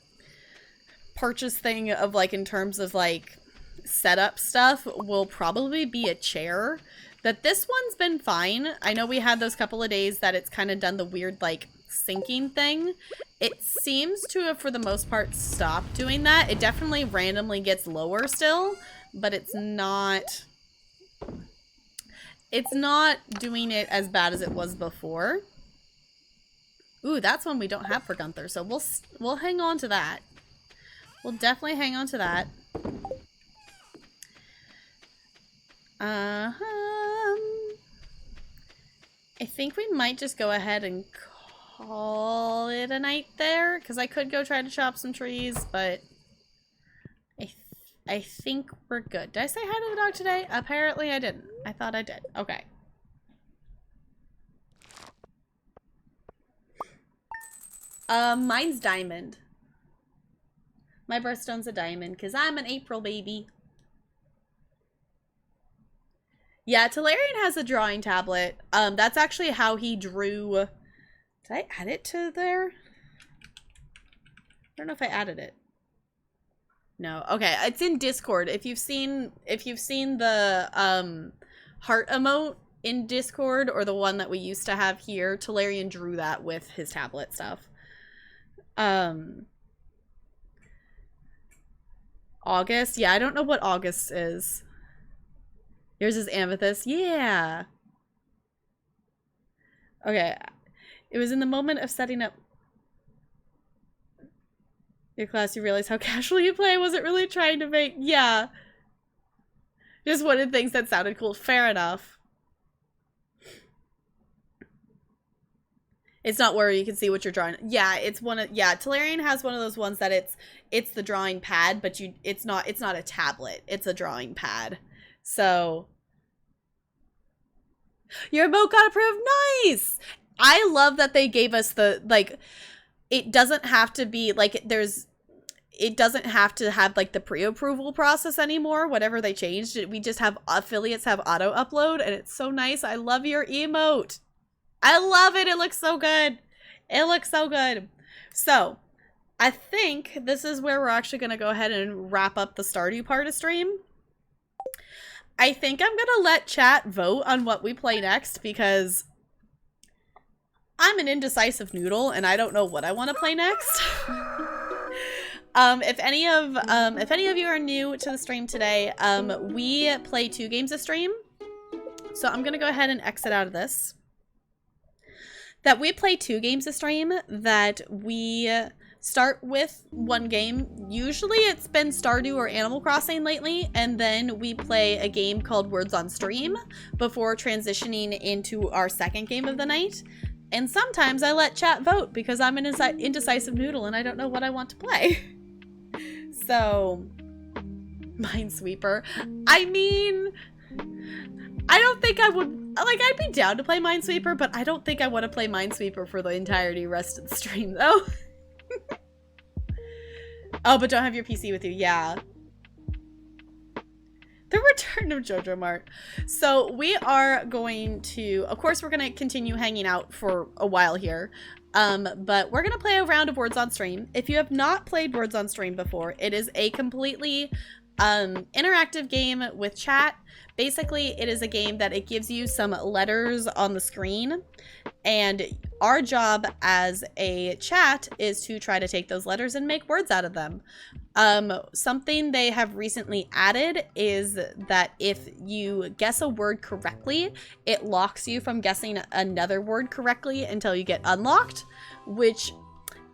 [SPEAKER 1] purchase thing of, like, in terms of, like, setup stuff will probably be a chair. That this one's been fine. I know we had those couple of days that it's kind of done the weird, like, sinking thing. It seems to have, for the most part, stopped doing that. It definitely randomly gets lower still, but it's not... It's not doing it as bad as it was before. Ooh, that's one we don't have for Gunther, so we'll hang on to that. We'll definitely hang on to that. I think we might just go ahead and call it a night there, because I could go try to chop some trees, but I think we're good. Did I say hi to the dog today? Apparently I didn't. I thought I did. Okay. Mine's diamond. My birthstone's a diamond, because I'm an April baby. Yeah, Talarian has a drawing tablet. That's actually how he drew. Did I add it to there? I don't know if I added it. No. Okay, it's in Discord. If you've seen the heart emote in Discord, or the one that we used to have here, Talarian drew that with his tablet stuff. August? Yeah, I don't know what August is. Yours is Amethyst. Yeah. Okay. It was in the moment of setting up your class you realize how casual you play. I wasn't really trying to make... Yeah. Just wanted things that sounded cool. Fair enough. It's not where you can see what you're drawing. Yeah, it's one of... Yeah, Talarian has one of those ones that it's the drawing pad, but it's not a tablet. It's a drawing pad. So... Your emote got approved. Nice! I love that they gave us the, like, it doesn't have to be, like, it doesn't have to have, like, the pre-approval process anymore, whatever they changed. We just have affiliates have auto-upload, and it's so nice. I love your emote. I love it. It looks so good. It looks so good. So, I think this is where we're actually going to go ahead and wrap up the Stardew part of stream. I think I'm gonna let chat vote on what we play next, because I'm an indecisive noodle and I don't know what I want to play next. If any of you are new to the stream today, we play 2 games a stream. So I'm gonna go ahead and exit out of this. That we play 2 games a stream, that we start with 1 game. Usually it's been Stardew or Animal Crossing lately, and then we play a game called Words on Stream before transitioning into our 2nd game of the night. And sometimes I let chat vote because I'm an indecisive noodle and I don't know what I want to play. So, Minesweeper. I mean, I don't think I would, like, I'd be down to play Minesweeper, but I don't think I want to play Minesweeper for the entirety rest of the stream, though. Oh, but don't have your PC with you. Yeah. The return of Jojo Mart. So we are going to, of course, we're going to continue hanging out for a while here. But we're going to play a round of Words on Stream. If you have not played Words on Stream before, it is a completely interactive game with chat. Basically, it is a game that it gives you some letters on the screen, and our job as a chat is to try to take those letters and make words out of them. Something they have recently added is that if you guess a word correctly, it locks you from guessing another word correctly until you get unlocked, which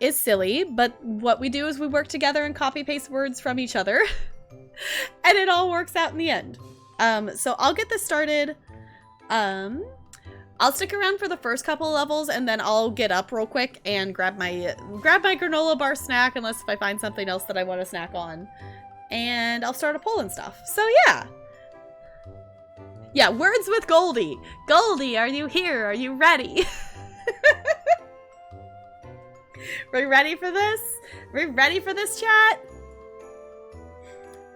[SPEAKER 1] is silly, but what we do is we work together and copy paste words from each other, and it all works out in the end. So I'll get this started. I'll stick around for the first couple of levels, and then I'll get up real quick and grab my granola bar snack, unless if I find something else that I want to snack on. And I'll start a poll and stuff. So yeah. Yeah, words with Goldie. Goldie, are you here? Are you ready? Are we ready for this? Are we ready for this, chat?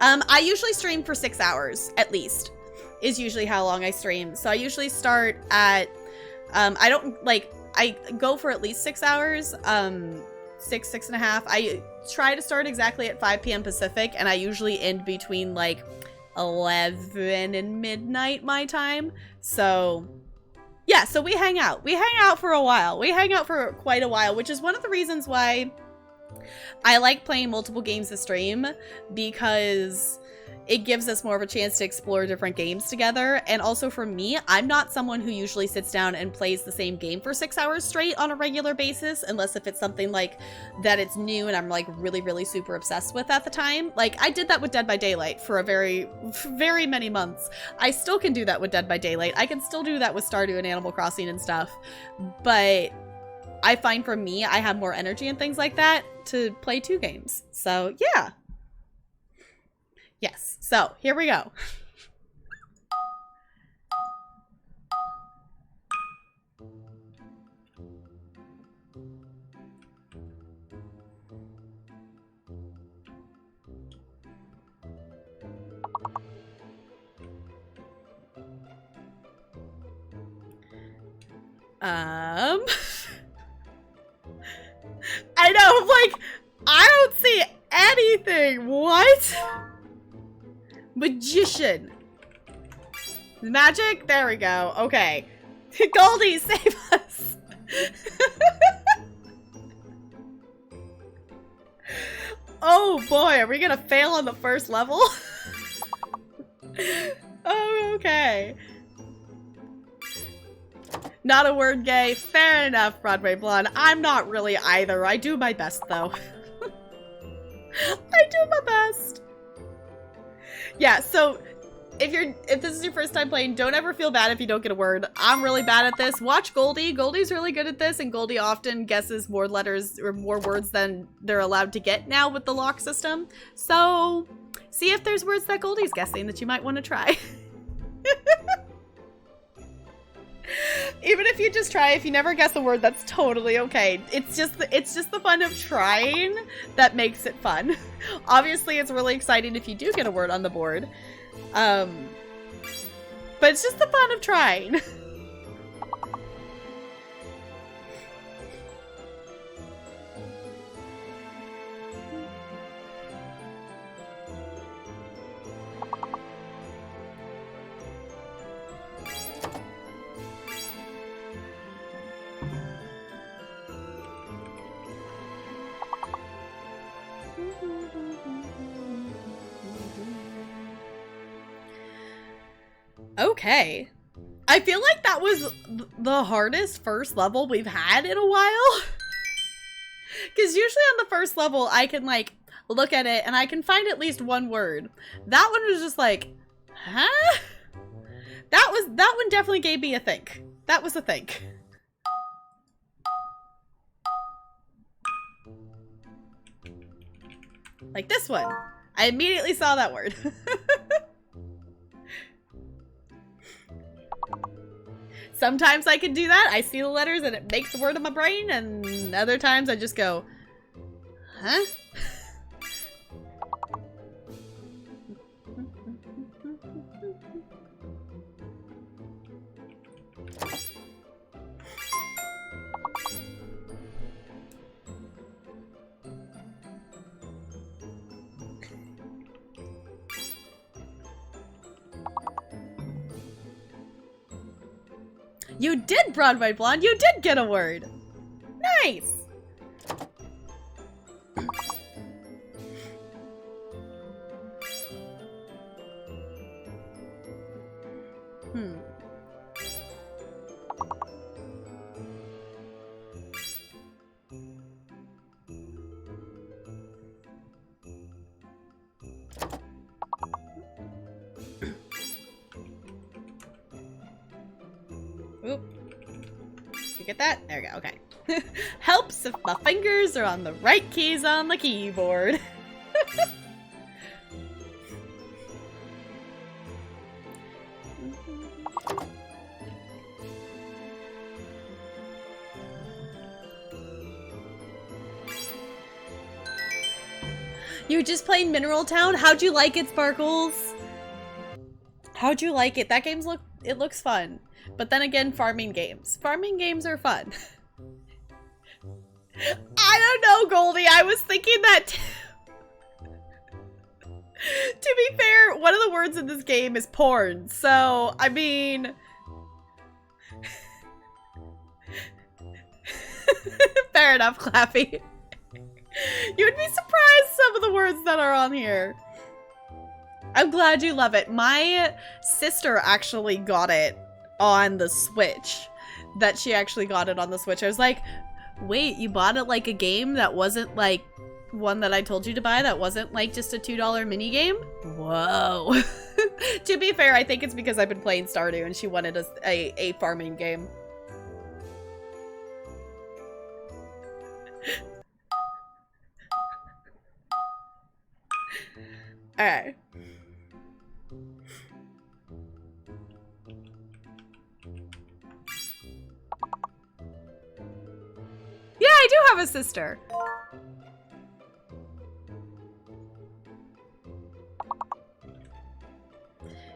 [SPEAKER 1] I usually stream for 6 hours, at least, is usually how long I stream. So I usually start at, I go for at least 6 hours, 6.5. I try to start exactly at 5 p.m. Pacific, and I usually end between, like, 11 and midnight my time. So, yeah, so we hang out. We hang out for a while. We hang out for quite a while, which is one of the reasons why I like playing multiple games to stream, because it gives us more of a chance to explore different games together. And also for me, I'm not someone who usually sits down and plays the same game for 6 hours straight on a regular basis, unless if it's something like that it's new and I'm like really, really super obsessed with at the time. Like I did that with Dead by Daylight for a very, very many months. I still can do that with Dead by Daylight. I can still do that with Stardew and Animal Crossing and stuff. But I find for me, I have more energy and things like that to play 2 games. So yeah. Yes, so here we go. I know, like, I don't see anything. What? Magician. Magic? There we go. Okay. Goldie, save us. Oh boy, are we gonna fail on the first level? Oh, okay. Not a word gay. Fair enough, Broadway Blonde. I'm not really either. I do my best, though. I do my best. Yeah, so if this is your first time playing, don't ever feel bad if you don't get a word. I'm really bad at this. Watch Goldie. Goldie's really good at this, and Goldie often guesses more letters or more words than they're allowed to get now with the lock system. So see if there's words that Goldie's guessing that you might want to try. Even if you just try, if you never guess a word, that's totally okay. It's just the fun of trying that makes it fun. Obviously, it's really exciting if you do get a word on the board. But it's just the fun of trying. Okay. I feel like that was the hardest first level we've had in a while. Because usually on the first level, I can, like, look at it and I can find at least one word. That one was just like, huh? That one definitely gave me a think. That was a think. Like this one. I immediately saw that word. Sometimes I can do that. I see the letters and it makes the word in my brain, and other times I just go, huh? You did, Broadway Blonde. You did get a word. Nice. Oop. You get that? There we go. Okay. Helps if my fingers are on the right keys on the keyboard. You were just playing Mineral Town? How'd you like it, Sparkles? How'd you like it? That game's it looks fun. But then again, farming games. Farming games are fun. I don't know, Goldie. I was thinking that too. To be fair, one of the words in this game is porn. So, I mean... Fair enough, Clappy. You would be surprised some of the words that are on here. I'm glad you love it. My sister actually got it on the Switch. That she actually got it on the Switch. I was like, wait, you bought it like a game that wasn't like one that I told you to buy, that wasn't like just a $2 mini game? Whoa. To be fair, I think it's because I've been playing Stardew and she wanted a farming game. Alright. Yeah, I do have a sister.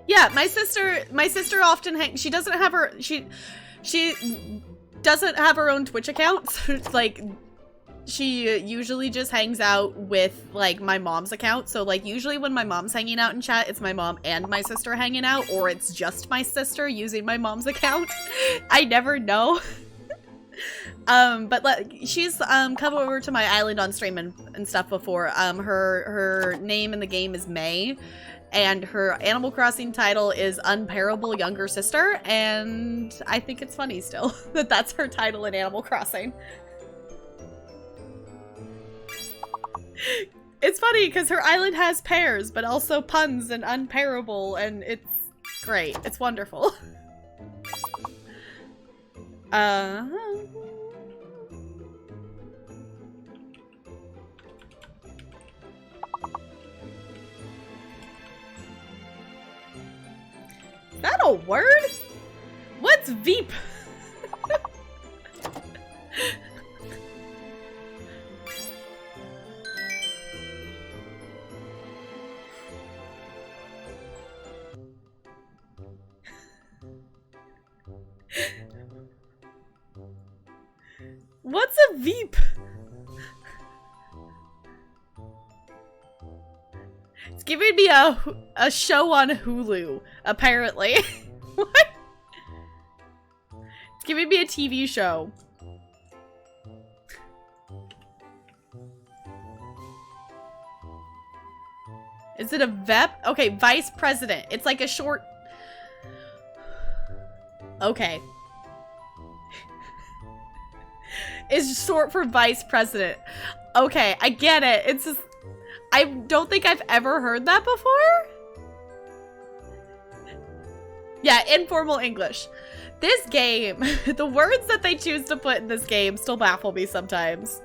[SPEAKER 1] Yeah, my sister often hangs. She doesn't have her. She doesn't have her own Twitch account. So like, she usually just hangs out with, like, my mom's account. So, like, usually when my mom's hanging out in chat, it's my mom and my sister hanging out, or it's just my sister using my mom's account. I never know. But like, she's come over to my island on stream and stuff before. Her name in the game is May, and her Animal Crossing title is Unparable Younger Sister, and I think it's funny still that that's her title in Animal Crossing. It's funny because her island has pears, but also puns and unparable, and it's great. It's wonderful. Is that a word? What's Veep? What's a Veep? It's giving me a show on Hulu, apparently. What? It's giving me a TV show. Is it a VEP? Okay, vice president. It's like a short... Okay. Is short for vice president. Okay, I get it. It's just... I don't think I've ever heard that before. Yeah, informal English. This game, the words that they choose to put in this game still baffle me sometimes.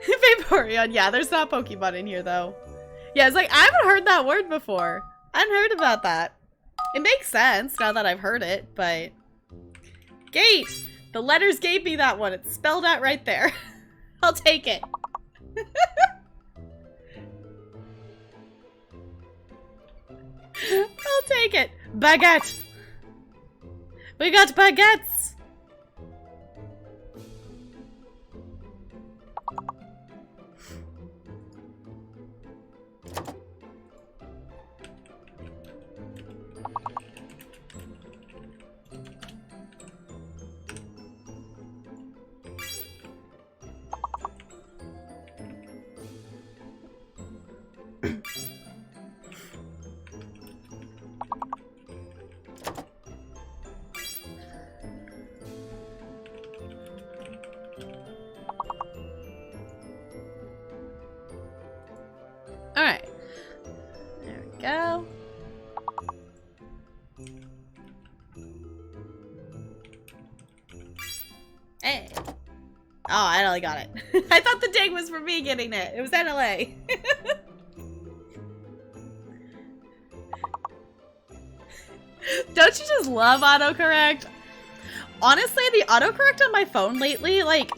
[SPEAKER 1] Vaporeon, yeah, there's not Pokemon in here though. Yeah, it's like, I haven't heard that word before. I hadn't heard about that. It makes sense now that I've heard it, but... Gate! The letters gave me that one. It's spelled out right there. I'll take it. I'll take it. Baguette. We got baguettes. Alright. There we go. Hey. Oh, I only got it. I thought the ding was for me getting it. It was NLA. Don't you just love autocorrect? Honestly, the autocorrect on my phone lately, like,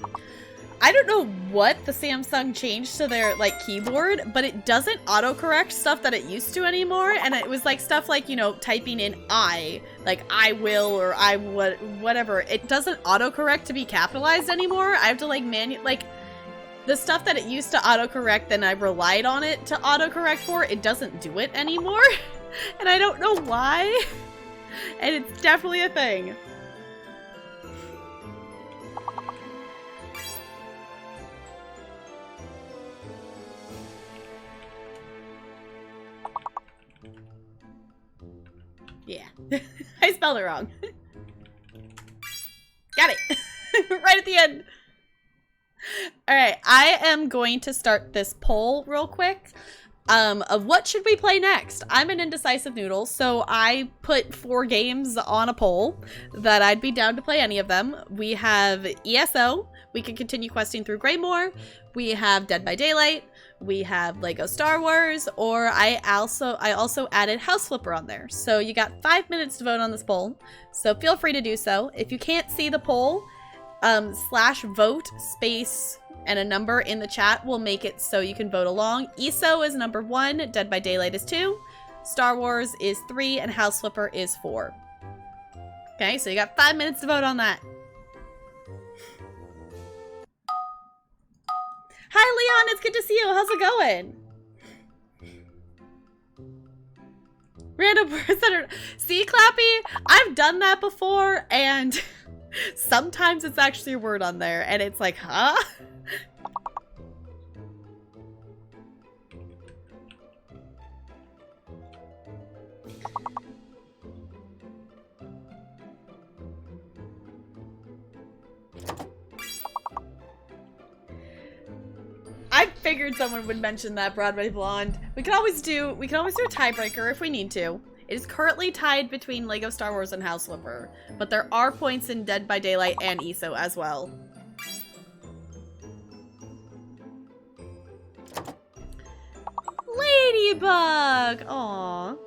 [SPEAKER 1] I don't know what the Samsung changed to their, like, keyboard, but it doesn't autocorrect stuff that it used to anymore, and it was, like, stuff like, you know, typing in I, like, I will, or I would, whatever. It doesn't autocorrect to be capitalized anymore. I have to, like, like, the stuff that it used to autocorrect and I relied on it to autocorrect for, it doesn't do it anymore, and I don't know why, and it's definitely a thing. Yeah, I spelled it wrong. Got it. Right at the end. All right, I am going to start this poll real quick of what should we play next. I'm an indecisive noodle, so I put 4 games on a poll that I'd be down to play any of them. We have ESO. We can continue questing through Greymoor. We have Dead by Daylight. We have Lego Star Wars, or I also added House Flipper on there. So you got 5 minutes to vote on this poll, so feel free to do so. If you can't see the poll, /vote space and a number in the chat will make it so you can vote along. ESO is number 1, Dead by Daylight is 2, Star Wars is 3, and House Flipper is 4. Okay, so you got 5 minutes to vote on that. Hi, Leon. It's good to see you. How's it going? Random person. See, Clappy? I've done that before, and sometimes it's actually a word on there, and it's like, huh? I figured someone would mention that Broadway Blonde. We can always do a tiebreaker if we need to. It is currently tied between Lego Star Wars and House Flipper, but there are points in Dead by Daylight and ESO as well. Ladybug! Aww.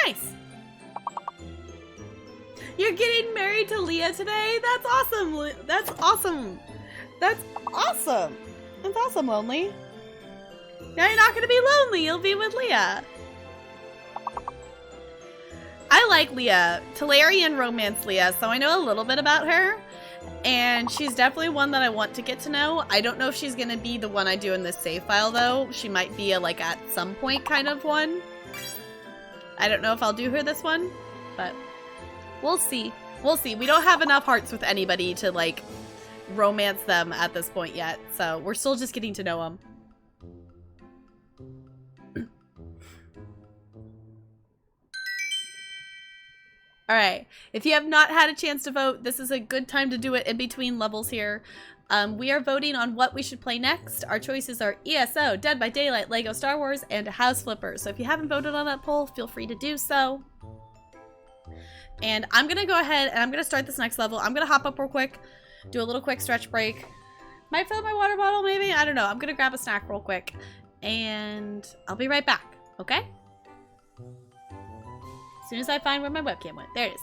[SPEAKER 1] Nice. You're getting married to Leah today? That's awesome. That's awesome. That's awesome. That's awesome, Lonely. Now you're not going to be lonely. You'll be with Leah. I like Leah. Talarian romance Leah, so I know a little bit about her. And she's definitely one that I want to get to know. I don't know if she's going to be the one I do in this save file, though. She might be a, like, at some point kind of one. I don't know if I'll do her this one, but we'll see. We'll see. We don't have enough hearts with anybody to, like, romance them at this point yet. So we're still just getting to know them. All right, if you have not had a chance to vote, this is a good time to do it in between levels here. We are voting on what we should play next. Our choices are ESO, Dead by Daylight, Lego Star Wars, and House Flipper. So if you haven't voted on that poll, feel free to do so. And I'm going to go ahead and I'm going to start this next level. I'm going to hop up real quick, do a little quick stretch break. Might fill up my water bottle, maybe? I don't know. I'm going to grab a snack real quick. And I'll be right back, okay? As soon as I find where my webcam went. There it is.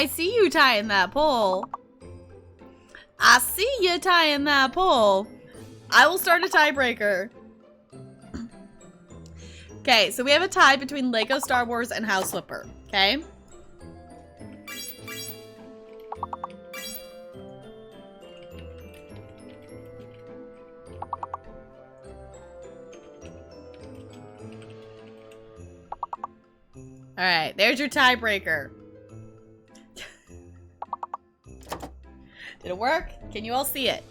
[SPEAKER 1] I see you tying that pole. I see you tying that pole. I will start a tiebreaker. Okay, so we have a tie between Lego Star Wars and House Flipper. Okay? Alright, there's your tiebreaker. Did it work? Can you all see it?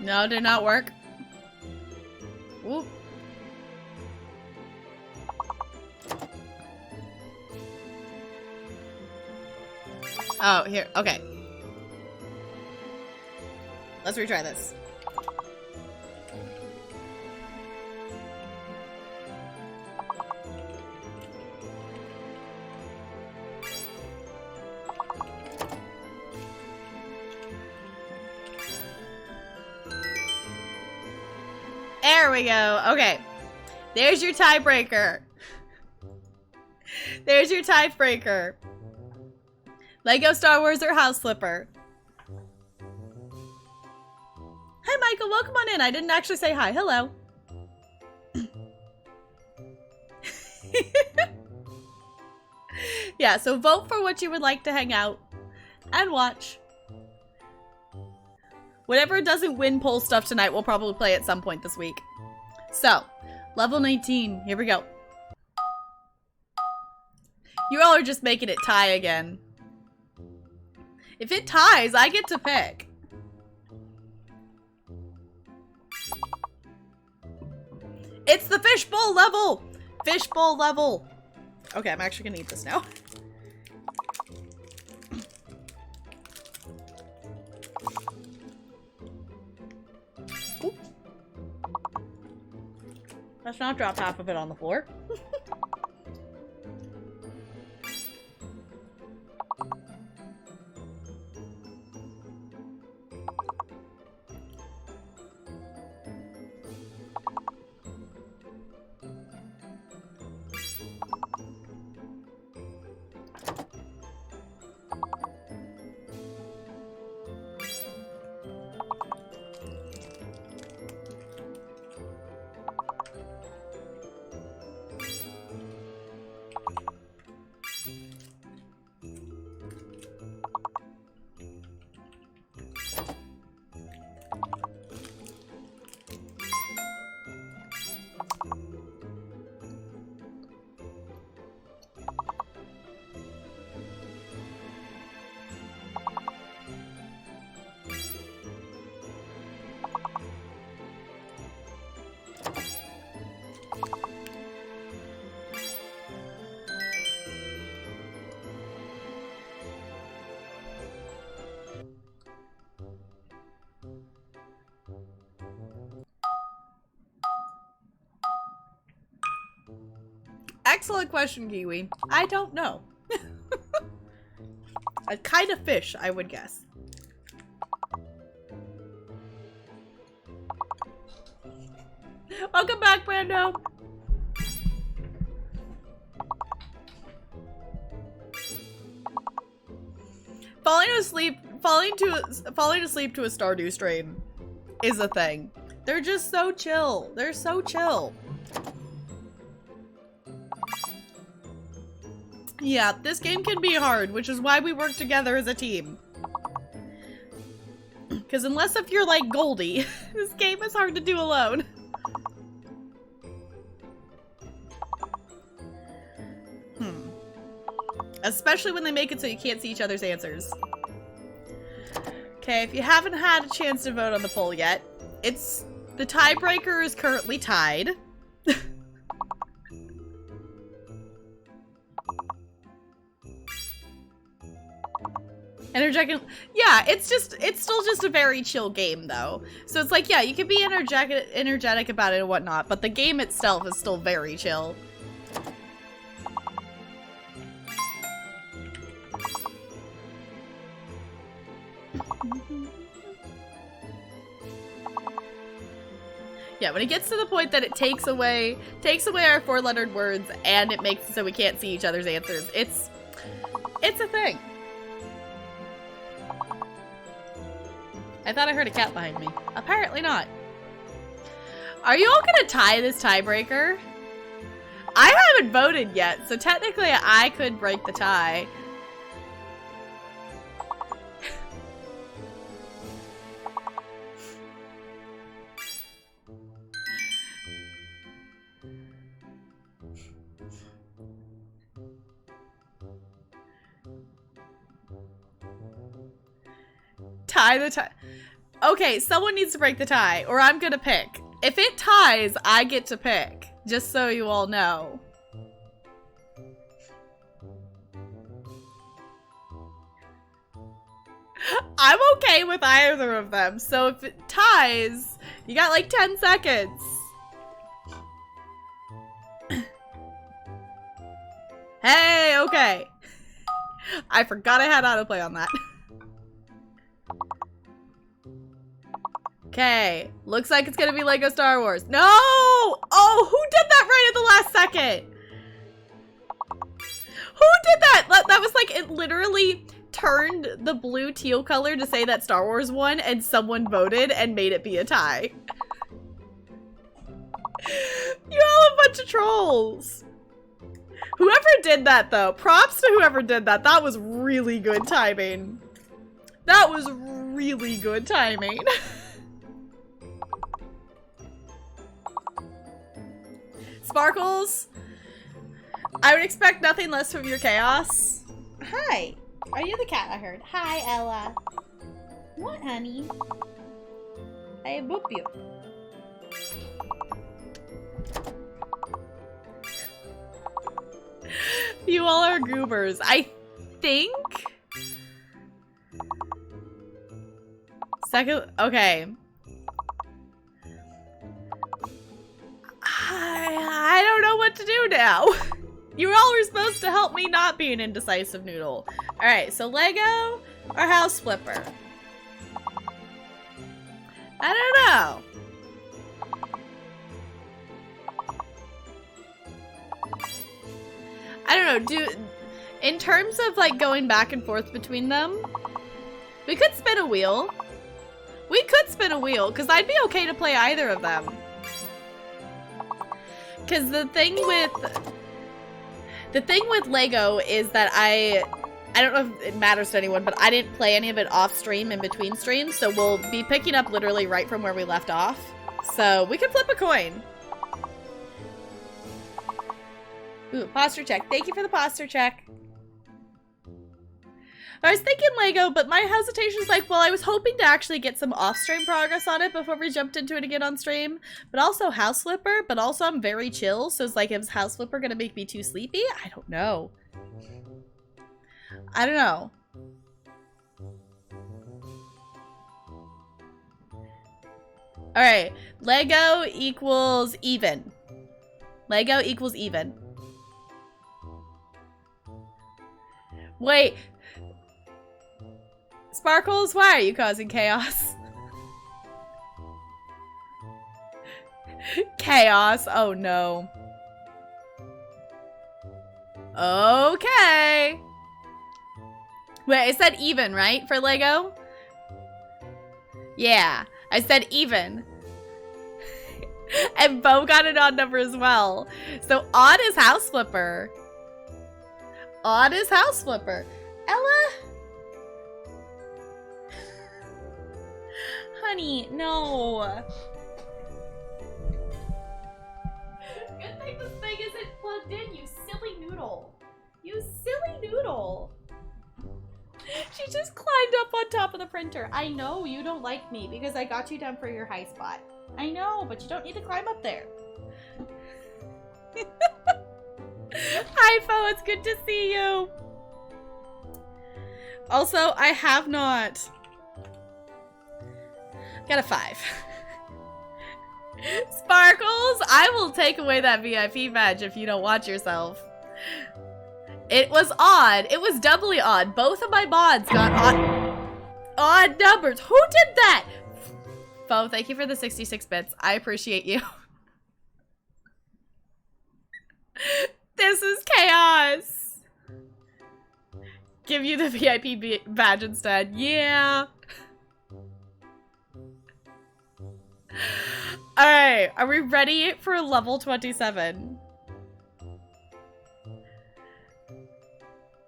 [SPEAKER 1] No, did not work. Whoop. Oh, here. Okay. Let's retry this. There we go. Okay. There's your tiebreaker. There's your tiebreaker. Lego Star Wars or House Flipper? Hi, Michael. Welcome on in. I didn't actually say hi. Hello. Yeah, so vote for what you would like to hang out and watch. Whatever doesn't win poll stuff tonight, we'll probably play at some point this week. So, level 19. Here we go. You all are just making it tie again. If it ties, I get to pick. It's the fishbowl level! Fishbowl level! Okay, I'm actually gonna eat this now. Oop. Let's not drop half of it on the floor. Excellent question, Kiwi. I don't know. A kind of fish, I would guess. Welcome back, Brando. Falling asleep to a Stardew stream is a thing. They're just so chill. They're so chill. Yeah, this game can be hard, which is why we work together as a team. Because unless if you're like Goldie, this game is hard to do alone. Especially when they make it so you can't see each other's answers. Okay, if you haven't had a chance to vote on the poll yet, the tiebreaker is currently tied. Energetic, yeah, it's still just a very chill game though. So it's like, yeah, you can be energetic about it and whatnot, but the game itself is still very chill. Yeah, when it gets to the point that it takes away our 4-lettered words and it makes it so we can't see each other's answers, it's a thing. I thought I heard a cat behind me. Apparently not. Are you all gonna tie this tiebreaker? I haven't voted yet, so technically I could break the tie. Tie the tie. Okay, someone needs to break the tie, or I'm gonna pick. If it ties, I get to pick, just so you all know. I'm okay with either of them, so if it ties, you got like 10 seconds. Hey, okay. I forgot I had autoplay on that. Okay, looks like it's gonna be Lego Star Wars. No! Oh, who did that right at the last second? Who did that? That was like, it literally turned the blue teal color to say that Star Wars won, and someone voted and made it be a tie. You all a bunch of trolls. Whoever did that, though, props to whoever did that. That was really good timing. That was really good timing. Sparkles, I would expect nothing less from your chaos. Hi. Are you the cat I heard? Hi, Ella. What, honey? I boop you. You all are goobers. I think... Second... Okay. I don't know what to do now. You all were supposed to help me not be an indecisive noodle. Alright, so Lego or house flipper? I don't know. I don't know, in terms of like going back and forth between them, we could spin a wheel. We could spin a wheel, because I'd be okay to play either of them. Because the thing with Lego is that I don't know if it matters to anyone, but I didn't play any of it off stream in between streams, so we'll be picking up literally right from where we left off. So we could flip a coin. Ooh, posture check. Thank you for the posture check. I was thinking Lego, but my hesitation is like, well, I was hoping to actually get some off-stream progress on it before we jumped into it again on stream. But also House Flipper, but also I'm very chill, so it's like, is House Flipper gonna make me too sleepy? I don't know. I don't know. Alright, Lego equals even. Lego equals even. Wait. Sparkles, why are you causing chaos? Chaos, oh no. Okay. Wait, I said even, right, for Lego? Yeah, I said even. And Bo got an odd number as well. So odd is House Flipper. Odd is House Flipper. Ella? Honey, no. Good thing this thing isn't plugged in, you silly noodle. You silly noodle. She just climbed up on top of the printer. I know you don't like me because I got you down for your high spot. I know, but you don't need to climb up there. Hi, Fo, it's good to see you. Also, I have not... Got a 5. Sparkles, I will take away that VIP badge if you don't watch yourself. It was odd. It was doubly odd. Both of my mods got odd numbers. Who did that? Fo, thank you for the 66 bits. I appreciate you. This is chaos. Give you the VIP badge instead. Yeah. Alright, are we ready for level 27?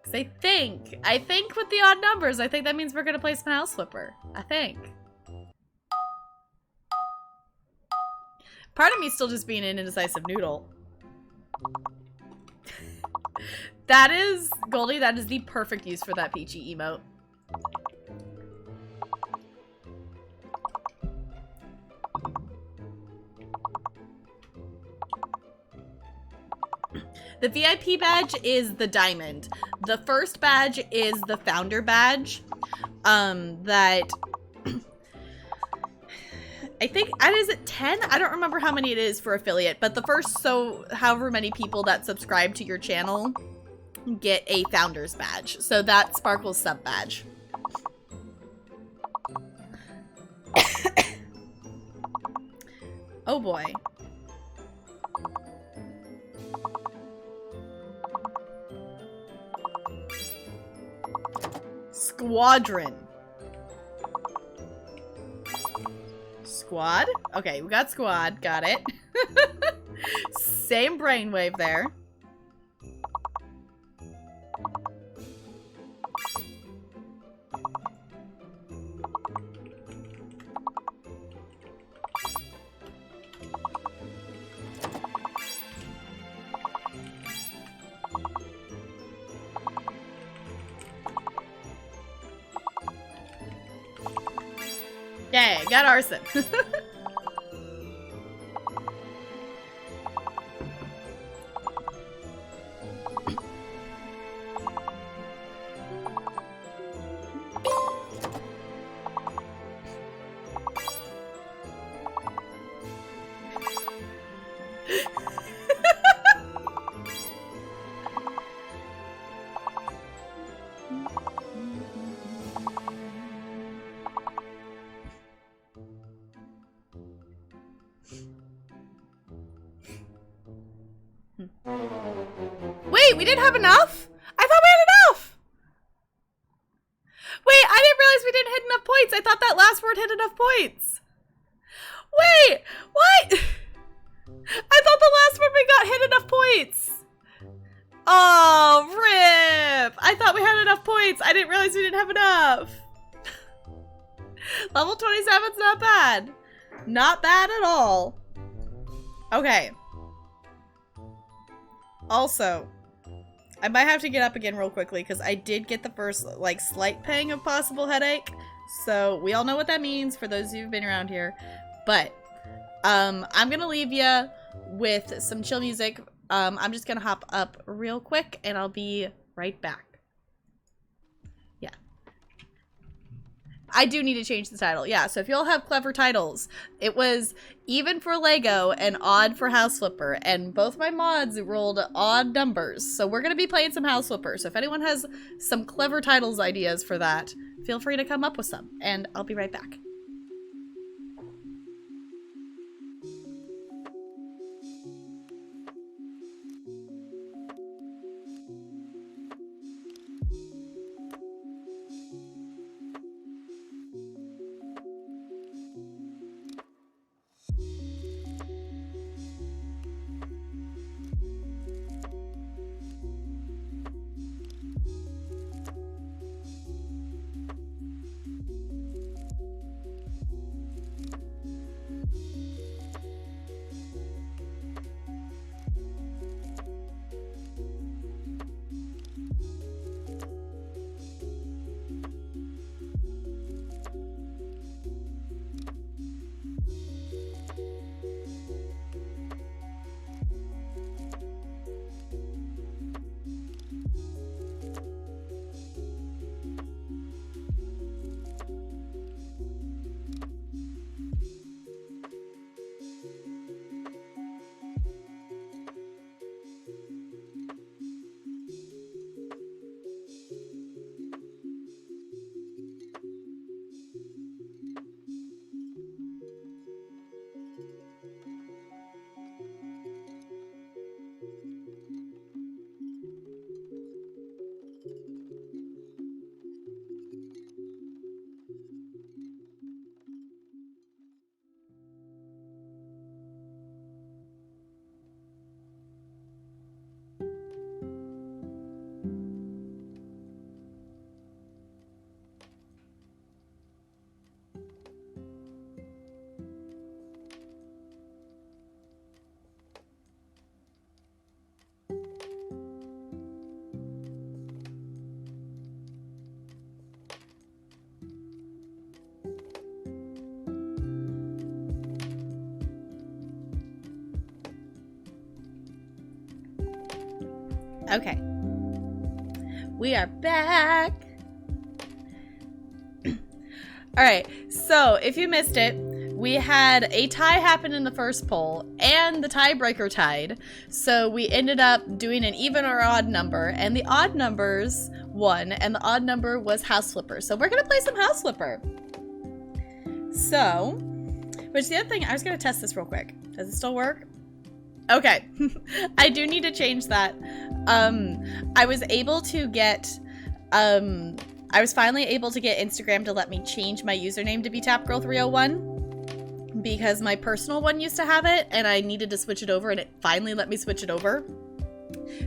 [SPEAKER 1] Because I think with the odd numbers, I think that means we're gonna play some House Flipper. I think. Part of me still just being an indecisive noodle. That is, Goldie, that is the perfect use for that peachy emote. The VIP badge is the diamond. The first badge is the founder badge. That I think, is it 10? I don't remember how many it is for affiliate, but the first, so however many people that subscribe to your channel get a founder's badge. So that Sparkle's sub badge. Oh boy. Squadron. Squad? Okay, we got squad. Got it. Same brainwave there. Yay, got arson. Wait, we didn't have enough? I thought we had enough! Wait, I didn't realize we didn't hit enough points. I thought that last word hit enough points. Wait, what? I thought the last word we got hit enough points. Oh, rip. I thought we had enough points. I didn't realize we didn't have enough. Level 27's not bad. Not bad at all. Okay. Also, I might have to get up again real quickly because I did get the first, like, slight pang of possible headache. So we all know what that means for those of you who've been around here. But I'm gonna leave you with some chill music. I'm just gonna hop up real quick and I'll be right back. Yeah. I do need to change the title. Yeah, so if you all have clever titles, it was even for Lego and odd for House Flipper, and both my mods rolled odd numbers. So we're going to be playing some House Flipper. So if anyone has some clever titles ideas for that, feel free to come up with some, and I'll be right back. Okay. We are back. All right, so if you missed it, we had a tie happen in the first poll, and the tiebreaker tied. So we ended up doing an even or odd number, and the odd numbers won, and the odd number was House Flipper. So we're gonna play some House Flipper. So, which the other thing, I was gonna test this real quick. Does it still work? Okay, I do need to change that. I was able to get, I was finally able to get Instagram to let me change my username to be tapgirl301 because my personal one used to have it and I needed to switch it over, and it finally let me switch it over.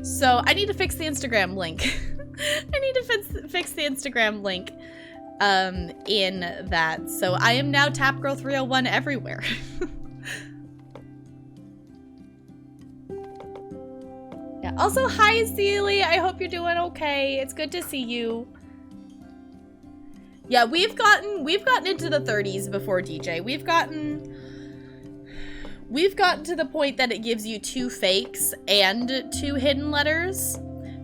[SPEAKER 1] So I need to fix the Instagram link. I need to fix the Instagram link in that. So I am now tapgirl301 everywhere. Yeah. Also, hi Seely. I hope you're doing okay. It's good to see you. Yeah, we've gotten into the 30s before DJ. We've gotten to the point that it gives you 2 fakes and 2 hidden letters.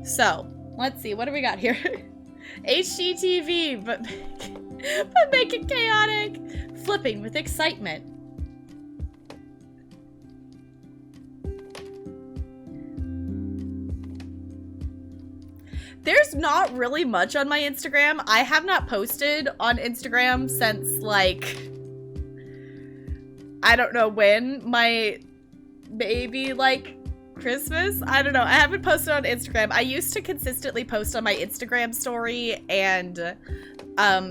[SPEAKER 1] So, let's see. What do we got here? HGTV, but make it chaotic. Flipping with excitement. There's not really much on my Instagram. I have not posted on Instagram since, like, I don't know when, maybe, like, Christmas? I don't know. I haven't posted on Instagram. I used to consistently post on my Instagram story and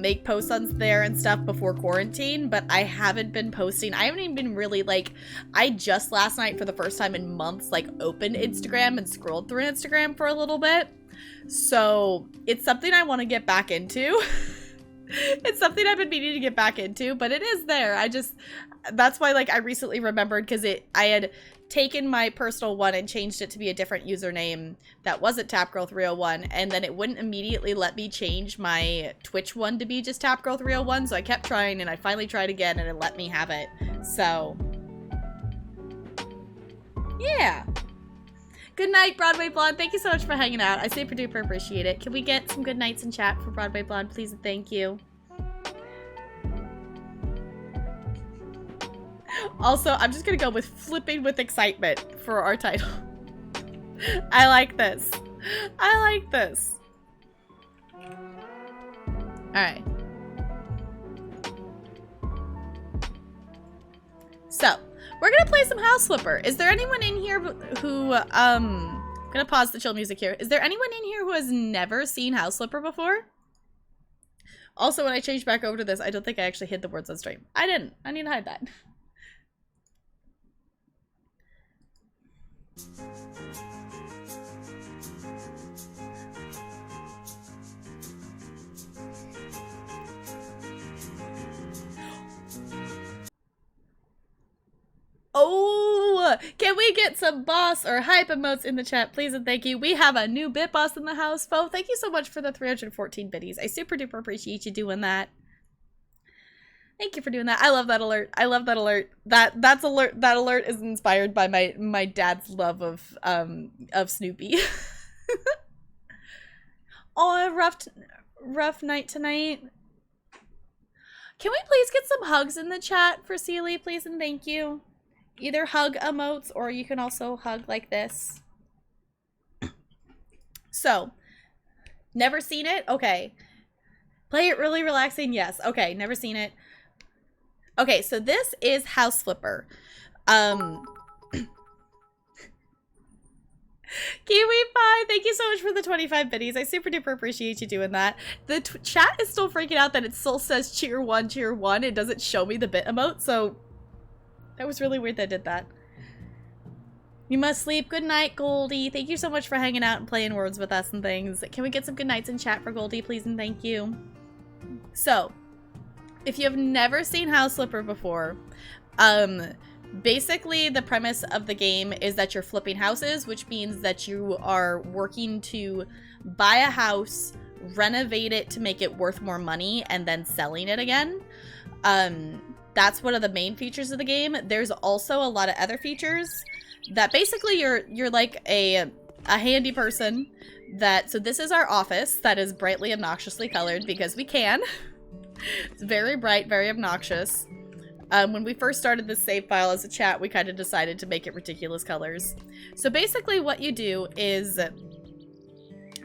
[SPEAKER 1] make posts on there and stuff before quarantine, but I haven't been posting. I haven't even been really, like, I just last night for the first time in months, like, opened Instagram and scrolled through Instagram for a little bit. So it's something I want to get back into. It's something I've been meaning to get back into, but it is there. That's why, like, I recently remembered because I had taken my personal one and changed it to be a different username that wasn't tapgirl301, and then it wouldn't immediately let me change my Twitch one to be just tapgirl301, so I kept trying, and I finally tried again, and it let me have it. So, yeah. Good night, Broadway Blonde. Thank you so much for hanging out. I super duper appreciate it. Can we get some good nights in chat for Broadway Blonde, please, and thank you. Also, I'm just gonna go with flipping with excitement for our title. I like this. I like this. Alright. So, we're gonna play some House Flipper. Is there anyone in here who, I'm gonna pause the chill music here. Is there anyone in here who has never seen House Flipper before? Also, when I changed back over to this, I don't think I actually hid the words on stream. I didn't. I need to hide that. Oh, can we get some boss or hype emotes in the chat, please and thank you. We have a new bit boss in the house, Fo. Thank you so much for the 314 biddies. I super duper appreciate you doing that. Thank you for doing that. I love that alert. I love that alert. That alert is inspired by my dad's love of Snoopy. Oh, a rough night tonight. Can we please get some hugs in the chat for Seely, please and thank you. Either hug emotes or you can also hug like this. So, never seen it? Okay. Play it really relaxing? Yes. Okay, never seen it. Okay, so this is House Flipper. Kiwi Pie, thank you so much for the 25 biddies. I super duper appreciate you doing that. The chat is still freaking out that it still says cheer one, cheer one. It doesn't show me the bit emote, so that was really weird that I did that. You must sleep. Good night, Goldie. Thank you so much for hanging out and playing words with us and things. Can we get some good nights in chat for Goldie, please and thank you. So, if you have never seen House Flipper before, basically the premise of the game is that you're flipping houses, which means that you are working to buy a house, renovate it to make it worth more money, and then selling it again. That's one of the main features of the game. There's also a lot of other features that basically you're like a a handy person that, so this is our office that is brightly obnoxiously colored because we can. It's very bright, very obnoxious. When we first started this save file as a chat, we kind of decided to make it ridiculous colors. So basically what you do is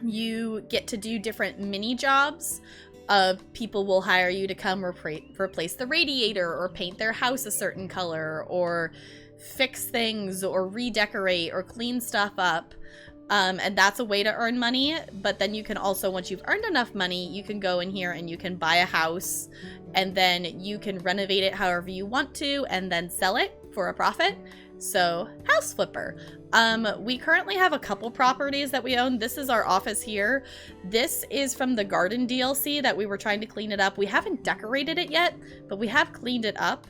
[SPEAKER 1] you get to do different mini jobs. People will hire you to come replace the radiator or paint their house a certain color or fix things or redecorate or clean stuff up. And that's a way to earn money. But then you can also, once you've earned enough money, you can go in here and you can buy a house and then you can renovate it however you want to and then sell it for a profit. So, house flipper. We currently have a couple properties that we own. This is our office here. This is from the garden DLC that we were trying to clean it up. We haven't decorated it yet, but we have cleaned it up.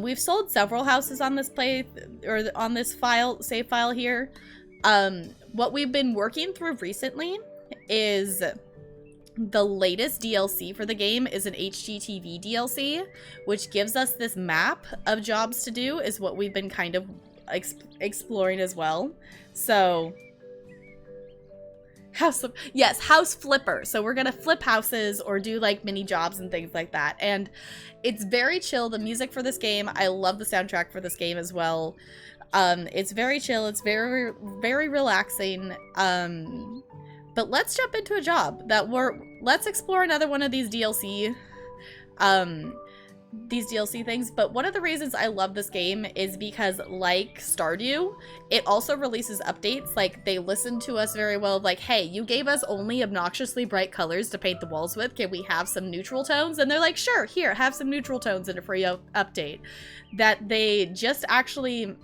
[SPEAKER 1] We've sold several houses on this or on this save file here. What we've been working through recently is the latest DLC for the game is an HGTV DLC, which gives us this map of jobs to do, is what we've been kind of exploring as well. So, house flipper. So we're gonna flip houses or do like mini jobs and things like that. And it's very chill. The music for this game, I love the soundtrack for this game as well. It's very chill. It's very, very relaxing. But let's jump into a job that let's explore another one of these DLC things. But one of the reasons I love this game is because, like Stardew, it also releases updates. Like, they listen to us very well. Like, hey, you gave us only obnoxiously bright colors to paint the walls with. Can we have some neutral tones? And they're like, sure, here, have some neutral tones in a free update. That they just actually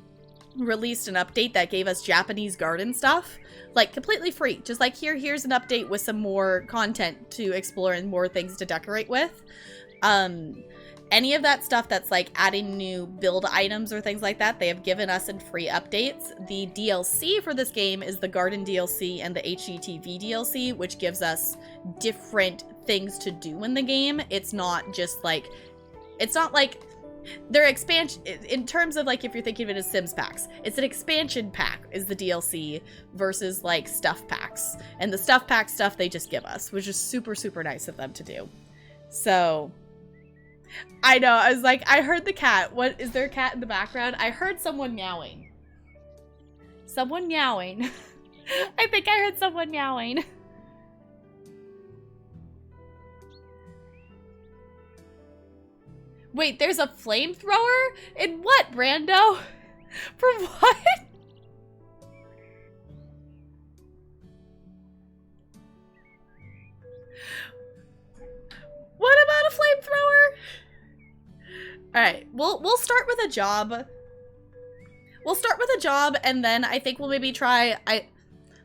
[SPEAKER 1] released an update that gave us Japanese garden stuff, like completely free. Just like, here's an update with some more content to explore and more things to decorate with. Any of that stuff that's like adding new build items or things like that, they have given us in free updates. The DLC for this game is the garden DLC and the HGTV DLC, which gives different things to do in the game. It's not like their expansion, in terms of like, if you're thinking of it as Sims packs, it's an expansion pack is the DLC versus like stuff packs. And the stuff pack stuff they just give us, which is super, super nice of them to do. So, I know, I was like, I heard the cat. What, is there a cat in the background? I heard someone meowing. Someone meowing. I think I heard someone meowing. Wait, there's a flamethrower? In what, Brando? For what? What about a flamethrower? Alright, we'll start with a job. We'll start with a job, and then I think we'll maybe try...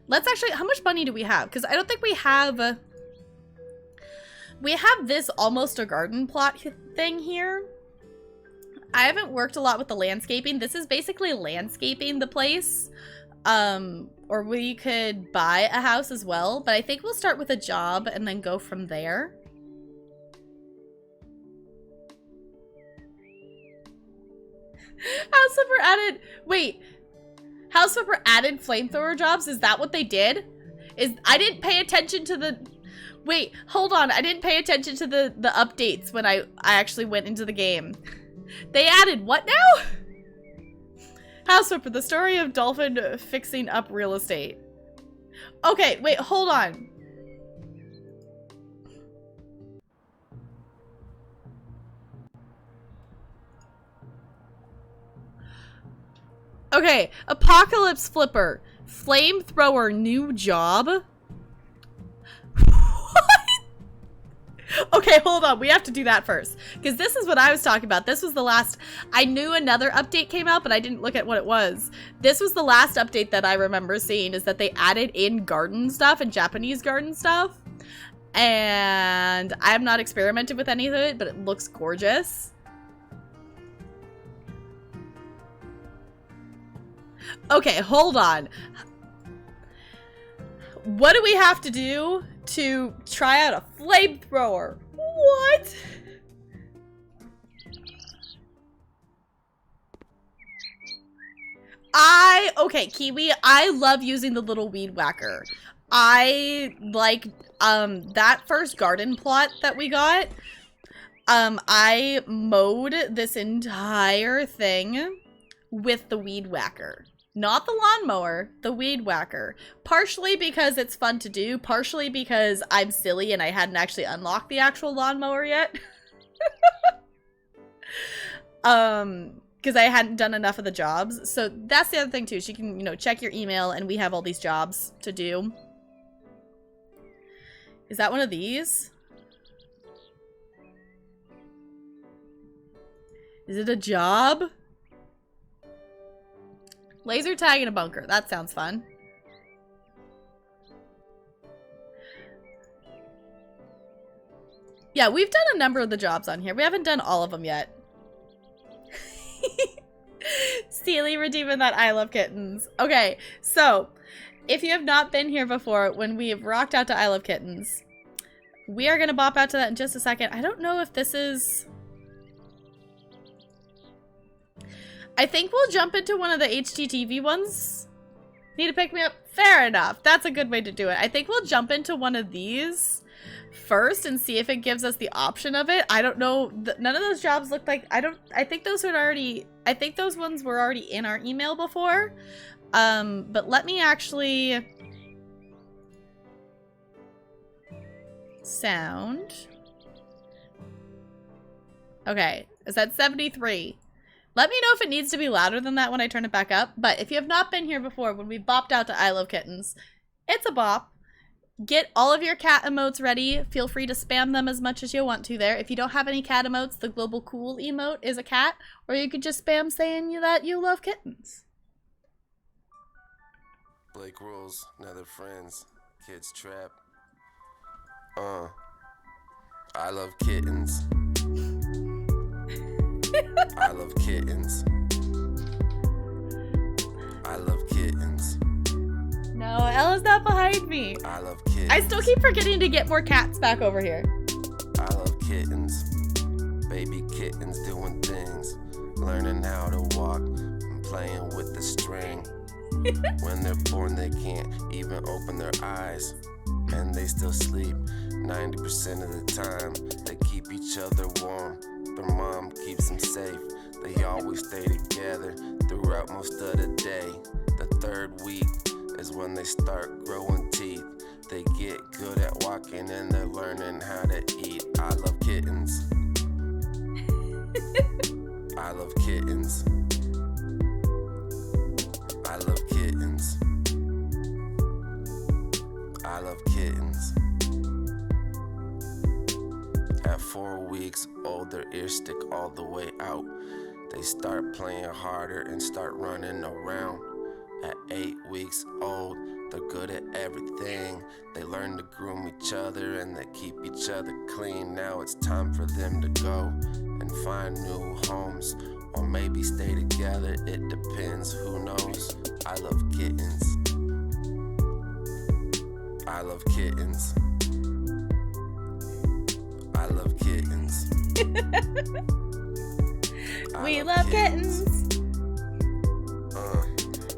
[SPEAKER 1] Let's actually... How much money do we have? Because I don't think we have... We have this almost a garden plot thing here. I haven't worked a lot with the landscaping. This is basically landscaping the place. Or we could buy a house as well. But I think we'll start with a job and then go from there. House Flipper added... Wait. House Flipper added flamethrower jobs? Is that what they did? I didn't pay attention to the... Wait, hold on. I didn't pay attention to the updates when I actually went into the game. They added what now? House Flipper, the story of Dolphin fixing up real estate. Okay, wait, hold on. Okay, Apocalypse Flipper, flamethrower new job. Okay, hold on. We have to do that first. Because this is what I was talking about. This was the last... I knew another update came out, but I didn't look at what it was. This was the last update that I remember seeing, is that they added in garden stuff and Japanese garden stuff. And I have not experimented with any of it, but it looks gorgeous. Okay, hold on. What do we have to do to try out a flamethrower? What? Okay, Kiwi, I love using the little weed whacker. I like, that first garden plot that we got, I mowed this entire thing with the weed whacker. Not the lawnmower, the weed whacker. Partially because it's fun to do, partially because I'm silly and I hadn't actually unlocked the actual lawnmower yet. Because I hadn't done enough of the jobs. So that's the other thing too. She can, you know, check your email and we have all these jobs to do. Is that one of these? Is it a job? Laser tag in a bunker. That sounds fun. Yeah, we've done a number of the jobs on here. We haven't done all of them yet. Steely redeeming that I love kittens. Okay, so if you have not been here before, when we have rocked out to I love kittens, we are going to bop out to that in just a second. I don't know if this is... I think we'll jump into one of the HGTV ones. Need to pick me up? Fair enough. That's a good way to do it. I think we'll jump into one of these first and see if it gives us the option of it. I don't know. None of those jobs look like... I think those had already... I think those ones were already in our email before. But let me actually... Sound. Okay. Is that 73? Let me know if it needs to be louder than that when I turn it back up. But if you have not been here before, when we bopped out to I Love Kittens, it's a bop. Get all of your cat emotes ready. Feel free to spam them as much as you want to there. If you don't have any cat emotes, the global cool emote is a cat. Or you could just spam saying that you love kittens.
[SPEAKER 2] Blake rules, now they're friends. Kids trap. I love kittens. I love kittens. I love kittens.
[SPEAKER 1] No, Ella's not behind me.
[SPEAKER 2] I love kittens.
[SPEAKER 1] I still keep forgetting to get more cats back over here.
[SPEAKER 2] I love kittens. Baby kittens doing things. Learning how to walk and playing with the string. When they're born, they can't even open their eyes. And they still sleep 90% of the time. They keep each other warm. Their mom keeps them safe. They always stay together throughout most of the day. The third week is when they start growing teeth. They get good at walking and they're learning how to eat. I love kittens. I love kittens. I love kittens. I love kittens. At 4 weeks old, their ears stick all the way out. They start playing harder and start running around. At 8 weeks old, they're good at everything. They learn to groom each other and they keep each other clean. Now it's time for them to go and find new homes, or maybe stay together. It depends, who knows? I love kittens. I love kittens. I love kittens.
[SPEAKER 1] We love kittens.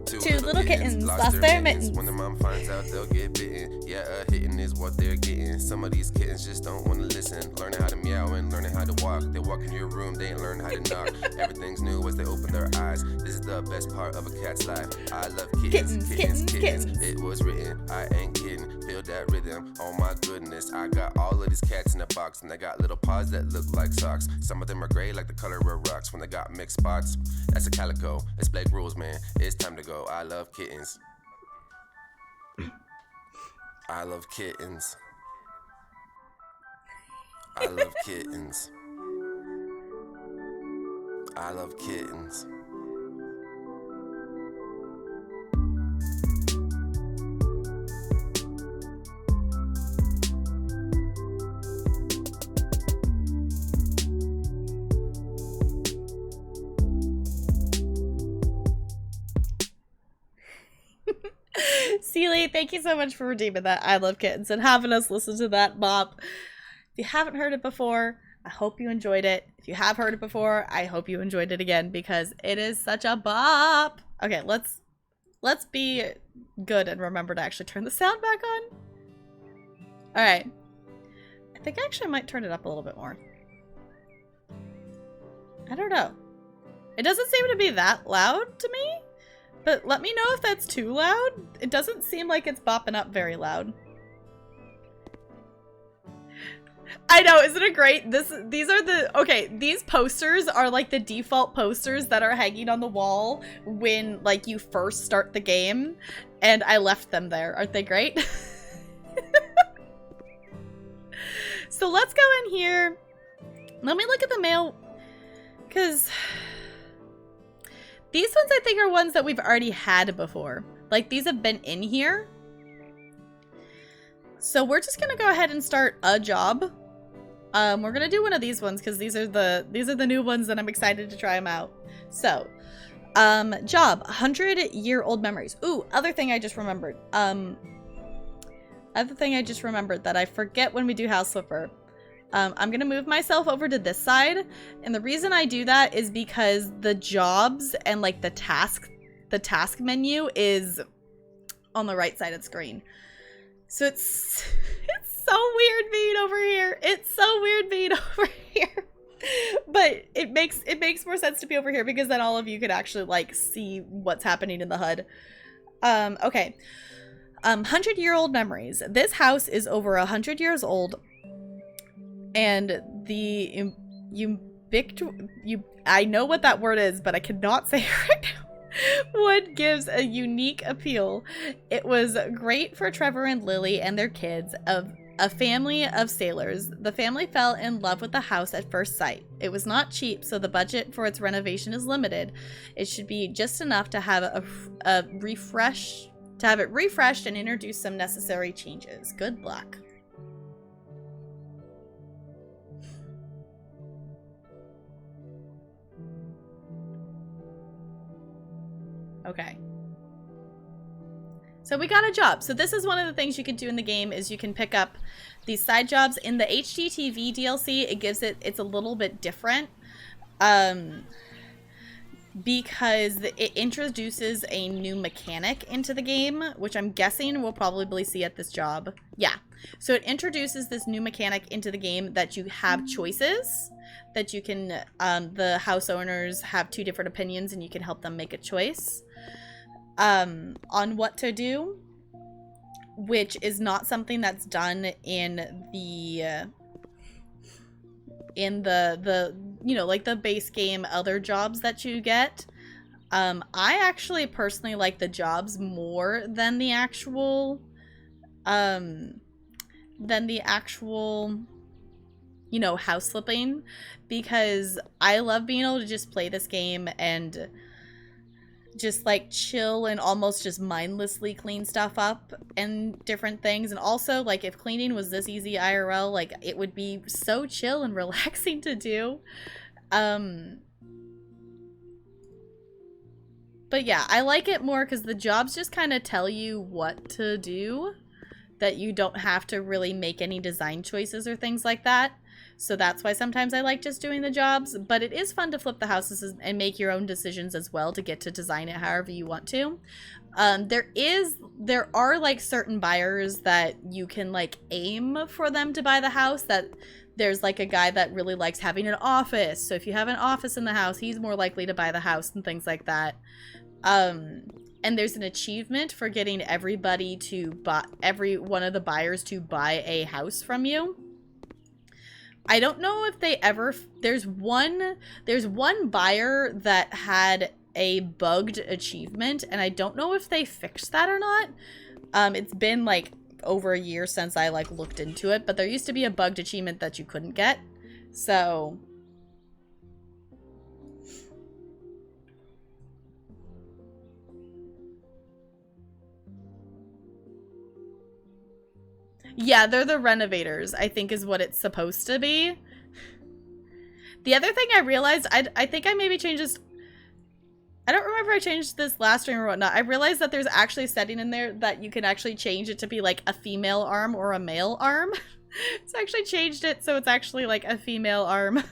[SPEAKER 1] Two little kittens lost their mittens.
[SPEAKER 2] When the mom finds out, they'll get bitten. Yeah, a hitting is what they're getting. Some of these kittens just don't want to listen. Learning how to meow and learning how to walk. They walk in your room, they ain't learn how to knock. Everything's new as they open their eyes. This is the best part of a cat's life. I love kittens, kittens. It was written, I ain't kidding. Feel that rhythm, oh my goodness. I got all of these cats in a box, and they got little paws that look like socks. Some of them are gray like the color of rocks. When they got mixed spots, that's a calico. It's Blake rules, man. It's time to go. I love kittens. I love kittens. I love kittens. I love kittens.
[SPEAKER 1] Seely, thank you so much for redeeming that I Love Kittens and having us listen to that bop. If you haven't heard it before, I hope you enjoyed it. If you have heard it before, I hope you enjoyed it again because it is such a bop. Okay, let's let's be good and remember to actually turn the sound back on. All right. I think I actually might turn it up a little bit more. I don't know. It doesn't seem to be that loud to me, but let me know if that's too loud. It doesn't seem like it's bopping up very loud. I know, isn't it great? These are the, okay, these posters are like the default posters that are hanging on the wall when like you first start the game, and I left them there. Aren't they great? So let's go in here. Let me look at the mail, because these ones I think are ones that we've already had before. Like these have been in here. So we're just gonna go ahead and start a job. We're gonna do one of these ones because these are the new ones and I'm excited to try them out. So, job, 100-year-old memories. Ooh, other thing I just remembered. Other thing I just remembered that I forget when we do House Flipper. I'm gonna move myself over to this side, and the reason I do that is because the jobs and like the task menu is on the right side of the screen. So it's so weird being over here. It's so weird being over here. But it makes more sense to be over here because then all of you could actually like see what's happening in the HUD. Okay. 100-year-old memories. This house is over 100 years old, and the I know what that word is, but I cannot say it right now. Wood gives a unique appeal. It was great for Trevor and Lily and their kids, of a family of sailors. The family fell in love with the house at first sight. It was not cheap, so the budget for its renovation is limited. It should be just enough to have it refreshed and introduce some necessary changes. Good luck. Okay. So we got a job. So this is one of the things you can do in the game is you can pick up these side jobs. In the HGTV DLC, it's a little bit different. Because it introduces a new mechanic into the game, which I'm guessing we'll probably see at this job. Yeah. So it introduces this new mechanic into the game that you have choices that you can, the house owners have 2 different opinions and you can help them make a choice on what to do, which is not something that's done in the you know, like the base game other jobs that you get. I actually personally like the jobs more than the actual you know, house flipping, because I love being able to just play this game and just like chill and almost just mindlessly clean stuff up and different things. And also, like, if cleaning was this easy IRL, like, it would be so chill and relaxing to do. But yeah, I like it more because the jobs just kind of tell you what to do, that you don't have to really make any design choices or things like that. So that's why sometimes I like just doing the jobs, but it is fun to flip the houses and make your own decisions as well to get to design it however you want to. There are like certain buyers that you can like aim for them to buy the house. That there's like a guy that really likes having an office. So if you have an office in the house, he's more likely to buy the house and things like that. And there's an achievement for getting every one of the buyers to buy a house from you. I don't know if they ever, there's one buyer that had a bugged achievement, and I don't know if they fixed that or not. It's been like over a year since I like looked into it, but there used to be a bugged achievement that you couldn't get. So yeah, they're the renovators, I think is what it's supposed to be. The other thing I realized, I think I maybe changed this. I don't remember I changed this last stream or whatnot. I realized that there's actually a setting in there that you can actually change it to be like a female arm or a male arm. So I actually changed it so it's actually like a female arm.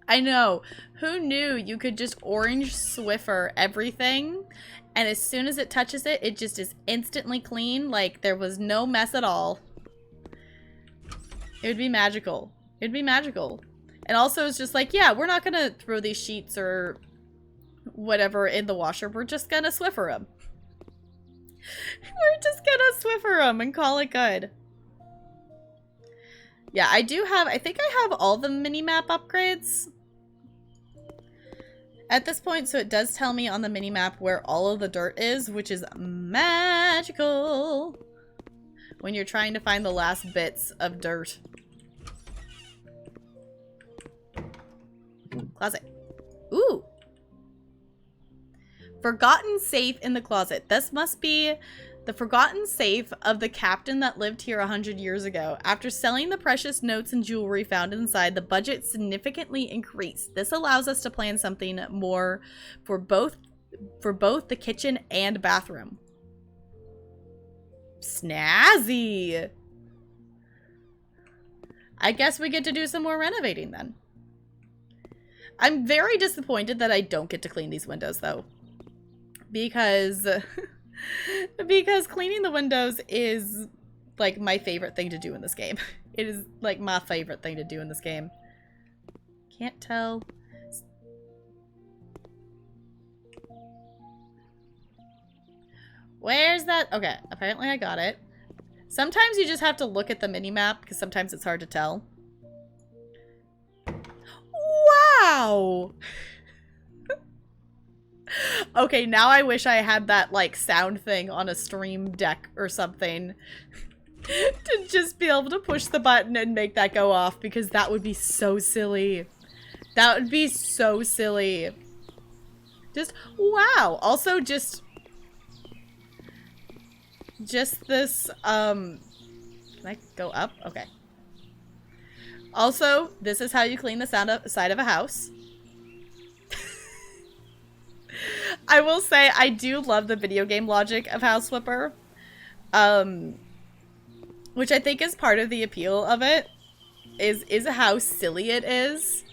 [SPEAKER 1] I know. Who knew you could just orange Swiffer everything, and as soon as it touches it, it just is instantly clean, like there was no mess at all. It would be magical. It'd be magical. And also it's just like, yeah, we're not gonna throw these sheets or whatever in the washer. We're just gonna Swiffer them. We're just gonna Swiffer them and call it good. Yeah, I think I have all the mini-map upgrades at this point, so it does tell me on the mini-map where all of the dirt is, which is magical when you're trying to find the last bits of dirt. Closet. Ooh. Forgotten safe in the closet. This must be the forgotten safe of the captain that lived here 100 years ago. After selling the precious notes and jewelry found inside, the budget significantly increased. This allows us to plan something more for both the kitchen and bathroom. Snazzy! I guess we get to do some more renovating then. I'm very disappointed that I don't get to clean these windows though. Because cleaning the windows is like my favorite thing to do in this game. It is like my favorite thing to do in this game. Can't tell. Where's that? Okay, apparently I got it. Sometimes you just have to look at the mini-map because sometimes it's hard to tell. Wow! Okay, now I wish I had that, like, sound thing on a stream deck or something. To just be able to push the button and make that go off, because that would be so silly. That would be so silly. Just, wow! Also, just this, can I go up? Okay. Also, this is how you clean the side of a house. I will say, I do love the video game logic of House Flipper. Which I think is part of the appeal of it. Is how silly it is.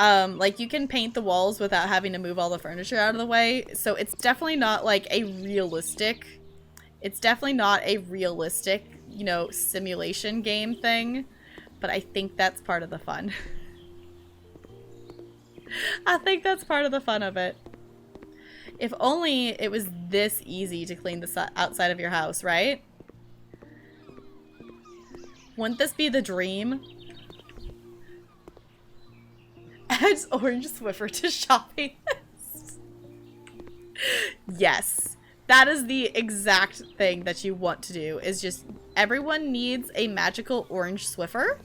[SPEAKER 1] Like, you can paint the walls without having to move all the furniture out of the way. So it's definitely not, like, a realistic... It's definitely not a realistic, you know, simulation game thing. But I think that's part of the fun. I think that's part of the fun of it. If only it was this easy to clean the outside of your house, right? Wouldn't this be the dream? Adds orange Swiffer to shopping list. Yes. That is the exact thing that you want to do. Is just everyone needs a magical orange Swiffer.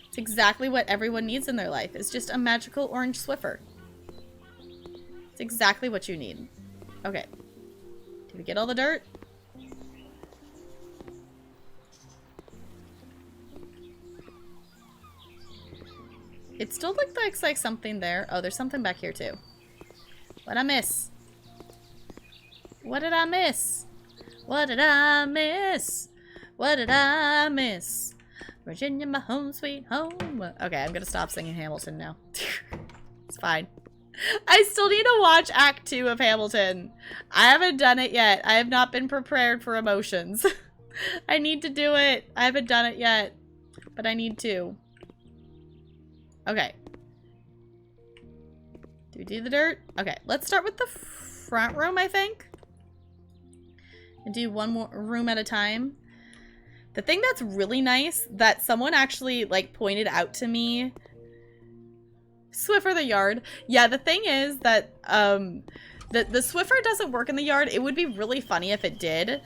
[SPEAKER 1] It's exactly what everyone needs in their life. It's just a magical orange Swiffer. It's exactly what you need. Okay. Did we get all the dirt? It still looks like something there. Oh, there's something back here too. What'd I miss? What did I miss? What did I miss? What did I miss? Virginia, my home sweet home. Okay, I'm gonna stop singing Hamilton now. It's fine. I still need to watch Act 2 of Hamilton. I haven't done it yet. I have not been prepared for emotions. I need to do it. I haven't done it yet, but I need to. Okay. Do we do the dirt? Okay, let's start with the front room, I think. And do one more room at a time. The thing that's really nice that someone actually, like, pointed out to me... Swiffer the yard. Yeah, the thing is that the Swiffer doesn't work in the yard. It would be really funny if it did.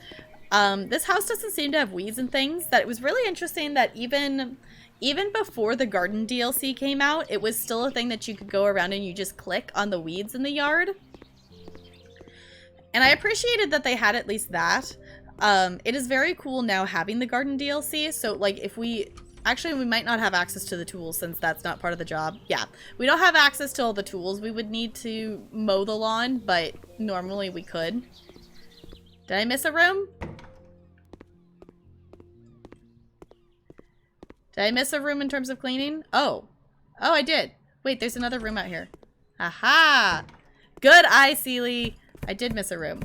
[SPEAKER 1] This house doesn't seem to have weeds and things. That it was really interesting that even before the garden DLC came out, it was still a thing that you could go around and you just click on the weeds in the yard. And I appreciated that they had at least that. It is very cool now having the garden DLC. So, like, if we... Actually, we might not have access to the tools since that's not part of the job. Yeah, we don't have access to all the tools. We would need to mow the lawn, but normally we could. Did I miss a room? Did I miss a room in terms of cleaning? Oh. Oh, I did. Wait, there's another room out here. Aha! Good eye, Seely. I did miss a room.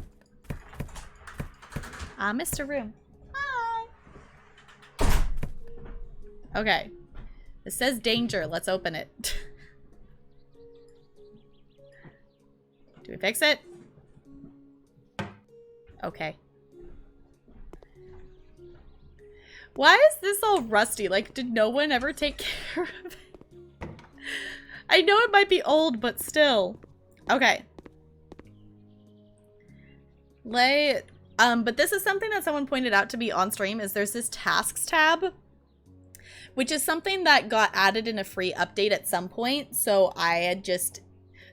[SPEAKER 1] I missed a room. Hi. Okay. It says danger. Let's open it. Do we fix it? Okay. Why is this all rusty? Like, did no one ever take care of it? I know it might be old, but still. Okay. But this is something that someone pointed out to me on stream, is there's this tasks tab, which is something that got added in a free update at some point. So I had just,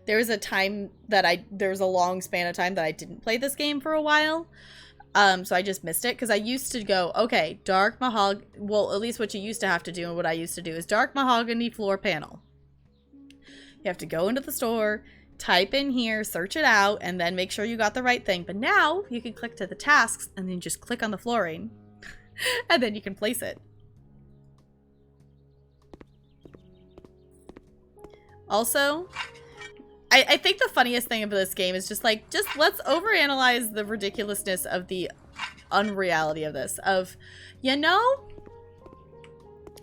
[SPEAKER 1] there was a long span of time that I didn't play this game for a while. So I just missed it because I used to go, okay, dark mahogany, well, at least what you used to have to do and what I used to do is dark mahogany floor panel. You have to go into the store, type in here, search it out, and then make sure you got the right thing. But now you can click to the tasks and then just click on the flooring and then you can place it. Also, I think the funniest thing of this game is just let's overanalyze the ridiculousness of the unreality of this. Of, you know,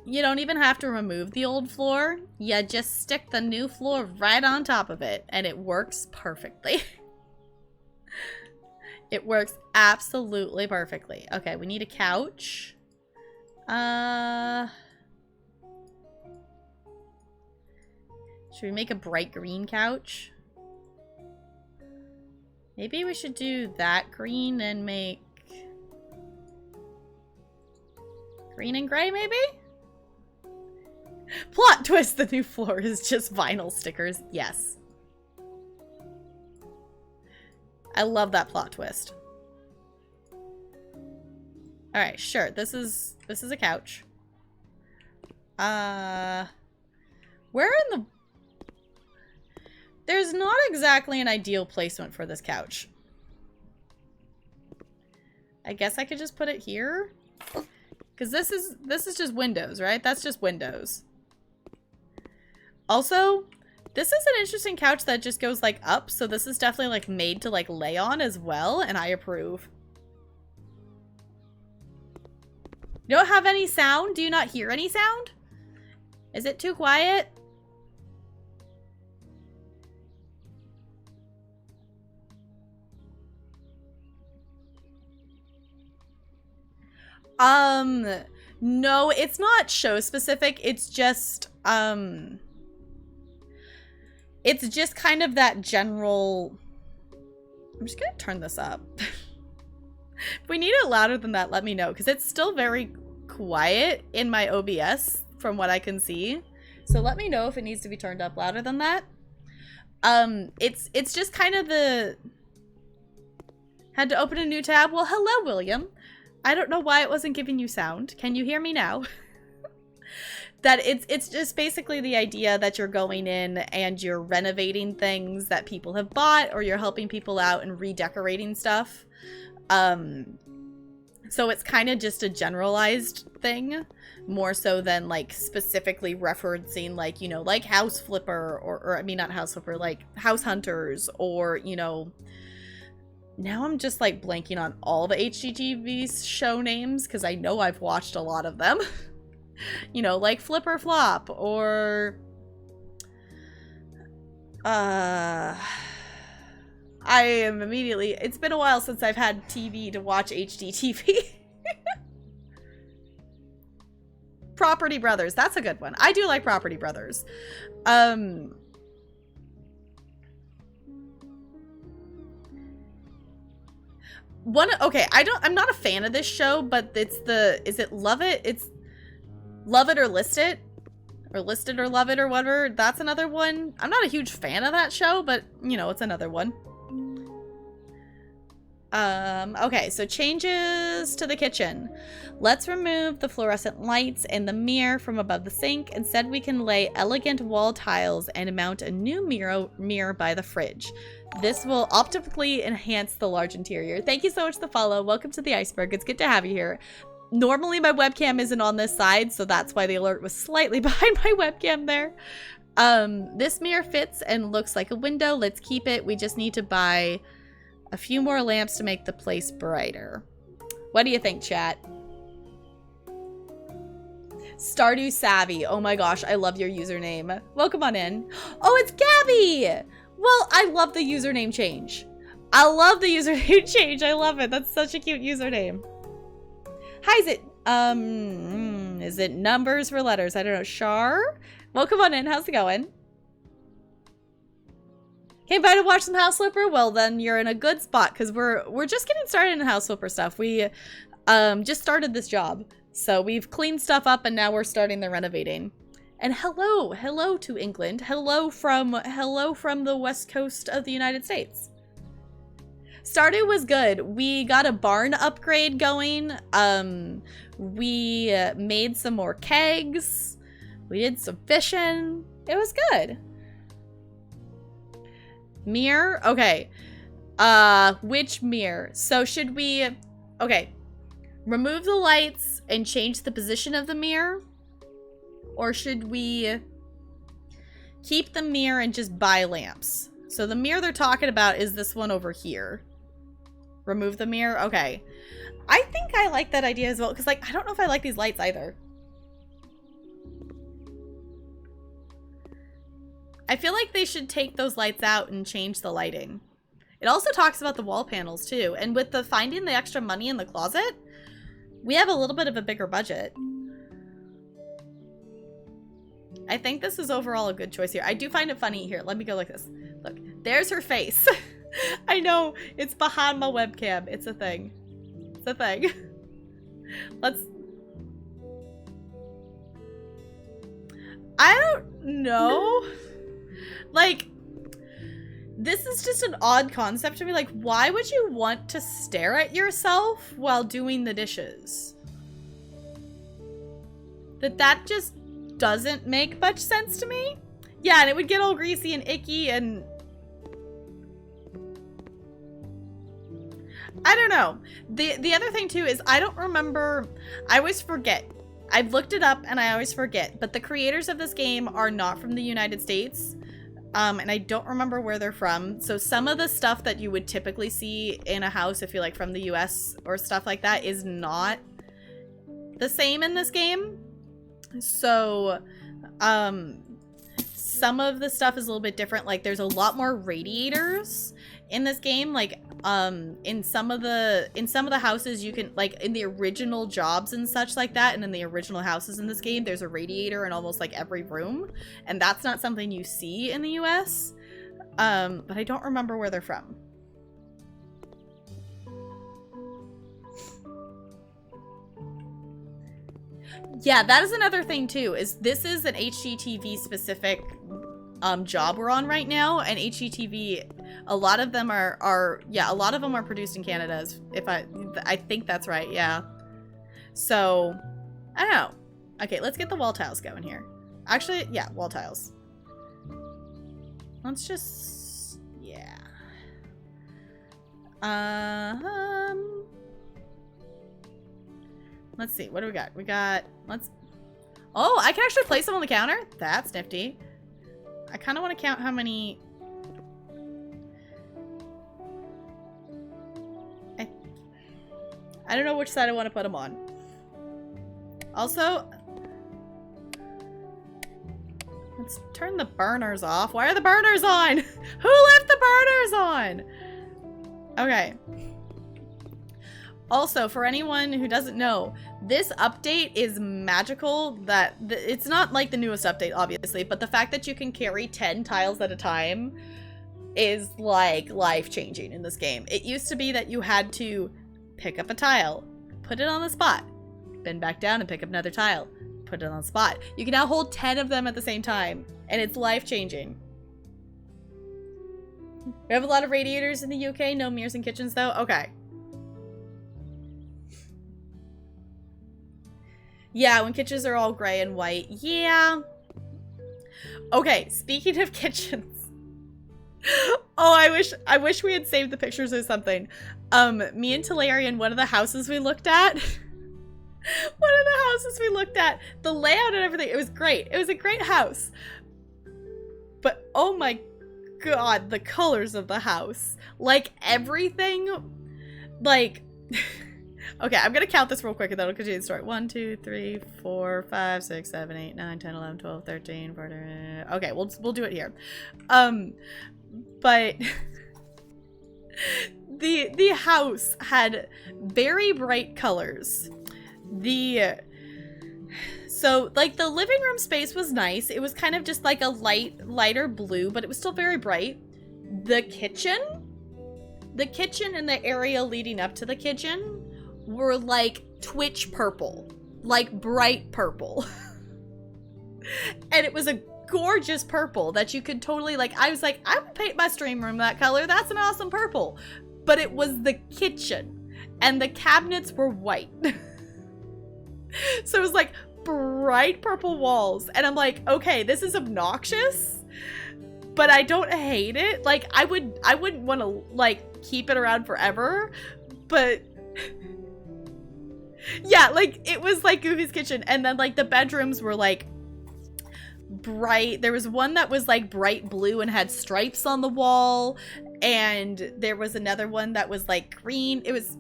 [SPEAKER 1] you don't even have to remove the old floor. You just stick the new floor right on top of it, and it works perfectly. It works absolutely perfectly. Okay, we need a couch. Should we make a bright green couch? Maybe we should do that green and make green and gray, maybe? Plot twist, the new floor is just vinyl stickers. Yes. I love that plot twist. Alright, sure. This is a couch. Where in the... There's not exactly an ideal placement for this couch. I guess I could just put it here. Because this is just windows, right? That's just windows. Also, this is an interesting couch that just goes like up. So this is definitely like made to like lay on as well. And I approve. You don't have any sound? Do you not hear any sound? Is it too quiet? No, it's not show specific. It's just kind of that general... I'm just gonna turn this up. If we need it louder than that, let me know, because it's still very quiet in my OBS from what I can see. So let me know if it needs to be turned up louder than that. It's just kind of the... Had to open a new tab. Well, hello, William. I don't know why it wasn't giving you sound. Can you hear me now? That it's just basically the idea that you're going in and you're renovating things that people have bought, or you're helping people out and redecorating stuff. So it's kind of just a generalized thing, more so than like specifically referencing like, you know, like House Flipper or I mean not House Flipper, like House Hunters, or, you know, now I'm just like blanking on all the HGTV show names because I know I've watched a lot of them. You know, like Flipper Flop, or I am immediately... It's been a while since I've had TV to watch HDTV. Property Brothers. That's a good one. I do like Property Brothers. Okay, I'm not a fan of this show, but it's the... Is it Love It? It's Love It or List It? Or List It or Love It or whatever. That's another one. I'm not a huge fan of that show, but, you know, it's another one. Okay, so changes to the kitchen. Let's remove the fluorescent lights and the mirror from above the sink. Instead, we can lay elegant wall tiles and mount a new mirror by the fridge. This will optically enhance the large interior. Thank you so much for the follow. Welcome to the iceberg. It's good to have you here. Normally my webcam isn't on this side, so that's why the alert was slightly behind my webcam there. This mirror fits and looks like a window. Let's keep it. We just need to buy a few more lamps to make the place brighter. What do you think, chat? Stardew Savvy. Oh my gosh, I love your username. Welcome on in. Oh, it's Gabby! Well, I love the username change. I love the username change. I love it. That's such a cute username. Hi, is it numbers for letters? I don't know. Shar? Welcome on in. How's it going? Came by to watch some House Flipper? Well, then you're in a good spot because we're just getting started in House Flipper stuff. We just started this job. So we've cleaned stuff up and now we're starting the renovating. And hello to England. Hello from the west coast of the United States. Stardew was good. We got a barn upgrade going. We made some more kegs. We did some fishing. It was good. Mirror? Okay. Which mirror? So should we... Okay. Remove the lights and change the position of the mirror? Or should we keep the mirror and just buy lamps? So the mirror they're talking about is this one over here. Remove the mirror? Okay. I think I like that idea as well, because like I don't know if I like these lights either. I feel like they should take those lights out and change the lighting. It also talks about the wall panels too, and with the finding the extra money in the closet, we have a little bit of a bigger budget. I think this is overall a good choice here. I do find it funny here. Let me go like this. Look, there's her face. I know, it's behind my webcam. It's a thing. It's a thing. Let's... I don't know. Like, this is just an odd concept to me. Like, why would you want to stare at yourself while doing the dishes? That just doesn't make much sense to me. Yeah, and it would get all greasy and icky and... I don't know. The other thing too is I don't remember... I always forget. I've looked it up and I always forget. But the creators of this game are not from the United States. And I don't remember where they're from. So some of the stuff that you would typically see in a house if you're like from the US or stuff like that is not the same in this game. So some of the stuff is a little bit different. Like there's a lot more radiators in this game. Like in some of the houses you can, like in the original jobs and such like that, and in the original houses in this game, there's a radiator in almost like every room, and that's not something you see in the US. But I don't remember where they're from. Yeah, that is another thing too, is this is an HGTV specific job we're on right now, and HGTV, a lot of them are a lot of them are produced in Canada, if I think that's right, yeah. So, I don't know. Okay, let's get the wall tiles going here. Actually, yeah, wall tiles. Let's just, yeah. Let's see, what do we got? We got, oh, I can actually place them on the counter? That's nifty. I kind of want to count how many... I don't know which side I want to put them on. Also, let's turn the burners off. Why are the burners on? Who left the burners on? Okay. Also, for anyone who doesn't know, this update is magical. That it's not like the newest update, obviously, but the fact that you can carry 10 tiles at a time is like life-changing in this game. It used to be that you had to pick up a tile, put it on the spot, bend back down and pick up another tile, put it on the spot. You can now hold 10 of them at the same time, and it's life-changing. We have a lot of radiators in the UK, no mirrors in kitchens though? Okay. Yeah, when kitchens are all gray and white. Yeah. Okay, speaking of kitchens. Oh, I wish we had saved the pictures or something. Me and Talarian, one of the houses we looked at, One of the houses we looked at, the layout and everything, it was great. It was a great house. But oh my god, the colors of the house. Like everything, like... Okay, I'm gonna count this real quick and then I'll continue the story. 1, 2, 3, 4, 5, 6, 7, 8, 9, 10, 11, 12, 13, 14... Okay, we'll do it here. But... The house had very bright colors. So like the living room space was nice. It was kind of just like a lighter blue, but it was still very bright. The kitchen and the area leading up to the kitchen were like twitch purple, like bright purple. And it was a gorgeous purple that you could totally, like, I was like, I would paint my stream room that color. That's an awesome purple. But it was the kitchen and the cabinets were white. So it was like bright purple walls. And I'm like, okay, this is obnoxious, but I don't hate it. Like I wouldn't want to like keep it around forever, but yeah, like it was like Goofy's kitchen. And then like the bedrooms were like bright. There was one that was like bright blue and had stripes on the wall. And there was another one that was like green. It was...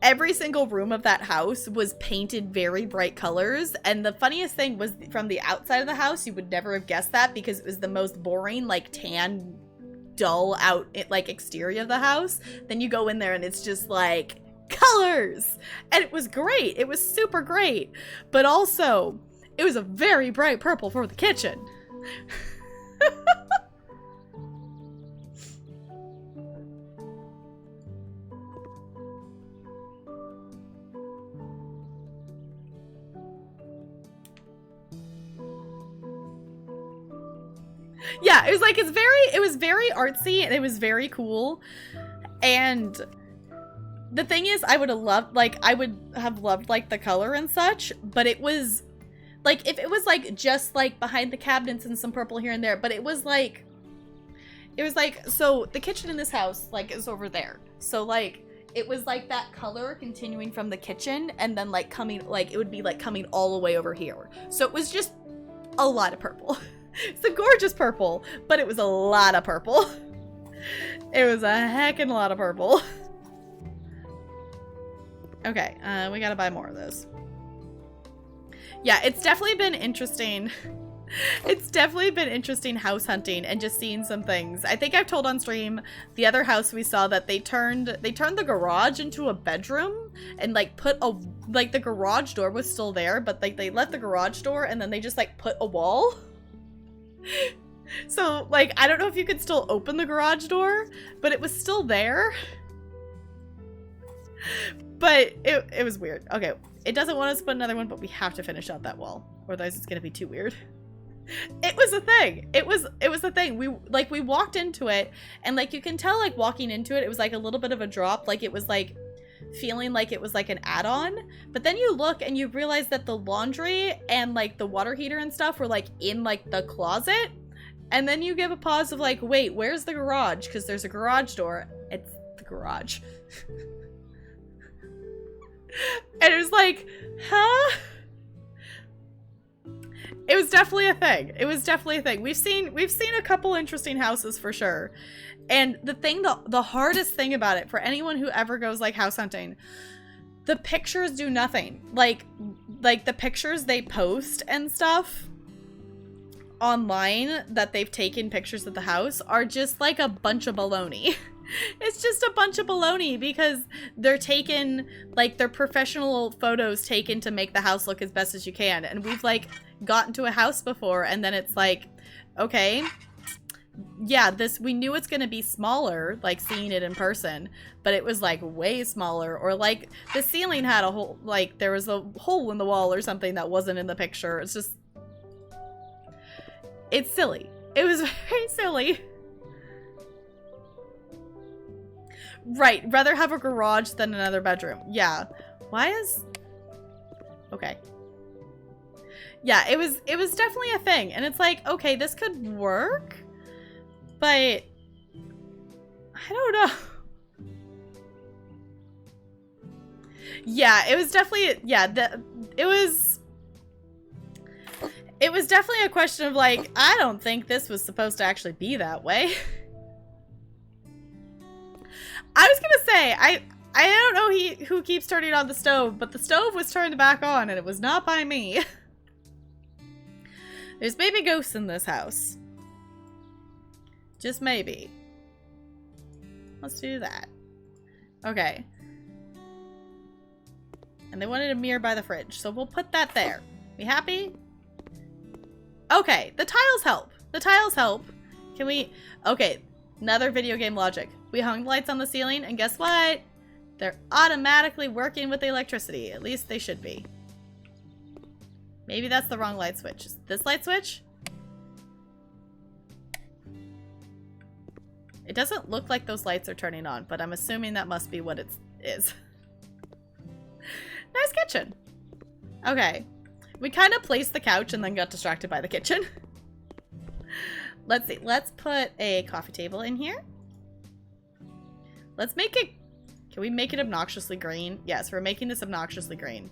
[SPEAKER 1] Every single room of that house was painted very bright colors. And the funniest thing was from the outside of the house, you would never have guessed that because it was the most boring, like tan, dull like exterior of the house. Then you go in there and it's just like colors. And it was great. It was super great. But also, it was a very bright purple for the kitchen. Yeah, it was like, it was very artsy and it was very cool. And the thing is, I would have loved like the color and such, but it was like, if it was like just like behind the cabinets and some purple here and there, but it was like, so the kitchen in this house like is over there. So like, it was like that color continuing from the kitchen and then like coming, like it would be like coming all the way over here. So it was just a lot of purple. It's a gorgeous purple, but it was a lot of purple. It was a heckin' lot of purple. Okay, we gotta buy more of those. Yeah, it's definitely been interesting. It's definitely been interesting house hunting and just seeing some things. I think I've told on stream the other house we saw that they turned the garage into a bedroom and like put a, like the garage door was still there, but like they left the garage door and then they just like put a wall. So like, I don't know if you could still open the garage door, but it was still there. But it was weird. Okay, it doesn't want us to put another one, but we have to finish out that wall, or otherwise it's gonna be too weird. It was a thing. It was a thing. We walked into it, and like you can tell, like walking into it, it was like a little bit of a drop. Like it was like feeling like it was like an add-on. But then you look and you realize that the laundry and like the water heater and stuff were like in like the closet. And then you give a pause of like, wait, where's the garage? Because there's a garage door. It's the garage. And it was like, huh? It was definitely a thing. It was definitely a thing. We've seen a couple interesting houses for sure. And the hardest thing about it for anyone who ever goes like house hunting, the pictures do nothing. Like the pictures they post and stuff online that they've taken pictures of the house are just like a bunch of baloney. It's just a bunch of baloney because they're taken, like they're professional photos taken to make the house look as best as you can. And we've like gotten to a house before and then it's like, okay, yeah, we knew it's gonna be smaller, like seeing it in person, but it was like way smaller, or like the ceiling had a hole, like there was a hole in the wall or something that wasn't in the picture. It's just, it's silly. It was very silly. Right, rather have a garage than another bedroom. Yeah. Why is... Okay. Yeah, it was definitely a thing. And it's like, okay, this could work, but I don't know. Yeah, it was definitely, yeah, it was definitely a question of like, I don't think this was supposed to actually be that way. I was gonna say, I don't know who keeps turning on the stove, but the stove was turned back on and it was not by me. There's baby ghosts in this house. Just maybe. Let's do that. Okay. And they wanted a mirror by the fridge, so we'll put that there. We happy? Okay, the tiles help. The tiles help. Can we... Okay, another video game logic. We hung lights on the ceiling, and guess what? They're automatically working with the electricity. At least they should be. Maybe that's the wrong light switch. Is this light switch? It doesn't look like those lights are turning on, but I'm assuming that must be what it is. Nice kitchen. Okay. We kind of placed the couch and then got distracted by the kitchen. Let's see. Let's put a coffee table in here. Let's make it... Can we make it obnoxiously green? Yes, we're making this obnoxiously green.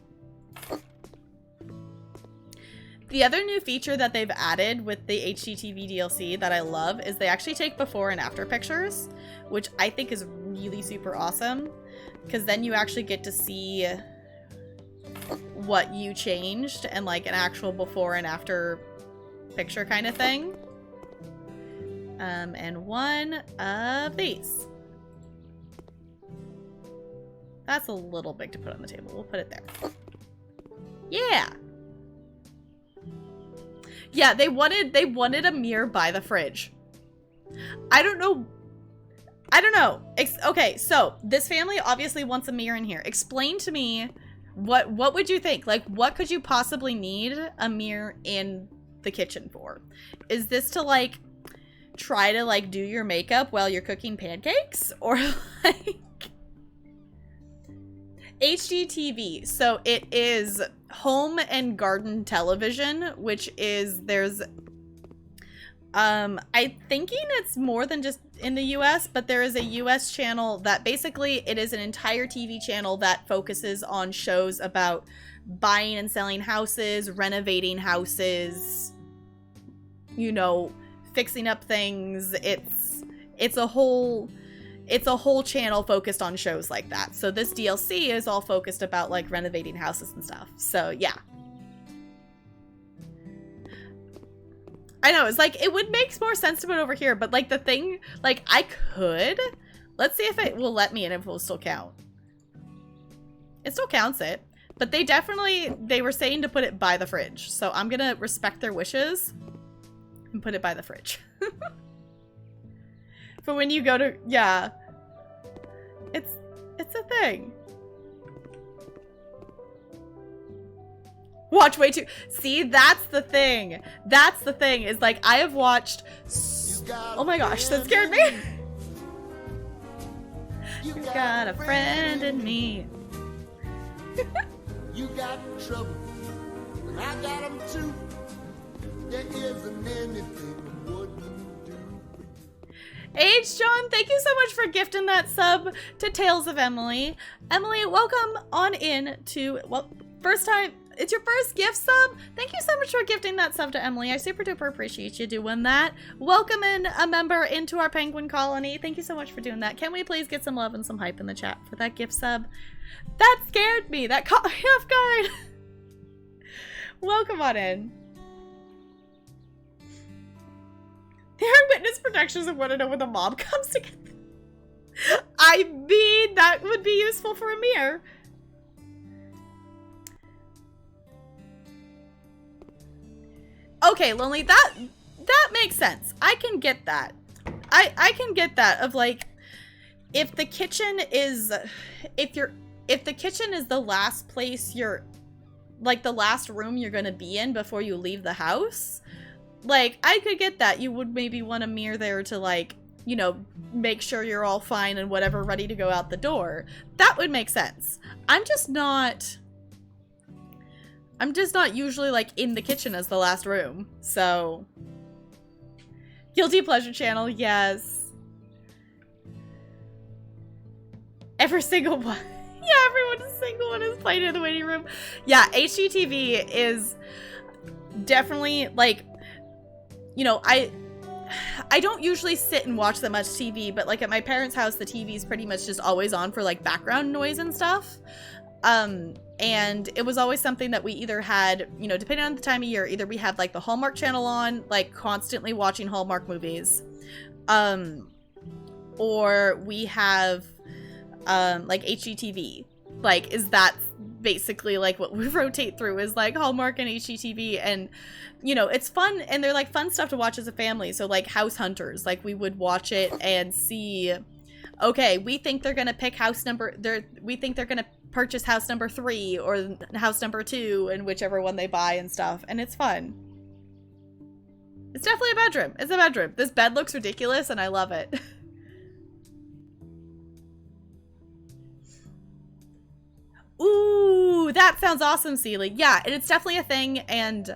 [SPEAKER 1] The other new feature that they've added with the HGTV DLC that I love is they actually take before and after pictures, which I think is really super awesome, because then you actually get to see what you changed and like an actual before and after picture kind of thing. And one of these. That's a little big to put on the table. We'll put it there. Yeah. Yeah, they wanted a mirror by the fridge. I don't know. Okay, so this family obviously wants a mirror in here. Explain to me what would you think? Like, what could you possibly need a mirror in the kitchen for? Is this to like try to like do your makeup while you're cooking pancakes, or like HGTV? So it is home and garden television, which is I'm thinking it's more than just in the US, but there is a US channel that basically it is an entire TV channel that focuses on shows about buying and selling houses, renovating houses, you know, fixing up things. It's a whole channel focused on shows like that. So this DLC is all focused about like renovating houses and stuff. So yeah. I know, it's like, it would make more sense to put it over here, but like the thing, like I could, let's see if it will let me and if it will still count. It still counts it, but they were saying to put it by the fridge. So I'm gonna respect their wishes and put it by the fridge. For when you go to, yeah, it's a thing. Watch way too. See, that's the thing. That's the thing, is like I have watched. Oh my gosh, that scared me. You got a friend in me.
[SPEAKER 3] You got trouble, and I got them too. There isn't anything I wouldn't do.
[SPEAKER 1] H. John, thank you so much for gifting that sub to Tales of Emily. Emily, welcome on in to, well, first time. It's your first gift sub? Thank you so much for gifting that sub to Emily. I super duper appreciate you doing that. Welcoming a member into our penguin colony. Thank you so much for doing that. Can we please get some love and some hype in the chat for that gift sub? That scared me. That caught me off guard. Welcome on in. They are witness protections and want to know when the mob comes to get them. I mean, that would be useful for a mirror. Okay, Lonely, that makes sense. I can get that. I can get that of like, if the kitchen is the last place you're, like the last room you're gonna be in before you leave the house, like I could get that. You would maybe want a mirror there to like, you know, make sure you're all fine and whatever, ready to go out the door. That would make sense. I'm just not usually like in the kitchen as the last room, so. Guilty Pleasure channel, yes. Every single one. Yeah, everyone is single and is playing in the waiting room. Yeah, HGTV is definitely like, you know, I don't usually sit and watch that much TV, but like at my parents' house, the TV is pretty much just always on for like background noise and stuff. And it was always something that we either had, you know, depending on the time of year, either we had like the Hallmark channel on, like constantly watching Hallmark movies, or we have like HGTV. Like, is that basically like what we rotate through is like Hallmark and HGTV, and you know, it's fun, and they're like fun stuff to watch as a family. So like House Hunters, like we would watch it and see, okay, we think they're gonna pick we think they're gonna purchase house number 3 or house number 2, and whichever one they buy and stuff, and it's fun. It's definitely a bedroom. It's a bedroom. This bed looks ridiculous and I love it. Ooh, that sounds awesome, Seely. Yeah, and it's definitely a thing, and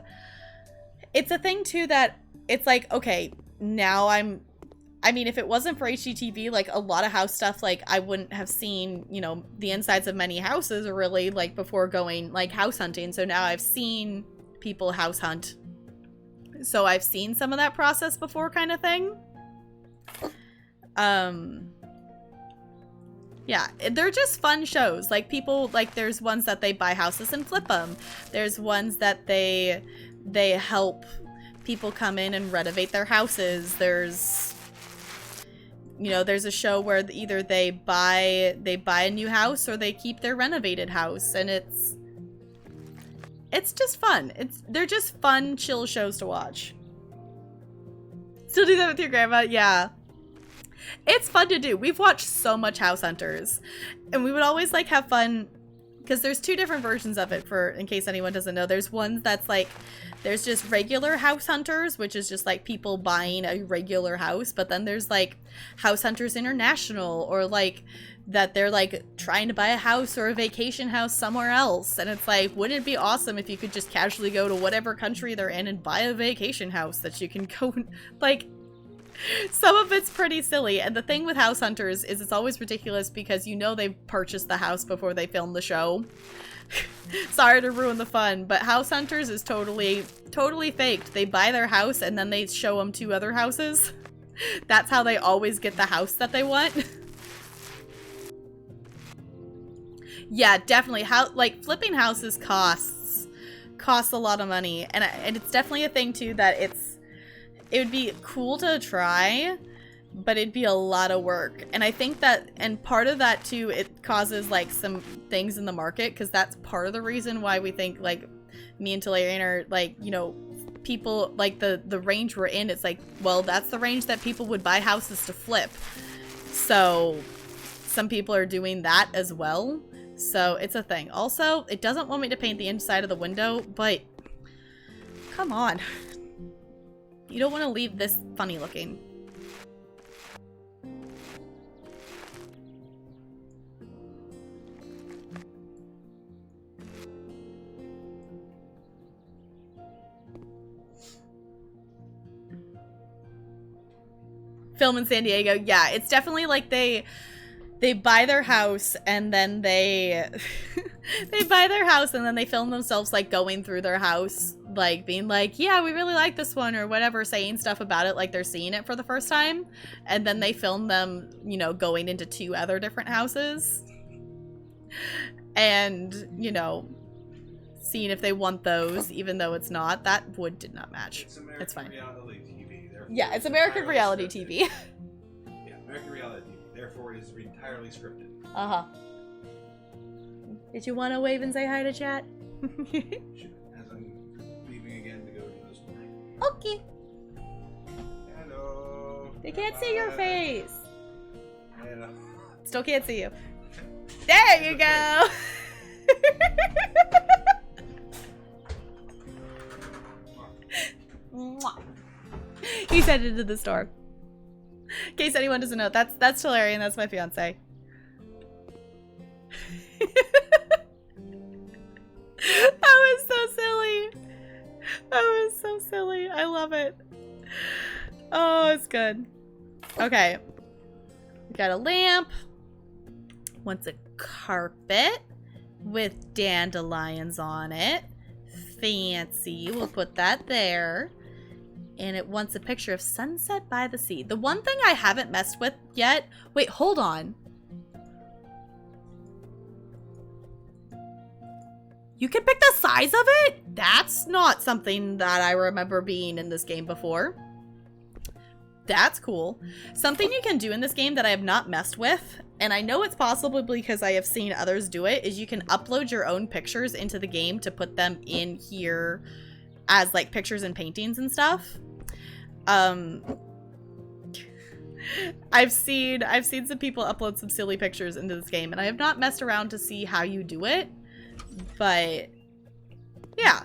[SPEAKER 1] it's a thing too that it's like, okay, now I mean, if it wasn't for HGTV, like a lot of house stuff, like I wouldn't have seen, you know, the insides of many houses really, like before going like house hunting. So now I've seen people house hunt. So I've seen some of that process before, kind of thing. Yeah, they're just fun shows. Like people, like there's ones that they buy houses and flip them. There's ones that they help people come in and renovate their houses. There's, you know, there's a show where either they buy a new house or they keep their renovated house, and it's just fun. They're just fun, chill shows to watch. Still do that with your grandma? Yeah. It's fun to do. We've watched so much House Hunters, and we would always like have fun because there's 2 different versions of it, for in case anyone doesn't know. There's one that's like, there's just regular House Hunters, which is just like people buying a regular house, but then there's like House Hunters International, or like that they're like trying to buy a house or a vacation house somewhere else, and it's like, wouldn't it be awesome if you could just casually go to whatever country they're in and buy a vacation house that you can go, like, some of it's pretty silly. And the thing with House Hunters is it's always ridiculous because you know they've purchased the house before they film the show. Sorry to ruin the fun, but House Hunters is totally faked. They buy their house and then they show them 2 other houses. That's how they always get the house that they want. Yeah, definitely. Like flipping houses costs a lot of money, and it's definitely a thing too that it would be cool to try, but it'd be a lot of work. And I think that, and part of that too, it causes like some things in the market, because that's part of the reason why we think, like, me and Talarian are like, you know, people like the range we're in, it's like, well, that's the range that people would buy houses to flip. So some people are doing that as well. So it's a thing. Also, it doesn't want me to paint the inside of the window, but come on. You don't want to leave this funny looking. Film in San Diego. Yeah, it's definitely like they buy their house and then they buy their house and then they film themselves like going through their house, like being like, yeah, we really like this one or whatever, saying stuff about it like they're seeing it for the first time, and then they film them, you know, going into 2 other different houses and, you know, seeing if they want those, even though it's not. That wood did not match. It's fine. Yeah, it's American reality TV.
[SPEAKER 4] Yeah, American reality TV. Therefore, it is entirely scripted.
[SPEAKER 1] Uh-huh. Did you want to wave and say hi to chat?
[SPEAKER 4] Sure. As I'm leaving again to go to the store.
[SPEAKER 1] Okay.
[SPEAKER 4] Hello.
[SPEAKER 1] They can't see your face.
[SPEAKER 4] Hello.
[SPEAKER 1] Still can't see you. There you go. He's headed to the store. In case anyone doesn't know, that's Talarian, that's my fiance. That was so silly. That was so silly. I love it. Oh, it's good. Okay. We got a lamp. Once carpet with dandelions on it. Fancy. We'll put that there. And it wants a picture of sunset by the sea. The one thing I haven't messed with yet... Wait, hold on. You can pick the size of it? That's not something that I remember being in this game before. That's cool. Something you can do in this game that I have not messed with, and I know it's possible because I have seen others do it, is you can upload your own pictures into the game to put them in here as like pictures and paintings and stuff. I've seen some people upload some silly pictures into this game, and I have not messed around to see how you do it, but yeah.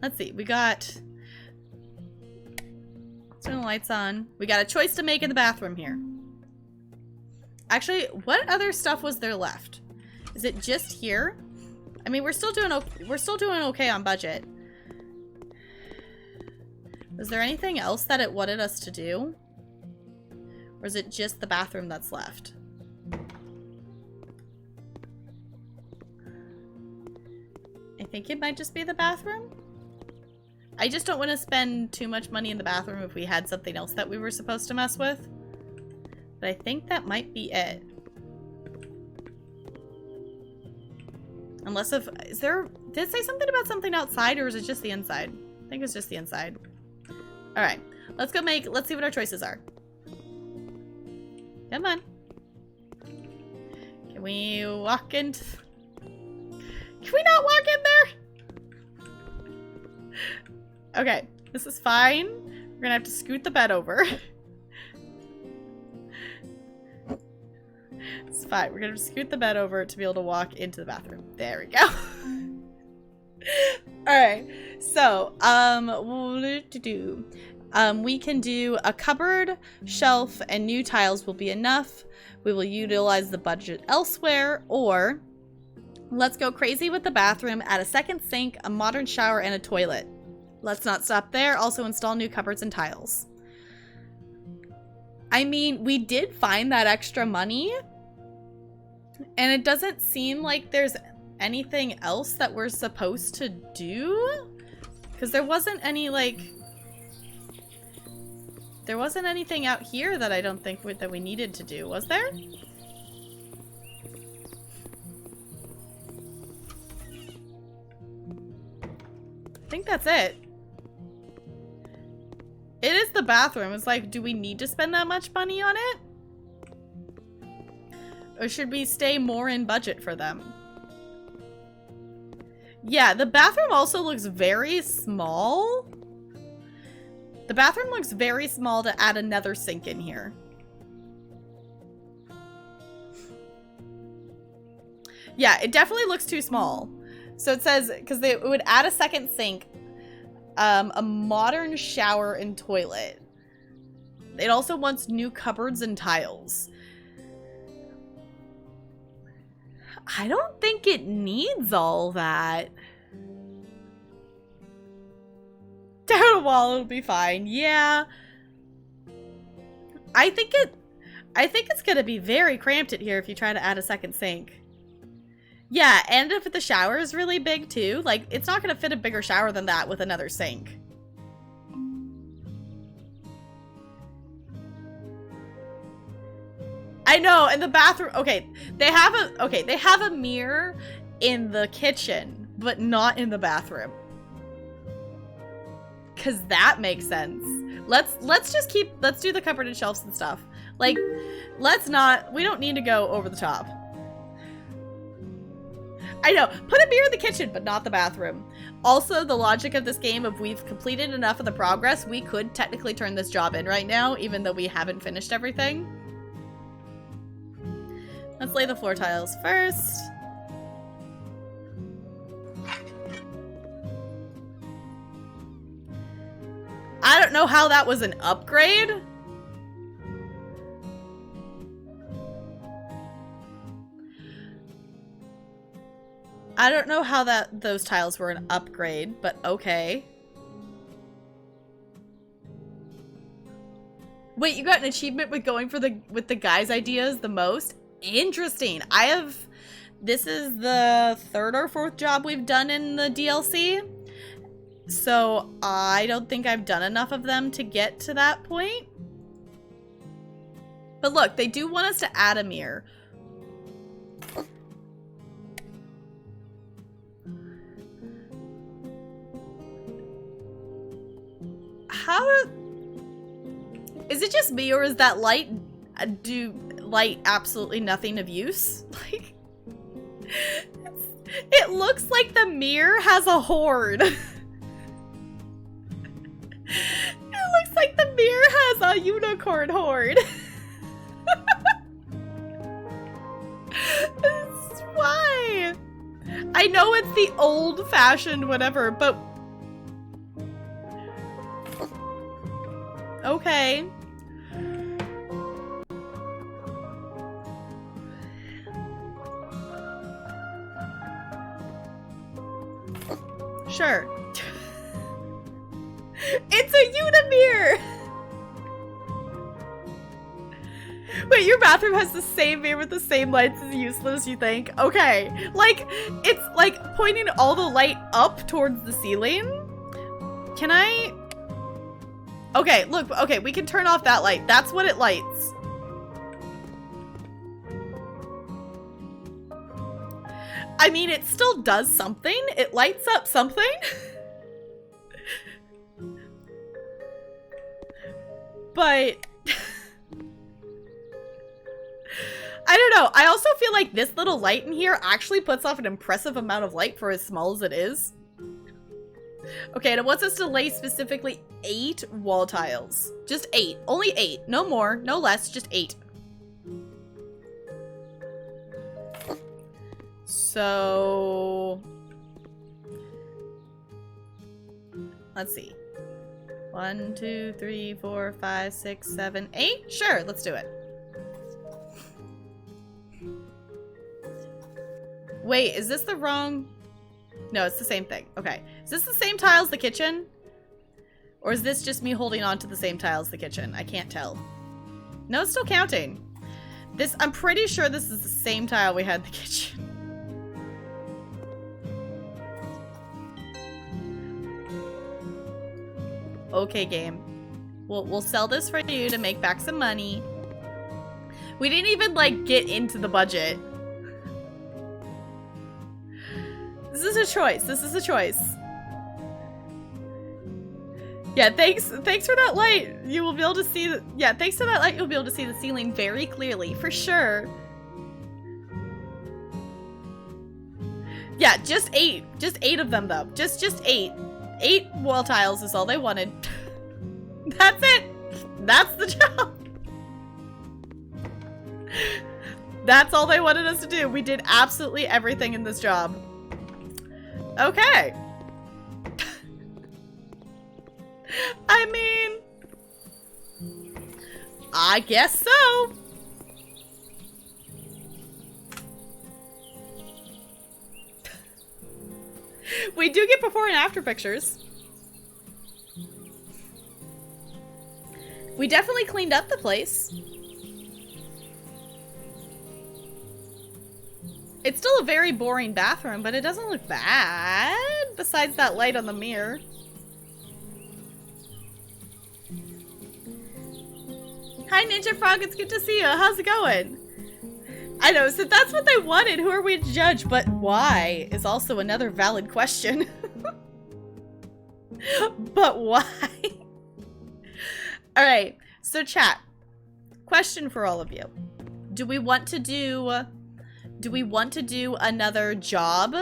[SPEAKER 1] Let's see. We got... turn the lights on. We got a choice to make in the bathroom here. Actually, what other stuff was there left? Is it just here? I mean, we're still doing okay on budget. Was there anything else that it wanted us to do? Or is it just the bathroom that's left? I think it might just be the bathroom. I just don't want to spend too much money in the bathroom if we had something else that we were supposed to mess with. But I think that might be it. Unless if... is there... did it say something about something outside, or is it just the inside? I think it's just the inside. Alright. Let's go make... let's see what our choices are. Come on. Can we walk in... can we not walk in there? Okay. This is fine. We're gonna have to scoot the bed over. It's fine. We're gonna scoot the bed over to be able to walk into the bathroom. There we go. Alright. So, we can do a cupboard, shelf, and new tiles will be enough. We will utilize the budget elsewhere, or let's go crazy with the bathroom, add a second sink, a modern shower, and a toilet. Let's not stop there. Also install new cupboards and tiles. I mean, we did find that extra money, and it doesn't seem like there's anything else that we're supposed to do, because there wasn't any, like, there wasn't anything out here that I don't think that we needed to do, was there? I think that's it. It is the bathroom. It's like, do we need to spend that much money on it? Or should we stay more in budget for them? Yeah, the bathroom also looks very small. The bathroom looks very small to add another sink in here. Yeah, it definitely looks too small. So it says, because it would add a second sink, a modern shower and toilet. It also wants new cupboards and tiles. I don't think it needs all that. Down a wall, it'll be fine. Yeah. I think it's gonna be very cramped in here if you try to add a second sink. Yeah, and if the shower is really big too, like, it's not gonna fit a bigger shower than that with another sink. I know, and the bathroom, okay, they have a mirror in the kitchen, but not in the bathroom. 'Cause that makes sense. Let's do the cupboard and shelves and stuff. Like, we don't need to go over the top. I know, put a mirror in the kitchen, but not the bathroom. Also, the logic of this game, if we've completed enough of the progress, we could technically turn this job in right now, even though we haven't finished everything. Let's lay the floor tiles first. I don't know how that was an upgrade. I don't know how those tiles were an upgrade, but okay. Wait, you got an achievement with going for with the guy's ideas the most? Interesting. this is the 3rd or 4th job we've done in the DLC. So I don't think I've done enough of them to get to that point. But look, they do want us to add a mirror. How is it just me, or is that light absolutely nothing of use? Like, it looks like the mirror has a horn. It looks like the mirror has a unicorn horn. That's why. I know it's the old-fashioned whatever, but okay. Sure. It's a unimirror! Wait, your bathroom has the same mirror with the same lights as useless, you think? Okay. Like, it's like pointing all the light up towards the ceiling. Can I... Okay, look, okay, we can turn off that light. That's what it lights. I mean, it still does something. It lights up something. But... I don't know. I also feel like this little light in here actually puts off an impressive amount of light for as small as it is. Okay, and it wants us to lay specifically 8 wall tiles. Just 8. Only 8. No more, no less, just 8. So... let's see. 1, 2, 3, 4, 5, 6, 7, 8? Sure, let's do it. Wait, is this the wrong... No, it's the same thing. Okay. Is this the same tile as the kitchen? Or is this just me holding on to the same tile as the kitchen? I can't tell. No, it's still counting. This, I'm pretty sure this is the same tile we had in the kitchen. Okay, game. We'll sell this for you to make back some money. We didn't even, like, get into the budget. This is a choice. This is a choice. Yeah, thanks for that light. You will be able to see the, yeah, thanks to that light, you'll be able to see the ceiling very clearly, for sure. Yeah, just 8. Just 8 of them, though. Just 8. 8 wall tiles is all they wanted. That's it. That's the job. That's all they wanted us to do. We did absolutely everything in this job. Okay. I mean, I guess so. We do get before and after pictures. We definitely cleaned up the place. It's still a very boring bathroom, but it doesn't look bad, besides that light on the mirror. Hi, Ninja Frog, it's good to see you. How's it going? I know, so that's what they wanted. Who are we to judge? But why is also another valid question. But why? Alright, so chat. Question for all of you. Do we want to do another job?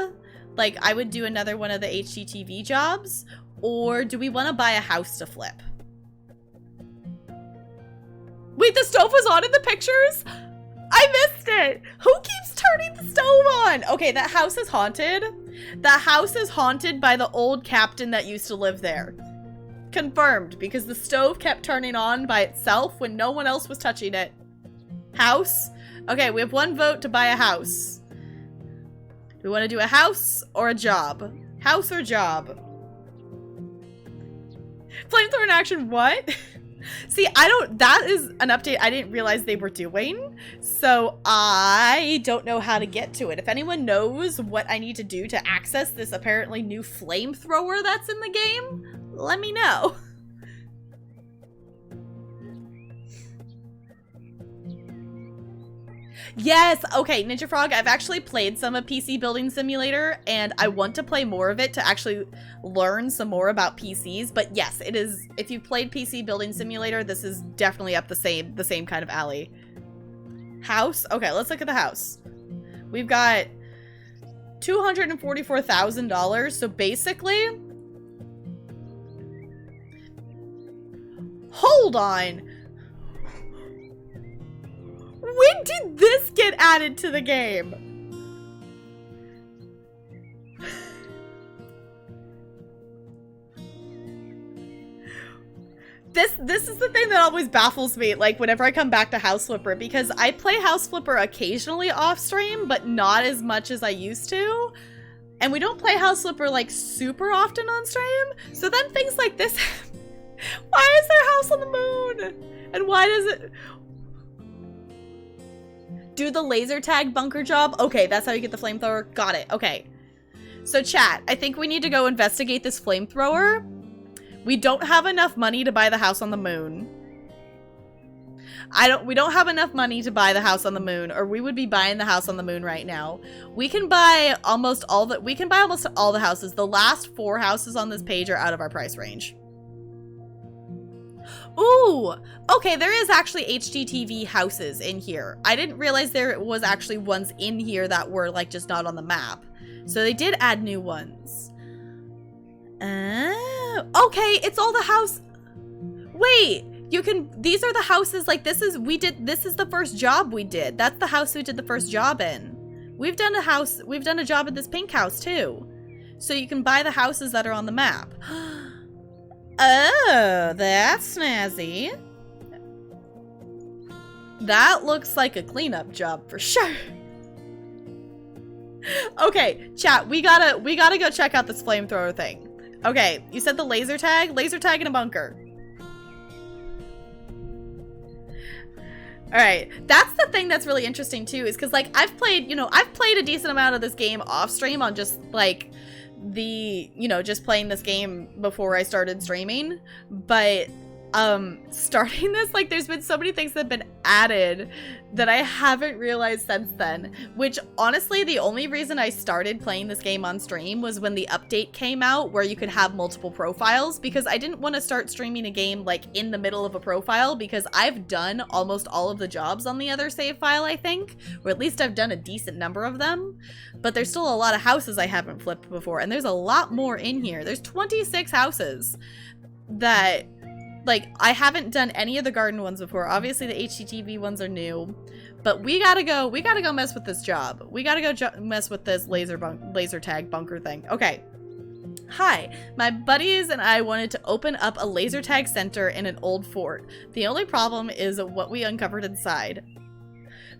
[SPEAKER 1] Like, I would do another one of the HGTV jobs? Or do we want to buy a house to flip? Wait, the stove was on in the pictures? I missed it! Who keeps turning the stove on? Okay, that house is haunted. That house is haunted by the old captain that used to live there. Confirmed, because the stove kept turning on by itself when no one else was touching it. House? Okay, we have 1 vote to buy a house. Do we want to do a house or a job? House or job? Flamethrower in action, what? See, that is an update I didn't realize they were doing, so I don't know how to get to it. If anyone knows what I need to do to access this apparently new flamethrower that's in the game, let me know. Yes, okay, Ninja Frog, I've actually played some of PC Building Simulator, and I want to play more of it to actually learn some more about PCs, but yes, it is, if you've played PC Building Simulator, this is definitely up the same kind of alley. House? Okay, let's look at the house. We've got $244,000, so basically... Hold on! When did this get added to the game? This is the thing that always baffles me, like, whenever I come back to House Flipper, because I play House Flipper occasionally off stream, but not as much as I used to. And we don't play House Flipper, like, super often on stream, so then things like this happen. Why is there a house on the moon? And why does it... Do the laser tag bunker job? Okay, that's how you get the flamethrower. Got it. Okay. So chat, I think we need to go investigate this flamethrower. We don't have enough money to buy the house on the moon. We don't have enough money to buy the house on the moon, or we would be buying the house on the moon right now. We can buy almost all the houses. The last 4 houses on this page are out of our price range. Ooh, okay, there is actually HGTV houses in here. I didn't realize there was actually ones in here that were, like, just not on the map. So they did add new ones. Okay, it's all the house. Wait, these are the houses, like, this is the first job we did. That's the house we did the first job in. We've done a job in this pink house, too. So you can buy the houses that are on the map. Oh, that's snazzy. That looks like a cleanup job for sure. Okay, chat, we gotta go check out this flamethrower thing. Okay, you said the laser tag in a bunker. All right, that's the thing that's really interesting too, is because, like, I've played a decent amount of this game off stream on just, like, just playing this game before I started streaming, but starting this, like, there's been so many things that have been added that I haven't realized since then, which honestly the only reason I started playing this game on stream was when the update came out where you could have multiple profiles, because I didn't want to start streaming a game, like, in the middle of a profile, because I've done almost all of the jobs on the other save file, I think, or at least I've done a decent number of them, but there's still a lot of houses I haven't flipped before, and there's a lot more in here. There's 26 houses that, like, I haven't done any of the garden ones before. Obviously the HGTV ones are new, but we gotta go mess with this job. We gotta go mess with this laser tag bunker thing. Okay. Hi, my buddies and I wanted to open up a laser tag center in an old fort. The only problem is what we uncovered inside.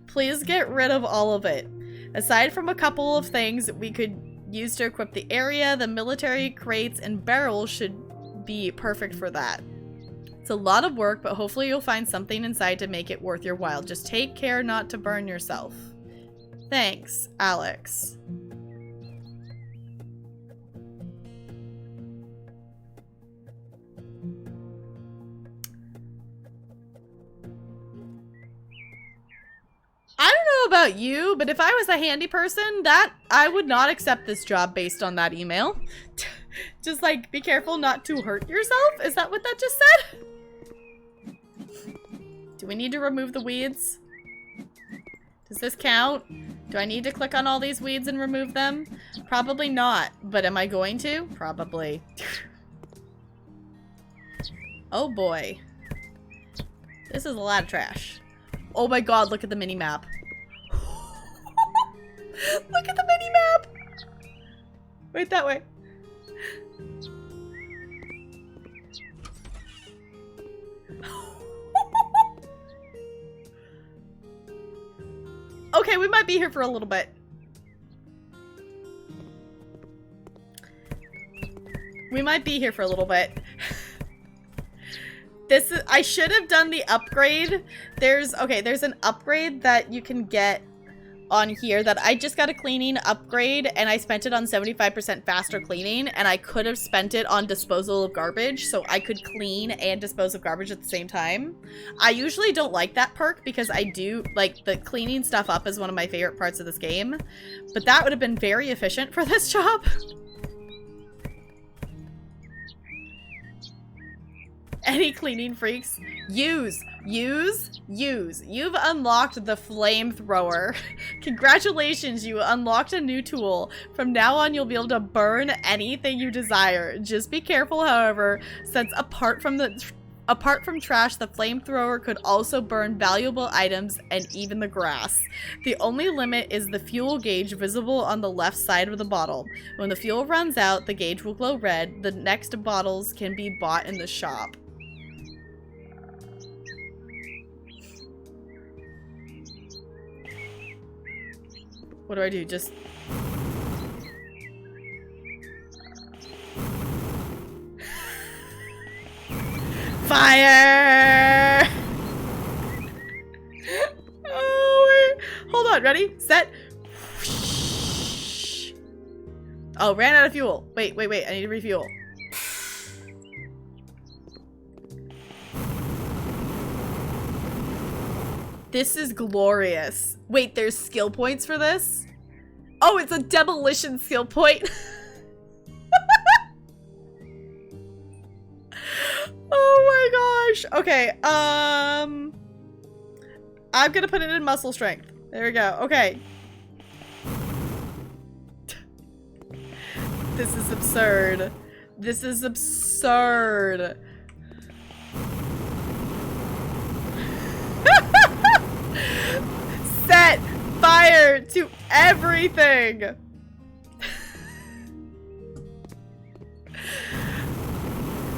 [SPEAKER 1] Please get rid of all of it. Aside from a couple of things we could use to equip the area, the military crates and barrels should be perfect for that. It's a lot of work, but hopefully you'll find something inside to make it worth your while. Just take care not to burn yourself. Thanks, Alex. I don't know about you, but if I was a handy person, I would not accept this job based on that email. Just, like, be careful not to hurt yourself? Is that what that just said? Do we need to remove the weeds? Does this count? Do I need to click on all these weeds and remove them? Probably not, but am I going to? Probably. Oh boy. This is a lot of trash. Oh my god, look at the mini-map. Look at the mini-map! Wait, that way. Okay, we might be here for a little bit. We might be here for a little bit. This is, I should have done the upgrade. There's an upgrade that you can get on here that I just got a cleaning upgrade and I spent it on 75% faster cleaning, and I could have spent it on disposal of garbage so I could clean and dispose of garbage at the same time. I usually don't like that perk because I do like the cleaning stuff up is one of my favorite parts of this game, but that would have been very efficient for this job. Any cleaning freaks? Use. You've unlocked the flamethrower. Congratulations, you unlocked a new tool. From now on, you'll be able to burn anything you desire. Just be careful, however, since apart from trash, the flamethrower could also burn valuable items and even the grass. The only limit is the fuel gauge visible on the left side of the bottle. When the fuel runs out, the gauge will glow red. The next bottles can be bought in the shop. What do I do? Just... Fire! Oh, wait. Hold on. Ready? Set. Oh, ran out of fuel. Wait. I need to refuel. This is glorious. Wait, there's skill points for this? Oh, it's a demolition skill point. Oh my gosh. Okay, I'm gonna put it in muscle strength. There we go. Okay. This is absurd. This is absurd. Set fire to everything.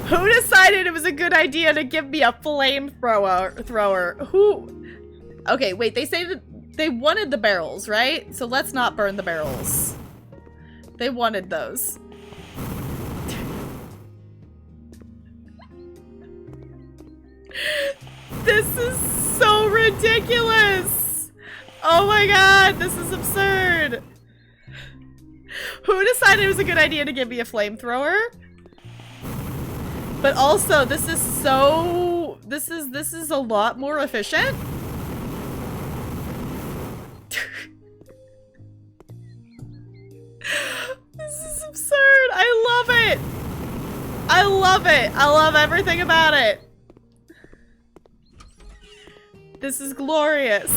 [SPEAKER 1] Who decided it was a good idea to give me a flamethrower? Who? Okay, wait, they say that they wanted the barrels, right? So let's not burn the barrels. They wanted those. This is so ridiculous! Oh my god, this is absurd! Who decided it was a good idea to give me a flamethrower? But also, this is so... This is a lot more efficient. This is absurd. I love it. I love it. I love everything about it. This is glorious.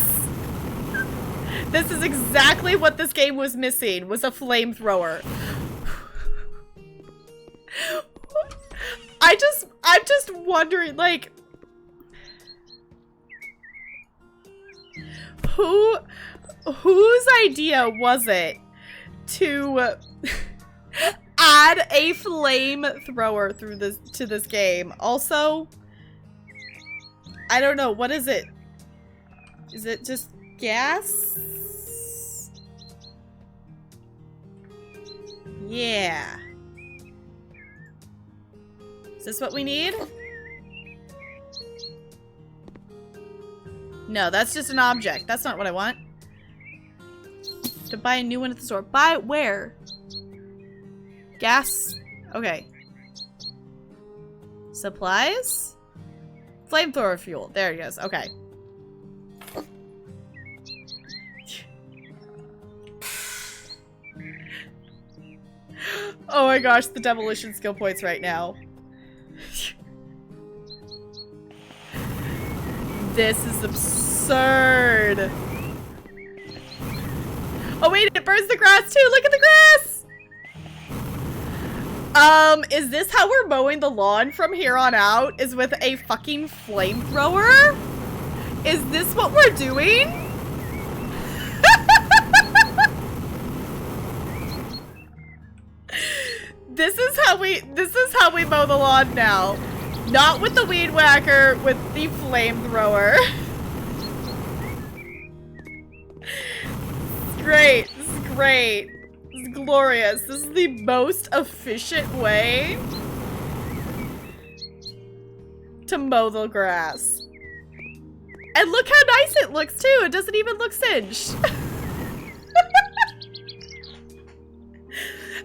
[SPEAKER 1] This is exactly what this game was missing, was a flamethrower. I'm just wondering, like, whose idea was it to add a flamethrower to this game? Also, I don't know, what is it? Is it just gas? Yeah. Is this what we need? No, that's just an object. That's not what I want. To buy a new one at the store. Buy where? Gas? Okay. Supplies? Flamethrower fuel. There it goes. Okay. Oh my gosh, the demolition skill points right now. This is absurd. Oh wait, it burns the grass too. Look at the grass. Is this how we're mowing the lawn from here on out? Is with a fucking flamethrower? Is this what we're doing? This is how we mow the lawn now. Not with the weed whacker, with the flamethrower. Great. This is great. This is glorious. This is the most efficient way to mow the grass. And look how nice it looks too. It doesn't even look singed.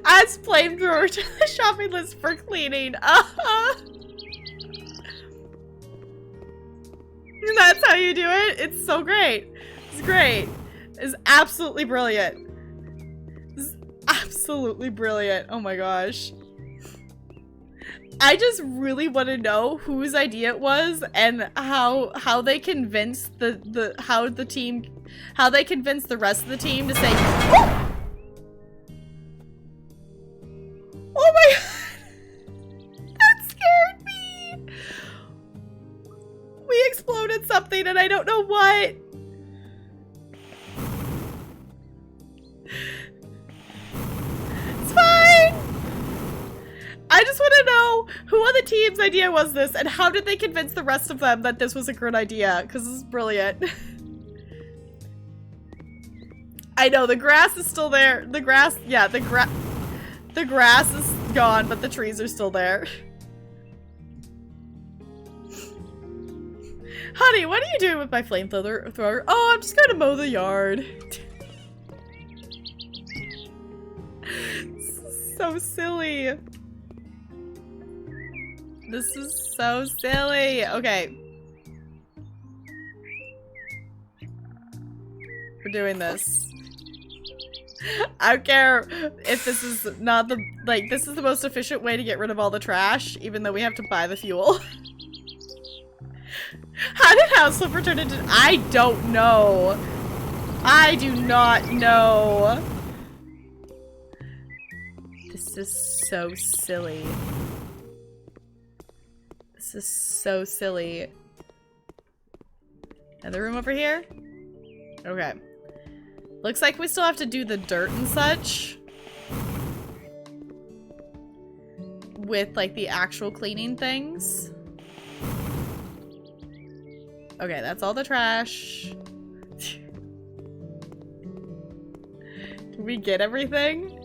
[SPEAKER 1] Adds flamethrower to the shopping list for cleaning. That's how you do it? It's so great. It's great. It's absolutely brilliant. It's absolutely brilliant. Oh my gosh. I just really want to know whose idea it was and how they convinced how they convinced the rest of the team to say, oh! Oh my god! That scared me! We exploded something and I don't know what. It's fine! I just want to know who on the team's idea was this and how did they convince the rest of them that this was a good idea? Because this is brilliant. I know, the grass is still there. The grass, yeah, the grass is gone, but the trees are still there. Honey, what are you doing with my flamethrower? Oh, I'm just going to mow the yard. This is so silly. This is so silly. Okay. We're doing this. I don't care if this is not the, like, this is the most efficient way to get rid of all the trash, even though we have to buy the fuel. How did House Flipper turn into, I don't know. I do not know. This is so silly. This is so silly. Another room over here? Okay. Looks like we still have to do the dirt and such. With, like, the actual cleaning things. Okay, that's all the trash. Did we get everything?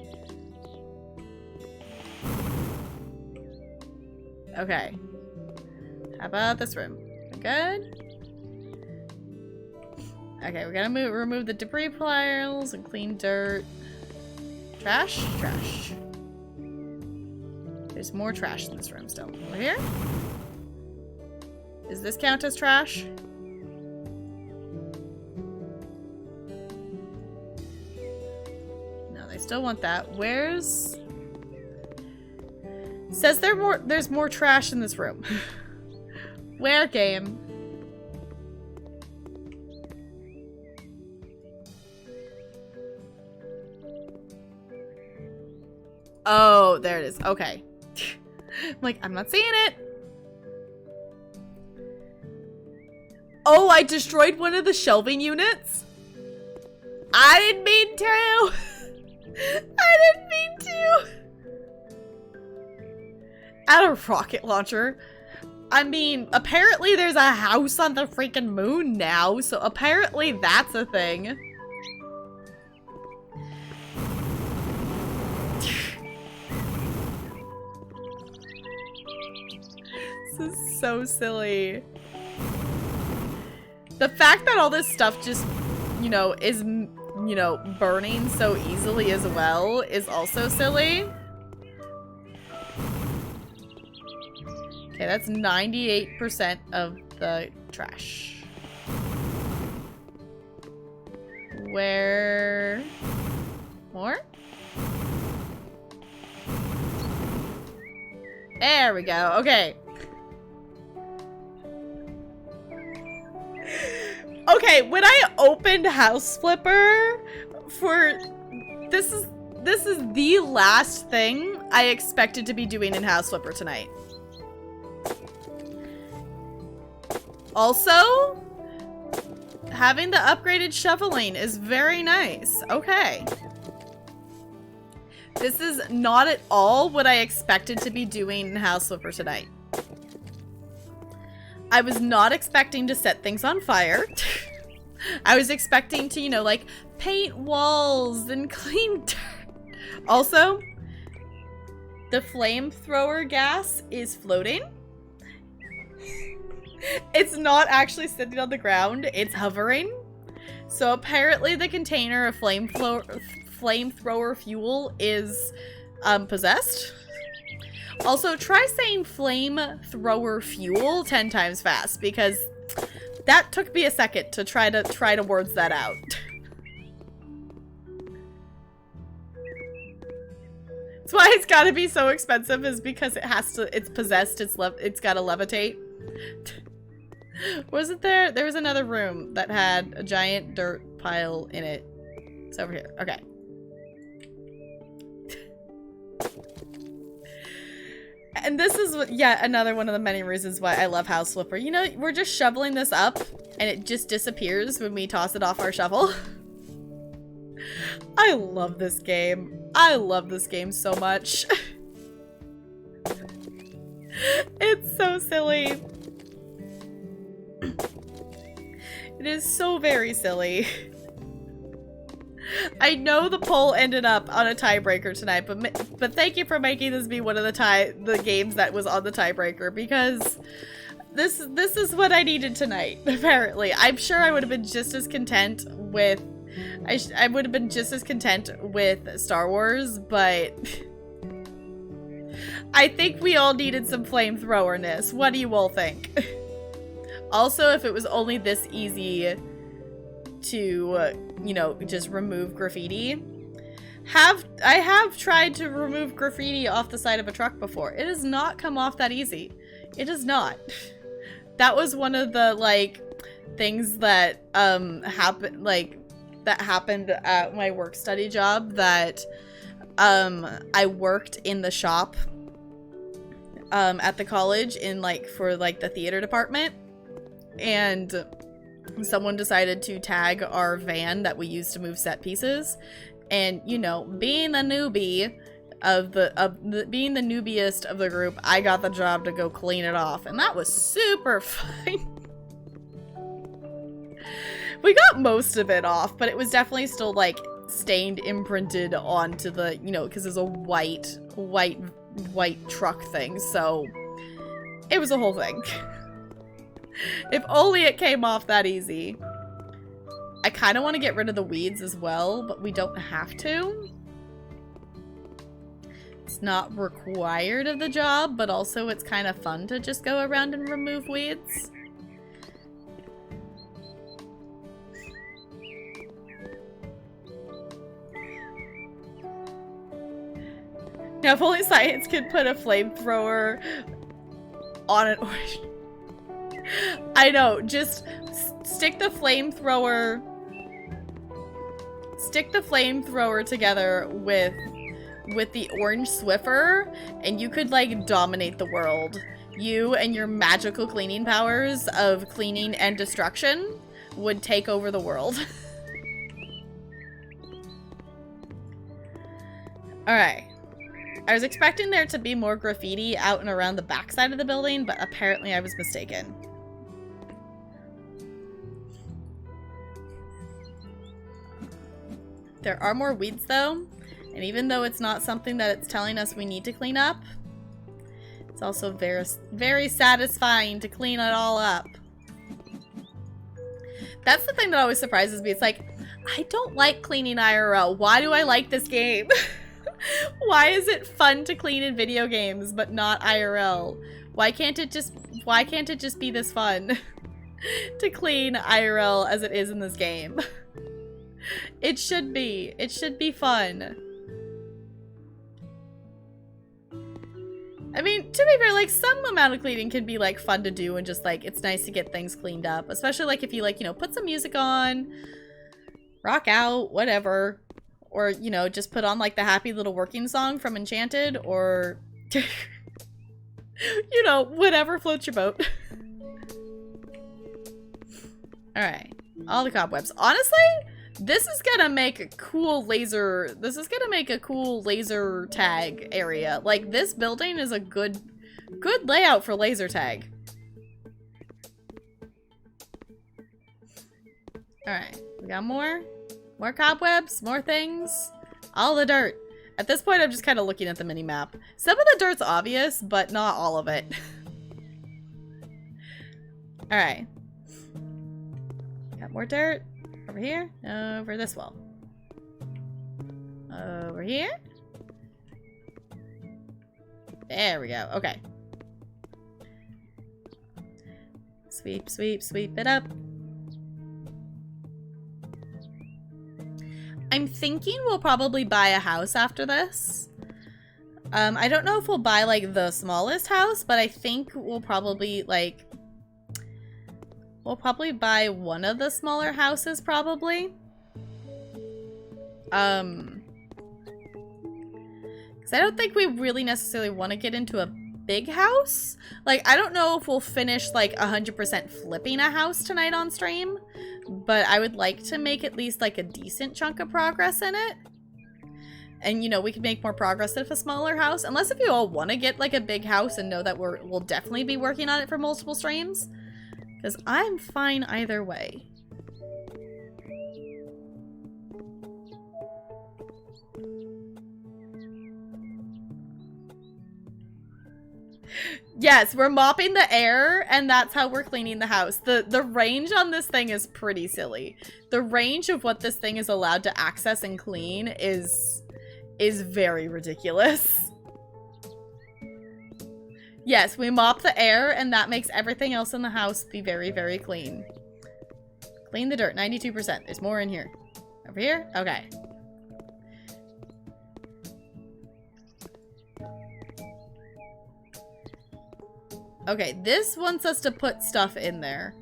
[SPEAKER 1] Okay. How about this room? We're good? Okay, we gotta remove the debris piles and clean dirt. Trash? Trash. There's more trash in this room still. Over here? Does this count as trash? No, they still want that. Where's... Says there's more trash in this room. Where, game? Oh, there it is. Okay. I'm like, I'm not seeing it. Oh, I destroyed one of the shelving units? I didn't mean to. I didn't mean to. Add a rocket launcher. I mean, apparently there's a house on the freaking moon now, so apparently that's a thing. This is so silly. The fact that all this stuff just, you know, is, you know, burning so easily as well is also silly. Okay, that's 98% of the trash. Where? More? There we go. Okay. Okay, when I opened House Flipper for this is the last thing I expected to be doing in House Flipper tonight. Also, having the upgraded shoveling is very nice. Okay. This is not at all what I expected to be doing in House Flipper tonight. I was not expecting to set things on fire. I was expecting to, you know, like, paint walls and clean dirt. Also, the flamethrower gas is floating. It's not actually sitting on the ground, it's hovering. So apparently the container of flamethrower fuel is possessed. Also, try saying flamethrower fuel 10 times fast, because that took me a second to try to words that out. That's why it's gotta be so expensive, is because it's possessed, it's gotta levitate. Wasn't there? There was another room that had a giant dirt pile in it. It's over here. Okay. And this is yet another one of the many reasons why I love House Flipper. You know, we're just shoveling this up and it just disappears when we toss it off our shovel. I love this game. I love this game so much. It's so silly. It is so very silly. I know the poll ended up on a tiebreaker tonight, but thank you for making this be one of the games that was on the tiebreaker, because this is what I needed tonight. Apparently, I'm sure I would have been just as content with I would have been just as content with Star Wars, but I think we all needed some flamethrowerness. What do you all think? Also, if it was only this easy to, you know, just remove graffiti. I have tried to remove graffiti off the side of a truck before. It has not come off that easy. It is not. That was one of the, like, things that, happened at my work study job, that, I worked in the shop, at the college for the theater department. And someone decided to tag our van that we used to move set pieces, and you know, being the newbie being the newbiest of the group, I got the job to go clean it off, and that was super fun. We got most of it off, but it was definitely still like stained, imprinted onto the, you know, because it's a white truck thing, so it was a whole thing. If only it came off that easy. I kind of want to get rid of the weeds as well, but we don't have to. It's not required of the job, but also it's kind of fun to just go around and remove weeds. Now, if only science could put a flamethrower on an orange. I know, just stick the flamethrower together with the orange Swiffer, and you could like dominate the world. You and your magical cleaning powers of cleaning and destruction would take over the world. Alright. I was expecting there to be more graffiti out and around the backside of the building, but apparently I was mistaken. There are more weeds though, and even though it's not something that it's telling us we need to clean up, it's also very, very satisfying to clean it all up. That's the thing that always surprises me. It's like, I don't like cleaning IRL. Why do I like this game? Why is it fun to clean in video games but not IRL? Why can't it just be this fun to clean IRL as it is in this game? It should be. It should be fun. I mean, to be fair, like, some amount of cleaning can be, like, fun to do and just, like, it's nice to get things cleaned up. Especially, like, if you, like, you know, put some music on, rock out, whatever. Or, you know, just put on, like, the happy little working song from Enchanted, or, you know, whatever floats your boat. Alright. All the cobwebs. Honestly, this is gonna make a cool laser tag area. Like, this building is a good layout for laser tag. Alright, we got more cobwebs, more things, all the dirt. At this point, I'm just kind of looking at the mini-map. Some of the dirt's obvious, but not all of it. Alright. Got more dirt. Over here. Over this wall. Over here. There we go. Okay. Sweep, sweep, sweep it up. I'm thinking we'll probably buy a house after this. I don't know if we'll buy, like, the smallest house, but I think we'll probably, like... We'll probably buy one of the smaller houses, probably. Because I don't think we really necessarily want to get into a big house. Like, I don't know if we'll finish, like, 100% flipping a house tonight on stream. But I would like to make at least, like, a decent chunk of progress in it. And, you know, we can make more progress if a smaller house. Unless if you all want to get, like, a big house and know that we'll definitely be working on it for multiple streams. Because I'm fine either way. Yes, we're mopping the air, and that's how we're cleaning the house. The range on this thing is pretty silly. The range of what this thing is allowed to access and clean is very ridiculous. Yes, we mop the air, and that makes everything else in the house be very, very clean. Clean the dirt, 92%. There's more in here. Over here? Okay. Okay, this wants us to put stuff in there.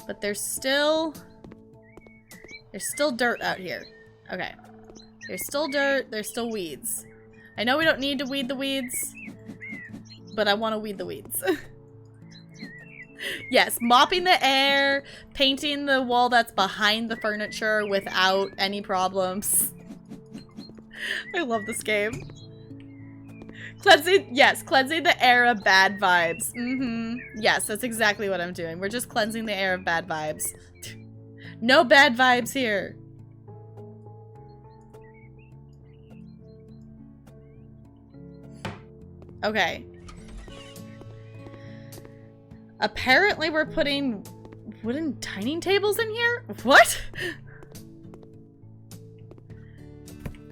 [SPEAKER 1] But there's still dirt out here. Okay. There's still dirt, there's still weeds. I know we don't need to weed the weeds, but I want to weed the weeds. Yes, mopping the air, painting the wall that's behind the furniture without any problems. I love this game. Cleansing the air of bad vibes. Yes, that's exactly what I'm doing. We're just cleansing the air of bad vibes. No bad vibes here. Okay. Apparently we're putting wooden dining tables in here? What?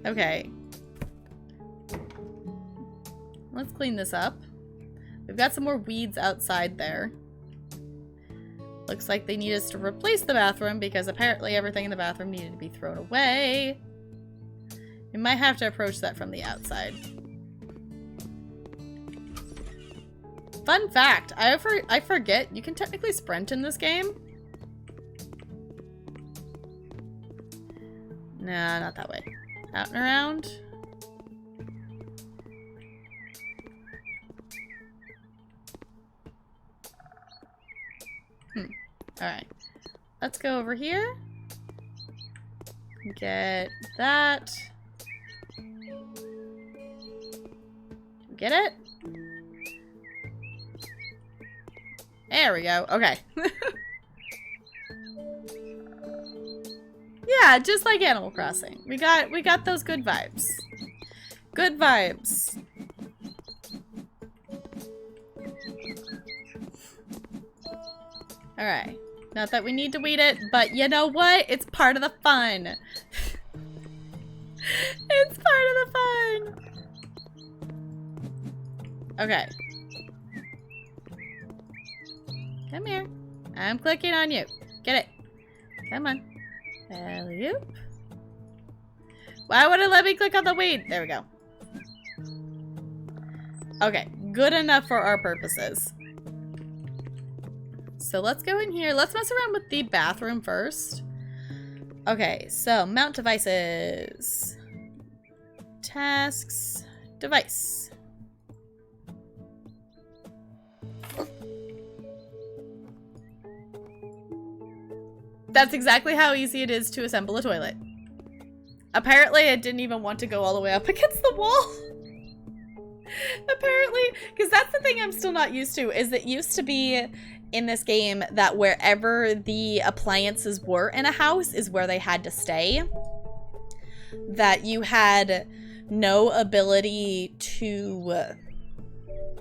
[SPEAKER 1] Okay. Let's clean this up. We've got some more weeds outside there. Looks like they need us to replace the bathroom because apparently everything in the bathroom needed to be thrown away. We might have to approach that from the outside. Fun fact, I forget, you can technically sprint in this game. Nah, not that way. Out and around. Alright. Let's go over here. Get that. Get it? There we go. Okay. Yeah, just like Animal Crossing. We got those good vibes. Good vibes. Alright. Not that we need to weed it, but you know what? It's part of the fun. It's part of the fun. Okay. Come here. I'm clicking on you. Get it. Come on. Alley-oop. Why would it let me click on the weed? There we go. Okay. Good enough for our purposes. So let's go in here. Let's mess around with the bathroom first. Okay, so mount devices. Tasks. Device. That's exactly how easy it is to assemble a toilet. Apparently, I didn't even want to go all the way up against the wall. Apparently, because that's the thing I'm still not used to, is it used to be in this game that wherever the appliances were in a house is where they had to stay. That you had no ability to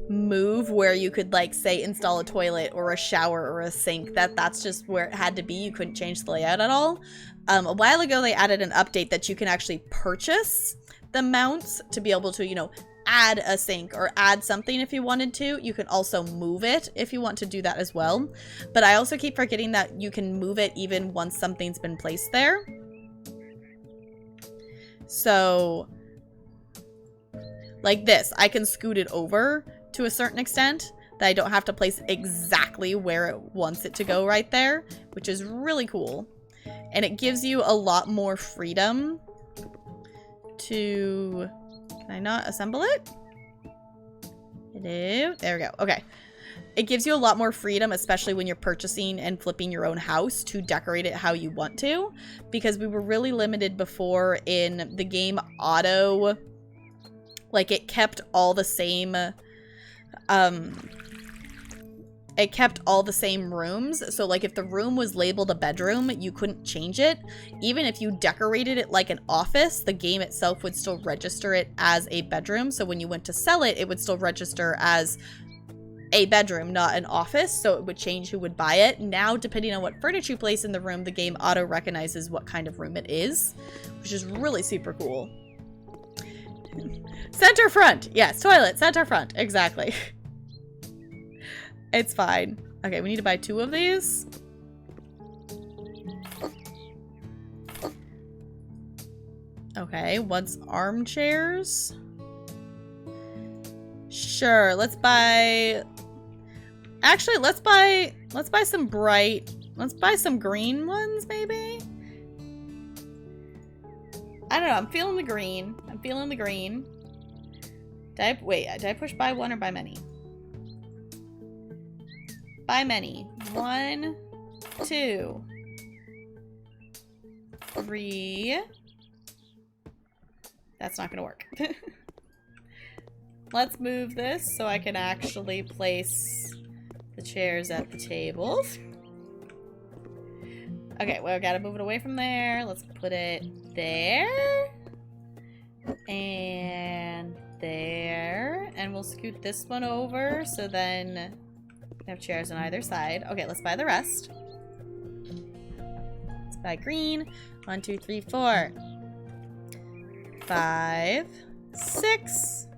[SPEAKER 1] move where you could, like, say install a toilet or a shower or a sink. That's just where it had to be. You couldn't change the layout at all. A while ago they added an update that you can actually purchase the mounts to be able to, you know, add a sink or add something if you wanted to. You can also move it if you want to do that as well. But I also keep forgetting that you can move it even once something's been placed there. So, like this, I can scoot it over to a certain extent that I don't have to place exactly where it wants it to go right there, which is really cool. And it gives you a lot more freedom to... Can I not assemble it? Hello? There we go. Okay. It gives you a lot more freedom, especially when you're purchasing and flipping your own house, to decorate it how you want to. Because we were really limited before in the game auto. Like, it kept all the same... it kept all the same rooms. So, like, if the room was labeled a bedroom, you couldn't change it. Even if you decorated it like an office, the game itself would still register it as a bedroom. So when you went to sell it, it would still register as a bedroom, not an office. So it would change who would buy it. Now, depending on what furniture you place in the room, the game auto recognizes what kind of room it is, which is really super cool. Center front. Yes, toilet, center front. Exactly. It's fine. Okay, we need to buy 2 of these. Okay, what's armchairs? Sure, let's buy... Actually, let's buy some bright... Let's buy some green ones, maybe? I don't know, I'm feeling the green. I'm feeling the green. Wait, did I push buy one or buy many? Buy many. 1, 2, 3. That's not gonna work. Let's move this so I can actually place the chairs at the tables. Okay, well, I gotta move it away from there. Let's put it there. And there. And we'll scoot this one over so then we have chairs on either side. Okay, let's buy the rest. Let's buy green. 1, 2, 3, 4. 5, 6,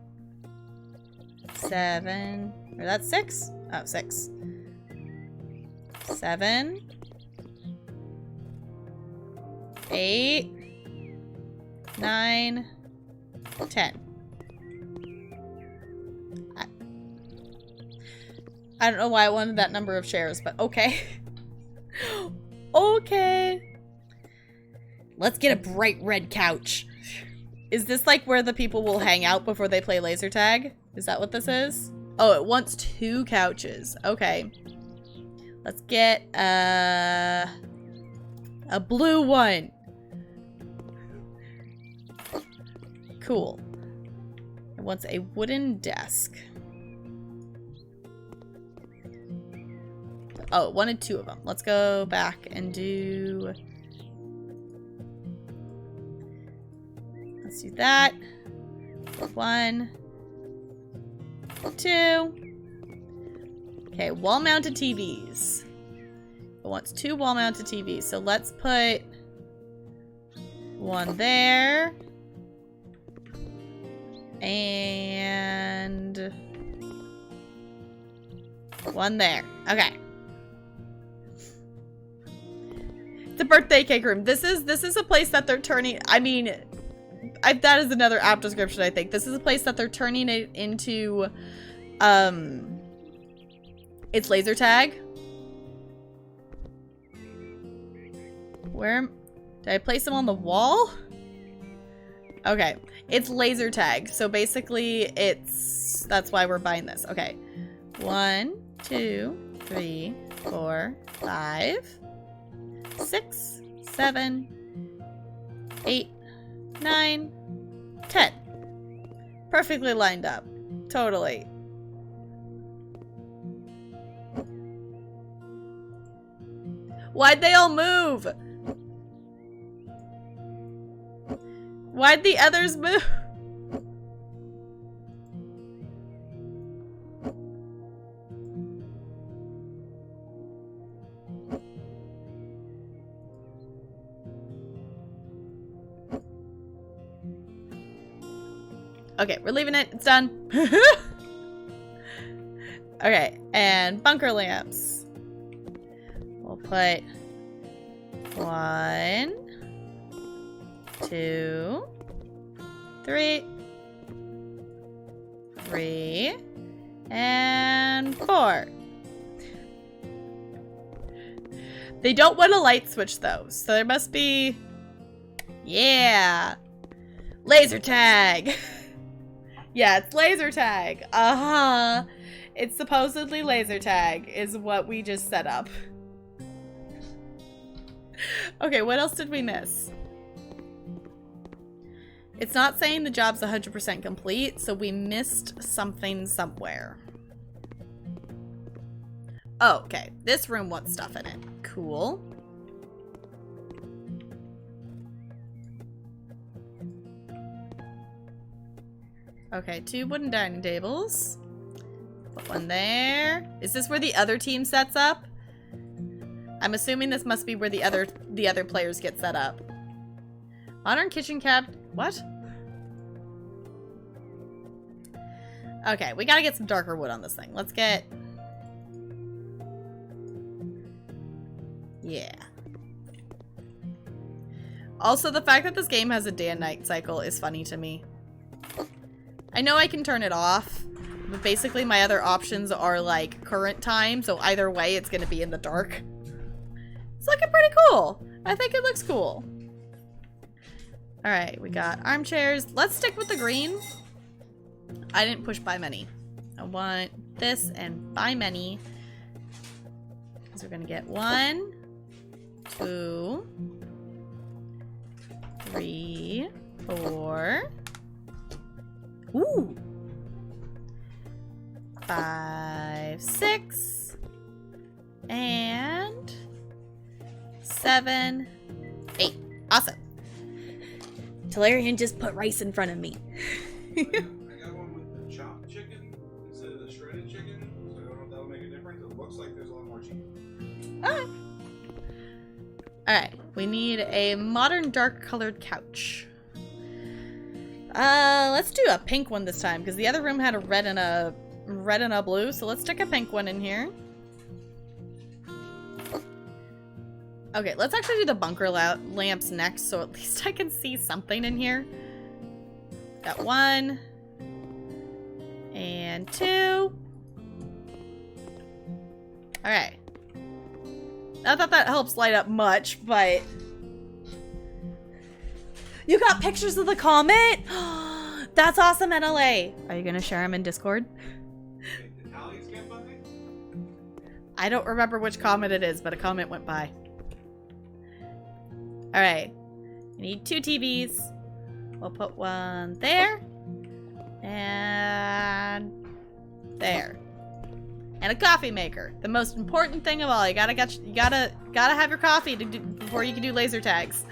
[SPEAKER 1] 7. Or that's 6? Oh, 6. 7, 8, 9, 10. I don't know why I wanted that number of chairs, but okay. Okay. Let's get a bright red couch. Is this like where the people will hang out before they play laser tag? Is that what this is? Oh, it wants 2 couches. Okay. Let's get a blue one. Cool. It wants a wooden desk. Oh, it wanted 2 of them. Let's go back and do... Let's do that. 1, 2. Okay, wall-mounted TVs. It wants 2 wall-mounted TVs. So let's put 1 there. And 1 there. Okay. The birthday cake room. This is a place that they're turning... I mean... that is another app description, I think. This is a place that they're turning it into, it's laser tag. Where, did I place them on the wall? Okay, it's laser tag. So basically, that's why we're buying this. Okay, 1, 2, 3, 4, 5, 6, 7, 8, 9, 10. Perfectly lined up. Totally. Why'd they all move? Why'd the others move? Okay, we're leaving it. It's done. Okay, and bunker lamps. We'll put 1, 2, 3, and 4. They don't want a light switch though, so there must be... Yeah! Laser tag! Yeah, it's laser tag. Uh-huh. It's supposedly laser tag is what we just set up. Okay, what else did we miss? It's not saying the job's 100% complete, so we missed something somewhere. Oh, okay. This room wants stuff in it. Cool. Okay, 2 wooden dining tables. Put one there. Is this where the other team sets up? I'm assuming this must be where the other players get set up. Modern kitchen cabinet. What? Okay, we gotta get some darker wood on this thing. Let's get... Yeah. Also, the fact that this game has a day and night cycle is funny to me. I know I can turn it off, but basically my other options are like current time, so either way it's gonna be in the dark. It's looking pretty cool. I think it looks cool. Alright, we got armchairs. Let's stick with the green. I didn't push buy many. I want this and buy many. So we're gonna get 1, 2, 3, 4. Ooh. 5, 6, and 7, 8. Awesome. Talarian just put rice in front of me.
[SPEAKER 4] I got one with the chopped chicken instead of the shredded chicken, so I don't know if that'll make a difference. It looks like there's a lot more chicken.
[SPEAKER 1] Alright. Alright, we need a modern dark colored couch. Let's do a pink one this time, because the other room had a red and a blue, so let's stick a pink one in here. Okay, let's actually do the bunker lamps next, so at least I can see something in here. Got 1 and 2. Alright. Not that that helps light up much, but... You got pictures of the comet? That's awesome, NLA. Are you gonna share them in Discord?
[SPEAKER 4] Wait, the tallies can't buy?
[SPEAKER 1] I don't remember which comet it is, but a comet went by. Alright. We need 2 TVs. We'll put one there. And there. And a coffee maker. The most important thing of all. You gotta have your coffee before you can do laser tags.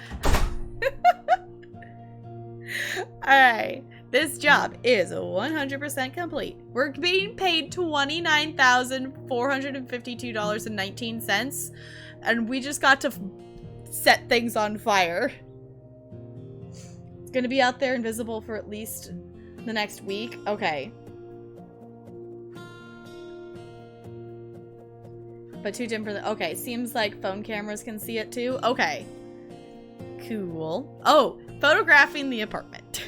[SPEAKER 1] Alright. This job is 100% complete. We're being paid $29,452.19, and we just got to set things on fire. It's gonna be out there invisible for at least the next week. Okay. But too dim for the... Okay, seems like phone cameras can see it too. Okay. Cool. Oh, photographing the apartment.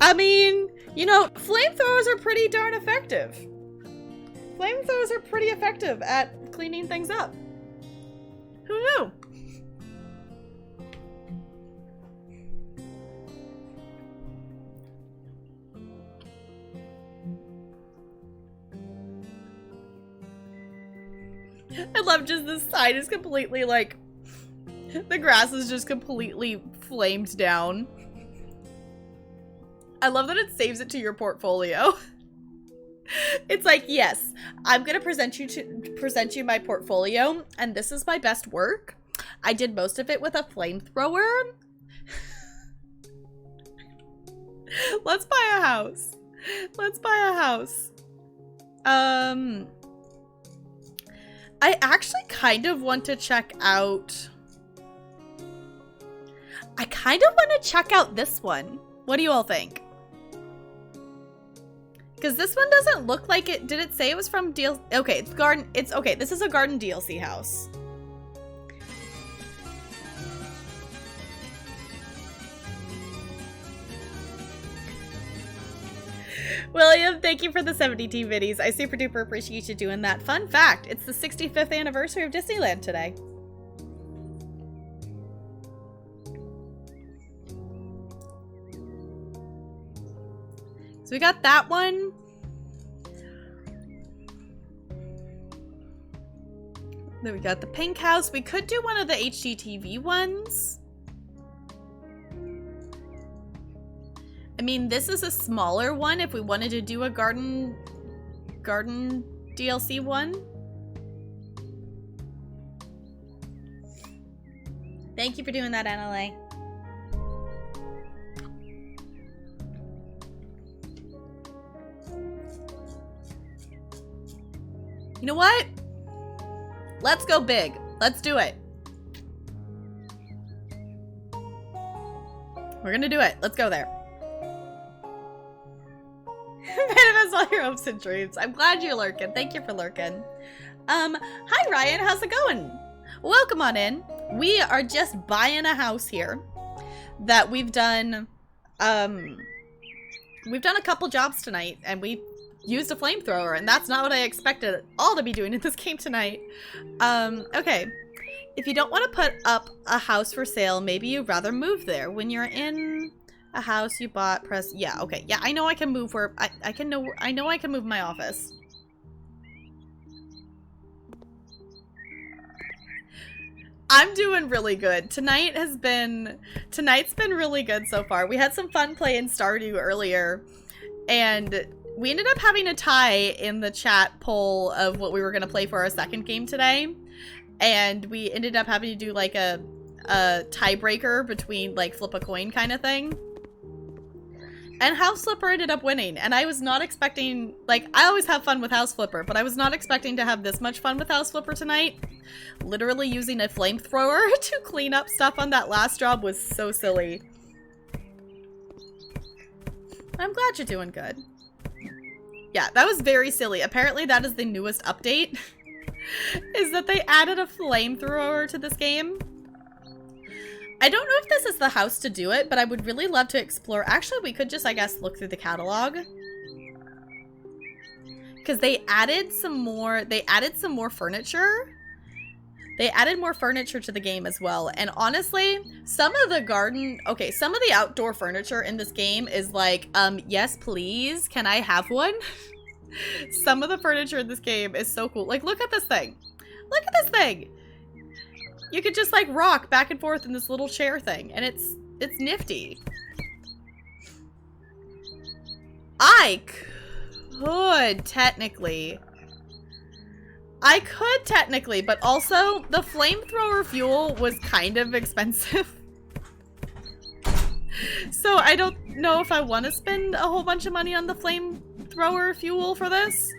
[SPEAKER 1] I mean, you know, flamethrowers are pretty darn effective. Flamethrowers are pretty effective at cleaning things up. Who knew? I love just this side is completely like, the grass is just completely flamed down. I love that it saves it to your portfolio. It's like, yes, I'm gonna present you my portfolio, and this is my best work. I did most of it with a flamethrower. Let's buy a house. Let's buy a house. I actually kind of want to check out... I kind of want to check out this one. What do you all think? Because this one doesn't look like it. Did it say it was from DLC? Okay, it's garden. It's okay. This is a garden DLC house. William, thank you for the 72 biddies. I super duper appreciate you doing that. Fun fact, it's the 65th anniversary of Disneyland today. So we got that one. Then we got the pink house. We could do one of the HGTV ones. I mean, this is a smaller one if we wanted to do a garden DLC one. Thank you for doing that, NLA. You know what? Let's go big. Let's do it. We're gonna do it. Let's go there. Manifest all your hopes and dreams. I'm glad you're lurking. Thank you for lurking. Hi Ryan, how's it going? Welcome on in. We are just buying a house here that we've done a couple jobs tonight, and we used a flamethrower, and that's not what I expected all to be doing in this game tonight. Okay. If you don't want to put up a house for sale, maybe you'd rather move there. When you're in a house you bought, press, yeah, okay. Yeah, I know I can move where, I know I can move my office. I'm doing really good. Tonight's been really good so far. We had some fun playing Stardew earlier, and we ended up having a tie in the chat poll of what we were going to play for our second game today. And we ended up having to do like a tiebreaker between like flip a coin kind of thing. And House Flipper ended up winning. And I was not expecting, like, I always have fun with House Flipper, but I was not expecting to have this much fun with House Flipper tonight. Literally using a flamethrower to clean up stuff on that last job was so silly. I'm glad you're doing good. Yeah, that was very silly. Apparently that is the newest update. Is that they added a flamethrower to this game. I don't know if this is the house to do it, but I would really love to explore. Actually, we could just, I guess, look through the catalog. Because they added some more furniture. They added more furniture to the game as well. And honestly, some of the outdoor furniture in this game is like, yes, please, can I have one? Some of the furniture in this game is so cool. Like, look at this thing. Look at this thing. You could just like rock back and forth in this little chair thing, and it's nifty. I could technically, but also the flamethrower fuel was kind of expensive. So I don't know if I want to spend a whole bunch of money on the flamethrower fuel for this.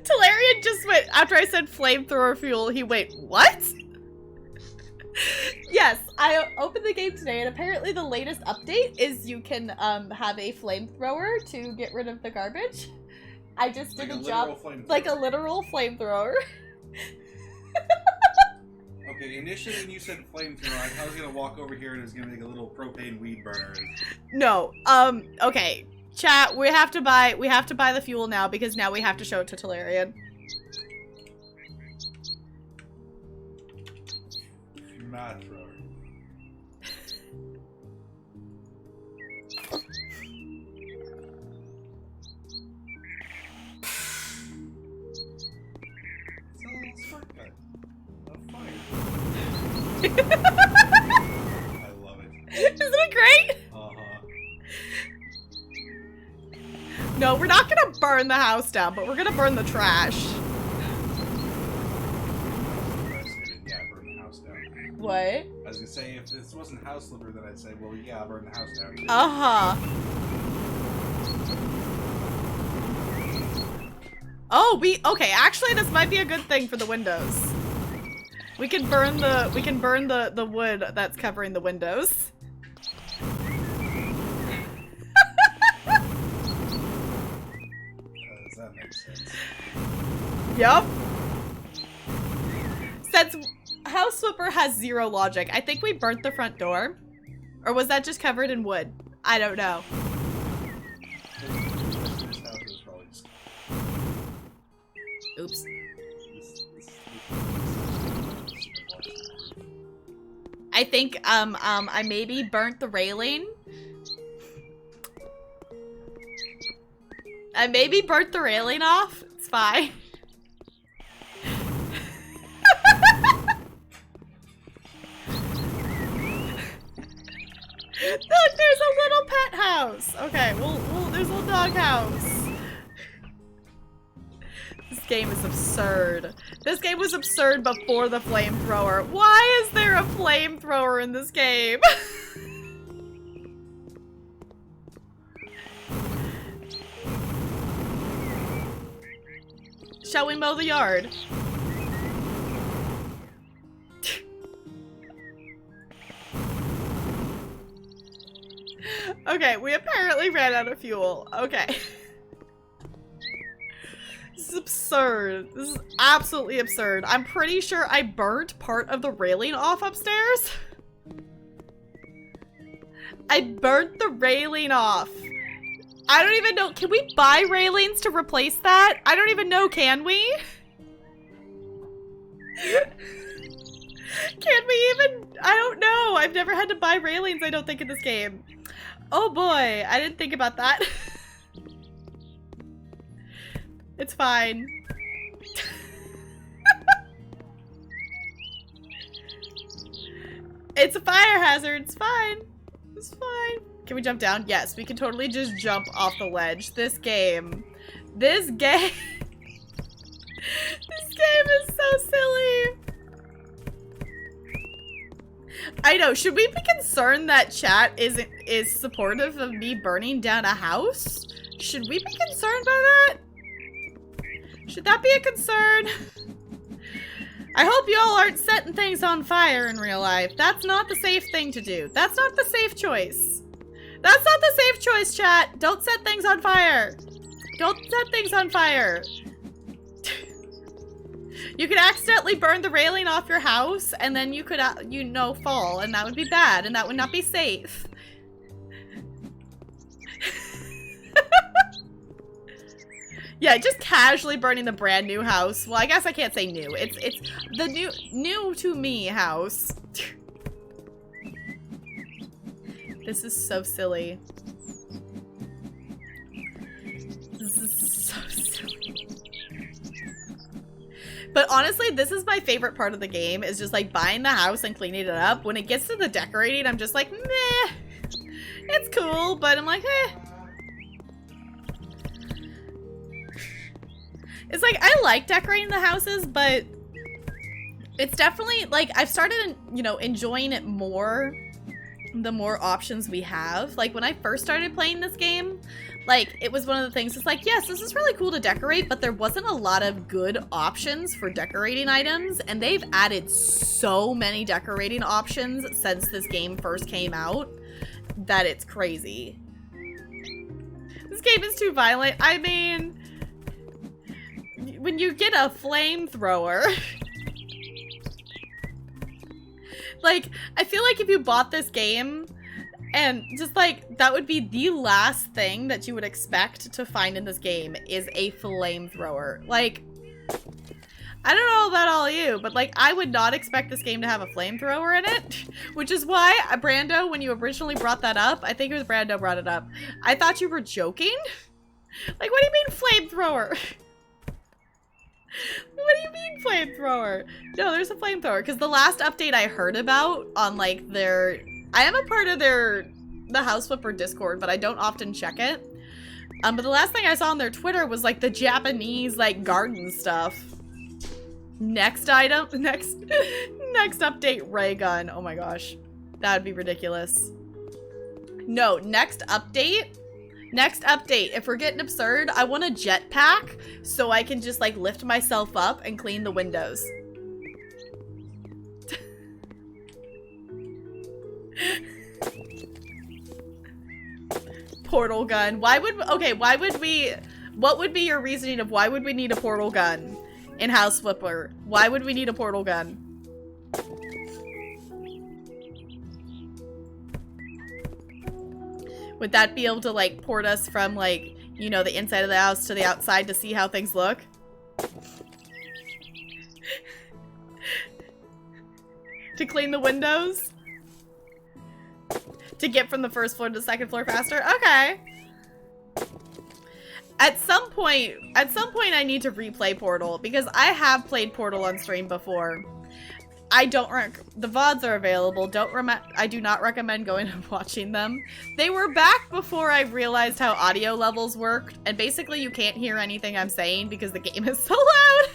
[SPEAKER 1] Talarian just went, after I said flamethrower fuel, he went, what? Yes, I opened the game today, and apparently the latest update is you can have a flamethrower to get rid of the garbage. I just did a job, like a literal flamethrower.
[SPEAKER 4] Okay, initially when you said flamethrower, I was gonna walk over here and it was gonna make a little propane weed burner.
[SPEAKER 1] No, okay. Chat, we have to buy the fuel now because now we have to show it to Talarian.
[SPEAKER 4] Mad thrower. It's a little shortcut of fire. I love it.
[SPEAKER 1] Isn't it great? No, we're not gonna burn the house down, but we're gonna burn the trash.
[SPEAKER 4] Yeah, burn the house down.
[SPEAKER 1] What?
[SPEAKER 4] I was gonna say, if this wasn't House Flipper, then I'd say, well, yeah, burn the house down too.
[SPEAKER 1] Oh, okay, actually this might be a good thing for the windows. We can burn the wood that's covering the windows.
[SPEAKER 4] Does that make sense?
[SPEAKER 1] Yup. Since House Flipper has zero logic, I think we burnt the front door. Or was that just covered in wood? I don't know. Oops. I think I maybe burnt the railing. I maybe burnt the railing off. It's fine. Look, there's a little pet house. Okay, well, there's a little dog house. This game is absurd. This game was absurd before the flamethrower. Why is there a flamethrower in this game? Shall we mow the yard? Okay, we apparently ran out of fuel. Okay. This is absurd. This is absolutely absurd. I'm pretty sure I burnt part of the railing off upstairs. I burnt the railing off. I don't even know. Can we buy railings to replace that? I don't even know. Can we? Can we even? I don't know. I've never had to buy railings, I don't think, in this game. Oh boy, I didn't think about that. It's fine. It's a fire hazard. It's fine. It's fine. Can we jump down? Yes, we can totally just jump off the ledge. This game. This game. This game is so silly. I know. Should we be concerned that chat is supportive of me burning down a house? Should we be concerned by that? Should that be a concern? I hope y'all aren't setting things on fire in real life. That's not the safe thing to do. That's not the safe choice. That's not the safe choice, chat. Don't set things on fire. Don't set things on fire. You could accidentally burn the railing off your house, and then you could, you know, fall, and that would be bad, and that would not be safe. Yeah, just casually burning the brand new house. Well, I guess I can't say new. It's the new to me house. This is so silly. This is so silly. But honestly, this is my favorite part of the game, is just like buying the house and cleaning it up. When it gets to the decorating, I'm just like, meh. It's cool, but I'm like, eh. It's like, I like decorating the houses, but it's definitely, like, I've started, you know, enjoying it more the more options we have. Like, when I first started playing this game, like, it was one of the things, it's like, yes, this is really cool to decorate, but there wasn't a lot of good options for decorating items, and they've added so many decorating options since this game first came out that it's crazy. This game is too violent. I mean, when you get a flamethrower, like, I feel like if you bought this game and just like, that would be the last thing that you would expect to find in this game is a flamethrower. Like, I don't know about all of you, but like, I would not expect this game to have a flamethrower in it, which is why, Brando, when you originally brought that up, I think it was Brando brought it up, I thought you were joking. Like, what do you mean flamethrower? What do you mean flamethrower? No, there's a flamethrower, because the last update I heard about on like their, I am a part of the House Flipper Discord, but I don't often check it. But the last thing I saw on their Twitter was like the Japanese like garden stuff. Next item, next update, ray gun. Oh my gosh, that would be ridiculous. No, next update, Next update, if we're getting absurd, I want a jetpack so I can just like lift myself up and clean the windows. Portal gun. Why would we, what would be your reasoning of why would we need a portal gun in House Flipper? Why would we need a portal gun? Would that be able to, like, port us from, like, you know, the inside of the house to the outside to see how things look? To clean the windows? To get from the first floor to the second floor faster? Okay. At some point I need to replay Portal, because I have played Portal on stream before. I don't the VODs are available. I do not recommend going and watching them. They were back before I realized how audio levels work, and basically you can't hear anything I'm saying because the game is so loud.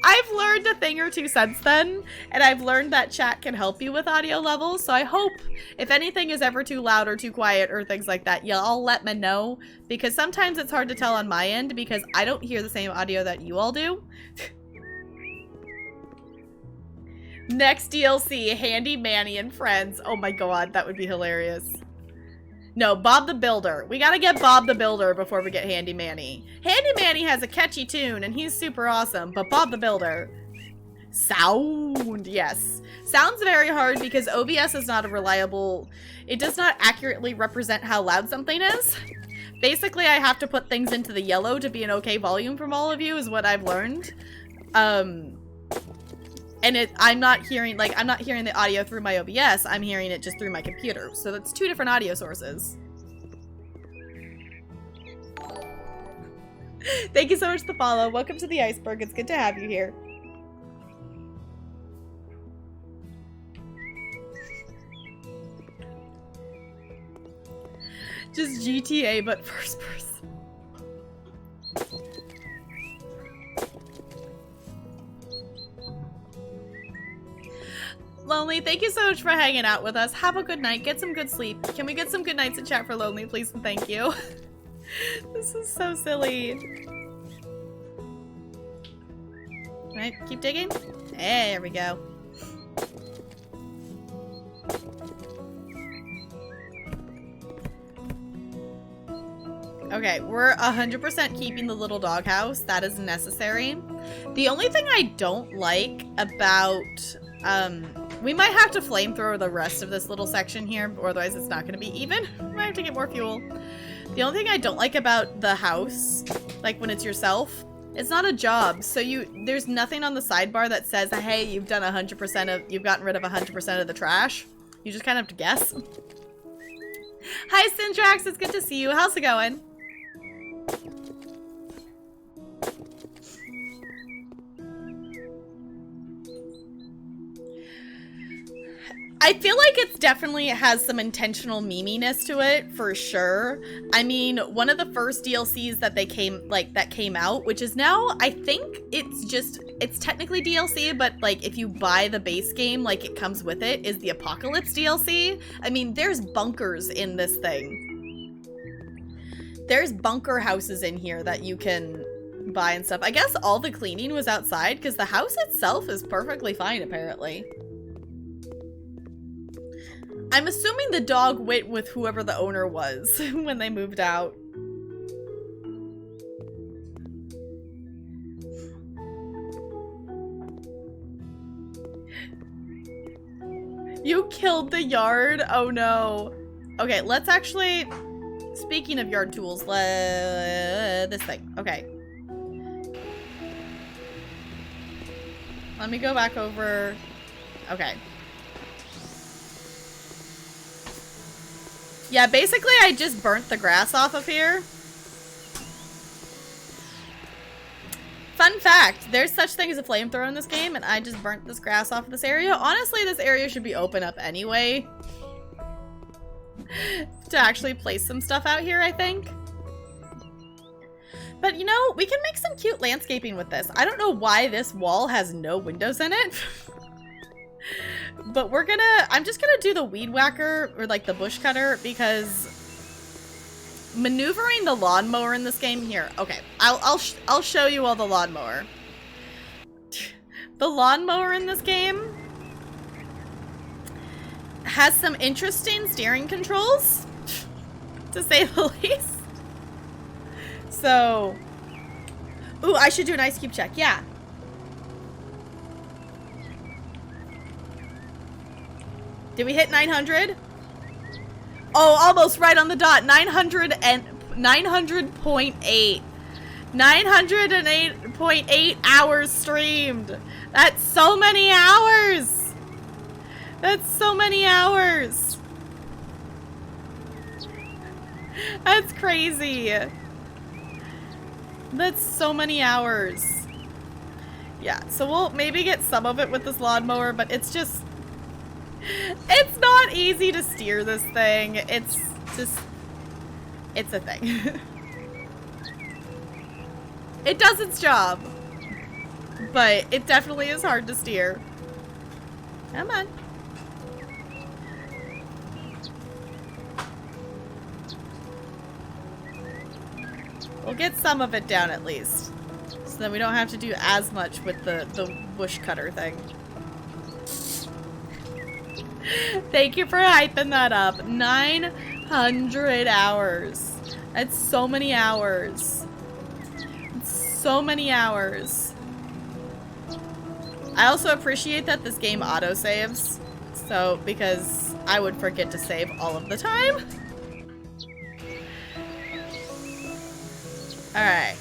[SPEAKER 1] I've learned a thing or two since then, and I've learned that chat can help you with audio levels, so I hope if anything is ever too loud or too quiet or things like that, y'all let me know, because sometimes it's hard to tell on my end because I don't hear the same audio that you all do. Next DLC, Handy Manny and Friends. Oh my god, that would be hilarious. No, Bob the Builder. We gotta get Bob the Builder before we get Handy Manny. Handy Manny has a catchy tune and he's super awesome, but Bob the Builder. Sound, yes. Sounds very hard because OBS is not a reliable... It does not accurately represent how loud something is. Basically, I have to put things into the yellow to be an okay volume from all of you, is what I've learned. And I'm not hearing the audio through my OBS, I'm hearing it just through my computer. So that's two different audio sources. Thank you so much for the follow. Welcome to the Iceberg. It's good to have you here. Just GTA, but first person. Lonely, thank you so much for hanging out with us. Have a good night. Get some good sleep. Can we get some good nights in chat for Lonely, please, and thank you. This is so silly. Right, keep digging. There we go. Okay, we're 100% keeping the little doghouse. That is necessary. The only thing I don't like about... we might have to flamethrower the rest of this little section here, or otherwise it's not going to be even. We might have to get more fuel. The only thing I don't like about the house, like when it's yourself, it's not a job. So there's nothing on the sidebar that says, hey, you've done 100% of, you've gotten rid of 100% of the trash. You just kind of have to guess. Hi, Syndrax, it's good to see you. How's it going? I feel like it definitely has some intentional meminess to it, for sure. I mean, one of the first DLCs that came out, which is now, I think it's technically DLC, but like if you buy the base game, like it comes with it, is the Apocalypse DLC. I mean, there's bunkers in this thing. There's bunker houses in here that you can buy and stuff. I guess all the cleaning was outside because the house itself is perfectly fine, apparently. I'm assuming the dog went with whoever the owner was when they moved out. You killed the yard? Oh no. Okay, let's actually... Speaking of yard tools, this thing. Okay. Let me go back over... Okay. Yeah, basically I just burnt the grass off of here. Fun fact, there's such thing as a flamethrower in this game, and I just burnt this grass off of this area. Honestly, this area should be open up anyway. To actually place some stuff out here, I think. But you know, we can make some cute landscaping with this. I don't know why this wall has no windows in it. But I'm just gonna do the weed whacker, or like the bush cutter, because maneuvering the lawnmower in this game here. Okay, I'll show you all the lawnmower. The lawnmower in this game has some interesting steering controls, to say the least. So, ooh, I should do an ice cube check. Yeah. Did we hit 900? Oh, almost right on the dot. 900.8. 908.8 hours streamed. That's so many hours. That's so many hours. That's crazy. That's so many hours. Yeah, so we'll maybe get some of it with this lawnmower, but it's just... It's not easy to steer this thing. It's just... It's a thing. It does its job. But it definitely is hard to steer. Come on. We'll get some of it down at least. So then we don't have to do as much with the bush cutter thing. Thank you for hyping that up. 900 hours. That's so many hours. It's so many hours. I also appreciate that this game autosaves. So, because I would forget to save all of the time. Alright.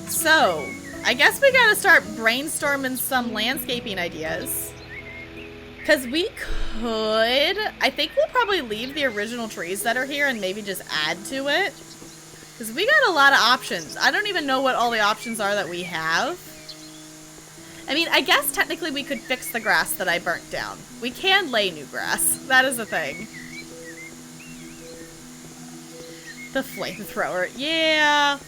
[SPEAKER 1] So, I guess we gotta start brainstorming some landscaping ideas. Because we could... I think we'll probably leave the original trees that are here and maybe just add to it. Because we got a lot of options. I don't even know what all the options are that we have. I mean, I guess technically we could fix the grass that I burnt down. We can lay new grass. That is a thing. The flamethrower. Yeah.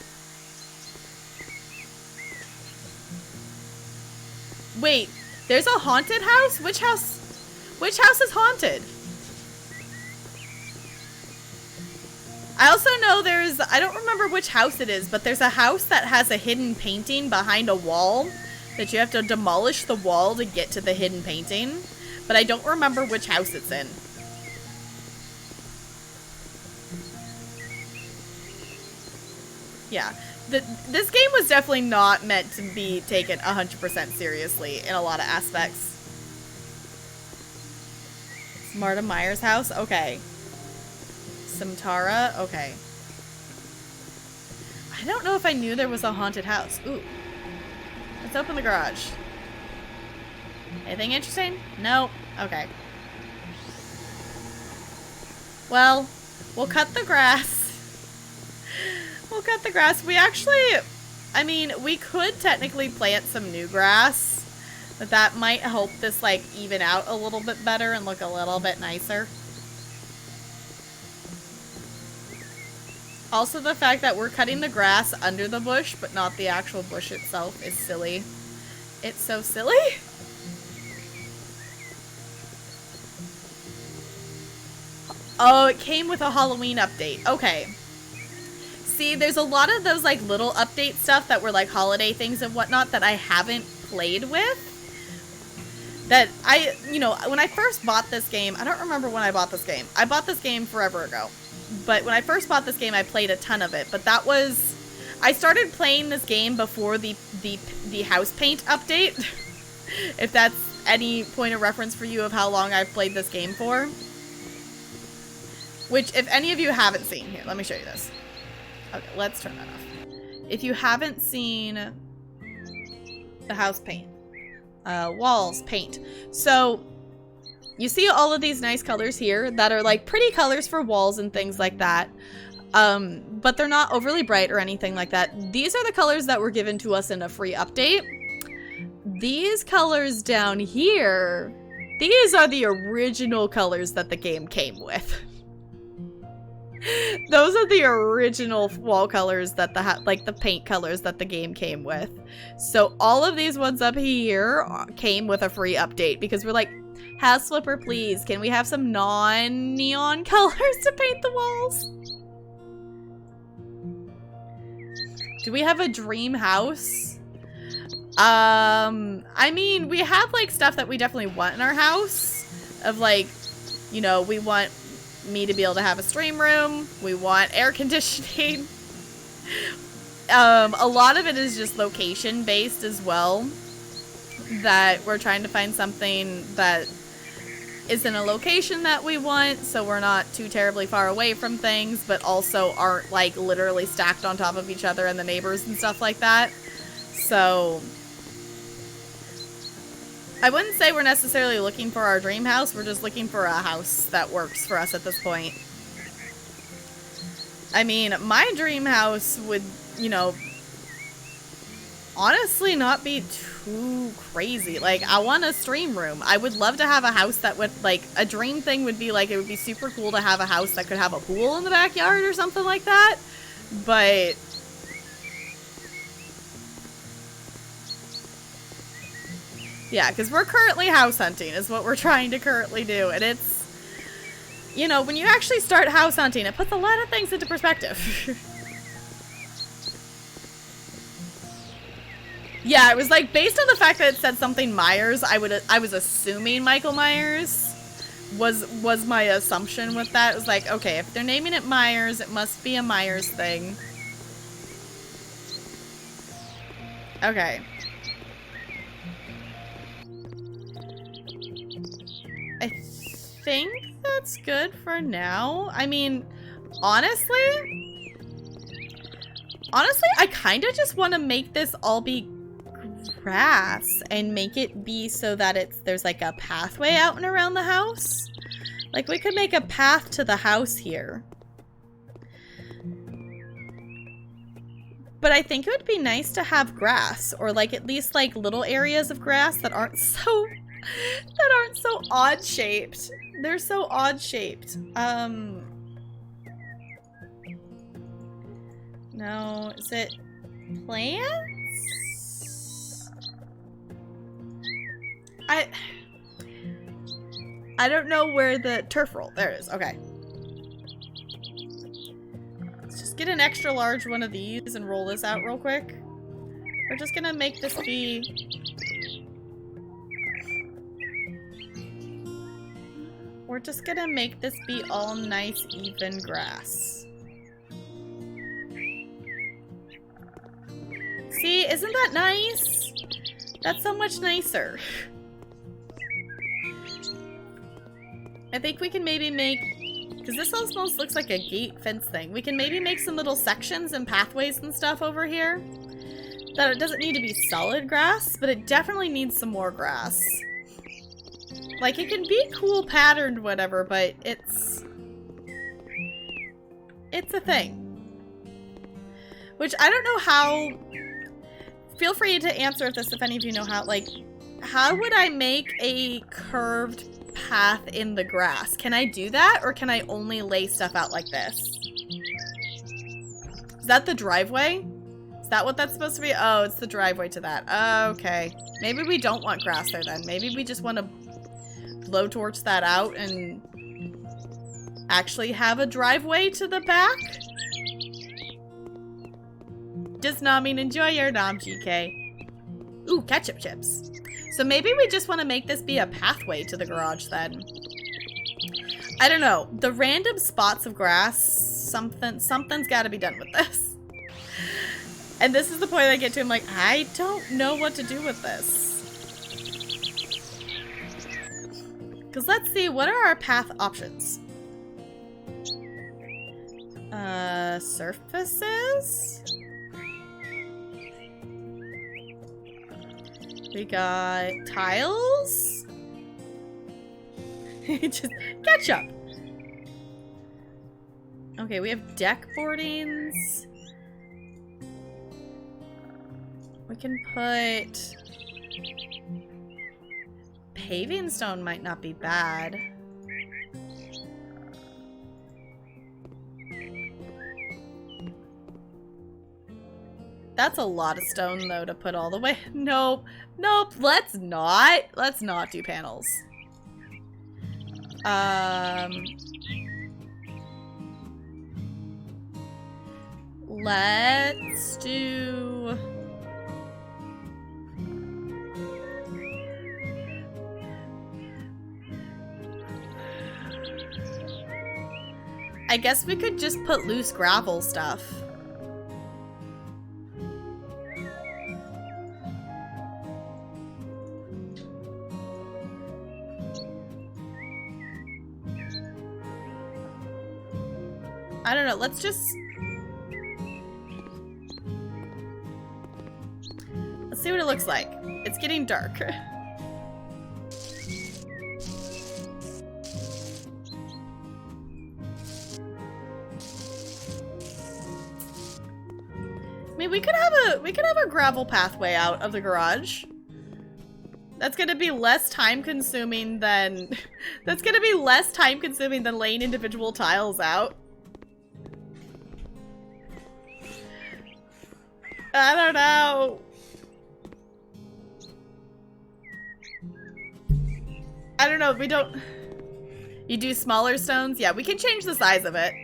[SPEAKER 1] Wait, there's a haunted house? Which house? Which house is haunted? I also know there's, I don't remember which house it is, but there's a house that has a hidden painting behind a wall that you have to demolish the wall to get to the hidden painting. But I don't remember which house it's in. Yeah. This game was definitely not meant to be taken 100% seriously in a lot of aspects. Marta Meyer's house? Okay. Samtara? Okay. I don't know if I knew there was a haunted house. Ooh. Let's open the garage. Anything interesting? No? Okay. Well, we'll cut the grass. We'll cut the grass. We actually, I mean, we could technically plant some new grass. But that might help this, like, even out a little bit better and look a little bit nicer. Also, the fact that we're cutting the grass under the bush, but not the actual bush itself, is silly. It's so silly. Oh, it came with a Halloween update. Okay. See, there's a lot of those, like, little update stuff that were, like, holiday things and whatnot that I haven't played with. That I, you know, when I first bought this game, I don't remember when I bought this game. I bought this game forever ago. But when I first bought this game, I played a ton of it. But that was, I started playing this game before the house paint update. If that's any point of reference for you of how long I've played this game for. Which, if any of you haven't seen, here, let me show you this. Okay, let's turn that off. If you haven't seen the house paint, walls paint. So you see all of these nice colors here that are like pretty colors for walls and things like that. But they're not overly bright or anything like that. These are the colors that were given to us in a free update. These colors down here, these are the original colors that the game came with. Those are the original wall colors that the paint colors that the game came with. So all of these ones up here came with a free update because we're like, House Flipper, please, can we have some non-neon colors to paint the walls? Do we have a dream house? I mean, we have like stuff that we definitely want in our house. Of like, you know, we want me to be able to have a stream room. We want air conditioning. A lot of it is just location based as well. That we're trying to find something that is in a location that we want, so we're not too terribly far away from things, but also aren't like literally stacked on top of each other and the neighbors and stuff like that. So I wouldn't say we're necessarily looking for our dream house, we're just looking for a house that works for us at this point. I mean, my dream house would, you know, honestly not be too crazy. Like, I want a stream room. I would love to have a house that would, like, a dream thing would be, like, it would be super cool to have a house that could have a pool in the backyard or something like that. But yeah, because we're currently house hunting is what we're trying to currently do. And it's, you know, when you actually start house hunting, it puts a lot of things into perspective. Yeah, it was like, based on the fact that it said something Myers, I was assuming Michael Myers was my assumption with that. It was like, okay, if they're naming it Myers, it must be a Myers thing. Okay. I think that's good for now. I mean, honestly, I kind of just want to make this all be grass and make it be so that there's like a pathway out and around the house. Like, we could make a path to the house here. But I think it would be nice to have grass, or like at least like little areas of grass that aren't so odd shaped. They're so odd shaped. No, is it plants? I don't know where the turf roll. There it is. Okay. Let's just get an extra large one of these and roll this out real quick. We're just gonna make this be... We're just gonna make this be all nice, even grass. See, isn't that nice? That's so much nicer. I think we can maybe make, because this almost looks like a gate fence thing. We can maybe make some little sections and pathways and stuff over here. That it doesn't need to be solid grass, but it definitely needs some more grass. Like, it can be cool patterned, whatever, but it's a thing. Which I don't know how, feel free to answer if any of you know how, like, how would I make a curved path in the grass? Can I do that, or can I only lay stuff out like this? Is that the driveway? Is that what that's supposed to be? Oh, it's the driveway to that. Okay. Maybe we don't want grass there then. Maybe we just want to blowtorch that out and actually have a driveway to the back? Just nomming. Enjoy your nom, GK. Ooh, ketchup chips. So maybe we just want to make this be a pathway to the garage then. I don't know. The random spots of grass, something's got to be done with this. And this is the point I get to. I'm like, I don't know what to do with this. Because let's see, what are our path options? Surfaces? We got tiles? Just ketchup. Okay, we have deck boardings. We can put... Paving stone might not be bad. That's a lot of stone, though, to put all the way. Nope. Nope. Let's not. Let's not do panels. Let's do... I guess we could just put loose gravel stuff. I don't know, let's see what it looks like. It's getting dark. I mean, we could have a gravel pathway out of the garage. That's gonna be less time consuming than laying individual tiles out. I don't know. I don't know, we don't... You do smaller stones? Yeah, we can change the size of it.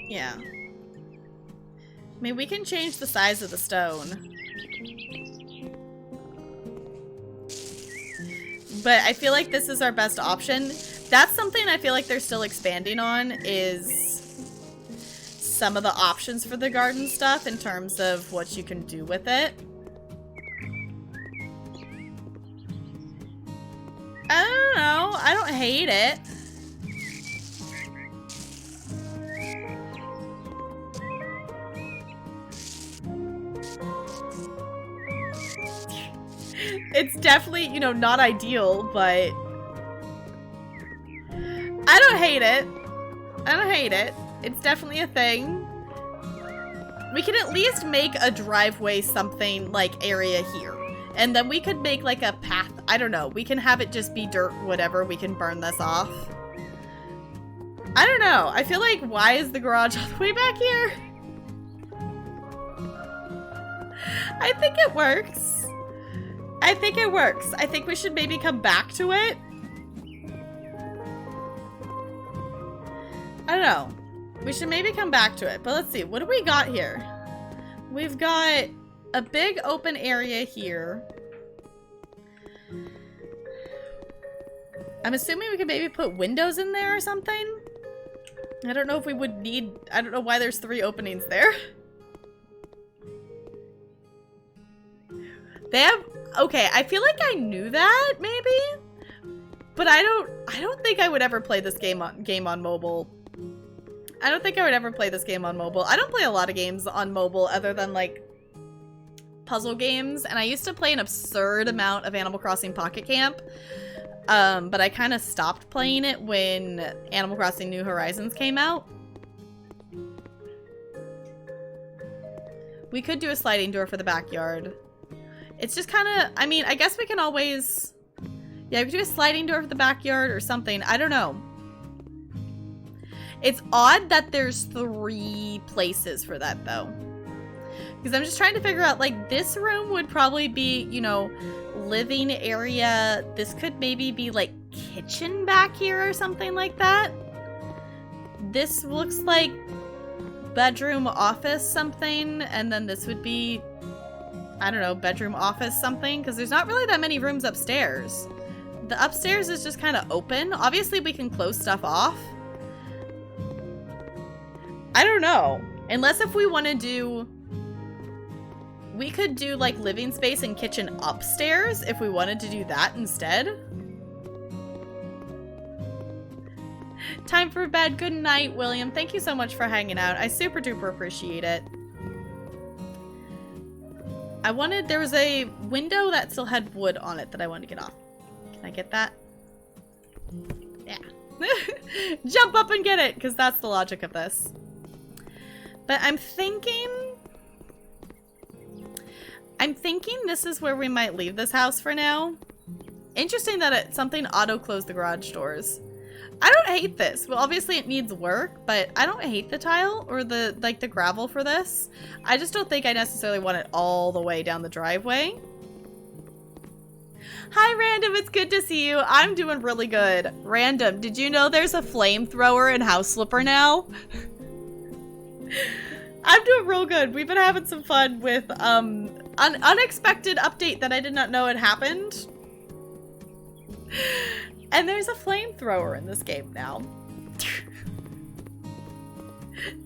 [SPEAKER 1] Yeah. I mean, we can change the size of the stone. But I feel like this is our best option. That's something I feel like they're still expanding on, is some of the options for the garden stuff in terms of what you can do with it. I don't know. I don't hate it. It's definitely, you know, not ideal, but I don't hate it. I don't hate it. It's definitely a thing. We can at least make a driveway something like area here. And then we could make like a path. I don't know. We can have it just be dirt, whatever. We can burn this off. I don't know. I feel like, why is the garage all the way back here? I think it works. I think it works. I think we should maybe come back to it. I don't know. We should maybe come back to it. But let's see. What do we got here? We've got a big open area here. I'm assuming we could maybe put windows in there or something. I don't know if we would need... I don't know why there's 3 openings there. They have... Okay, I feel like I knew that, maybe? But I don't think I would ever play this game on mobile. I don't think I would ever play this game on mobile. I don't play a lot of games on mobile other than, like, puzzle games. And I used to play an absurd amount of Animal Crossing Pocket Camp. But I kind of stopped playing it when Animal Crossing New Horizons came out. We could do a sliding door for the backyard. It's just kind of, I mean, I guess we can always, yeah, we could do a sliding door for the backyard or something. I don't know. It's odd that there's 3 places for that, though. Because I'm just trying to figure out, like, this room would probably be, you know, living area. This could maybe be, like, kitchen back here or something like that. This looks like bedroom, office, something. And then this would be, I don't know, bedroom, office, something. Because there's not really that many rooms upstairs. The upstairs is just kind of open. Obviously, we can close stuff off. I don't know. Unless if we want to do... We could do, like, living space and kitchen upstairs if we wanted to do that instead. Time for bed. Good night, William. Thank you so much for hanging out. I super duper appreciate it. There was a window that still had wood on it that I wanted to get off. Can I get that? Yeah. Jump up and get it, because that's the logic of this. But I'm thinking this is where we might leave this house for now. Interesting that something auto-closed the garage doors. I don't hate this. Well, obviously it needs work, but I don't hate the tile or the gravel for this. I just don't think I necessarily want it all the way down the driveway. Hi, Random. It's good to see you. I'm doing really good. Random, did you know there's a flamethrower in House Slipper now? I'm doing real good. We've been having some fun with an unexpected update that I did not know had happened. And there's a flamethrower in this game now.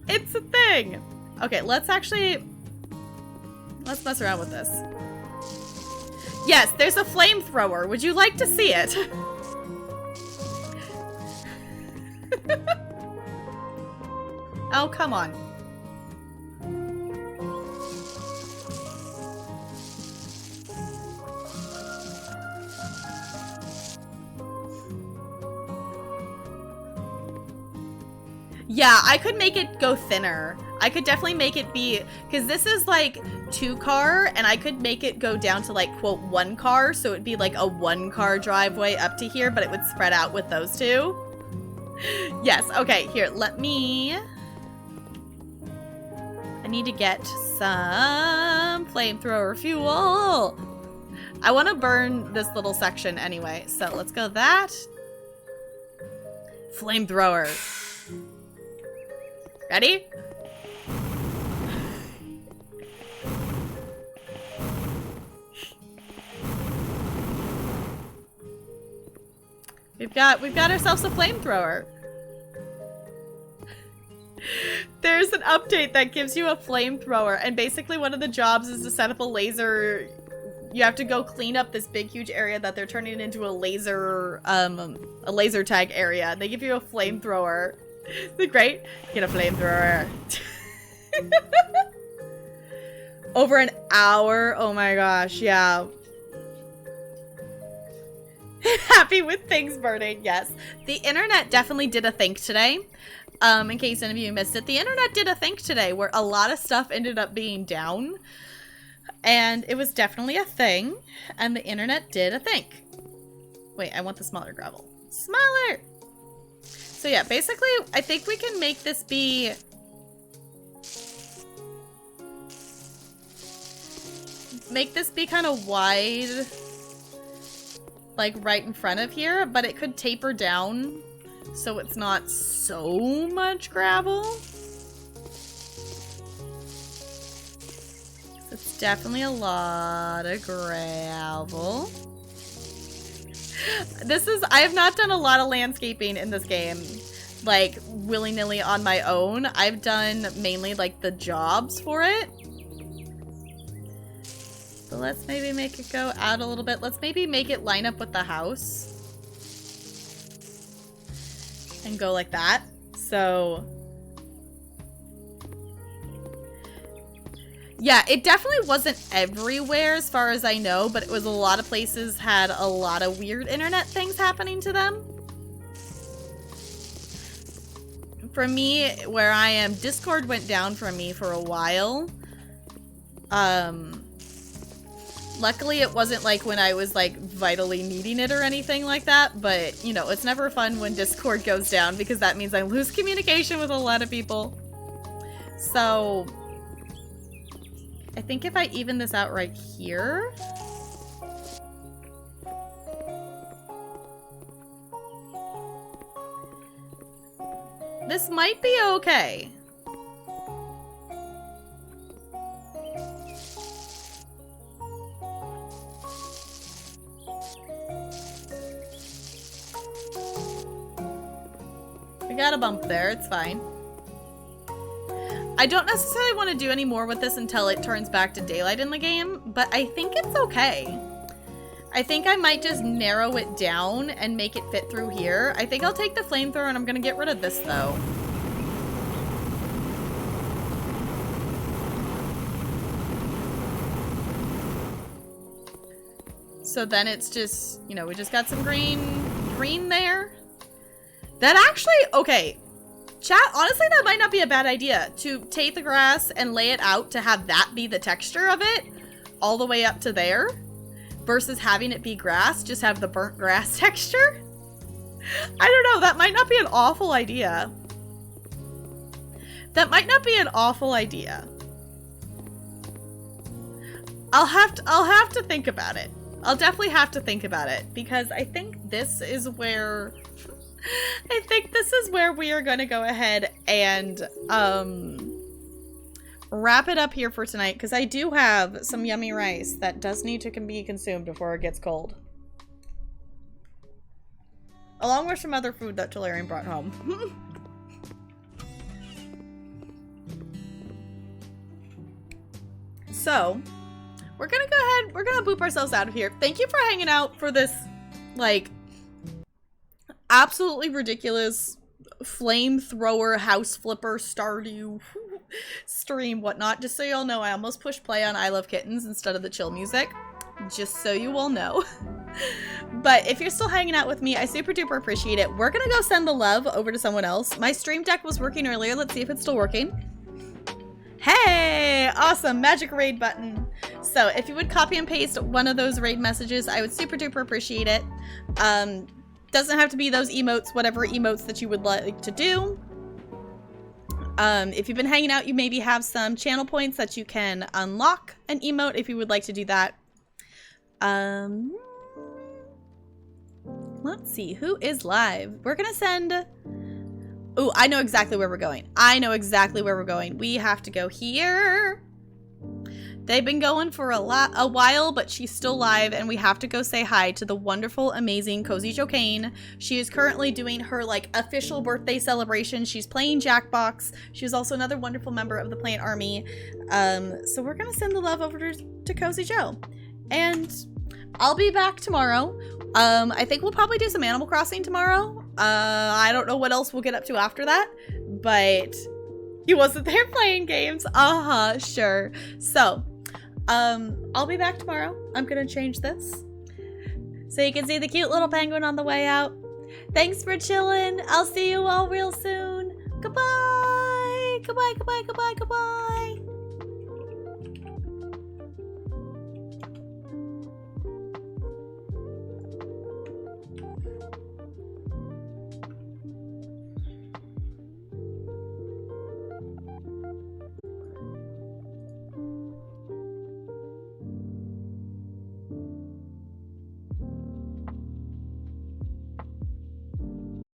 [SPEAKER 1] It's a thing. Okay, let's mess around with this. Yes, there's a flamethrower. Would you like to see it? Oh, come on. Yeah, I could make it go thinner. I could definitely make it be, because this is like 2-car, and I could make it go down to like, quote, 1 car, so it'd be like a 1-car driveway up to here, but it would spread out with those two. Yes, okay, here, I need to get some flamethrower fuel. I want to burn this little section anyway, so let's go that. Flamethrower. Ready? We've got ourselves a flamethrower. There's an update that gives you a flamethrower, and basically one of the jobs is to set up a laser. You have to go clean up this big, huge area that they're turning into a laser tag area. They give you a flamethrower. Isn't it great? Get a flamethrower. Over an hour? Oh my gosh, yeah. Happy with things burning, yes. The internet definitely did a think today. In case any of you missed it, the internet did a think today where a lot of stuff ended up being down. And it was definitely a thing. And the internet did a think. Wait, I want the smaller gravel. Smaller! So yeah, basically, I think we can make this be... kind of wide, like right in front of here, but it could taper down so it's not so much gravel. It's definitely a lot of gravel. I have not done a lot of landscaping in this game, like, willy-nilly on my own. I've done mainly, like, the jobs for it. But let's maybe make it go out a little bit. Let's maybe make it line up with the house. And go like that. So... yeah, it definitely wasn't everywhere as far as I know, but it was a lot of places had a lot of weird internet things happening to them. For me, where I am, Discord went down for me for a while. Luckily it wasn't like when I was like vitally needing it or anything like that, but you know, it's never fun when Discord goes down because that means I lose communication with a lot of people. So... I think if I even this out right here... this might be okay. We got a bump there, it's fine. I don't necessarily want to do any more with this until it turns back to daylight in the game, but I think it's okay. I think I might just narrow it down and make it fit through here. I think I'll take the flamethrower and I'm gonna get rid of this though. So then it's just, you know, we just got some green there. That actually, okay. Chat, honestly, that might not be a bad idea, to take the grass and lay it out to have that be the texture of it all the way up to there versus having it be grass, just have the burnt grass texture. I don't know, that might not be an awful idea. That might not be an awful idea. I'll have to think about it. I'll definitely have to think about it because I think this is where we are going to go ahead and wrap it up here for tonight because I do have some yummy rice that does need to be consumed before it gets cold. Along with some other food that Talarian brought home. So, we're gonna go ahead, we're gonna boop ourselves out of here. Thank you for hanging out for this, like, absolutely ridiculous flamethrower, house flipper, Stardew stream, whatnot. Just so you all know, I almost pushed play on I Love Kittens instead of the chill music. Just so you all know. But if you're still hanging out with me, I super duper appreciate it. We're gonna go send the love over to someone else. My stream deck was working earlier. Let's see if it's still working. Hey! Awesome! Magic raid button. So if you would copy and paste one of those raid messages, I would super duper appreciate it. Doesn't have to be those emotes, whatever emotes that you would like to do. If you've been hanging out, you maybe have some channel points that you can unlock an emote if you would like to do that. Let's see, who is live? We're gonna send... Ooh, I know exactly where we're going. I know exactly where we're going. We have to go here. They've been going for a while, but she's still live, and we have to go say hi to the wonderful, amazing Cozy Jokane. She is currently doing her, like, official birthday celebration. She's playing Jackbox. She's also another wonderful member of the Plant Army. So we're gonna send the love over to Cozy Joe. And I'll be back tomorrow. I think we'll probably do some Animal Crossing tomorrow. I don't know what else we'll get up to after that, but he wasn't there playing games. Sure. So, I'll be back tomorrow. I'm gonna change this so you can see the cute little penguin on the way out. Thanks for chilling. I'll see you all real soon. Goodbye. Goodbye, goodbye, goodbye, goodbye.